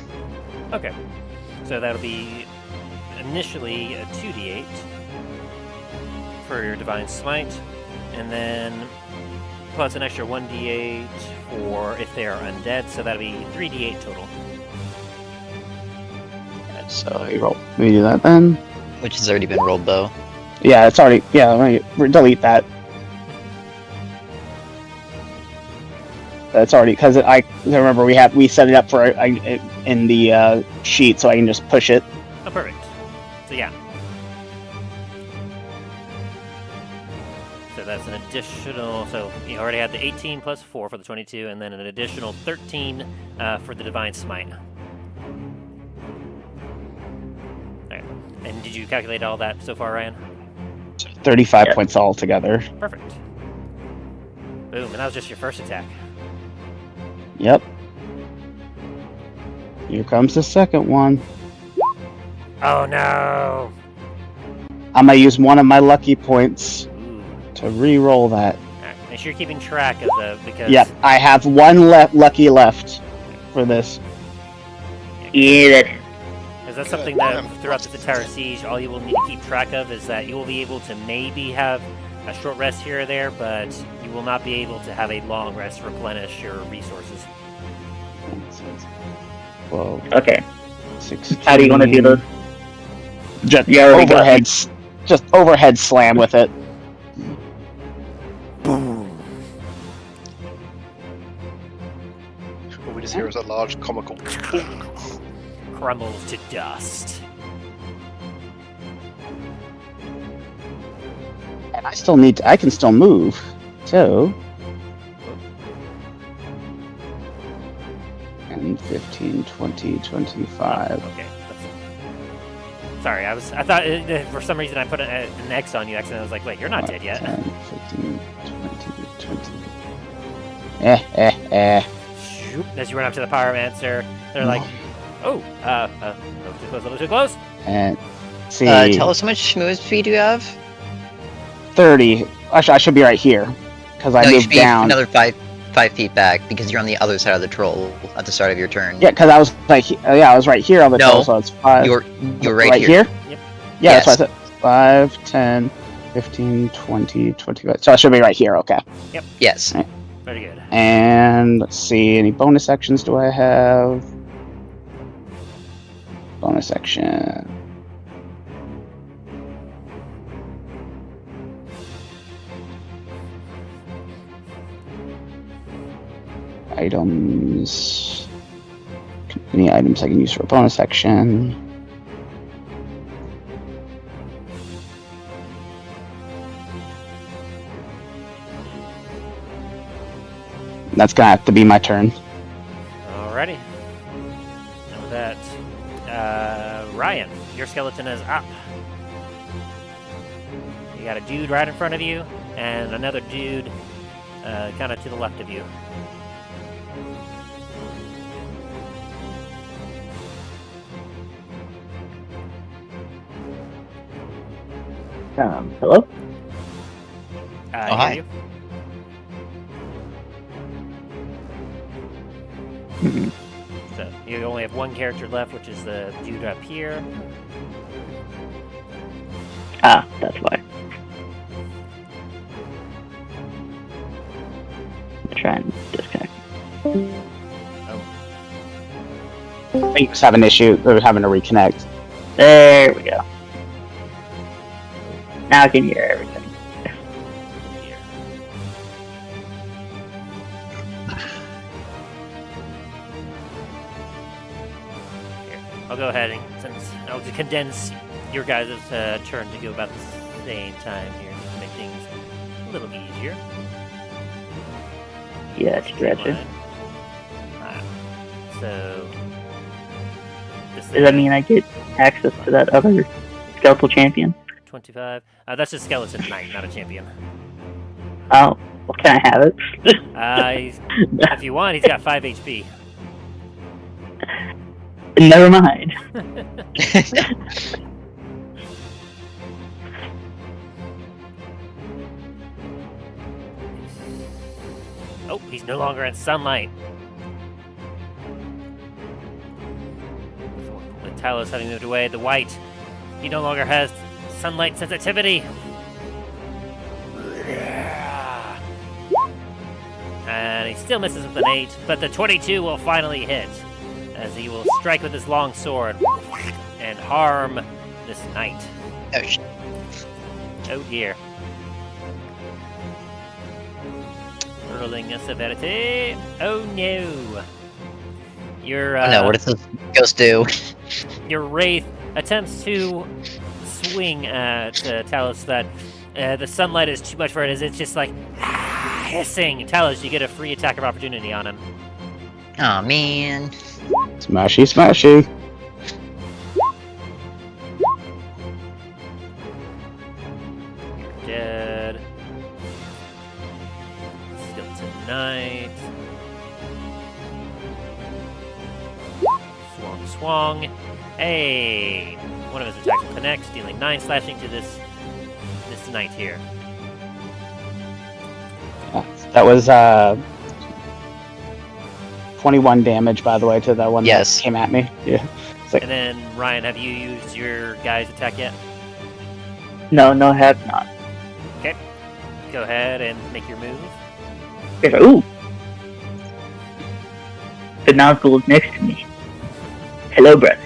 S1: Okay, so that'll be initially a 2d8 for your divine smite, and then plus an extra 1d8 for if they are undead, so that'll be 3d8 total.
S3: So you roll. Let me do that then.
S4: Which has already been rolled though.
S3: Yeah, it's already. Yeah, let me delete that. That's already because I remember we set it up for in the sheet, so I can just push it.
S1: Oh, perfect. So yeah. So that's an additional. So you already had the 18 plus 4 for the 22, and then an additional 13 for the divine smite. Alright. And did you calculate all that so far, Ryan?
S3: 35
S5: Yeah.
S3: points altogether.
S1: Perfect. Boom, and that was just your first attack.
S3: Yep. Here comes the second one.
S1: Oh no!
S3: I'm gonna use one of my lucky points
S1: Ooh.
S3: to re-roll that.
S1: Alright, make sure you're keeping track of the because
S3: Yep, I have one lucky left for this.
S6: Yeah, that
S1: because that's something that throughout this entire siege, all you will need to keep track of is that you will be able to maybe have a short rest here or there, but you will not be able to have a long rest to replenish your resources.
S3: 12,
S6: okay.
S3: 16.
S6: How do you want to do this?
S3: Just
S6: You already got
S3: overhead, just overhead slam with it.
S2: All we just hear is a large comical.
S1: Crumbles to dust.
S3: And I can still move. So. And 15, 20, 25.
S1: Okay. Sorry, I thought for some reason I put an X on you. Accidentally, I was like, wait, you're not dead yet.
S3: 10, 15, 20.
S1: Shoop. As you run up to the pyromancer, they're like, oh, a little too close.
S3: And see,
S4: Tell us how much move speed you have.
S3: 30. Actually, I should be right here because I
S4: No, you
S3: moved
S4: should be
S3: down.
S4: another 5 feet back because you're on the other side of the troll at the start of your turn.
S3: Yeah, because I was like, I was right here on the
S4: No,
S3: troll, so it's 5.
S4: You're right
S3: here.
S1: Yep.
S3: Yeah,
S4: Yes.
S3: that's what I said. 5, 10, 15, 20, 25. So I should be right here. Okay.
S4: Yes.
S1: Very good.
S3: And let's see, any bonus actions do I have? Bonus action. Items. Any items I can use for a bonus action? That's gonna have to be my turn.
S1: Alrighty. And with that, Ryan, your skeleton is up. You got a dude right in front of you, and another dude kind of to the left of you.
S5: Hello?
S1: I
S4: Oh, hi.
S1: hear you. So you only have one character left, which is the dude up here.
S5: Ah, that's why. Try and disconnect.
S3: I think just have an issue. They're having to reconnect.
S5: There we go. Now I can hear everything.
S1: Here. Here. I'll go ahead and I'll condense your guys' turn to go about the same time here, just to make things a little easier.
S5: Yeah, it's stretching.
S1: So this
S5: Does that mean I get access to that other skeletal champion?
S1: 25. That's a skeleton knight, not a champion.
S5: Oh, well, can I have it?
S1: If you want, he's got 5 HP.
S5: Never mind.
S1: Oh, he's no longer in sunlight. With Talos having moved away, the white, he no longer has sunlight sensitivity. And he still misses with an 8, but the 22 will finally hit, as he will strike with his long sword and harm this knight.
S4: Oh, shit.
S1: Oh dear. Rolling a severity. Oh no. Your
S4: Oh no, what does this ghost do?
S1: your wraith attempts to swing at Talos that the sunlight is too much for it, as it's just like hissing. Talos, you get a free attack of opportunity on him.
S4: Oh man.
S3: Smashy, smashy.
S1: Dead. Still tonight. Swung. Hey! One of his attacks will connect, dealing 9 slashing to this knight here.
S3: That was 21 damage, by the way, to that one
S4: Yes.
S3: that came at me. Yeah. It's like,
S1: And then, Ryan, have you used your guy's attack yet?
S5: No, have not.
S1: Go ahead and make your move.
S5: Okay, ooh. The Namfoodle is next to me. Hello, brother.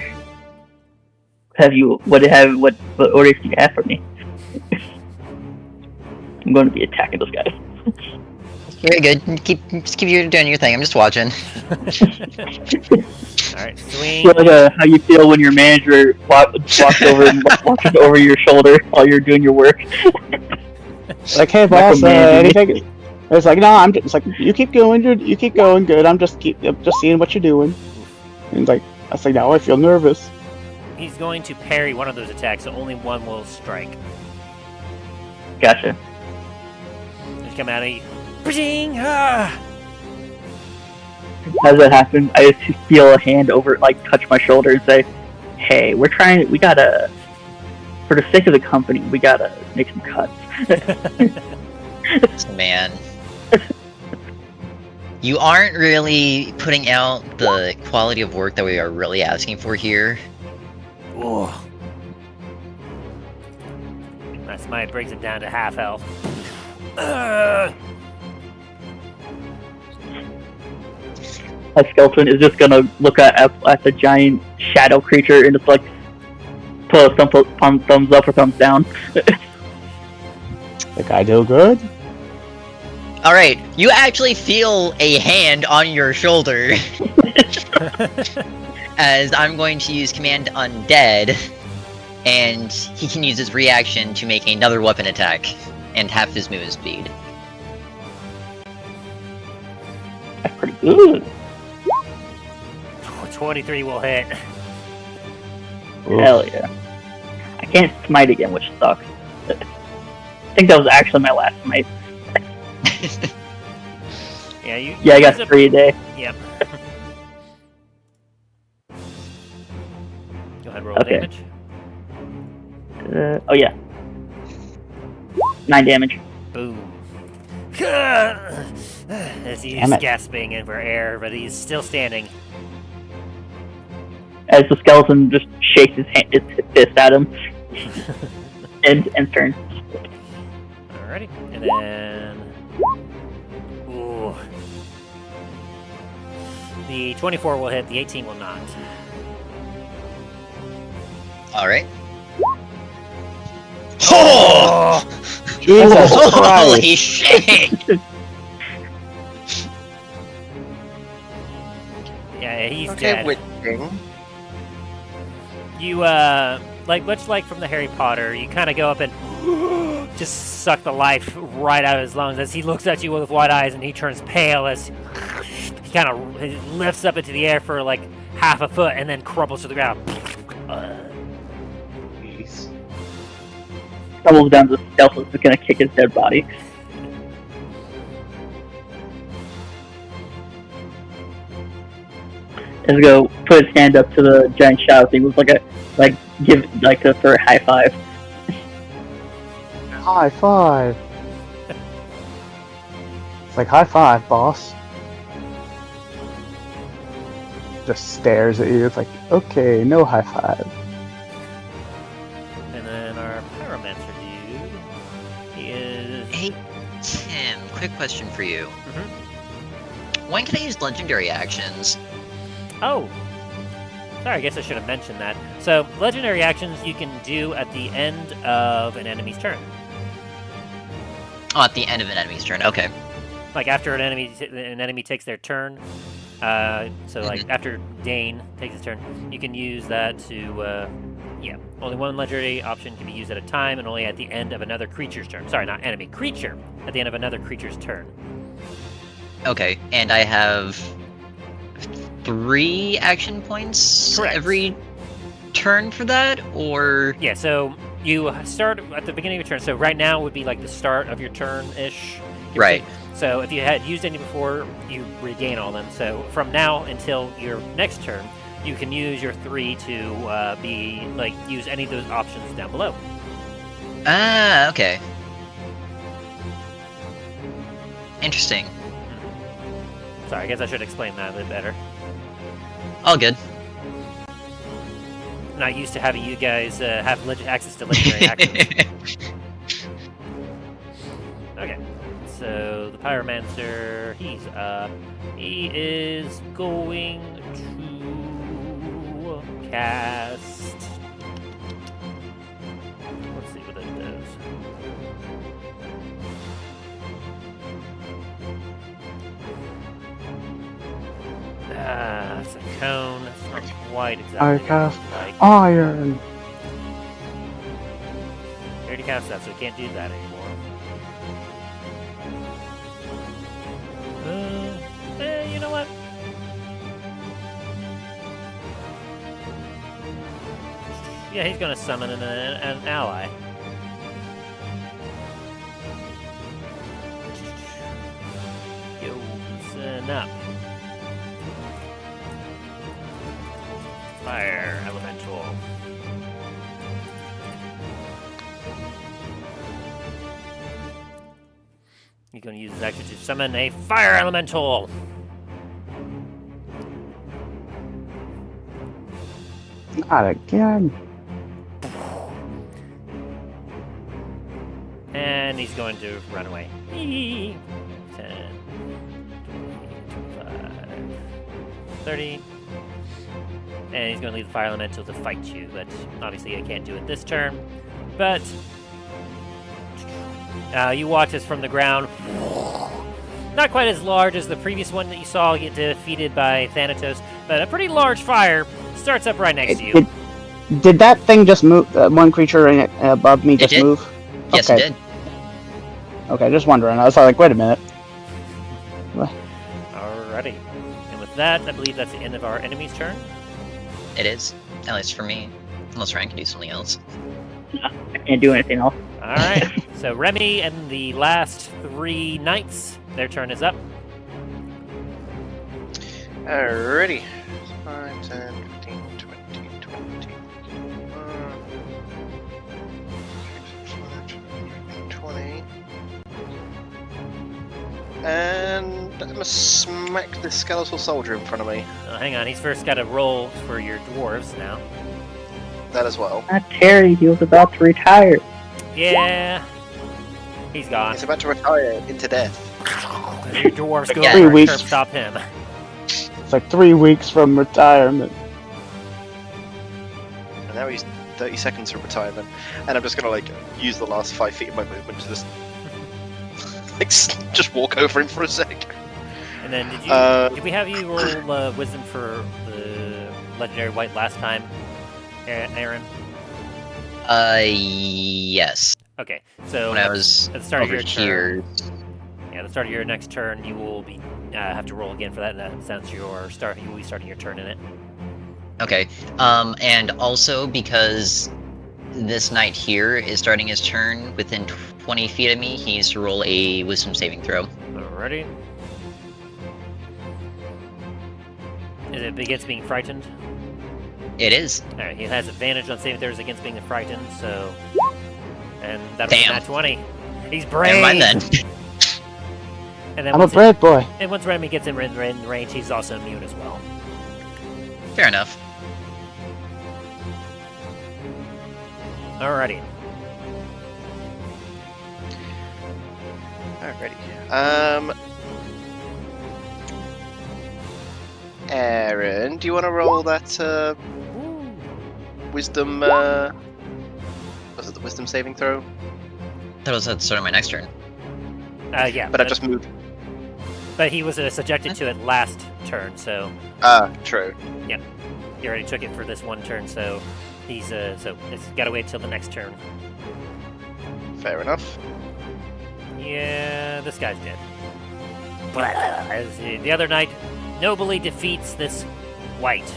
S5: What orders do you have for me? I'm going to be attacking those guys.
S4: Very good. Just keep doing your thing. I'm just watching.
S1: Alright, swing.
S5: Feel like how you feel when your manager walks over and watches over your shoulder while you're doing your work.
S3: like, hey boss,
S5: Micromanaging.
S3: anything? It's like, no, I'm just it's like, you keep going, good. I'm just seeing what you're doing. And it's like, I was like, now I feel nervous.
S1: He's going to parry one of those attacks, so only one will strike.
S5: Gotcha.
S1: Just come out of you. Bing! Ah!
S5: How does that happen? I just feel a hand touch my shoulder and say, hey, for the sake of the company, we gotta make some cuts.
S4: Man. You aren't really putting out the quality of work that we are really asking for here.
S1: Ooh. That smite brings him down to half health.
S5: My skeleton is just gonna look at the giant shadow creature and just like put a thumbs up or thumbs down.
S3: The guy do good?
S4: Alright, you actually feel a hand on your shoulder. As I'm going to use Command Undead, and he can use his reaction to make another weapon attack, and half his movement speed.
S5: That's pretty good.
S1: 23 will hit.
S5: Hell yeah. I can't smite again, which sucks. I think that was actually my last smite.
S1: Yeah,
S5: I got 3 a day.
S1: Yep. Go ahead, roll
S5: Okay.
S1: damage.
S5: Oh yeah. 9 damage.
S1: Boom. As he's
S3: Damn it.
S1: gasping in for air, but he's still standing.
S5: As the skeleton just shakes his fist at him. End turn.
S1: Alrighty. And then... Ooh. The 24 will hit, the 18 will not.
S4: Alright.
S1: Oh!
S3: Jesus
S4: Holy
S3: Christ.
S4: shit!
S1: Yeah, he's
S2: Okay,
S1: dead.
S2: witching.
S1: You, much like from the Harry Potter, you kind of go up and just suck the life right out of his lungs as he looks at you with wide eyes and he turns pale as he kind of lifts up into the air for like half a foot and then crumbles to the ground.
S3: Jeez.
S5: Stumbles down to the skeleton is gonna kick his dead body. Let's go put his hand up to the giant shadow thing with for a high five.
S3: High five. It's like, high five, boss. Just stares at you. It's like, okay, no high five.
S1: And then our pyromancer dude, he is.
S4: Hey, Tim, quick question for you.
S1: Mhm.
S4: When can I use legendary actions?
S1: Oh, sorry. I guess I should have mentioned that. So legendary actions you can do at the end of an enemy's turn.
S4: Oh, at the end of an enemy's turn. Okay.
S1: Like after an enemy takes their turn. So like after Dane takes his turn, you can use that to, only one legendary option can be used at a time, and only at the end of another creature's turn. Sorry, not enemy, creature. At the end of another creature's turn.
S4: Okay, and I have 3 action points
S1: Correct.
S4: every turn for that, or
S1: Yeah, so you start at the beginning of your turn. So right now would be like the start of your turn-ish.
S4: right?
S1: So if you had used any before, you regain all them. So from now until your next turn, you can use your 3 to use any of those options down below.
S4: Ah, okay. Interesting.
S1: Sorry, I guess I should explain that a bit better.
S4: All good.
S1: Not used to having you guys have access to legendary actions. Okay, so the pyromancer, he's up. He is going to cast. Let's see what that does. It's a cone. It's not quite exactly.
S3: I
S1: what it
S3: cast
S1: looks like.
S3: iron.
S1: He already cast that, so he can't do that anymore. You know what? Yeah, he's gonna summon an ally. Listen up. Fire elemental. He's gonna use his action to summon a fire elemental.
S3: Not again.
S1: And he's going to run away. 10, 20, 25, 30. And he's going to leave the fire elemental to fight you, but obviously I can't do it this turn. But you watch this from the ground. Not quite as large as the previous one that you saw get defeated by Thanatos, but a pretty large fire starts up right next to you.
S3: Did that thing just move? One creature above me just
S4: did.
S3: move?
S4: Yes,
S3: Okay.
S4: it did.
S3: Okay, just wondering. I was like, wait a minute.
S1: Alrighty. And with that, I believe that's the end of our enemy's turn.
S4: It is. At least for me. Unless Ryan can do something else.
S5: I can't do anything else.
S1: Alright, so Remy and the last 3 knights, their turn is up.
S2: Alrighty. 5, 10, 15, 20, 20. And I'm gonna smack this skeletal soldier in front of me.
S1: Hang on, he's first got to roll for your dwarves now.
S2: That as well.
S5: Not Terry, he was about to retire.
S1: Yeah, he's gone.
S2: He's about to retire into death.
S1: Your dwarves go
S4: Yeah.
S1: over
S3: 3
S1: and
S3: weeks.
S1: curb stop him.
S3: It's like 3 weeks from retirement.
S2: And now he's 30 seconds from retirement. And I'm just gonna use the last 5 feet of my movement to just just walk over him for a sec.
S1: And then did we have you roll wisdom for the legendary white last time, Aaron?
S4: Yes.
S1: Okay, so
S4: When I was
S1: at the start of
S4: over
S1: your
S4: here.
S1: turn, at the start of your next turn, you will be have to roll again for that. That sounds your start. You will be starting your turn in it.
S4: Okay. And also because this knight here is starting his turn within 20 feet of me, he needs to roll a wisdom saving throw.
S1: Alrighty. Is it against being frightened?
S4: It is.
S1: Alright, he has advantage on saving throws against being frightened, so... And that'll be
S4: Damn.
S1: nat 20. He's brave!
S4: Never mind then.
S1: And then
S3: I'm a
S1: once
S3: brave boy.
S1: And once Remy gets in range, he's also immune as well.
S4: Fair enough.
S1: Alrighty.
S2: Alrighty. Aaron, do you want to roll that wisdom? Was it the wisdom saving throw?
S4: That was at the start of my next turn.
S1: Yeah.
S2: But I just moved.
S1: But he was subjected to it last turn, so
S2: True.
S1: he already took it for this one turn, so he's so it's gotta wait till the next turn.
S2: Fair enough.
S1: Yeah, this guy's dead. As the other knight nobly defeats this white.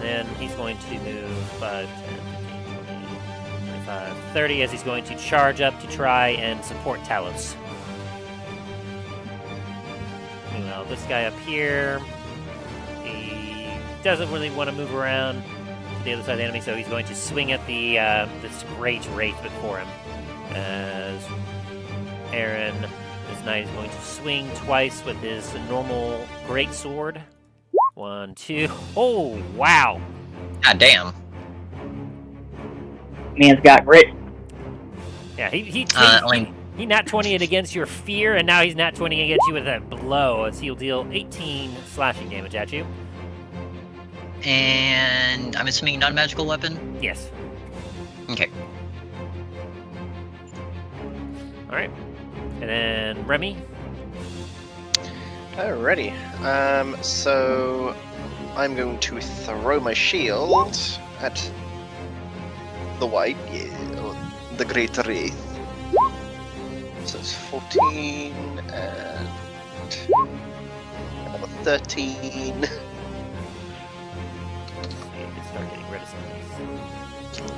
S1: Then he's going to move 5, 10, 15, 20, 25, 30 as he's going to charge up to try and support Talos. Meanwhile, this guy up here, he doesn't really want to move around to the other side of the enemy, so he's going to swing at the this great wraith before him. As Aaron, this knight is going to swing twice with his normal great sword. 1, 2. Oh, wow!
S4: God damn.
S5: Man's got grit.
S1: Yeah, he nat 20 it against your fear, and now he's nat 20 against you with a blow, as he'll deal 18 slashing damage at you.
S4: And I'm assuming not a magical weapon?
S1: Yes.
S4: Okay.
S1: Alright. And then Remy.
S2: Alrighty. So I'm going to throw my shield at the white, the Great Wraith. So it's 14 and another 13.
S1: Let's start getting rid of some of these.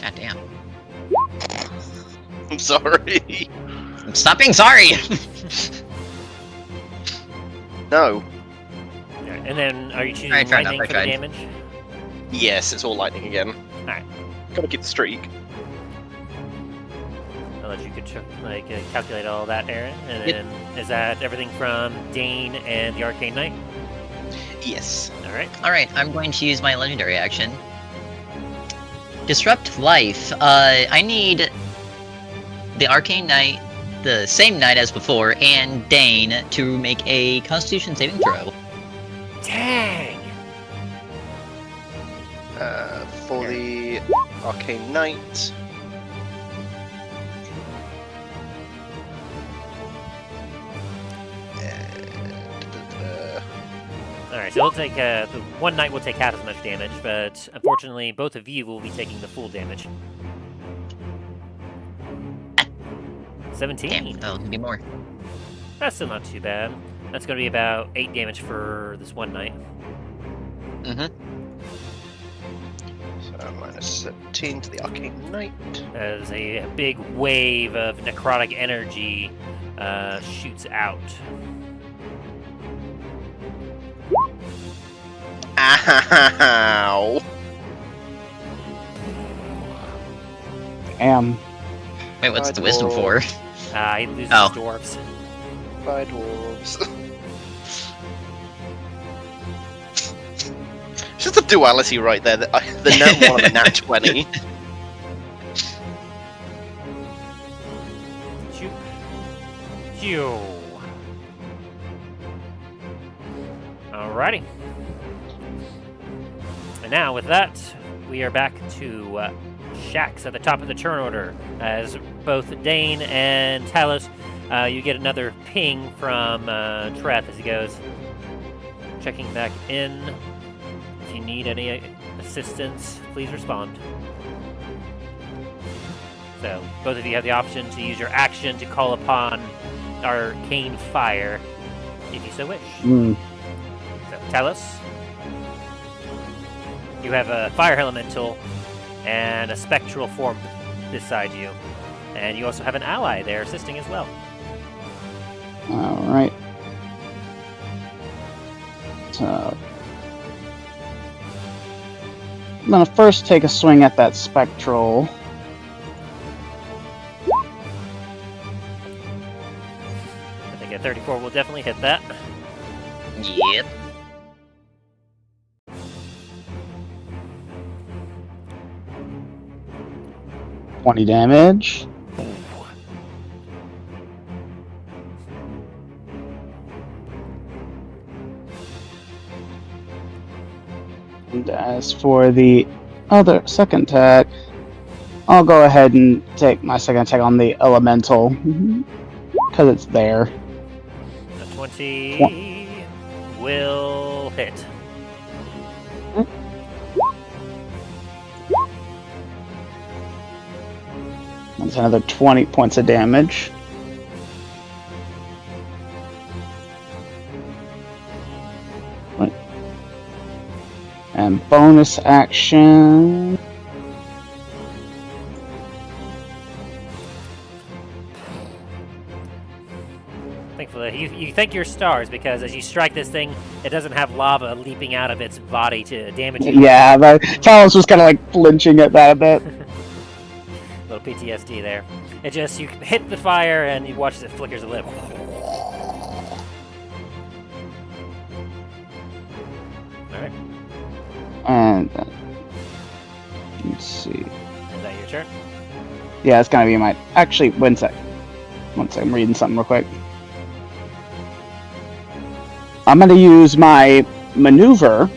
S4: God damn.
S2: I'm sorry.
S4: Stop being sorry!
S2: No.
S1: Alright, and then are you choosing
S4: Alright, fair enough,
S1: lightning
S4: I
S1: for the
S4: tried.
S1: damage?
S2: Yes, it's all lightning again.
S1: Alright.
S2: Gotta keep the streak.
S1: I'll let you calculate all that, Aaron. And then is that everything from Dane and the Arcane Knight?
S2: Yes.
S1: Alright.
S4: Alright, I'm going to use my legendary action. Disrupt life. I need the Arcane Knight, the same knight as before, and Dane to make a Constitution saving throw.
S1: Dang!
S2: For the Arcane Knight.
S1: Alright, so we'll take, the one knight will take half as much damage, but unfortunately both of you will be taking the full damage. 17.
S4: Damn, that'll be more.
S1: That's still not too bad. That's going to be about 8 damage for this one knight.
S4: Mm-hmm.
S2: So minus 17 to the Arcane Knight.
S1: As a big wave of necrotic energy shoots out.
S2: Ow!
S3: Damn.
S4: Wait, what's
S2: Bye,
S4: the wisdom for?
S1: He loses
S4: Oh.
S1: dwarves.
S2: Bye, dwarves. It's just a duality right there. The nat 1 and the nat 20.
S1: Shoot. Phew. Alrighty. And now, with that, we are back to Shax at the top of the turn order. As both Dane and Talos, you get another ping from Treth as he goes, checking back in. If you need any assistance, please respond. So, both of you have the option to use your action to call upon Arcane Fire, if you so wish.
S3: Mm.
S1: So, Talos. You have a fire elemental and a spectral form beside you. And you also have an ally there assisting as well.
S3: Alright. So... I'm gonna first take a swing at that spectral.
S1: I think a 34 will definitely hit that.
S4: Yep.
S3: Ooh. 20 damage. And as for the other second attack, I'll go ahead and take my second attack on the elemental because it's there.
S1: A 20 will hit.
S3: That's another 20 points of damage. Right. And bonus action.
S1: Thankfully, you thank your stars because as you strike this thing, it doesn't have lava leaping out of its body to damage you.
S3: Yeah, but Talos was kind of like flinching at that a bit.
S1: Little PTSD there. It just, you hit the fire and you watch as it flickers a lip. Alright.
S3: And let's see.
S1: Is that your turn?
S3: Yeah, it's gonna be my. Actually, one sec. I'm reading something real quick. I'm gonna use my maneuver,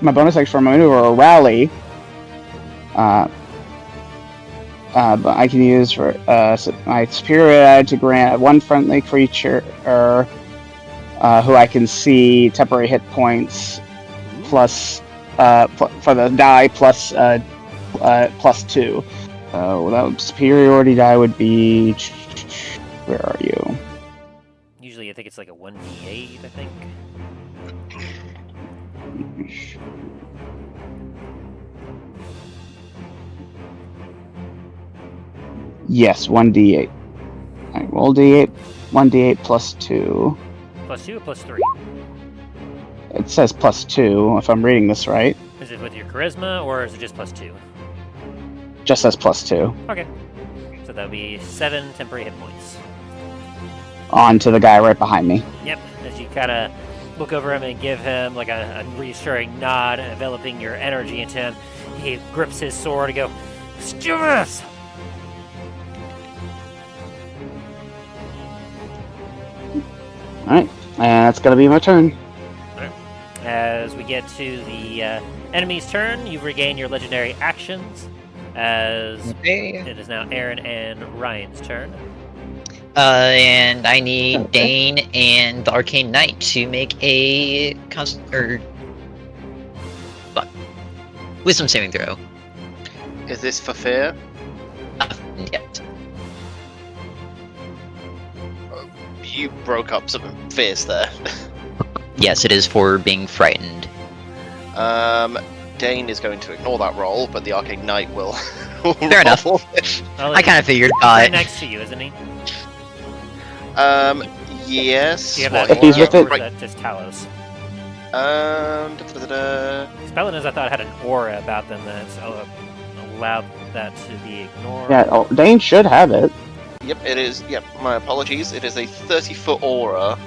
S3: my bonus action for my maneuver or rally. But I can use for my superior add to grant one friendly creature who I can see temporary hit points plus for the die plus +2. So that superiority die would be. Where are you?
S1: Usually I think it's like a 1d8, I think.
S3: Yes, 1d8. Alright, roll d8. 1d8 +2.
S1: +2 or +3?
S3: It says +2, if I'm reading this right.
S1: Is it with your charisma or is it just +2?
S3: Just says +2.
S1: Okay. So that would be 7 temporary hit points.
S3: On to the guy right behind me.
S1: Yep, as you kind of look over him and give him like a reassuring nod, enveloping your energy into him, he grips his sword and go, "Stewardess!"
S3: Alright, and that's gonna be my turn.
S1: As we get to the enemy's turn, you regain your legendary actions, as it is now Aaron and Ryan's turn.
S4: And I need Dane and the Arcane Knight to make a wisdom saving throw.
S2: Is this for fear?
S4: Yet.
S2: You broke up something fierce there.
S4: Yes, it is for being frightened.
S2: Dane is going to ignore that roll, but the Arcane Knight will.
S4: Fair enough.
S1: Well,
S4: I kind of figured.
S1: right next to you, isn't he?
S2: Yes.
S1: Do you have
S2: Well,
S1: that
S3: If he's
S1: aura,
S3: with it-
S1: or is that just Talos?
S2: Da-da-da-da.
S1: Paladins, I thought, had an aura about them that's allowed that to be ignored.
S3: Yeah, oh, Dane should have it.
S2: Yep, it is. Yep, my apologies. It is a 30-foot aura.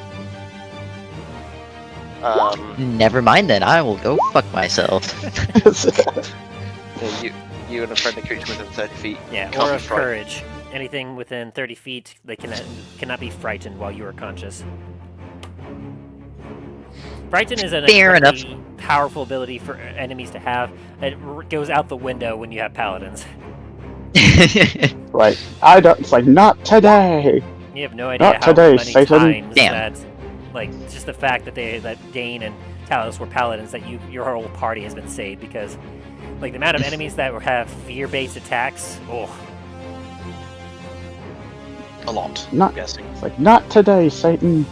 S4: Never mind then. I will go fuck myself.
S2: You and a friendly creature within 30 feet.
S1: Yeah,
S2: can't
S1: aura
S2: be
S1: of
S2: frightened.
S1: courage. Anything within 30 feet, they cannot be frightened while you are conscious. Frighten is an
S4: Fair enough.
S1: incredibly powerful ability for enemies to have. It goes out the window when you have paladins.
S3: Like, I don't. It's like, not today!
S1: You have no idea
S3: Not
S1: how
S3: today,
S1: many
S3: Satan.
S1: times
S4: Damn.
S1: that, like, just the fact that Dane and Talos were paladins, that your whole party has been saved because, like, the amount of enemies that have fear-based attacks. Oh,
S2: A lot.
S3: Not-
S2: I'm guessing.
S3: It's like, not today, Satan!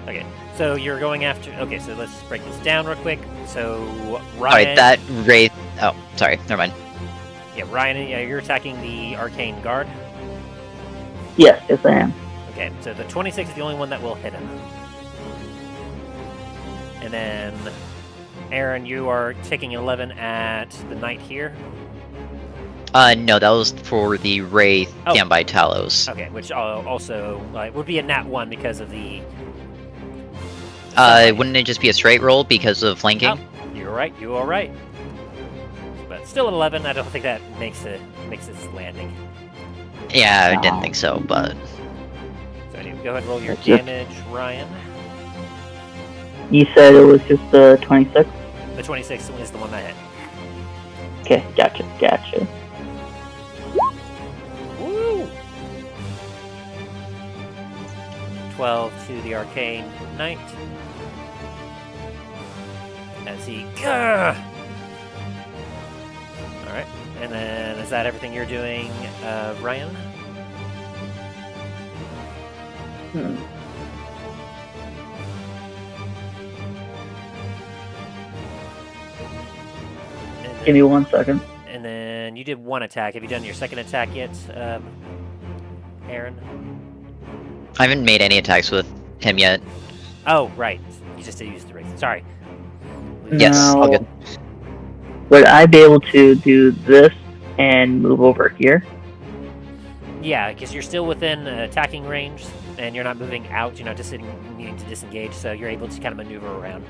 S1: okay. So you're going after. Okay, so let's break this down real quick. So Ryan.
S4: Alright, that wraith. Oh, sorry. Never mind.
S1: Yeah, Ryan. Yeah, you're attacking the arcane guard.
S5: Yes, I am.
S1: Okay, so the 26 is the only one that will hit him. And then, Aaron, you are taking 11 at the knight here.
S4: No, that was for the wraith
S1: Oh.
S4: down by Talos.
S1: Okay, which also would be a nat 1 because of the.
S4: Wouldn't it just be a straight roll because of flanking?
S1: Oh, you're right. You are right. But still at 11, I don't think that makes its landing.
S4: Yeah, I didn't think so, but
S1: So anyway, go ahead and roll your
S5: That's it.
S1: damage, Ryan.
S5: You said it was just the 26?
S1: The 26 is the one that hit.
S5: Okay, gotcha.
S1: Woo! 12 to the arcane knight. As he. Alright, and then is that everything you're doing, Ryan?
S5: Hmm.
S1: And
S5: Give me 1 second.
S1: And then you did one attack. Have you done your second attack yet, Aaron?
S4: I haven't made any attacks with him yet.
S1: Oh, right. You just used the wraith. Sorry.
S4: Yes, all
S5: Now,
S4: good.
S5: would I be able to do this and move over here?
S1: Yeah, because you're still within attacking range, and you're not moving out. You're not just needing to disengage, so you're able to kind of maneuver around.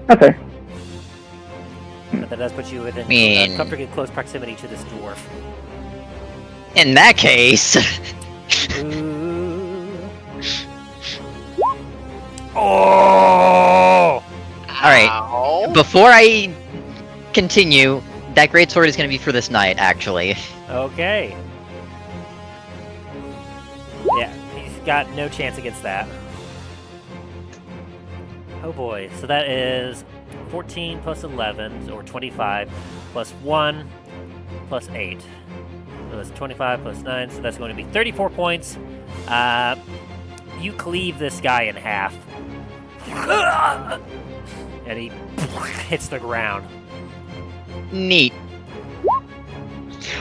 S5: Okay.
S1: But that does put you within
S4: mean-
S1: comfortably close proximity to this dwarf.
S4: In that case,
S1: Ooh. Oh!
S4: alright.
S2: Ow.
S4: Before I continue, that greatsword is going to be for this knight, actually.
S1: Okay. Yeah, he's got no chance against that. Oh boy, so that is 14 plus 11, or 25, plus 1, plus 8. So that's 25 plus 9, so that's going to be 34 points. You cleave this guy in half. And he hits the ground.
S4: Neat.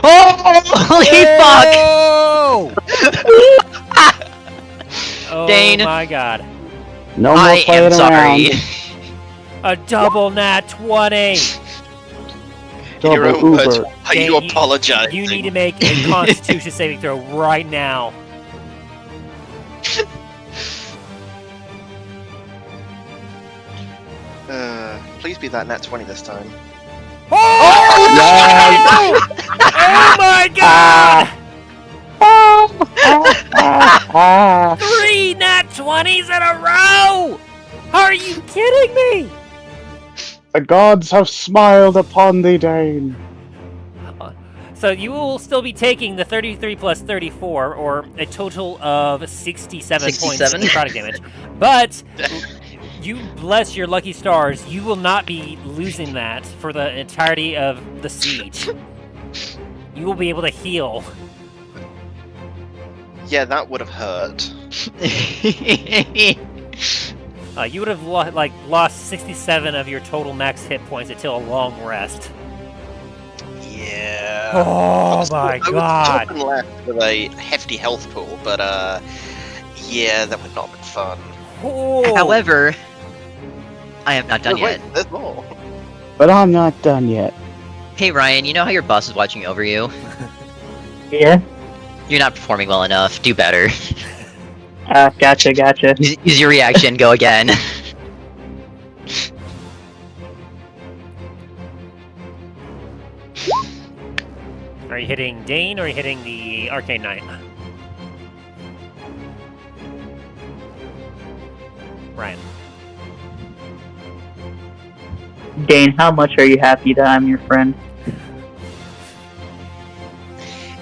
S4: Oh, holy fuck!
S1: Oh
S4: Dane.
S1: my god.
S3: No more
S4: I
S3: playing
S4: am sorry.
S3: around.
S1: A double nat 20!
S2: In your
S3: Double
S2: own words,
S3: Uber.
S2: are you
S1: Dane,
S2: apologizing?
S1: You need to make a Constitution saving throw right now.
S2: Please be that nat 20 this time.
S1: Oh! Oh my god! 3 nat 20s in a row! Are you kidding me?
S3: The gods have smiled upon thee, Dane.
S1: So you will still be taking the 33 plus 34, or a total of 67 points
S4: 67?
S1: of necrotic damage. But you bless your lucky stars, you will not be losing that for the entirety of the siege. You will be able to heal.
S2: Yeah, that would have hurt.
S1: You would have lost 67 of your total max hit points until a long rest.
S2: Yeah.
S1: Oh my god!
S2: I was left with a hefty health pool, but yeah, that would not have been fun.
S1: Oh.
S4: However, I am not done
S2: Wait,
S4: yet.
S2: there's more.
S3: But I'm not done yet.
S4: Hey Ryan, you know how your boss is watching over you?
S5: Yeah?
S4: You're not performing well enough. Do better.
S5: Gotcha.
S4: Use your reaction. Go again.
S1: Are you hitting Dane or are you hitting the Arcane Knight? Ryan.
S5: Dane, how much are you happy that I'm your friend?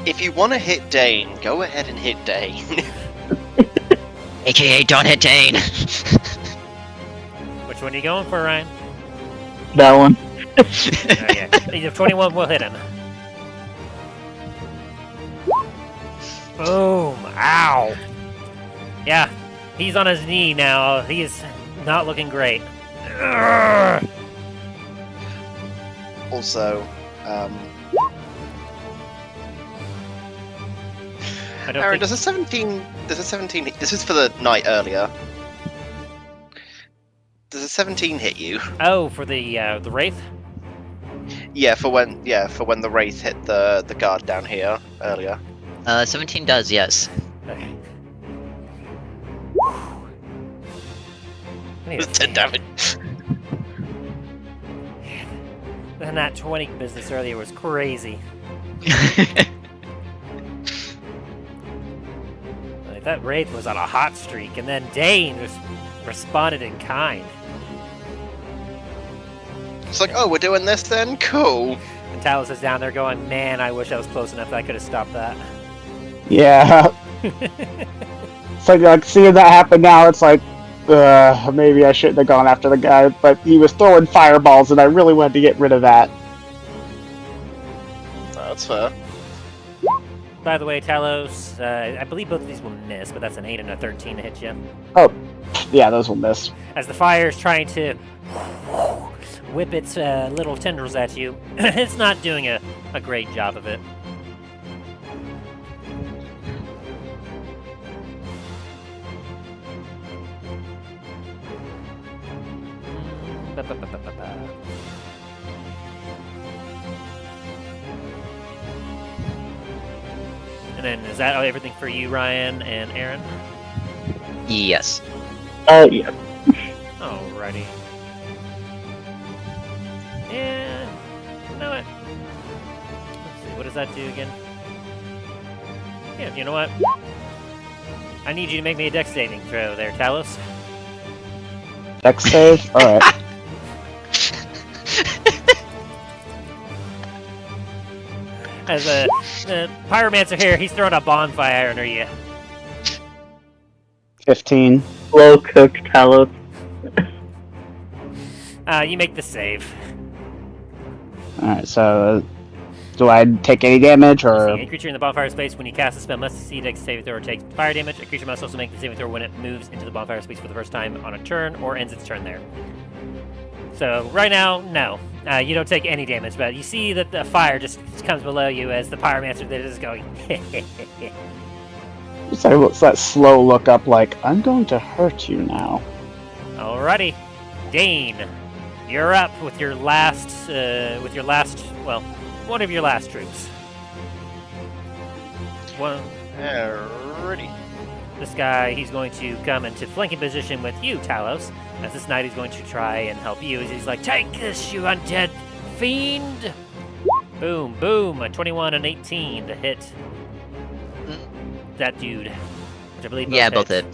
S2: If you want to hit Dane, go ahead and hit Dane.
S4: AKA, don't hit Dane.
S1: Which one are you going for, Ryan?
S5: That one.
S1: Okay. If 21 will hit him. Boom! Ow! Yeah. He's on his knee now. He is not looking great. Urgh!
S2: Also,
S1: I don't
S2: Aaron,
S1: think...
S2: does a 17? This is for the night earlier. Does a 17 hit you?
S1: Oh, for the Wraith?
S2: Yeah, for when the wraith hit the guard down here earlier.
S4: 17 does, yes.
S1: Okay.
S2: It was 10 damage.
S1: And that 20 business earlier was crazy. Like, that Wraith was on a hot streak, and then Dane just responded in kind.
S2: It's like, oh, we're doing this then? Cool.
S1: And Talos is down there going, man, I wish I was close enough that I could have stopped that.
S3: Yeah. It's like seeing that happen now, it's like, maybe I shouldn't have gone after the guy, but he was throwing fireballs, and I really wanted to get rid of that.
S2: That's fair.
S1: By the way, Talos, I believe both of these will miss, but that's an 8 and a 13 to hit you.
S3: Oh, yeah, those will miss.
S1: As the fire is trying to whip its little tendrils at you, it's not doing a great job of it. And then, is that everything for you, Ryan and Aaron?
S4: Yes.
S5: Yeah.
S1: Alrighty. And you know what? Let's see, what does that do again? Yeah, you know what? I need you to make me a dex saving throw there, Talos.
S3: Dex save? Alright.
S1: As the pyromancer here, he's throwing a bonfire under you.
S3: 15.
S5: Slow cooked Talos.
S1: You make the save.
S3: Alright, so do I take any damage,
S1: Let's
S3: or...
S1: see, a creature in the bonfire space, when you cast a spell, must succeed a saving throw or take fire damage. A creature must also make the saving throw when it moves into the bonfire space for the first time on a turn or ends its turn there. So, right now, no. You don't take any damage, but you see that the fire just comes below you as the pyromancer there is going,
S3: It's that slow look up like, I'm going to hurt you now.
S1: Alrighty. Dane, you're up with your last, well, one of your last troops. One.
S2: Alrighty.
S1: This guy, he's going to come into flanking position with you, Talos. As this knight, he's going to try and help you. He's like, take this, you undead fiend! Boom, boom, a 21 and 18 to hit that dude. Which I believe
S4: Both hit.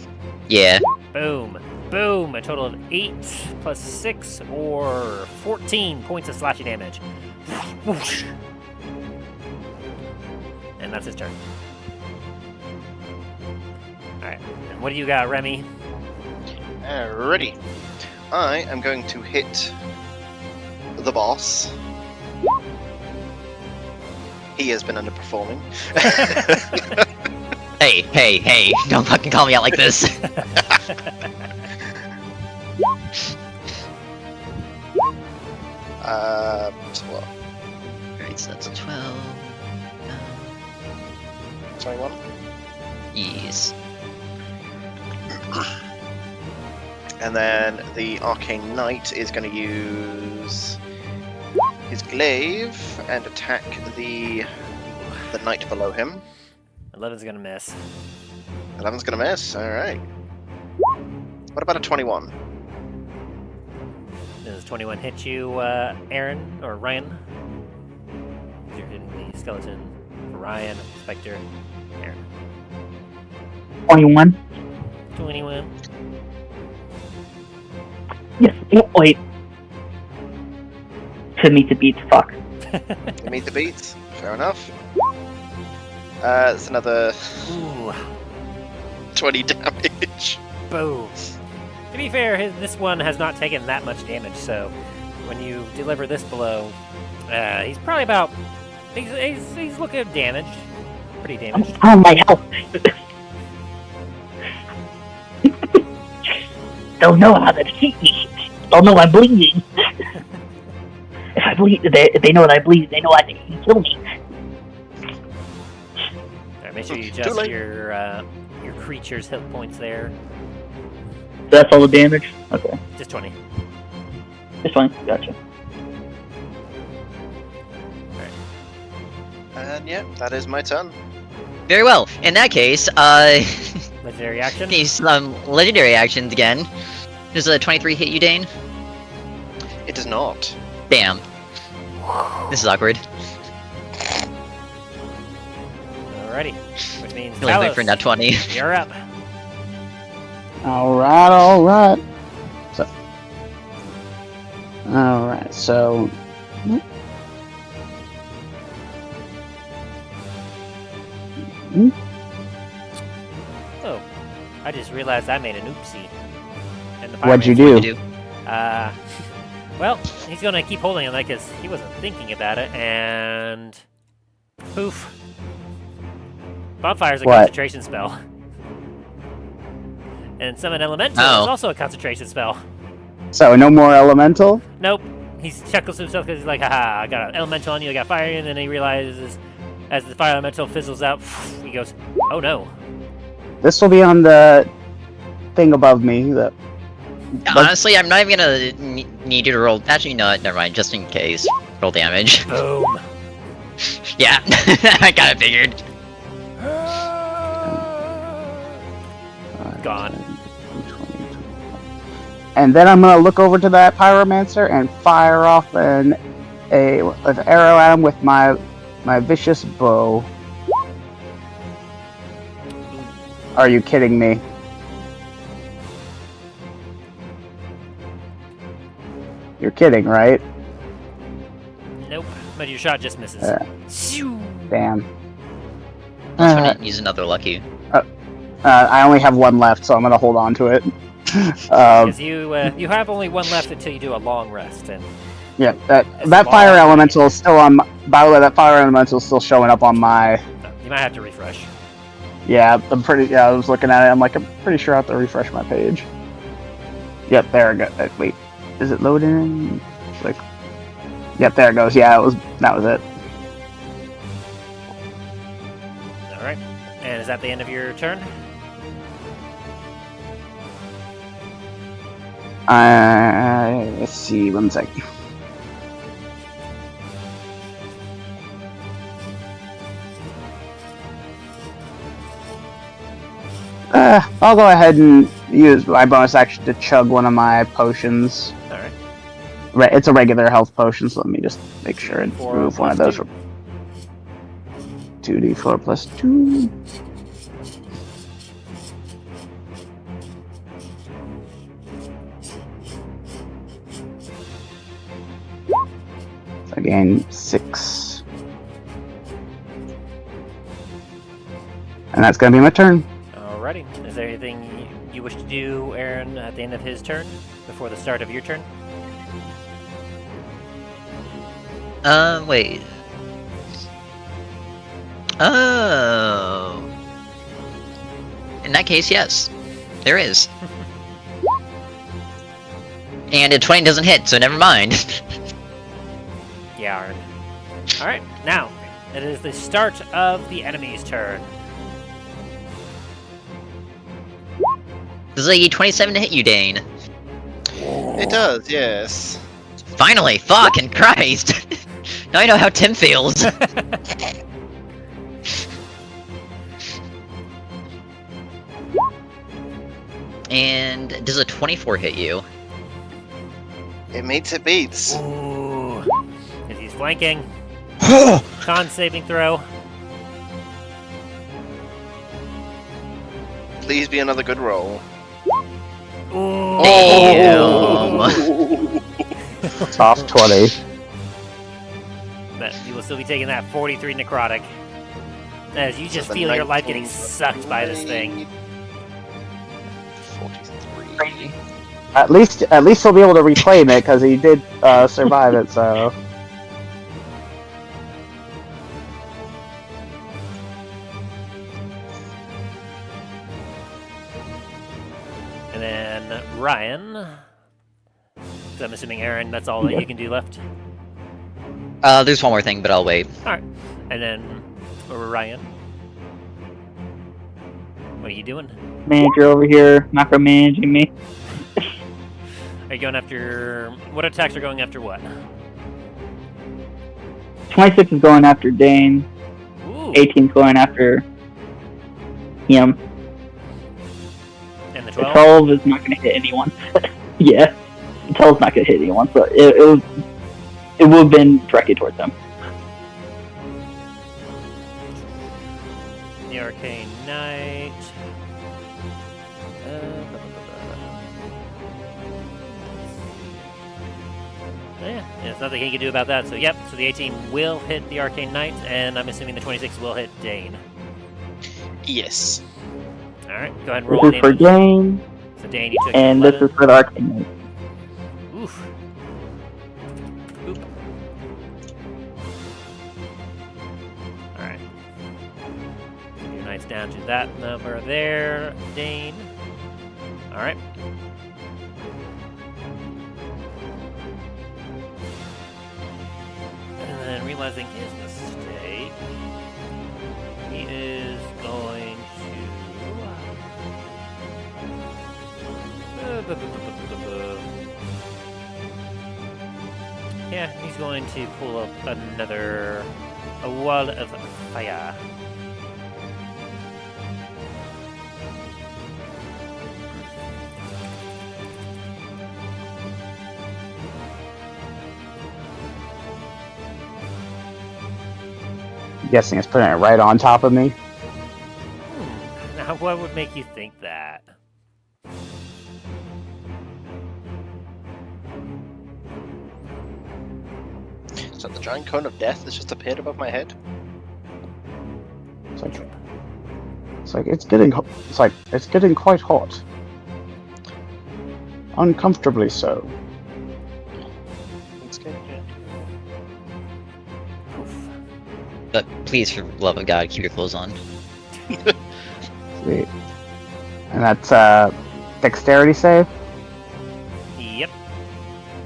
S4: Yeah.
S1: Boom, boom, a total of 8 plus 6 or 14 points of slashing damage. Whoosh. And that's his turn. Alright, and what do you got, Remy?
S2: Alrighty. I am going to hit the boss. He has been underperforming.
S4: Hey, don't fucking call me out like this.
S2: So what?
S4: Alright, so that's 12.
S2: 21?
S4: Yes.
S2: And then the Arcane Knight is going to use his glaive and attack the knight below him.
S1: 11's gonna miss.
S2: 11's going to miss, alright. What about a 21?
S1: Does 21 hit you, Aaron or Ryan? You're hitting the skeleton for Ryan, Spectre, Aaron.
S5: 21.
S1: 21.
S5: Yes. Wait. To meet the beats, fuck.
S2: To meet the beats, fair enough. It's another
S1: Ooh,
S2: 20 damage.
S1: boom. To be fair, this one has not taken that much damage, so when you deliver this blow, he's probably about... He's looking damaged. Pretty damaged.
S5: Oh, my health.
S6: They'll know how to defeat me. They'll know I'm bleeding. If I bleed, if they know that I bleed, they know I can kill me.
S1: Alright, make sure you
S2: Too
S1: adjust
S2: late.
S1: your creature's hit points there.
S5: That's all the damage? Okay.
S1: Just 20.
S5: Just fine. Gotcha.
S2: And yeah, that is my turn.
S4: Very well. In that case,
S1: Legendary action.
S4: these legendary actions again. Does a 23 hit you, Dane?
S2: It does not.
S4: Damn. This is awkward.
S1: Alrighty. Which means
S4: Really waiting for
S1: Talos,
S4: nat 20.
S1: you're up.
S3: Alright. So. Alright, so.
S1: Oh, I just realized I made an oopsie. And the
S3: What'd you
S1: pyromancer-
S3: do?
S1: Well, he's gonna keep holding it like because he wasn't thinking about it, and poof. Bonfire's a
S3: What?
S1: concentration spell. And Summon Elemental
S4: Oh.
S1: is also a concentration spell.
S3: So, no more elemental?
S1: Nope. He chuckles to himself because he's like, haha, I got an elemental on you, I got fire, and then he realizes as the fire elemental fizzles out, he goes, oh no.
S3: This will be on the thing above me. That
S4: Honestly, I'm not even gonna need you to roll. Actually, no, never mind. Just in case. Roll damage.
S1: Boom.
S4: Yeah, I kinda figured.
S1: Gone.
S3: And then I'm gonna look over to that pyromancer and fire off an arrow at him with my vicious bow. Are you kidding me? You're kidding, right?
S1: Nope. But your shot just misses. Shoo.
S3: Damn.
S4: Let's try to use another lucky.
S3: I only have one left, so I'm gonna hold on to it.
S1: Because you have only one left until you do a long rest, and
S3: Yeah, that
S1: long.
S3: fire elemental is still on. By the way, that fire elemental is still showing up on my.
S1: you might have to refresh.
S3: Yeah, I'm pretty. Yeah, I was looking at it. I'm like, I'm pretty sure I have to refresh my page. Yep, there it goes. Wait, is it loading? Like, yep, there it goes. Yeah, that was it.
S1: All right. And is that the end of your turn?
S3: Let's see. 1 second. I'll go ahead and use my bonus action to chug one of my potions.
S1: All right.
S3: It's a regular health potion, so let me just make sure and
S1: 4
S3: remove one of
S1: plus
S3: those. 2d4 plus 2. Again, 6. And that's gonna be my turn.
S1: Alrighty. Is there anything you wish to do, Aaron, at the end of his turn before the start of your turn?
S4: Wait. Oh. In that case, yes. There is. And a 20 doesn't hit, so never mind.
S1: Yeah, Aaron. All right. Now it is the start of the enemy's turn.
S4: This is a 27 to hit you, Dane.
S2: It does, yes.
S4: Finally, fucking Christ! Now I know how Tim feels. And does a 24 hit you?
S2: It meets it beats.
S1: Ooh. Is he's flanking? Con saving throw.
S2: Please be another good roll.
S1: Ooh.
S4: Damn.
S3: Soft 20.
S1: But you will still be taking that 43 necrotic. As you just
S2: So the
S1: feel your life
S2: 19
S1: getting sucked by this thing.
S2: 43.
S3: At least he'll be able to reclaim it because he did survive it. So.
S1: And then Ryan. So I'm assuming Aaron, that's all that you can do left.
S4: There's one more thing, but I'll wait.
S1: Alright. And then Ryan. What are you doing?
S5: Manager over here macromanaging me.
S1: Are you going after... What attacks are going after what?
S5: 26 is going after Dane.
S1: Ooh.
S5: 18 is going after him.
S1: And the
S5: The
S1: 12?
S5: 12 is not going to hit anyone. Yeah. The 12 is not going to hit anyone, so it would have been directed towards them.
S1: The Arcane Knight. Yeah, there's nothing he can do about that. So, yep. So the 18 will hit the Arcane Knight, and I'm assuming the 26 will hit Dane.
S2: Yes.
S1: All right, go ahead and roll
S5: This is for
S1: damage.
S5: Dane,
S1: So Dane, you took
S5: and
S1: 11.
S5: this is for the Arcane Knight.
S1: Oof. Oop. All right. So your knight's down to that number there, Dane. All right. And then realizing his mistake, he is going to. Yeah, he's going to pull up a wall of fire.
S3: I'm guessing it's putting it right on top of me.
S1: Now, what would make you think that?
S2: So the giant cone of death has just appeared above my head.
S3: It's getting quite hot. Uncomfortably so.
S2: That's good, yeah.
S4: But please, for the love of God, keep your clothes on.
S3: Sweet. And that's dexterity save?
S1: Yep.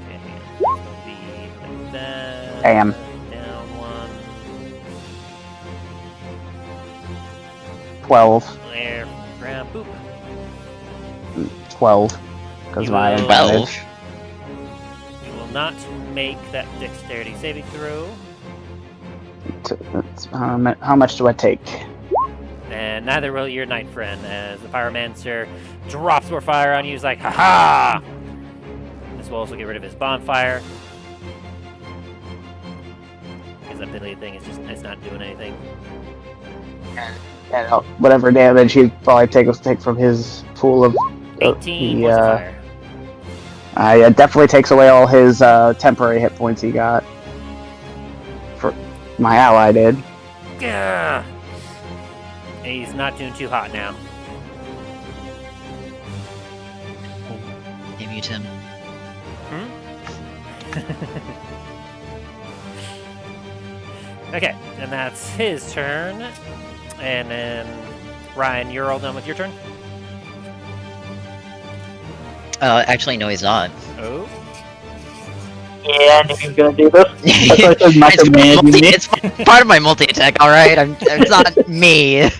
S1: Okay, it's gonna be like that.
S3: Damn.
S1: Down one.
S3: 12.
S1: There. Ground. Boop.
S3: 12. Because
S1: You
S3: my
S1: will-
S3: advantage.
S1: You will not make that dexterity saving throw.
S3: How much do I take?
S1: And neither will your knight friend, as the pyromancer drops more fire on you. He's like, ha-ha! This will also get rid of his bonfire. His ability thing is it's not doing anything.
S3: And whatever damage he'd probably take from his pool of
S1: 18 points of fire.
S3: It definitely takes away all his temporary hit points he got. For my ally did.
S1: Gah! And he's not doing too hot now.
S4: Damn you, Tim.
S1: Okay, and that's his turn. And then, Ryan, you're all done with your turn?
S4: Actually, no, he's not.
S1: Oh.
S5: Yeah, I knew he was gonna do this. That's why I said micromanaging me.
S4: It's part of my multi-attack, alright? It's not me.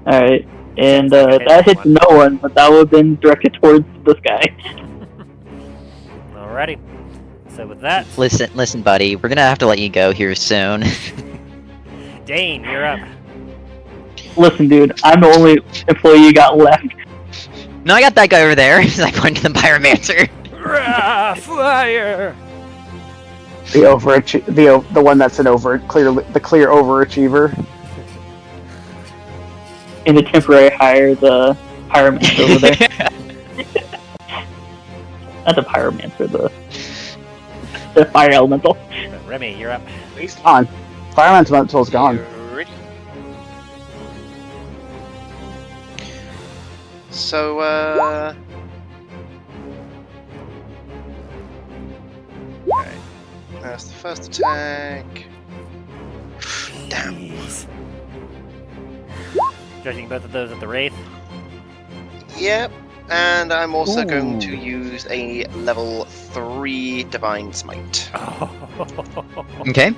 S5: Alright, and
S1: Okay,
S5: that hits
S1: one.
S5: no one, but that would have been directed towards this guy.
S1: Alrighty. So with that,
S4: Listen, buddy, we're gonna have to let you go here soon.
S1: Dane, you're up.
S5: Listen, dude, I'm the only employee you got left.
S4: No, I got that guy over there. He's like pointing to the pyromancer.
S1: Rah, fire!
S3: The one that's the clear overachiever.
S5: In the temporary hire, the pyromancer over there. Not the pyromancer, the fire elemental.
S1: Remy, you're up.
S3: He's gone. Fire elemental's gone.
S2: Ready. So, Alright. That's the first attack. Damn.
S1: Directing both of those at the Wraith.
S2: Yep. And I'm also going to
S3: Ooh.
S2: use a level 3 Divine Smite.
S4: Okay.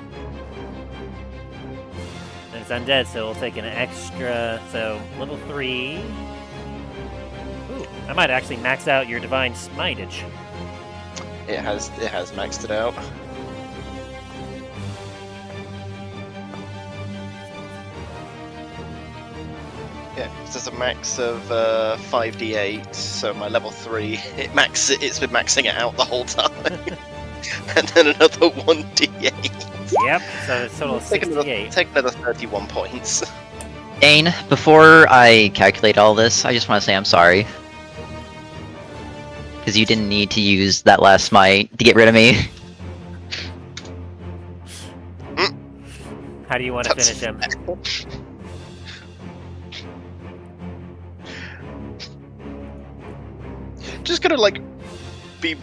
S1: It's undead, so we'll take an extra. So level 3. Ooh, I might actually max out your Divine Smitage.
S2: It has maxed it out. Yeah, there's a max of 5d8, so my level 3, it's been maxing it out the whole time. And then another 1d8.
S1: Yep, so it's total of 68.
S2: Take another 31 points.
S4: Dane, before I calculate all this, I just want to say I'm sorry. Because you didn't need to use that last smite to get rid of me.
S1: How do you want to
S2: That's
S1: finish him?
S2: Just gonna be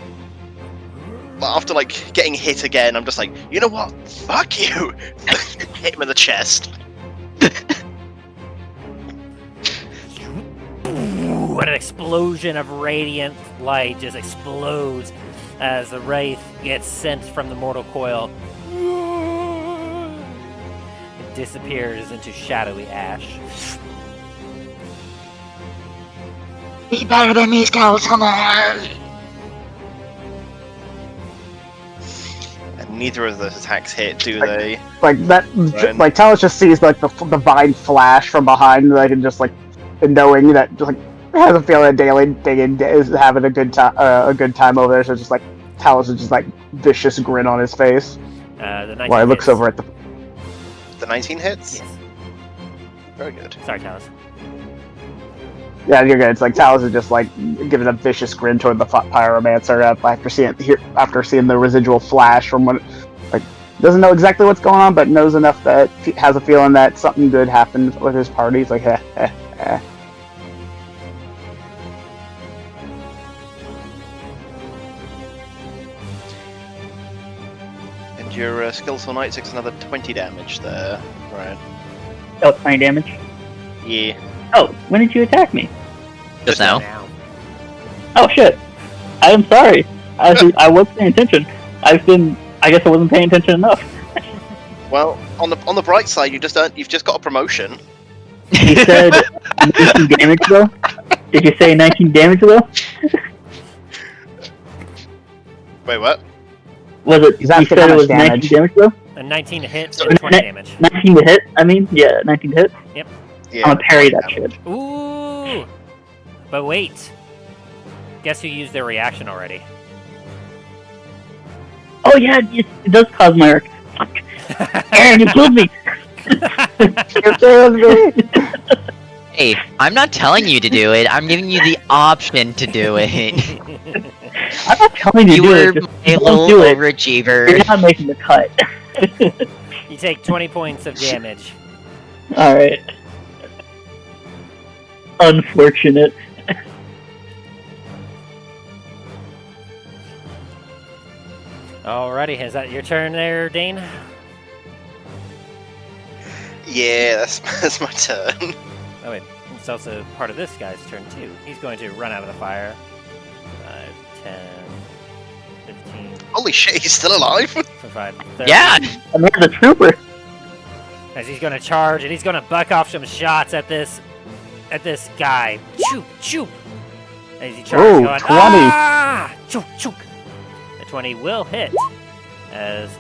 S2: after getting hit again. I'm just like, you know what? Fuck you! Hit him in the chest.
S1: What an explosion of radiant light just explodes as the Wraith gets sent from the mortal coil. It disappears into shadowy ash.
S6: Be better than me, skeleton.
S2: And neither of those attacks hit, do they?
S3: Like that,
S2: Right.
S3: like Talos just sees like the divine flash from behind, like, and just and knowing that just has a feeling that Dallen is having a good time over there. So just Talos is just vicious grin on his face
S1: The 19
S3: while he looks
S1: hits.
S3: over at the.
S2: The 19 hits?
S1: Yes.
S2: Very good.
S1: Sorry, Talos.
S3: Yeah, you're good. It's Talos is just giving a vicious grin toward the pyromancer after seeing the residual flash from when doesn't know exactly what's going on, but knows enough that has a feeling that something good happened with his party. He's like, heh, heh, heh.
S2: And your Skillful Knight takes another 20 damage there. Right.
S5: Oh, 20 damage.
S2: Yeah.
S5: Oh, when did you attack me?
S4: Just now.
S5: Oh shit. I am sorry. I was paying attention. I guess I wasn't paying attention enough.
S2: Well, on the bright side, you've just got a promotion.
S5: You said 19 damage though? Did you say 19 damage though?
S2: Wait, what?
S5: Was it?
S3: He's
S5: You
S3: asking
S5: said
S3: how
S5: it
S3: much
S5: was 19
S3: damage.
S5: damage though?
S1: A 19 to hit
S5: So
S1: and 20
S5: net-
S1: damage.
S5: 19 to hit? I mean, yeah, 19 to hit.
S2: Yeah.
S5: I'm gonna parry that shit.
S1: Ooh! But wait. Guess who used their reaction already?
S5: Oh yeah, it does cause my arc. Fuck. Aaron, you killed me!
S4: Hey, I'm not telling you to do it. I'm giving you the option to do it.
S5: I'm not telling you
S4: You
S5: to do
S4: were
S5: it, just
S4: a
S5: don't
S4: little
S5: do it.
S4: overachiever.
S5: You're not making the cut.
S1: You take 20 points of damage.
S5: Alright. Unfortunate.
S1: Alrighty, is that your turn there, Dane?
S2: Yeah, that's my turn.
S1: Oh wait, it's also part of this guy's turn too. He's going to run out of the fire. 5, 10, 15,
S2: Holy shit, he's still alive?
S1: 25, 30.
S4: Yeah!
S5: I'm here the trooper.
S1: As he's going to charge, and he's going to buck off some shots at this guy. Choop, choop. As he charges,
S3: Ooh,
S1: going,
S3: 20.
S1: ah! Chook, chook. The 20 will hit, as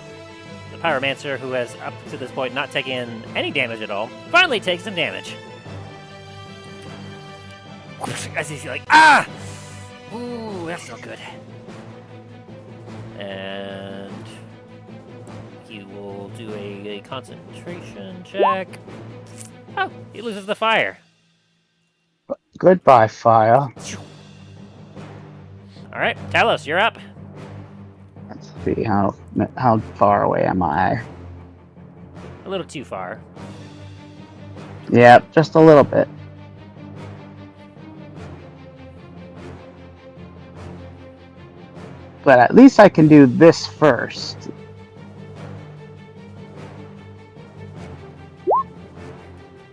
S1: the pyromancer, who has up to this point not taken any damage at all, finally takes some damage. As he's like, ah! Ooh, that's not good. And he will do a concentration check. Oh, he loses the fire.
S3: Goodbye, fire.
S1: Alright, Talos, you're up.
S3: Let's see how far away am I?
S1: A little too far.
S3: Yeah, just a little bit. But at least I can do this first.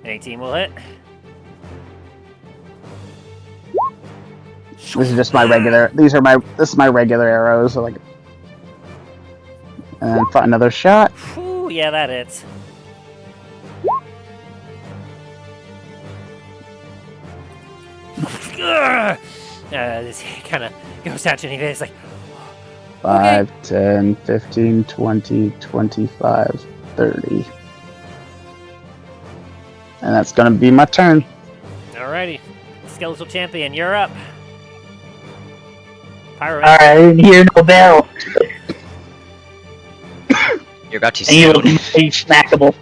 S1: An 18 will hit.
S3: This is just my regular. This is my regular arrows. So like, and then another shot.
S1: Whew, yeah, that hits. This kind of goes down to an It's like
S3: 5, 10, 15, 20, 25, 30. And that's gonna be my turn.
S1: alrighty, skeletal champion, you're up. Pyro.
S6: Alright, I didn't hear no bell.
S4: You're about to
S6: And you
S4: soon.
S6: look pretty snackable.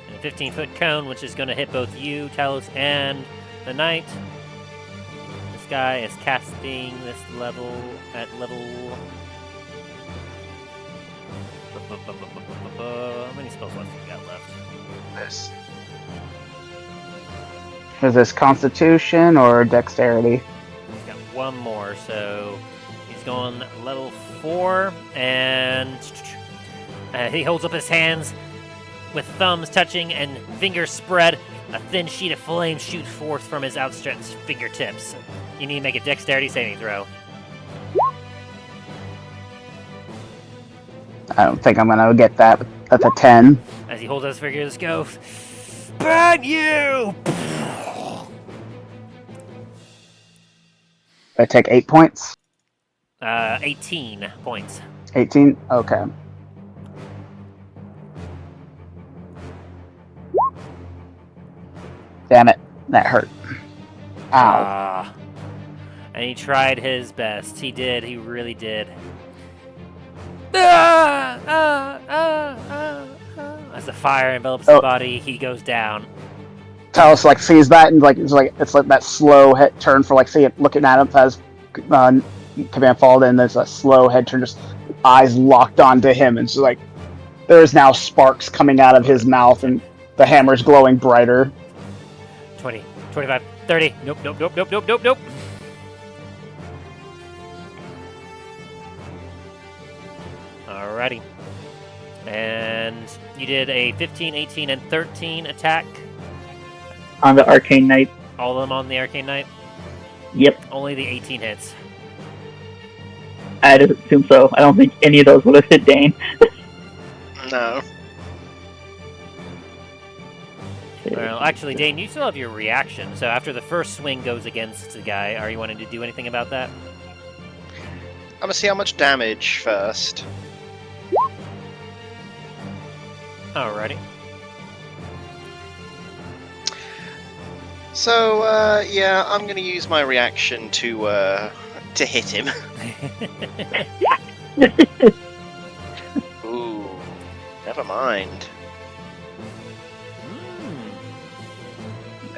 S1: A 15-foot cone, which is going to hit both you, Talos, and the knight. This guy is casting this level at level. How many spell slots do we got left?
S2: This.
S3: Is this Constitution or Dexterity?
S1: He's got one more, so he's going level 4, and he holds up his hands with thumbs touching and fingers spread. A thin sheet of flame shoots forth from his outstretched fingertips. You need to make a Dexterity saving throw.
S3: I don't think I'm gonna get that. That's a 10.
S1: As he holds up his fingers, go, burn you!
S3: I take 8 points.
S1: 18 points.
S3: 18. Okay. Damn it, that hurt. Ow.
S1: Ah. And he tried his best. He did. He really did. As the fire envelops his body, he goes down.
S3: Talos like sees that and like it's like that slow head turn for like looking at him as command followed, and there's a slow head turn, just eyes locked onto him, and so like there is now sparks coming out of his mouth, and the hammer's glowing brighter.
S1: 20, 25, 30. Nope, nope, nope, nope, nope, nope, nope. Alrighty. And you did a 15, 18, and 13 attack.
S6: On the Arcane Knight.
S1: All of them on the Arcane Knight.
S6: Yep,
S1: Only the 18 hits.
S6: I'd assume so. I don't think any of those would have hit Dane.
S2: No.
S1: Well, actually, Dane, you still have your reaction. So after the first swing goes against the guy, are you wanting to do anything about that?
S2: I'm gonna see how much damage first.
S1: Alrighty.
S2: So, yeah, I'm gonna use my reaction to hit him. Ooh, never mind.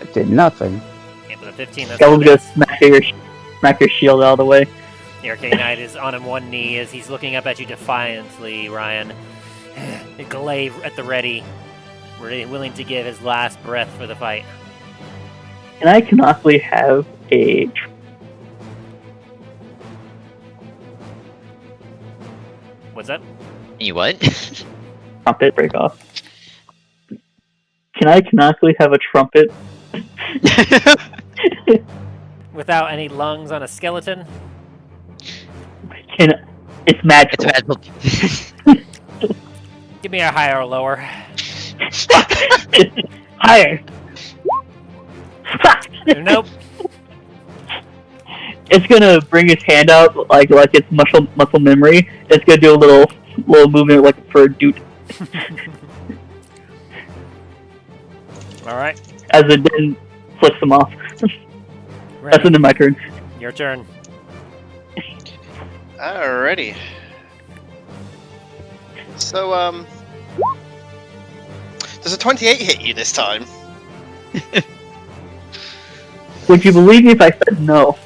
S3: It did nothing.
S1: Yeah, but a 15, that's
S6: Go
S1: not
S6: just
S1: bad.
S6: smack your shield out of the way.
S1: The Arcane Knight is on him one knee as he's looking up at you defiantly, Ryan. A glaive at the ready, really willing to give his last breath for the fight.
S6: And I can honestly have a
S1: What's that?
S4: You what?
S6: trumpet break off. Can I canonically have a trumpet?
S1: Without any lungs on a skeleton?
S6: It's
S4: It's
S6: magical.
S4: magical.
S1: Give me a higher or lower.
S6: Higher.
S1: Nope.
S6: It's gonna bring his hand out like it's muscle memory. It's gonna do a little movement like for a doot.
S1: Alright,
S6: As it then flicks him off. That's
S1: Ren,
S6: into my turn.
S1: your turn.
S2: Alrighty. So, does a 28 hit you this time?
S6: Would you believe me if I said no?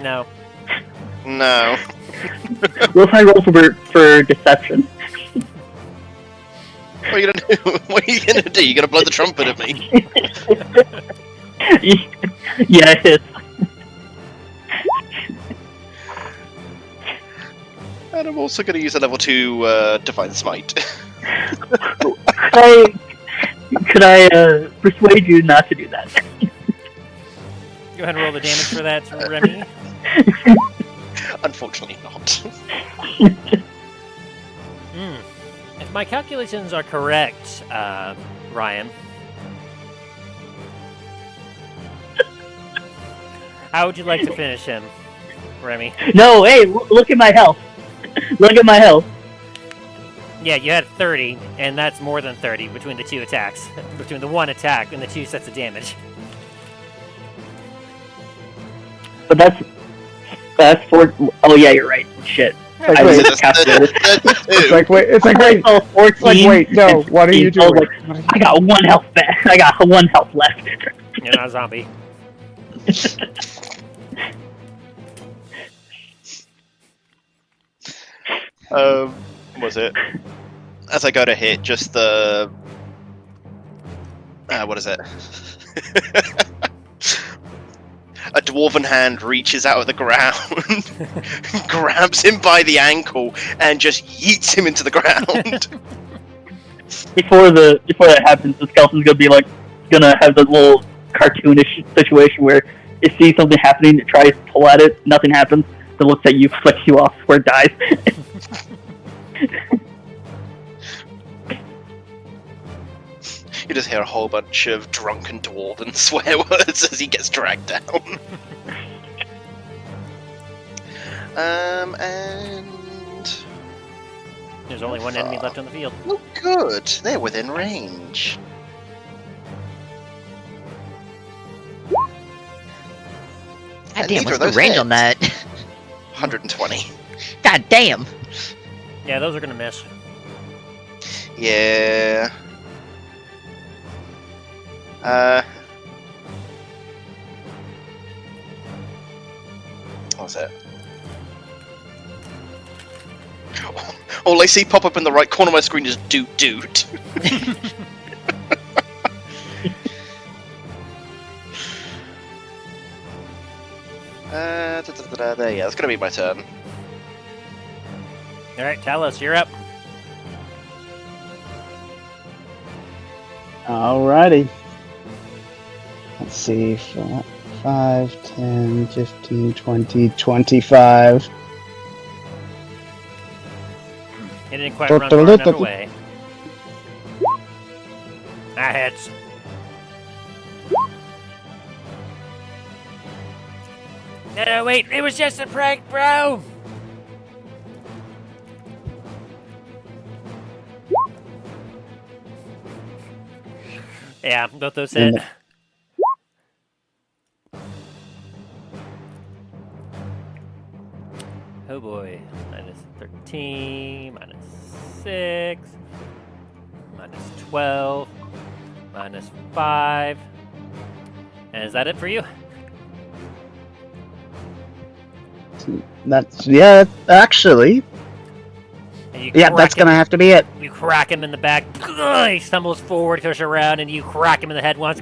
S1: No.
S2: No.
S6: What if I roll for deception?
S2: What are you gonna do? What are you gonna do? You gonna blow the trumpet at me?
S6: Yeah, it is.
S2: And I'm also gonna use a level 2 Divine Smite.
S6: Could Could I persuade you not to do that?
S1: Go ahead and roll the damage for that, Remy.
S2: Unfortunately not.
S1: If my calculations are correct, Ryan, how would you like to finish him, Remy?
S6: No, hey, look at my health. Look at my health.
S1: Yeah, you had 30, and that's more than 30 between the two attacks. Between the one attack and the two sets of damage.
S6: But that's 4. Oh yeah, you're right. Shit. I
S3: wait.
S6: just calculated.
S3: It's like wait. It's like wait.
S6: Oh, 14.
S3: It's like wait. No. What are you
S6: 15.
S3: doing?
S6: I got 1 health back. I got 1 health left.
S1: You're not a zombie.
S2: Was it? As I go to hit, just the... what is it? A dwarven hand reaches out of the ground, grabs him by the ankle, and just yeets him into the ground.
S6: Before that happens, the skeleton's gonna have the little cartoonish situation where it sees something happening, it tries to pull at it, nothing happens, it looks at you, flicks you off, where it dies.
S2: You just hear a whole bunch of drunken dwarven swear words as he gets dragged down. And...
S1: There's only one enemy left on the field.
S2: Oh, good. They're within range.
S4: God damn, what's the range on that?
S2: 120.
S4: God damn.
S1: Yeah, those are gonna miss.
S2: Yeah. What's it? All I see pop up in the right corner of my screen is doot. There, yeah, that's gonna be my turn.
S1: Alright, Talos, you're up.
S3: Alrighty. Let's see. 5, 10, 15, 20, 25.
S1: It didn't quite run far enough away. That hits. No, wait, it was just a prank, bro! Yeah, both those hit. Oh boy. Minus 13, minus 6, minus 12, minus 5. And is that it for you?
S3: Actually. Yeah, that's gonna have to be it.
S1: You crack him in the back. He stumbles forward, goes around, and you crack him in the head once.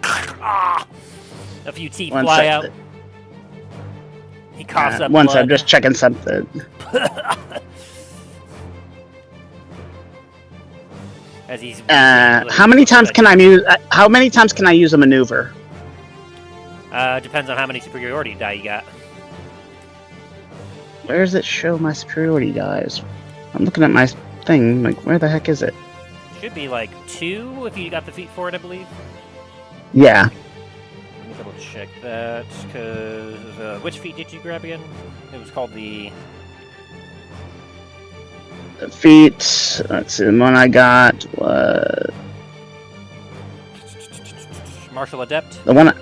S1: A few teeth fly out. He coughs up
S3: once
S1: blood.
S3: I'm just checking something.
S1: As he's
S3: how many times can I use? How many times can I use a maneuver?
S1: Depends on how many superiority die you got.
S3: Where does it show my superiority dies? I'm looking at my thing. Like, where the heck is it?
S1: Should be like 2 if you got the feat for it, I believe.
S3: Yeah.
S1: Let me double check that, because which feat did you grab again? It was called the
S3: feat. Let's see. The one I got was
S1: Martial Adept.
S3: the one.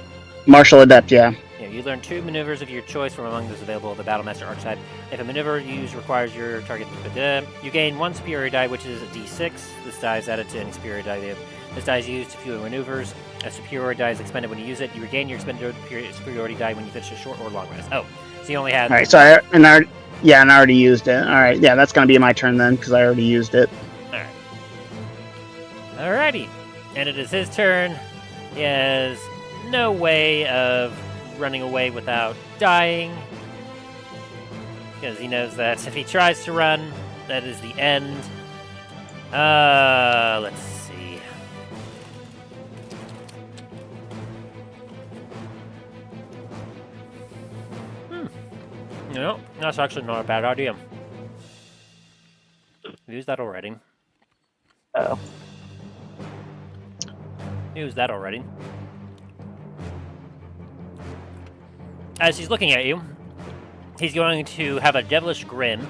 S3: Martial Adept. Yeah.
S1: Yeah, you learn 2 maneuvers of your choice from among those available at the Battlemaster archetype. If a maneuver used requires your target, you gain 1 superiority die, which is a d6. This die is added to any superiority die you have. This die is used to fuel maneuvers. A superiority die is expended when you use it. You regain your expended superiority die when you finish a short or long rest. Oh, so you only had...
S3: Alright, so I already used it. Alright, yeah, that's gonna be my turn then, because I already used it.
S1: Alright. Alrighty. And it is his turn. He has no way of running away without dying, because he knows that if he tries to run, that is the end. Let's see. No, that's actually not a bad idea. Use that already.
S5: Oh.
S1: Use that already. As he's looking at you, he's going to have a devilish grin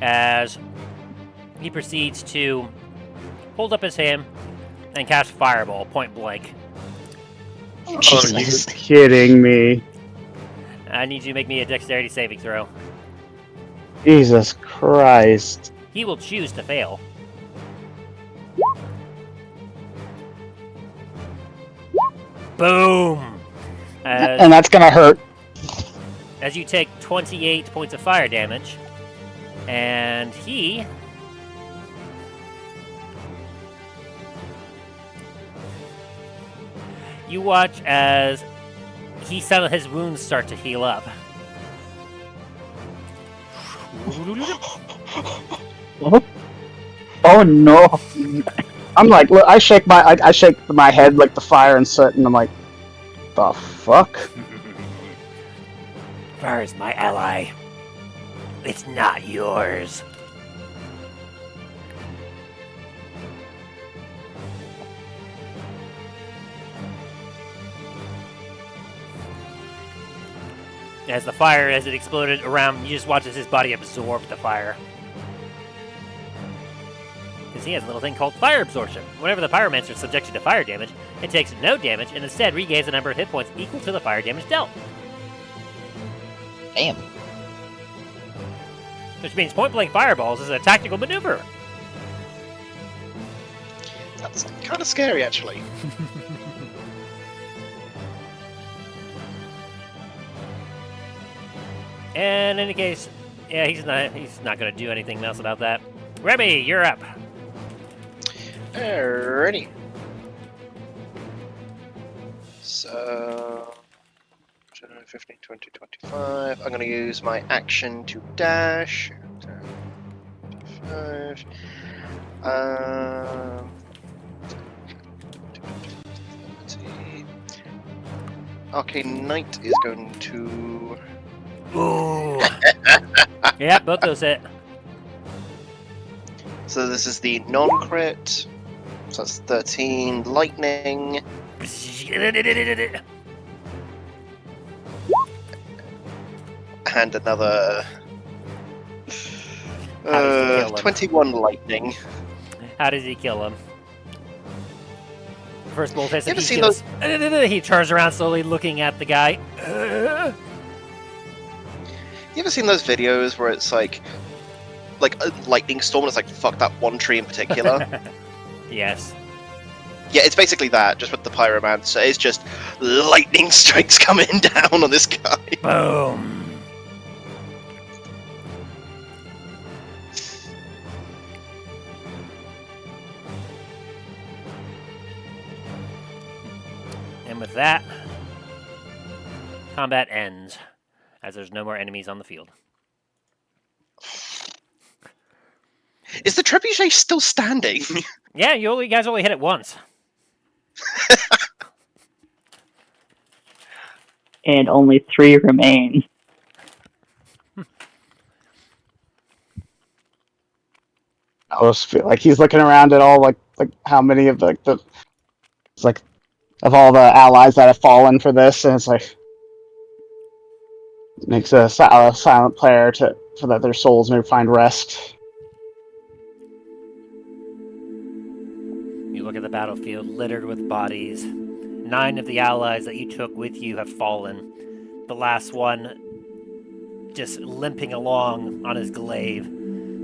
S1: as he proceeds to hold up his hand and cast Fireball point blank.
S4: Jesus.
S3: You're kidding me.
S1: I need you to make me a dexterity saving throw.
S3: Jesus Christ.
S1: He will choose to fail. Boom!
S3: And that's gonna hurt.
S1: As you take 28 points of fire damage, and he... You watch as his wounds start to heal up.
S5: Oh no!
S3: I'm like, look, I shake my head like the fire and soot, and I'm like, the fuck?
S1: Fire is my ally. It's not yours. As the fire, as it exploded around, you just watch as his body absorb the fire. Because he has a little thing called fire absorption. Whenever the pyromancer is subjected to fire damage, it takes no damage and instead regains a number of hit points equal to the fire damage dealt.
S4: Damn.
S1: Which means point-blank fireballs is a tactical maneuver.
S2: That's kind of scary, actually.
S1: And in any case, yeah, he's not going to do anything else about that. Remy, you're up.
S2: Alrighty. So, 15, 20, 25. I'm going to use my action to dash. 25. Arcane Knight is going to...
S1: Ooh. Yeah, both those hit.
S2: So this is the non-crit. So that's 13 lightning. And another 21 lightning.
S1: How does he kill him? First bolt hits
S2: You
S1: him,
S2: ever
S1: he
S2: seen
S1: kills. He turns around slowly looking at the guy.
S2: You ever seen those videos where it's like a lightning storm and it's like, fuck that one tree in particular?
S1: Yes.
S2: Yeah, it's basically that, just with the pyromancer. It's just lightning strikes coming down on this guy.
S1: Boom. And with that, combat ends, as there's no more enemies on the field.
S2: Is the trebuchet still standing?
S1: Yeah, you guys only hit it once.
S5: And only 3 remain.
S3: I almost feel like he's looking around at all like how many of it's like of all the allies that have fallen for this, and it's like it makes a silent prayer so that their souls may find rest.
S1: You look at the battlefield littered with bodies. 9 of the allies that you took with you have fallen. The last one just limping along on his glaive.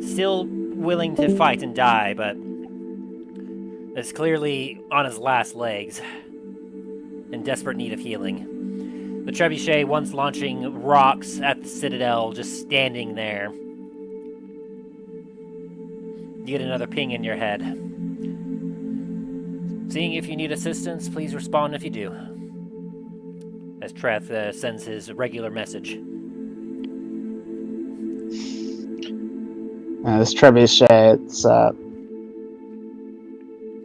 S1: Still willing to fight and die, but is clearly on his last legs. In desperate need of healing. The trebuchet, once launching rocks at the citadel, just standing there. You get another ping in your head. Seeing if you need assistance, please respond if you do. As Treth sends his regular message.
S3: This trebuchet,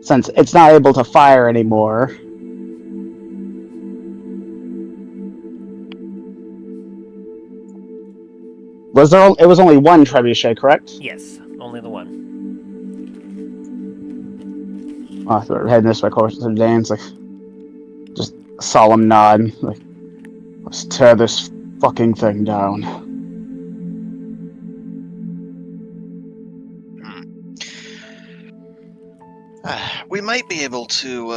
S3: since it's not able to fire anymore, Was there? It was only one trebuchet, correct?
S1: Yes, only the one.
S3: Oh, I thought we were heading this way, closer to the Danes. Like, just a solemn nod. Like, let's tear this fucking thing down.
S2: We might be able to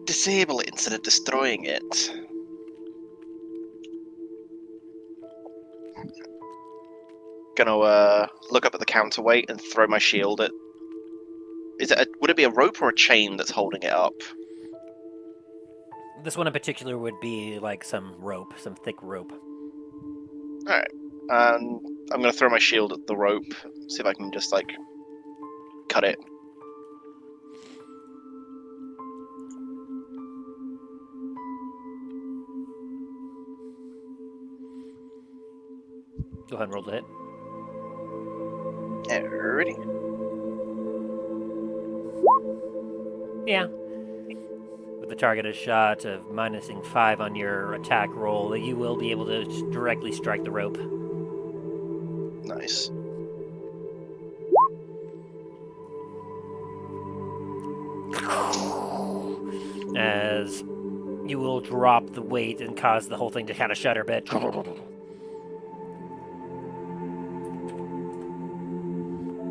S2: disable it instead of destroying it. Gonna look up at the counterweight and throw my shield at. Would it be a rope or a chain that's holding it up?
S1: This one in particular would be like some rope, some thick rope.
S2: Alright. I'm gonna throw my shield at the rope, see if I can just, like, cut it.
S1: Go ahead and roll the hit.
S2: Alrighty.
S1: Yeah. With the targeted shot of minusing 5 on your attack roll, you will be able to directly strike the rope.
S2: Nice.
S1: As you will drop the weight and cause the whole thing to kind of shudder a bit.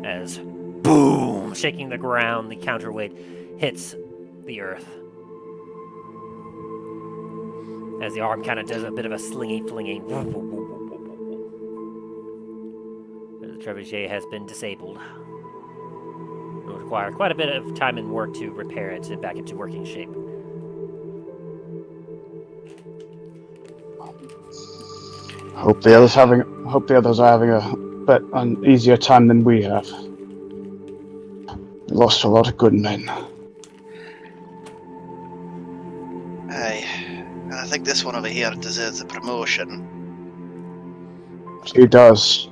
S1: As boom, shaking the ground, the counterweight hits the earth. As the arm kind of does a bit of a slingy flinging. The trebuchet has been disabled. It will require quite a bit of time and work to repair it and back into working shape.
S3: Hope the others are having a bit an easier time than we have. We lost a lot of good men.
S2: I think this one over here deserves a promotion.
S3: He does.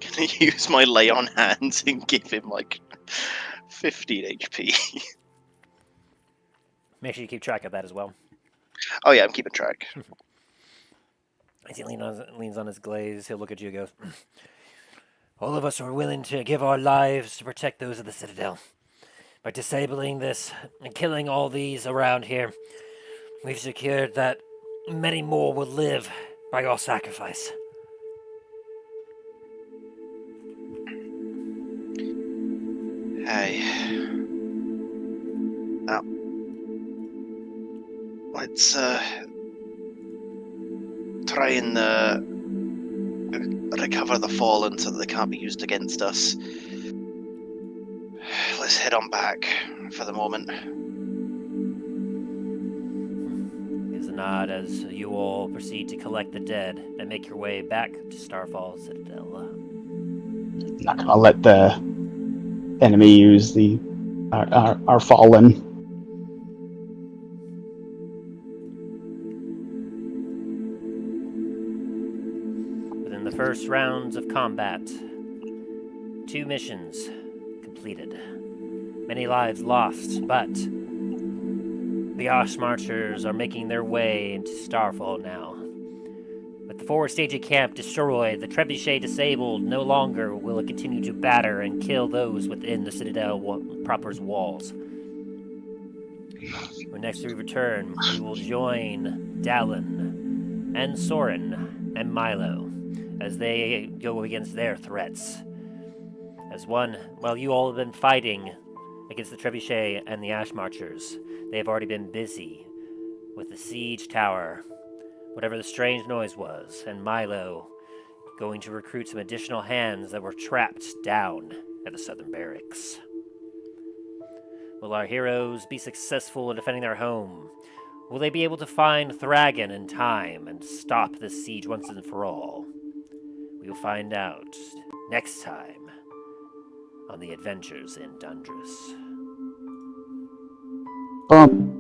S2: Can I use my lay on hands and give him like 15 HP?
S1: Make sure you keep track of that as well.
S2: Oh yeah, I'm keeping track.
S1: As he leans on his glaze, he'll look at you and goes, all of us are willing to give our lives to protect those of the citadel. By disabling this and killing all these around here, we've secured that many more will live by your sacrifice.
S2: Hey. Now, let's try and recover the fallen so that they can't be used against us. Let's head on back for the moment.
S1: Gives a nod as you all proceed to collect the dead and make your way back to Starfall Citadel.
S3: Not gonna let the enemy use our fallen.
S1: Within the first rounds of combat, 2 missions completed. Many lives lost, but the Ash Marchers are making their way into Starfall now. With the forward staging camp destroyed, the trebuchet disabled, no longer will it continue to batter and kill those within the Citadel proper's walls. When next we return, we will join Dallen and Soren and Milo as they go against their threats. As one, while you all have been fighting against the trebuchet and the Ash Marchers, they have already been busy with the siege tower, whatever the strange noise was, and Milo going to recruit some additional hands that were trapped down at the southern barracks. Will our heroes be successful in defending their home? Will they be able to find Thragon in time and stop this siege once and for all? We will find out next time on the Adventures in Dundras.
S3: Bump.